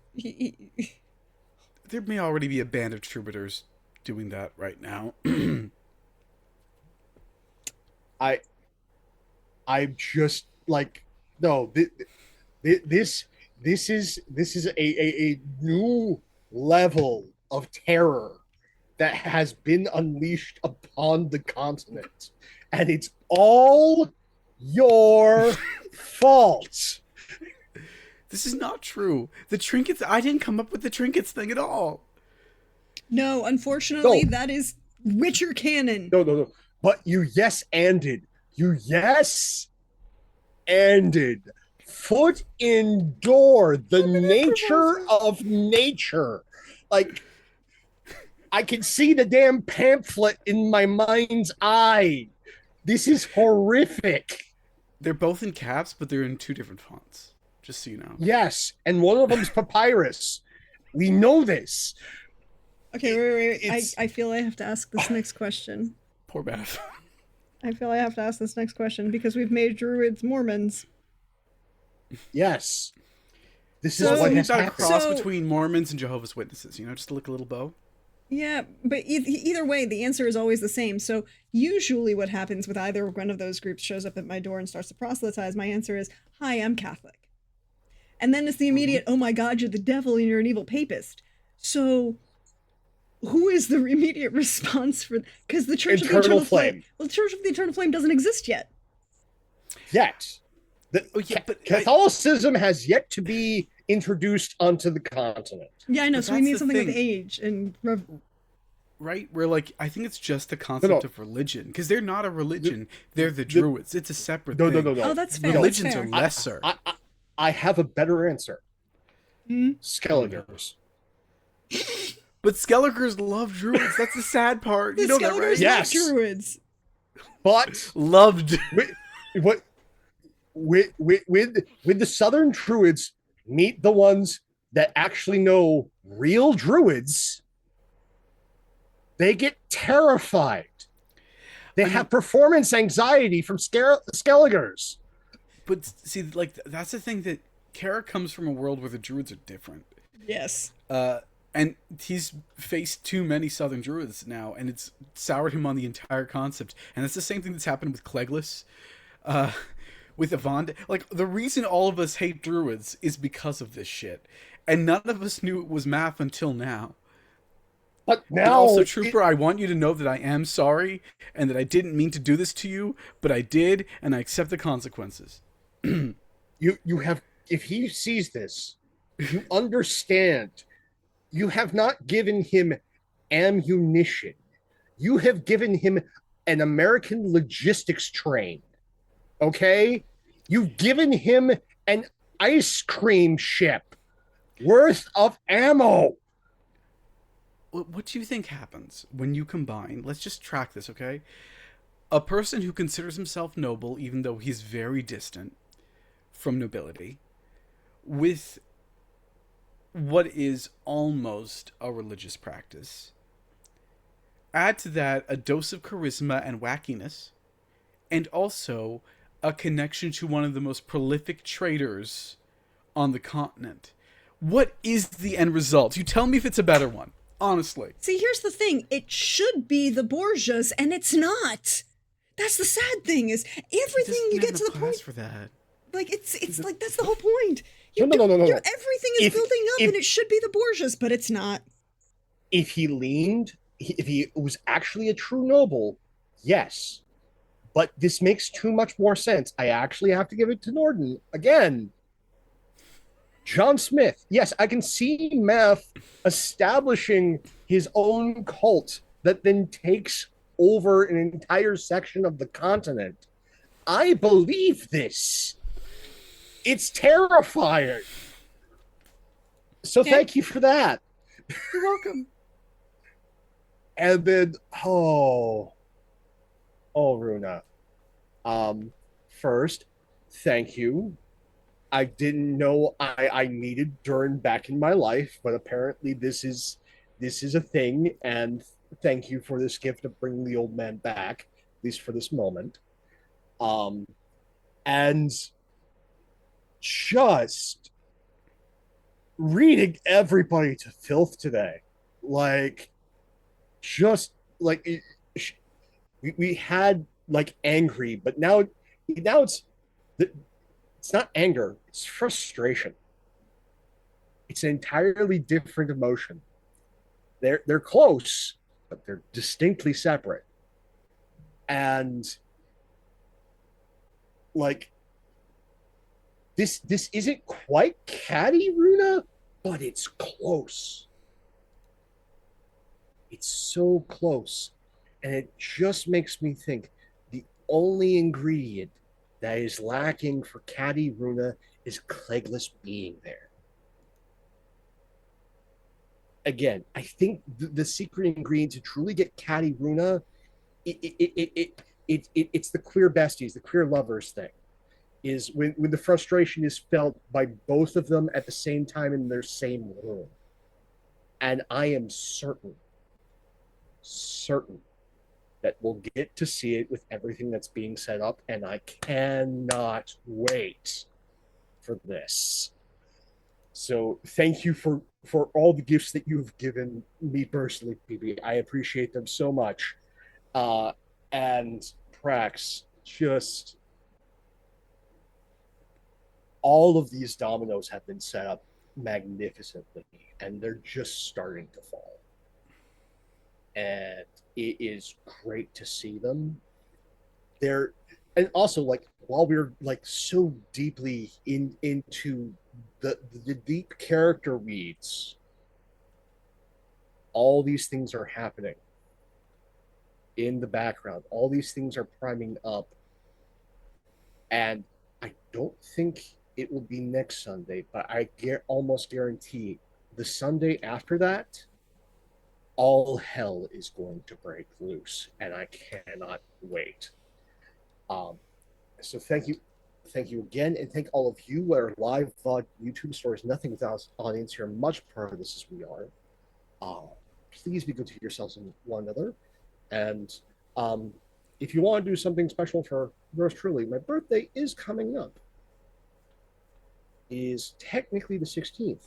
There may already be a band of troubadours doing that right now. I'm just like, no, this is a new level of terror that has been unleashed upon the continent. and it's all your fault. This is not true. The trinkets, I didn't come up with the trinkets thing at all. No, unfortunately, No. that is Witcher canon. No. But you yes-anded. You yes-anded. Foot in door. The nature of nature. Like, I can see the damn pamphlet in my mind's eye. This is horrific. They're both in caps, but they're in two different fonts. Just so you know. Yes, and one of them's papyrus. We know this. Okay, wait. It's- I feel I have to ask this next question. Poor Beth. I feel I have to ask this next question because we've made druids Mormons. Yes. This So- is what Isn't has that a happened. cross So- between Mormons and Jehovah's Witnesses? You know, just to look a little bow. Yeah, but either way, the answer is always the same. So usually what happens with either one of those groups shows up at my door and starts to proselytize, my answer is, hi, I'm Catholic. And then it's the immediate, oh my God, you're the devil and you're an evil papist. So who is the immediate response for, because the Church of the Eternal Eternal Flame. Well, the Church of the Eternal Flame doesn't exist yet. Yet. Oh, yeah, but Catholicism has yet to be introduced onto the continent. Yeah, I know. But So we that's need the something with thing. age and right? Where, like, I think it's just the concept of religion. Because they're not a religion. They're the Druids. It's a separate thing. No. oh, that's fair. Religions that's are fair. lesser. I have a better answer. Hmm? Skelegers. But Skelegers love Druids. That's the sad part. You The know that, right? Skelegers Yes. love druids. But Loved. with the Southern Druids, meet the ones that actually know real Druids. They get terrified. They have performance anxiety from Skelegers. But see, like, that's the thing, that Kara comes from a world where the Druids are different. Yes. And he's faced too many Southern Druids now, and it's soured him on the entire concept. And it's the same thing that's happened with Cleglis, with Avand. Like, the reason all of us hate Druids is because of this shit. And none of us knew it was math until now. But And now, also, Trooper, I want you to know that I am sorry, and that I didn't mean to do this to you, but I did, and I accept the consequences. you have, if he sees this, you understand. You have not given him ammunition. You have given him an American logistics train. Okay? You've given him an ice cream ship worth of ammo. What do you think happens when you combine, let's just track this, okay? A person who considers himself noble, even though he's very distant from nobility, with what is almost a religious practice. Add to that a dose of charisma and wackiness, and also a connection to one of the most prolific traders on the continent. What is the end result? You tell me if it's a better one. Honestly. See, here's the thing. It should be the Borgias, and it's not. That's the sad thing, is everything you get to the point. for that. Like, it's like, that's the whole point. No. Everything is If- building up, if- and it should be the Borgias, but it's not. If he leaned, if he was actually a true noble, yes. But this makes too much more sense. I actually have to give it to Norden again. John Smith. Yes, I can see Math establishing his own cult that then takes over an entire section of the continent. I believe this. It's terrifying. So Okay. thank you for that. You're welcome. And then, Runa. First, thank you. I didn't know I needed Dern back in my life, but apparently this is a thing, and thank you for this gift of bringing the old man back, at least for this moment. And just reading everybody to filth today, like, just like we had like angry, but now it's not anger, it's frustration. It's an entirely different emotion. They're close, but they're distinctly separate. And like this isn't quite catty Runa, but it's close. It's so close. And it just makes me think the only ingredient that is lacking for catty Runa is Cleglis being there. Again, I think the secret ingredient to truly get catty Runa, it's the queer besties, the queer lovers thing. Is when the frustration is felt by both of them at the same time in their same room. And I am certain that we'll get to see it with everything that's being set up, and I cannot wait for this. So thank you for all the gifts that you've given me personally, PB. I appreciate them so much. And Prax, just all of these dominoes have been set up magnificently, and they're just starting to fall. And it is great to see them. They're, and also, like, while we're like so deeply into the deep character reads, all these things are happening in the background. All these things are priming up, and I don't think it will be next Sunday, but I almost guarantee the Sunday after that, all hell is going to break loose, and I cannot wait. So thank you again, and thank all of you who are live VOD YouTube stories. Nothing without audience here. Much part of this as we are. Please be good to yourselves and one another. And if you want to do something special for yours truly, my birthday is coming up. It is technically the 16th.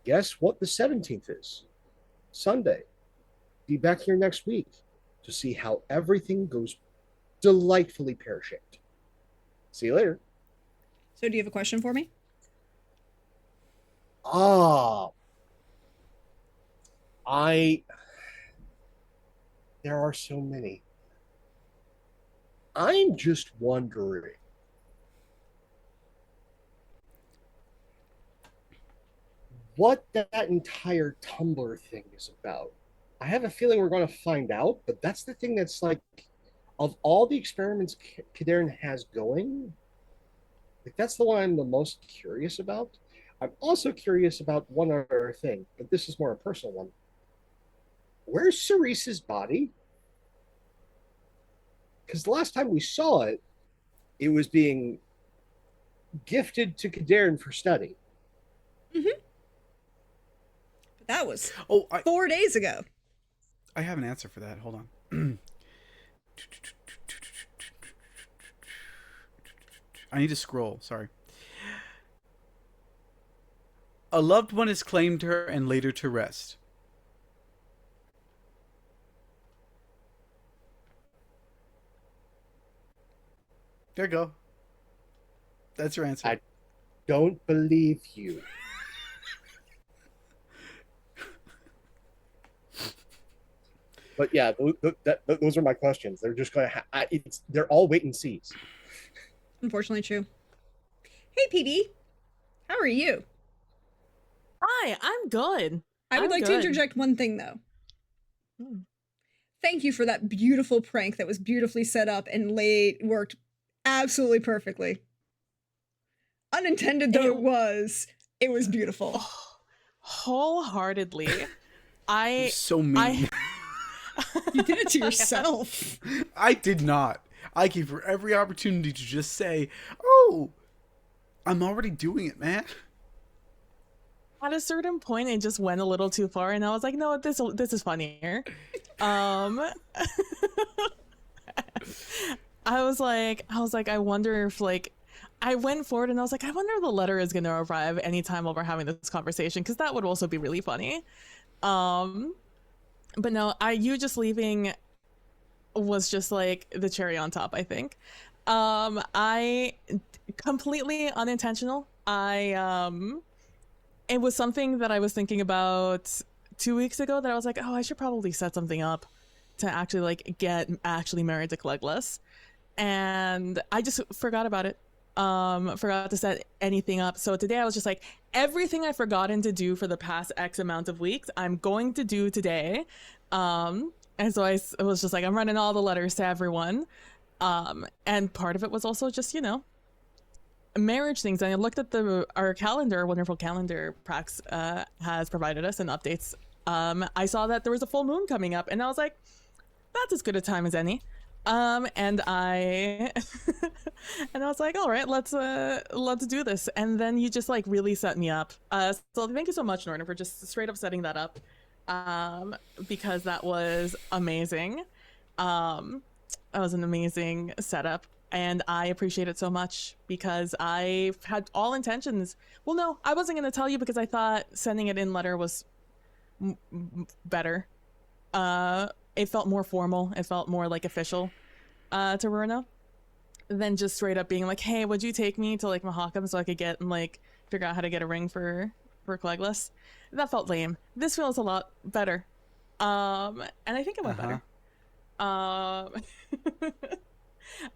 Guess what the 17th is? Sunday. Be back here next week to see how everything goes delightfully pear-shaped. See you later. So do you have a question for me? There are so many. I'm just wondering, what that entire Tumblr thing is about. I have a feeling we're going to find out, but that's the thing that's like, of all the experiments Kadarin has going, like, that's the one I'm the most curious about. I'm also curious about one other thing, but this is more a personal one. Where's Cerise's body? Because the last time we saw it, it was being gifted to Kadarin for study. Mm-hmm. But that was 4 days ago. I have an answer for that. Hold on. I need to scroll. Sorry. A loved one has claimed her and laid her to rest. There you go. That's your answer. I don't believe you. But yeah, those are my questions. They're just going to they're all wait and sees. Unfortunately true. Hey, PD. How are you? Hi, I'm good. I would like to interject one thing, though. Thank you for that beautiful prank that was beautifully set up and worked absolutely perfectly. Unintended though it was beautiful. Oh, wholeheartedly. So mean. You did it to yourself. I did not. I gave her every opportunity to just say, "Oh, I'm already doing it, man." At a certain point, it just went a little too far, and I was like, "No, this is funnier." I was like, I wonder if, like, I went forward and I was like, I wonder if the letter is gonna arrive anytime while we're having this conversation, because that would also be really funny. But no, you just leaving was just like the cherry on top, I think. I completely unintentional. It was something that I was thinking about 2 weeks ago that I was like, oh, I should probably set something up to actually, like, get married to Cleglis. and I just forgot about it. Forgot to set anything up. So today I was just like, everything I've forgotten to do for the past X amount of weeks, I'm going to do today. And so I was just like, I'm running all the letters to everyone. And part of it was also just, marriage things. And I looked at our calendar, wonderful calendar Prax has provided us and updates. I saw that there was a full moon coming up, and I was like, that's as good a time as any. And I and I was like, all right, let's do this. And then you just like really set me up. So thank you so much, Norton, for just straight up setting that up. Because that was amazing. That was an amazing setup, and I appreciate it so much because I had all intentions. Well, no, I wasn't going to tell you because I thought sending it in letter was better. It felt more formal. It felt more like official to Runa than just straight up being like, hey, would you take me to like Mahakam so I could get like figure out how to get a ring for Cleglis? That felt lame. This feels a lot better. And I think it went better.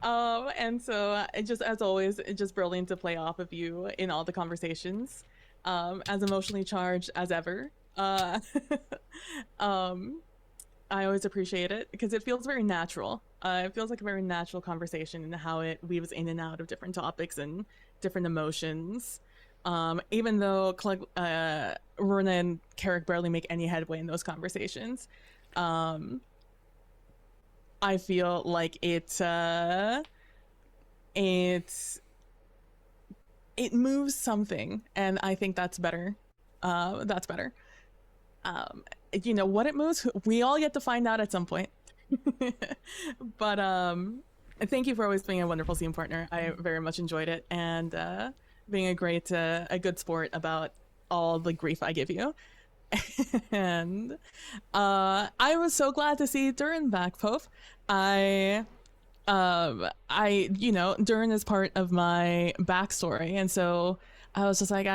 And so it just, as always, it's just brilliant to play off of you in all the conversations. As emotionally charged as ever. I always appreciate it because it feels very natural. It feels like a very natural conversation and how it weaves in and out of different topics and different emotions. Even though Runa and Carrick barely make any headway in those conversations, I feel like it moves something, and I think that's better. That's better. What it moves, we all get to find out at some point. But thank you for always being a wonderful scene partner. I very much enjoyed it, and being a good sport about all the grief I give you. And I was so glad to see Durin back, Pope. Durin is part of my backstory, and so I was just like,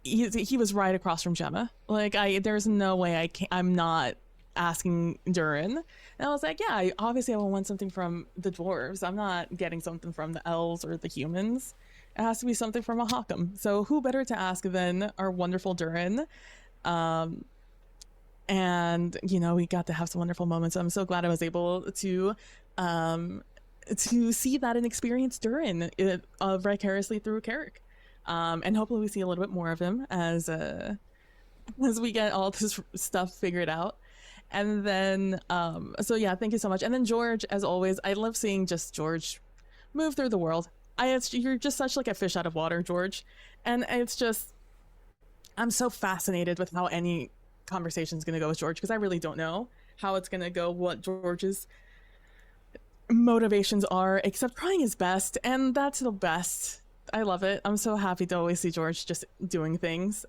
he was right across from Gemma. Like, there's no way I'm not asking Durin. And I was like, yeah, obviously I will want something from the dwarves. I'm not getting something from the elves or the humans. It has to be something from a Mahakam. So who better to ask than our wonderful Durin? And we got to have some wonderful moments. I'm so glad I was able to see that and experience Durin vicariously through Carrick. And hopefully we see a little bit more of him as we get all this stuff figured out. And then, so yeah, thank you so much. And then George, as always, I love seeing just George move through the world. You're just such like a fish out of water, George. And it's just, I'm so fascinated with how any conversation is going to go with George, because I really don't know how it's going to go, what George's motivations are, except trying his best. And that's the best. I love it. I'm so happy to always see George just doing things.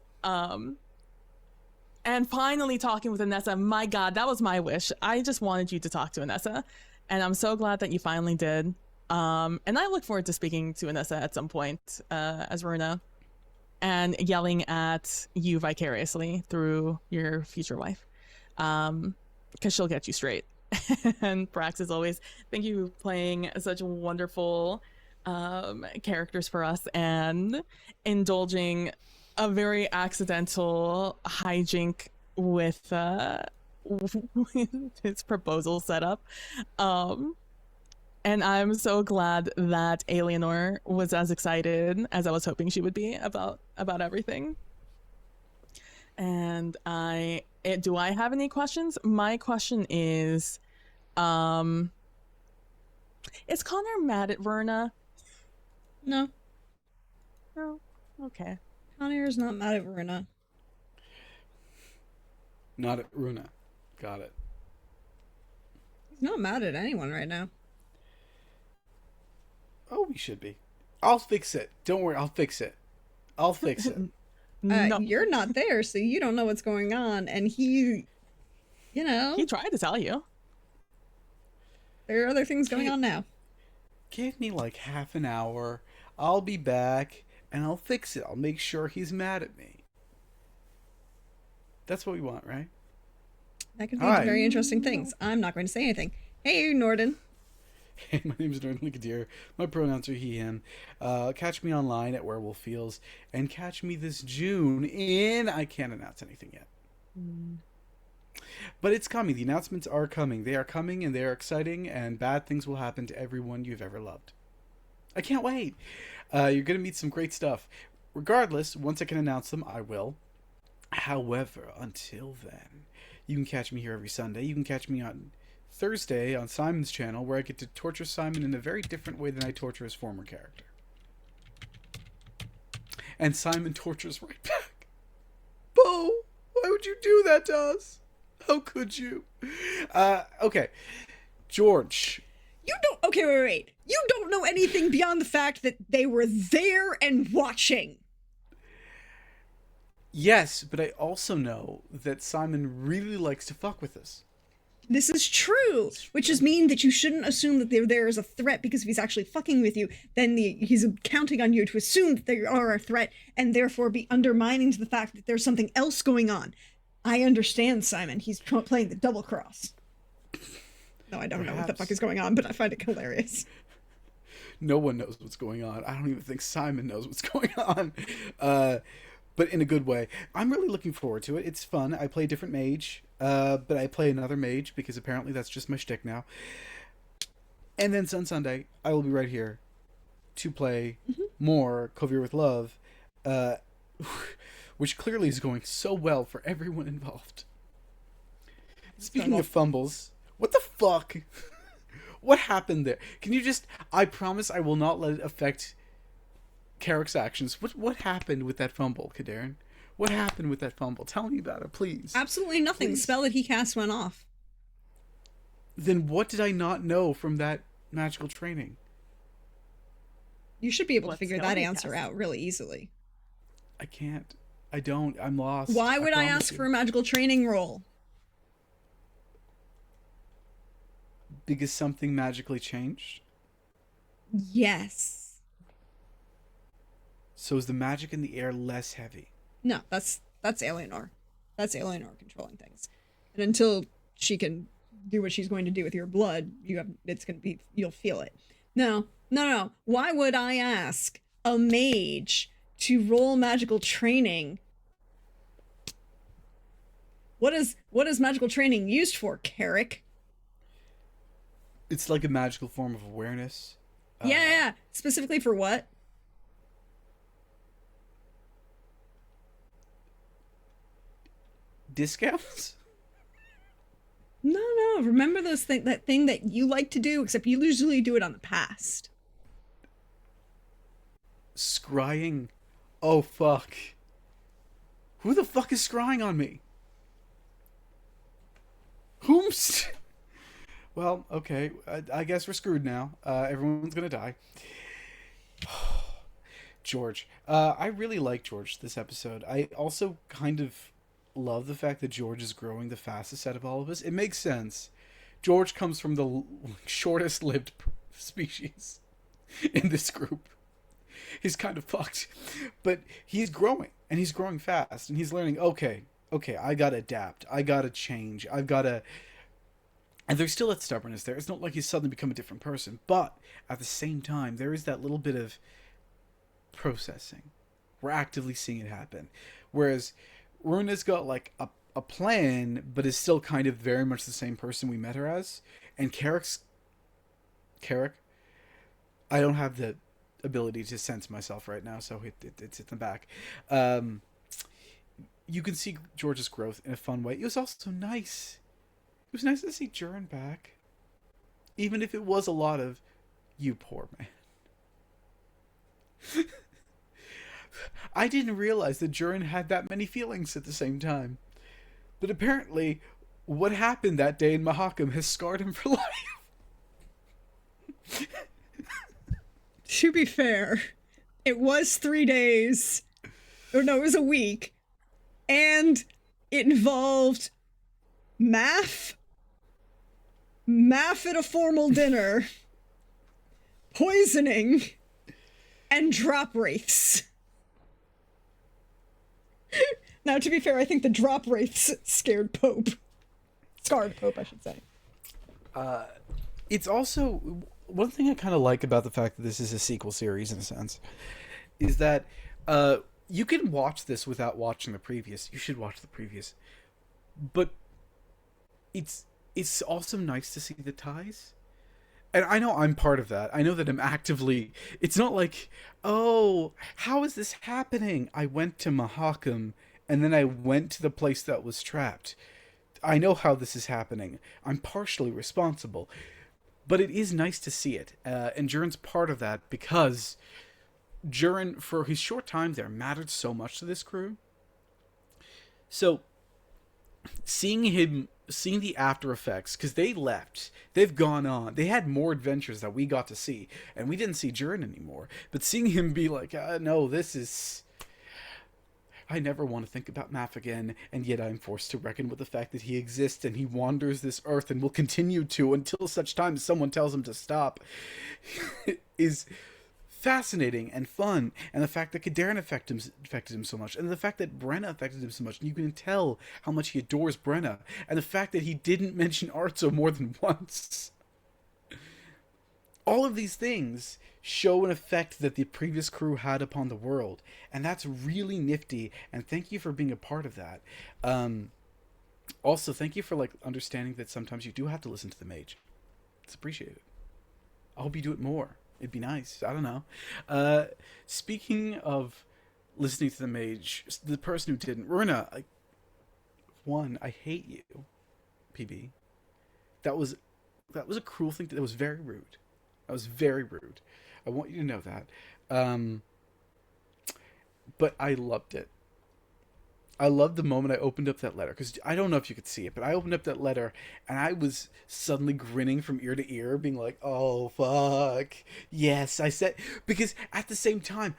And finally talking with Anessa. My God, that was my wish. I just wanted you to talk to Anessa, and I'm so glad that you finally did. And I look forward to speaking to Anessa at some point as Runa, and yelling at you vicariously through your future wife, because she'll get you straight. And Prax, as always, thank you for playing such wonderful characters for us and indulging a very accidental hijink with his proposal setup. And I'm so glad that Alienor was as excited as I was hoping she would be about everything. And do I have any questions? My question is Connor mad at Verna? No. No. Okay. Connor is not mad at Runa. Not at Runa. Got it. He's not mad at anyone right now. Oh, we should be. I'll fix it. Don't worry, I'll fix it. I'll fix it. No. You're not there, so you don't know what's going on, and he tried to tell you. There are other things going on now. Give me like half an hour. I'll be back, and I'll fix it. I'll make sure he's mad at me. That's what we want, right? That could lead to very interesting things. I'm not going to say anything. Hey, Norden. Hey, my name is Northern Kadir. My pronouns are he, him. Catch me online at Werewolf Feels, and catch me this June in... I can't announce anything yet. But it's coming. The announcements are coming. They are coming, and they are exciting, and bad things will happen to everyone you've ever loved. I can't wait. You're going to meet some great stuff. Regardless, once I can announce them, I will. However, until then, you can catch me here every Sunday. You can catch me on Thursday on Simon's channel, where I get to torture Simon in a very different way than I torture his former character. And Simon tortures right back. Bo, why would you do that to us? How could you? Okay. George. You don't... Okay, wait. You don't know anything beyond the fact that they were there and watching. Yes, but I also know that Simon really likes to fuck with us. This is true, which just means that you shouldn't assume that they're there as a threat, because if he's actually fucking with you, then he's counting on you to assume that they are a threat and therefore be undermining to the fact that there's something else going on. I understand, Simon. He's playing the double cross. No, I don't know what the fuck is going on, but I find it hilarious. No one knows what's going on. I don't even think Simon knows what's going on. But in a good way. I'm really looking forward to it. It's fun. I play a different mage, but I play another mage because apparently that's just my shtick now. And then Sunday, I will be right here to play more Kovir with Love, which clearly is going so well for everyone involved. Speaking of fumbles, what the fuck? What happened there? Can you just... I promise I will not let it affect Carrick's actions. What happened with that fumble, Kadarin? What happened with that fumble? Tell me about it, please. Absolutely nothing. Please. The spell that he cast went off. Then what did I not know from that magical training? You should be able to What figure spell that he answer cast? out really easily. I can't. I don't. I'm lost. Why would I promise ask you. for a magical training roll? Because something magically changed? Yes. So is the magic in the air less heavy? No, that's Eleanor. That's Eleanor controlling things. And until she can do what she's going to do with your blood, you'll feel it. No. Why would I ask a mage to roll magical training? What is magical training used for, Carrick? It's like a magical form of awareness. Yeah. Specifically for what? Discounts? No. Remember that thing that you like to do, except you usually do it on the past. Scrying? Oh, fuck. Who the fuck is scrying on me? Whomst? Well, okay. I guess we're screwed now. Everyone's gonna die. George. I really like George this episode. I also kind of love the fact that George is growing the fastest out of all of us. It makes sense. George comes from the shortest lived species in this group. He's kind of fucked. But he's growing, and he's growing fast, and he's learning, okay, I gotta adapt. I gotta change. I've gotta... And there's still that stubbornness there. It's not like he's suddenly become a different person, but at the same time, there is that little bit of processing. We're actively seeing it happen. Whereas Runa's got like a plan, but is still kind of very much the same person we met her as. And Carrick, I don't have the ability to sense myself right now, so it's in the back. You can see George's growth in a fun way. It was also nice. It was nice to see Jurin back. Even if it was a lot of, you poor man. I didn't realize that Jurin had that many feelings at the same time. But apparently, what happened that day in Mahakam has scarred him for life. To be fair, it was 3 days. Or no, it was a week. And it involved math at a formal dinner, poisoning, and drop wraiths. Now, to be fair, I think the drop wraiths scared Pope. Scarred Pope, I should say. It's also one thing I kind of like about the fact that this is a sequel series in a sense is that you can watch this without watching the previous. You should watch the previous, but it's also nice to see the ties. And I know I'm part of that. I know that I'm actively. It's not like, oh, how is this happening? I went to Mahakam, and then I went to the place that was trapped. I know how this is happening. I'm partially responsible, but it is nice to see it. And Jurin's part of that because Jurin, for his short time there, mattered so much to this crew. So seeing the after effects, because they left, they've gone on, they had more adventures that we got to see, and we didn't see Jurin anymore. But seeing him be like, no, this is, I never want to think about Math again, and yet I'm forced to reckon with the fact that he exists and he wanders this earth and will continue to until such time as someone tells him to stop, is fascinating and fun. And the fact that Kadarin affected him so much, and the fact that Brenna affected him so much, and you can tell how much he adores Brenna, and the fact that he didn't mention Arzo more than once. All of these things show an effect that the previous crew had upon the world, and that's really nifty, and thank you for being a part of that. Also, thank you for understanding that sometimes you do have to listen to the mage. It's appreciated. I hope you do it more. It'd be nice. I don't know. Speaking of listening to the mage, the person who didn't, Runa, I hate you, PB. That was a cruel thing. That was very rude. That was very rude. I want you to know that. But I loved it. I loved the moment I opened up that letter, because I don't know if you could see it, but I opened up that letter and I was suddenly grinning from ear to ear, being like, oh, fuck. Yes, I said, because at the same time,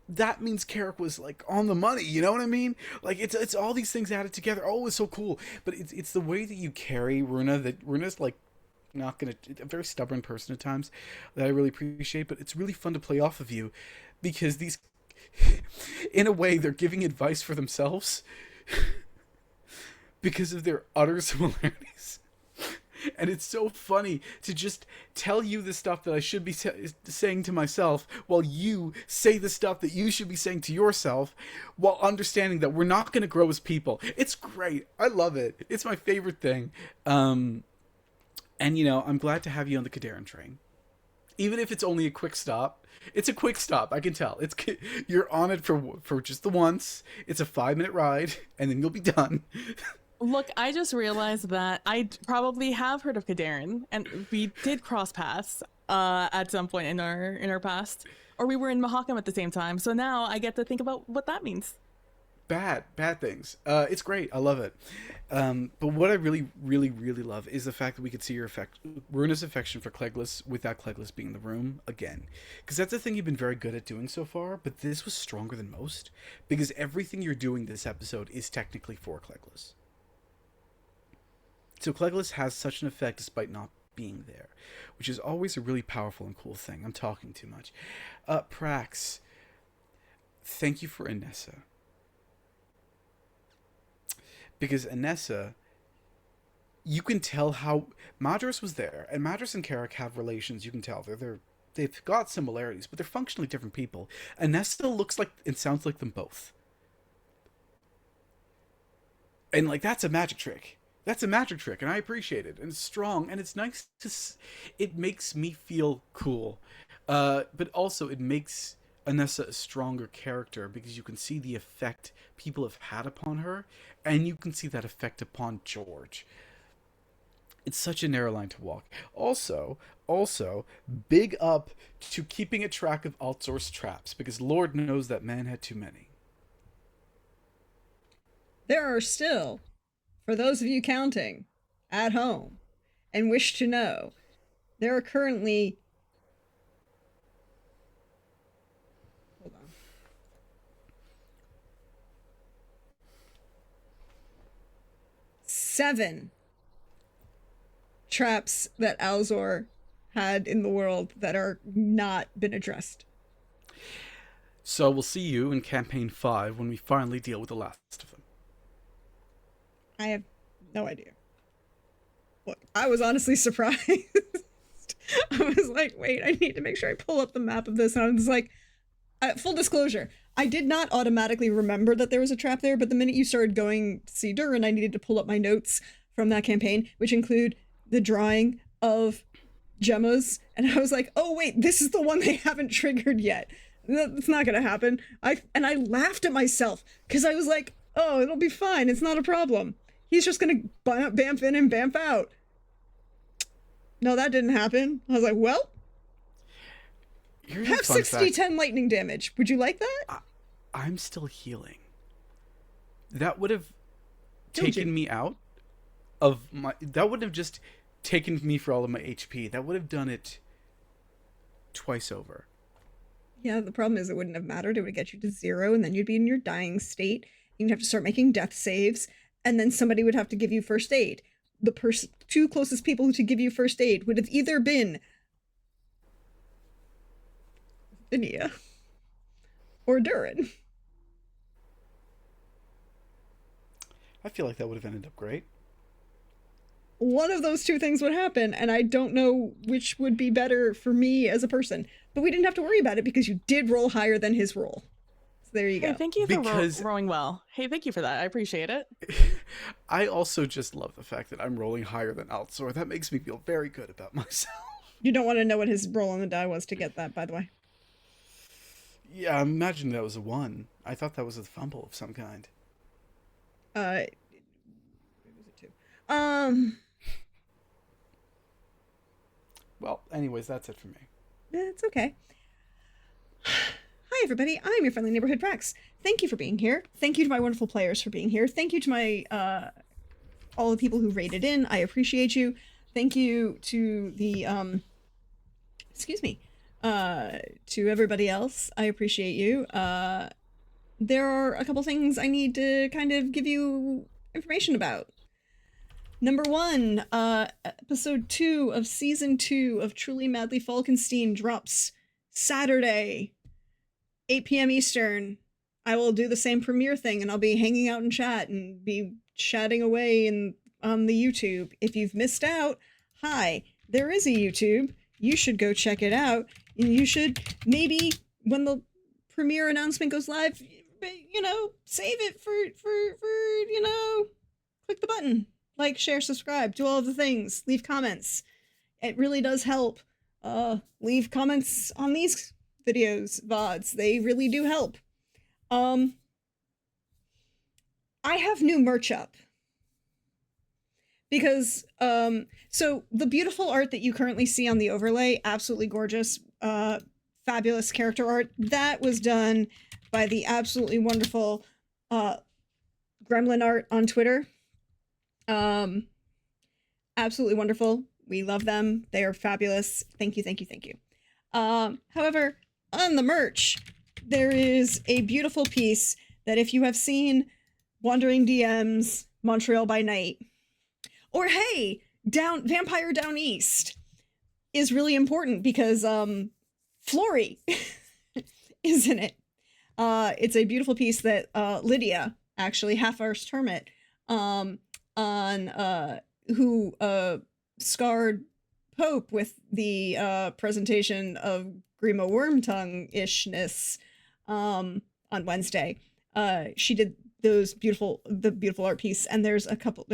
that means Carrick was on the money, you know what I mean? It's all these things added together. Oh, it's so cool. But it's the way that you carry Runa, that Runa's not gonna, a very stubborn person at times, that I really appreciate, but it's really fun to play off of you, because these, in a way, they're giving advice for themselves because of their utter similarities. And it's so funny to just tell you the stuff that I should be saying to myself, while you say the stuff that you should be saying to yourself, while understanding that we're not going to grow as people. It's great. I love it. It's my favorite thing. And, I'm glad to have you on the Kadarin train. Even if it's only a quick stop. It's a quick stop, I can tell. You're on it for just the once. It's a 5-minute ride, and then you'll be done. Look, I just realized that I probably have heard of Kadarin, and we did cross paths at some point in our past, or we were in Mahakam at the same time. So now I get to think about what that means. Bad things. It's great. I love it. But what I really, really, really love is the fact that we could see Runa's affection for Cleglis without Cleglis being in the room again. Because that's the thing you've been very good at doing so far, but this was stronger than most. Because everything you're doing this episode is technically for Cleglis. So Cleglis has such an effect despite not being there, which is always a really powerful and cool thing. I'm talking too much. Prax, thank you for Anessa. Because Anessa, you can tell how Madras was there, and Madras and Carrick have relations. You can tell they've got similarities, but they're functionally different people. Anessa looks like and sounds like them both, and that's a magic trick. That's a magic trick, and I appreciate it. And it's strong, and it's nice to. It makes me feel cool, but also it makes Anessa a stronger character, because you can see the effect people have had upon her, and you can see that effect upon George. It's such a narrow line to walk. Also, big up to keeping a track of outsourced traps, because Lord knows that man had too many. There are still, for those of you counting at home and wish to know, there are currently, hold on, 7 traps that Alzor had in the world that are not been addressed. So we'll see you in campaign 5 when we finally deal with the last of them. I have no idea. Look, I was honestly surprised I was like, wait, I need to make sure I pull up the map of this. And I was like, full disclosure, I did not automatically remember that there was a trap there, but the minute you started going to see Durin, I needed to pull up my notes from that campaign, which include the drawing of Gemma's, and I was like, oh wait, this is the one they haven't triggered yet. That's not gonna happen. I laughed at myself because I was like, oh, it'll be fine. It's not a problem. He's just gonna bamf in and bamf out. No, that didn't happen. I was like, well, have 60-10 lightning damage. Would you like that? I'm still healing. That would have taken me out of my... That would have just taken me for all of my HP. That would have done it twice over. Yeah, the problem is it wouldn't have mattered. It would get you to 0, and then you'd be in your dying state. You'd have to start making death saves, and then somebody would have to give you first aid. The two closest people to give you first aid would have either been Vinia or Durin. I feel like that would have ended up great. One of those two things would happen, and I don't know which would be better for me as a person. But we didn't have to worry about it because you did roll higher than his roll. So there you go. Hey, thank you for rolling well. Hey, thank you for that. I appreciate it. I also just love the fact that I'm rolling higher than Altsor. That makes me feel very good about myself. You don't want to know what his roll on the die was to get that, by the way. Yeah, I imagine that was a 1. I thought that was a fumble of some kind. It was a 2. Well, anyways, that's it for me. It's okay. Hi, everybody. I'm your friendly neighborhood Rex. Thank you for being here. Thank you to my wonderful players for being here. Thank you to my all the people who rated in. I appreciate you. Thank you to the to everybody else. I appreciate you. There are a couple things I need to kind of give you information about. Number 1, episode 2 of season 2 of Truly Madly Falkenstein drops Saturday, 8 p.m. Eastern. I will do the same premiere thing, and I'll be hanging out in chat and be chatting away on the YouTube. If you've missed out, hi, there is a YouTube. You should go check it out. And you should maybe, when the premiere announcement goes live, save it for click the button. Like, share, subscribe, do all of the things. Leave comments. It really does help. Leave comments on these videos, VODs. They really do help. I have new merch up. Because, so the beautiful art that you currently see on the overlay, absolutely gorgeous, fabulous character art, that was done by the absolutely wonderful Gremlin Art on Twitter. Absolutely wonderful. We love them. They are fabulous. Thank you, thank you, thank you. However, on the merch, there is a beautiful piece that if you have seen Wandering DMs, Montreal by Night, or hey, Vampire Down East is really important because Flory is in it. It's a beautiful piece that Lydia, actually Half-Arsed Hermit, who scarred Pope with the presentation of Grima Wormtongue-ishness on Wednesday. She did the beautiful art piece, and there's a couple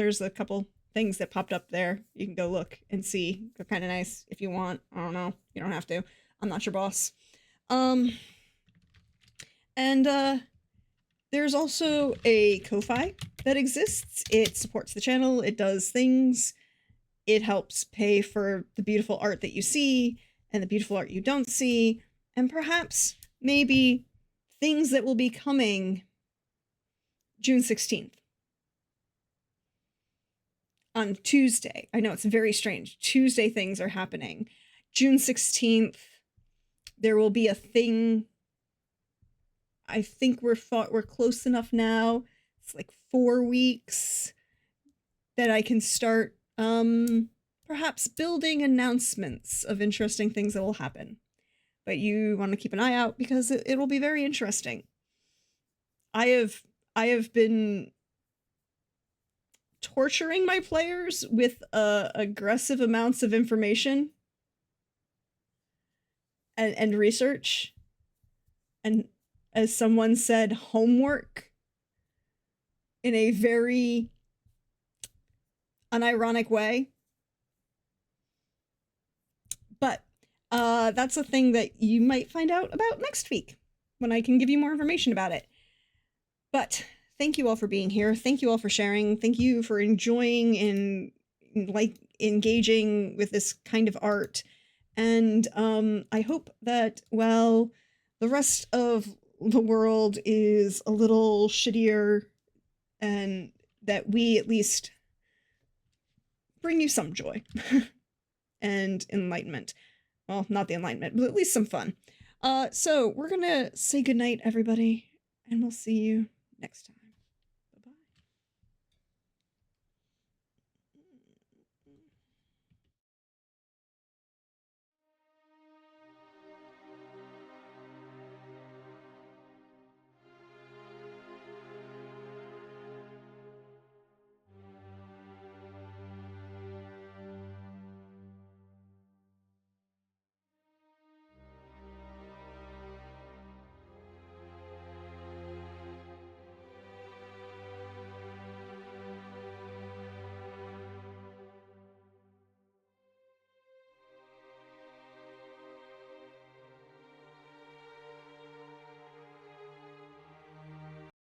things that popped up there. You can go look and see. They're kind of nice if you want. I don't know. You don't have to. I'm not your boss. There's also a Ko-Fi that exists. It supports the channel. It does things. It helps pay for the beautiful art that you see and the beautiful art you don't see, and perhaps maybe things that will be coming June 16th. On Tuesday. I know it's very strange. Tuesday things are happening. June 16th, there will be a thing. I think we're close enough now. It's like 4 weeks that I can start perhaps building announcements of interesting things that will happen. But you want to keep an eye out because it will be very interesting. I have been torturing my players with aggressive amounts of information and research, and as someone said, homework in a very unironic way. But that's a thing that you might find out about next week when I can give you more information about it. But thank you all for being here. Thank you all for sharing. Thank you for enjoying and like engaging with this kind of art. And I hope that, well, the rest of the world is a little shittier and that we at least bring you some joy and enlightenment. Well, not the enlightenment, but at least some fun. So we're gonna say goodnight, everybody, and we'll see you next time.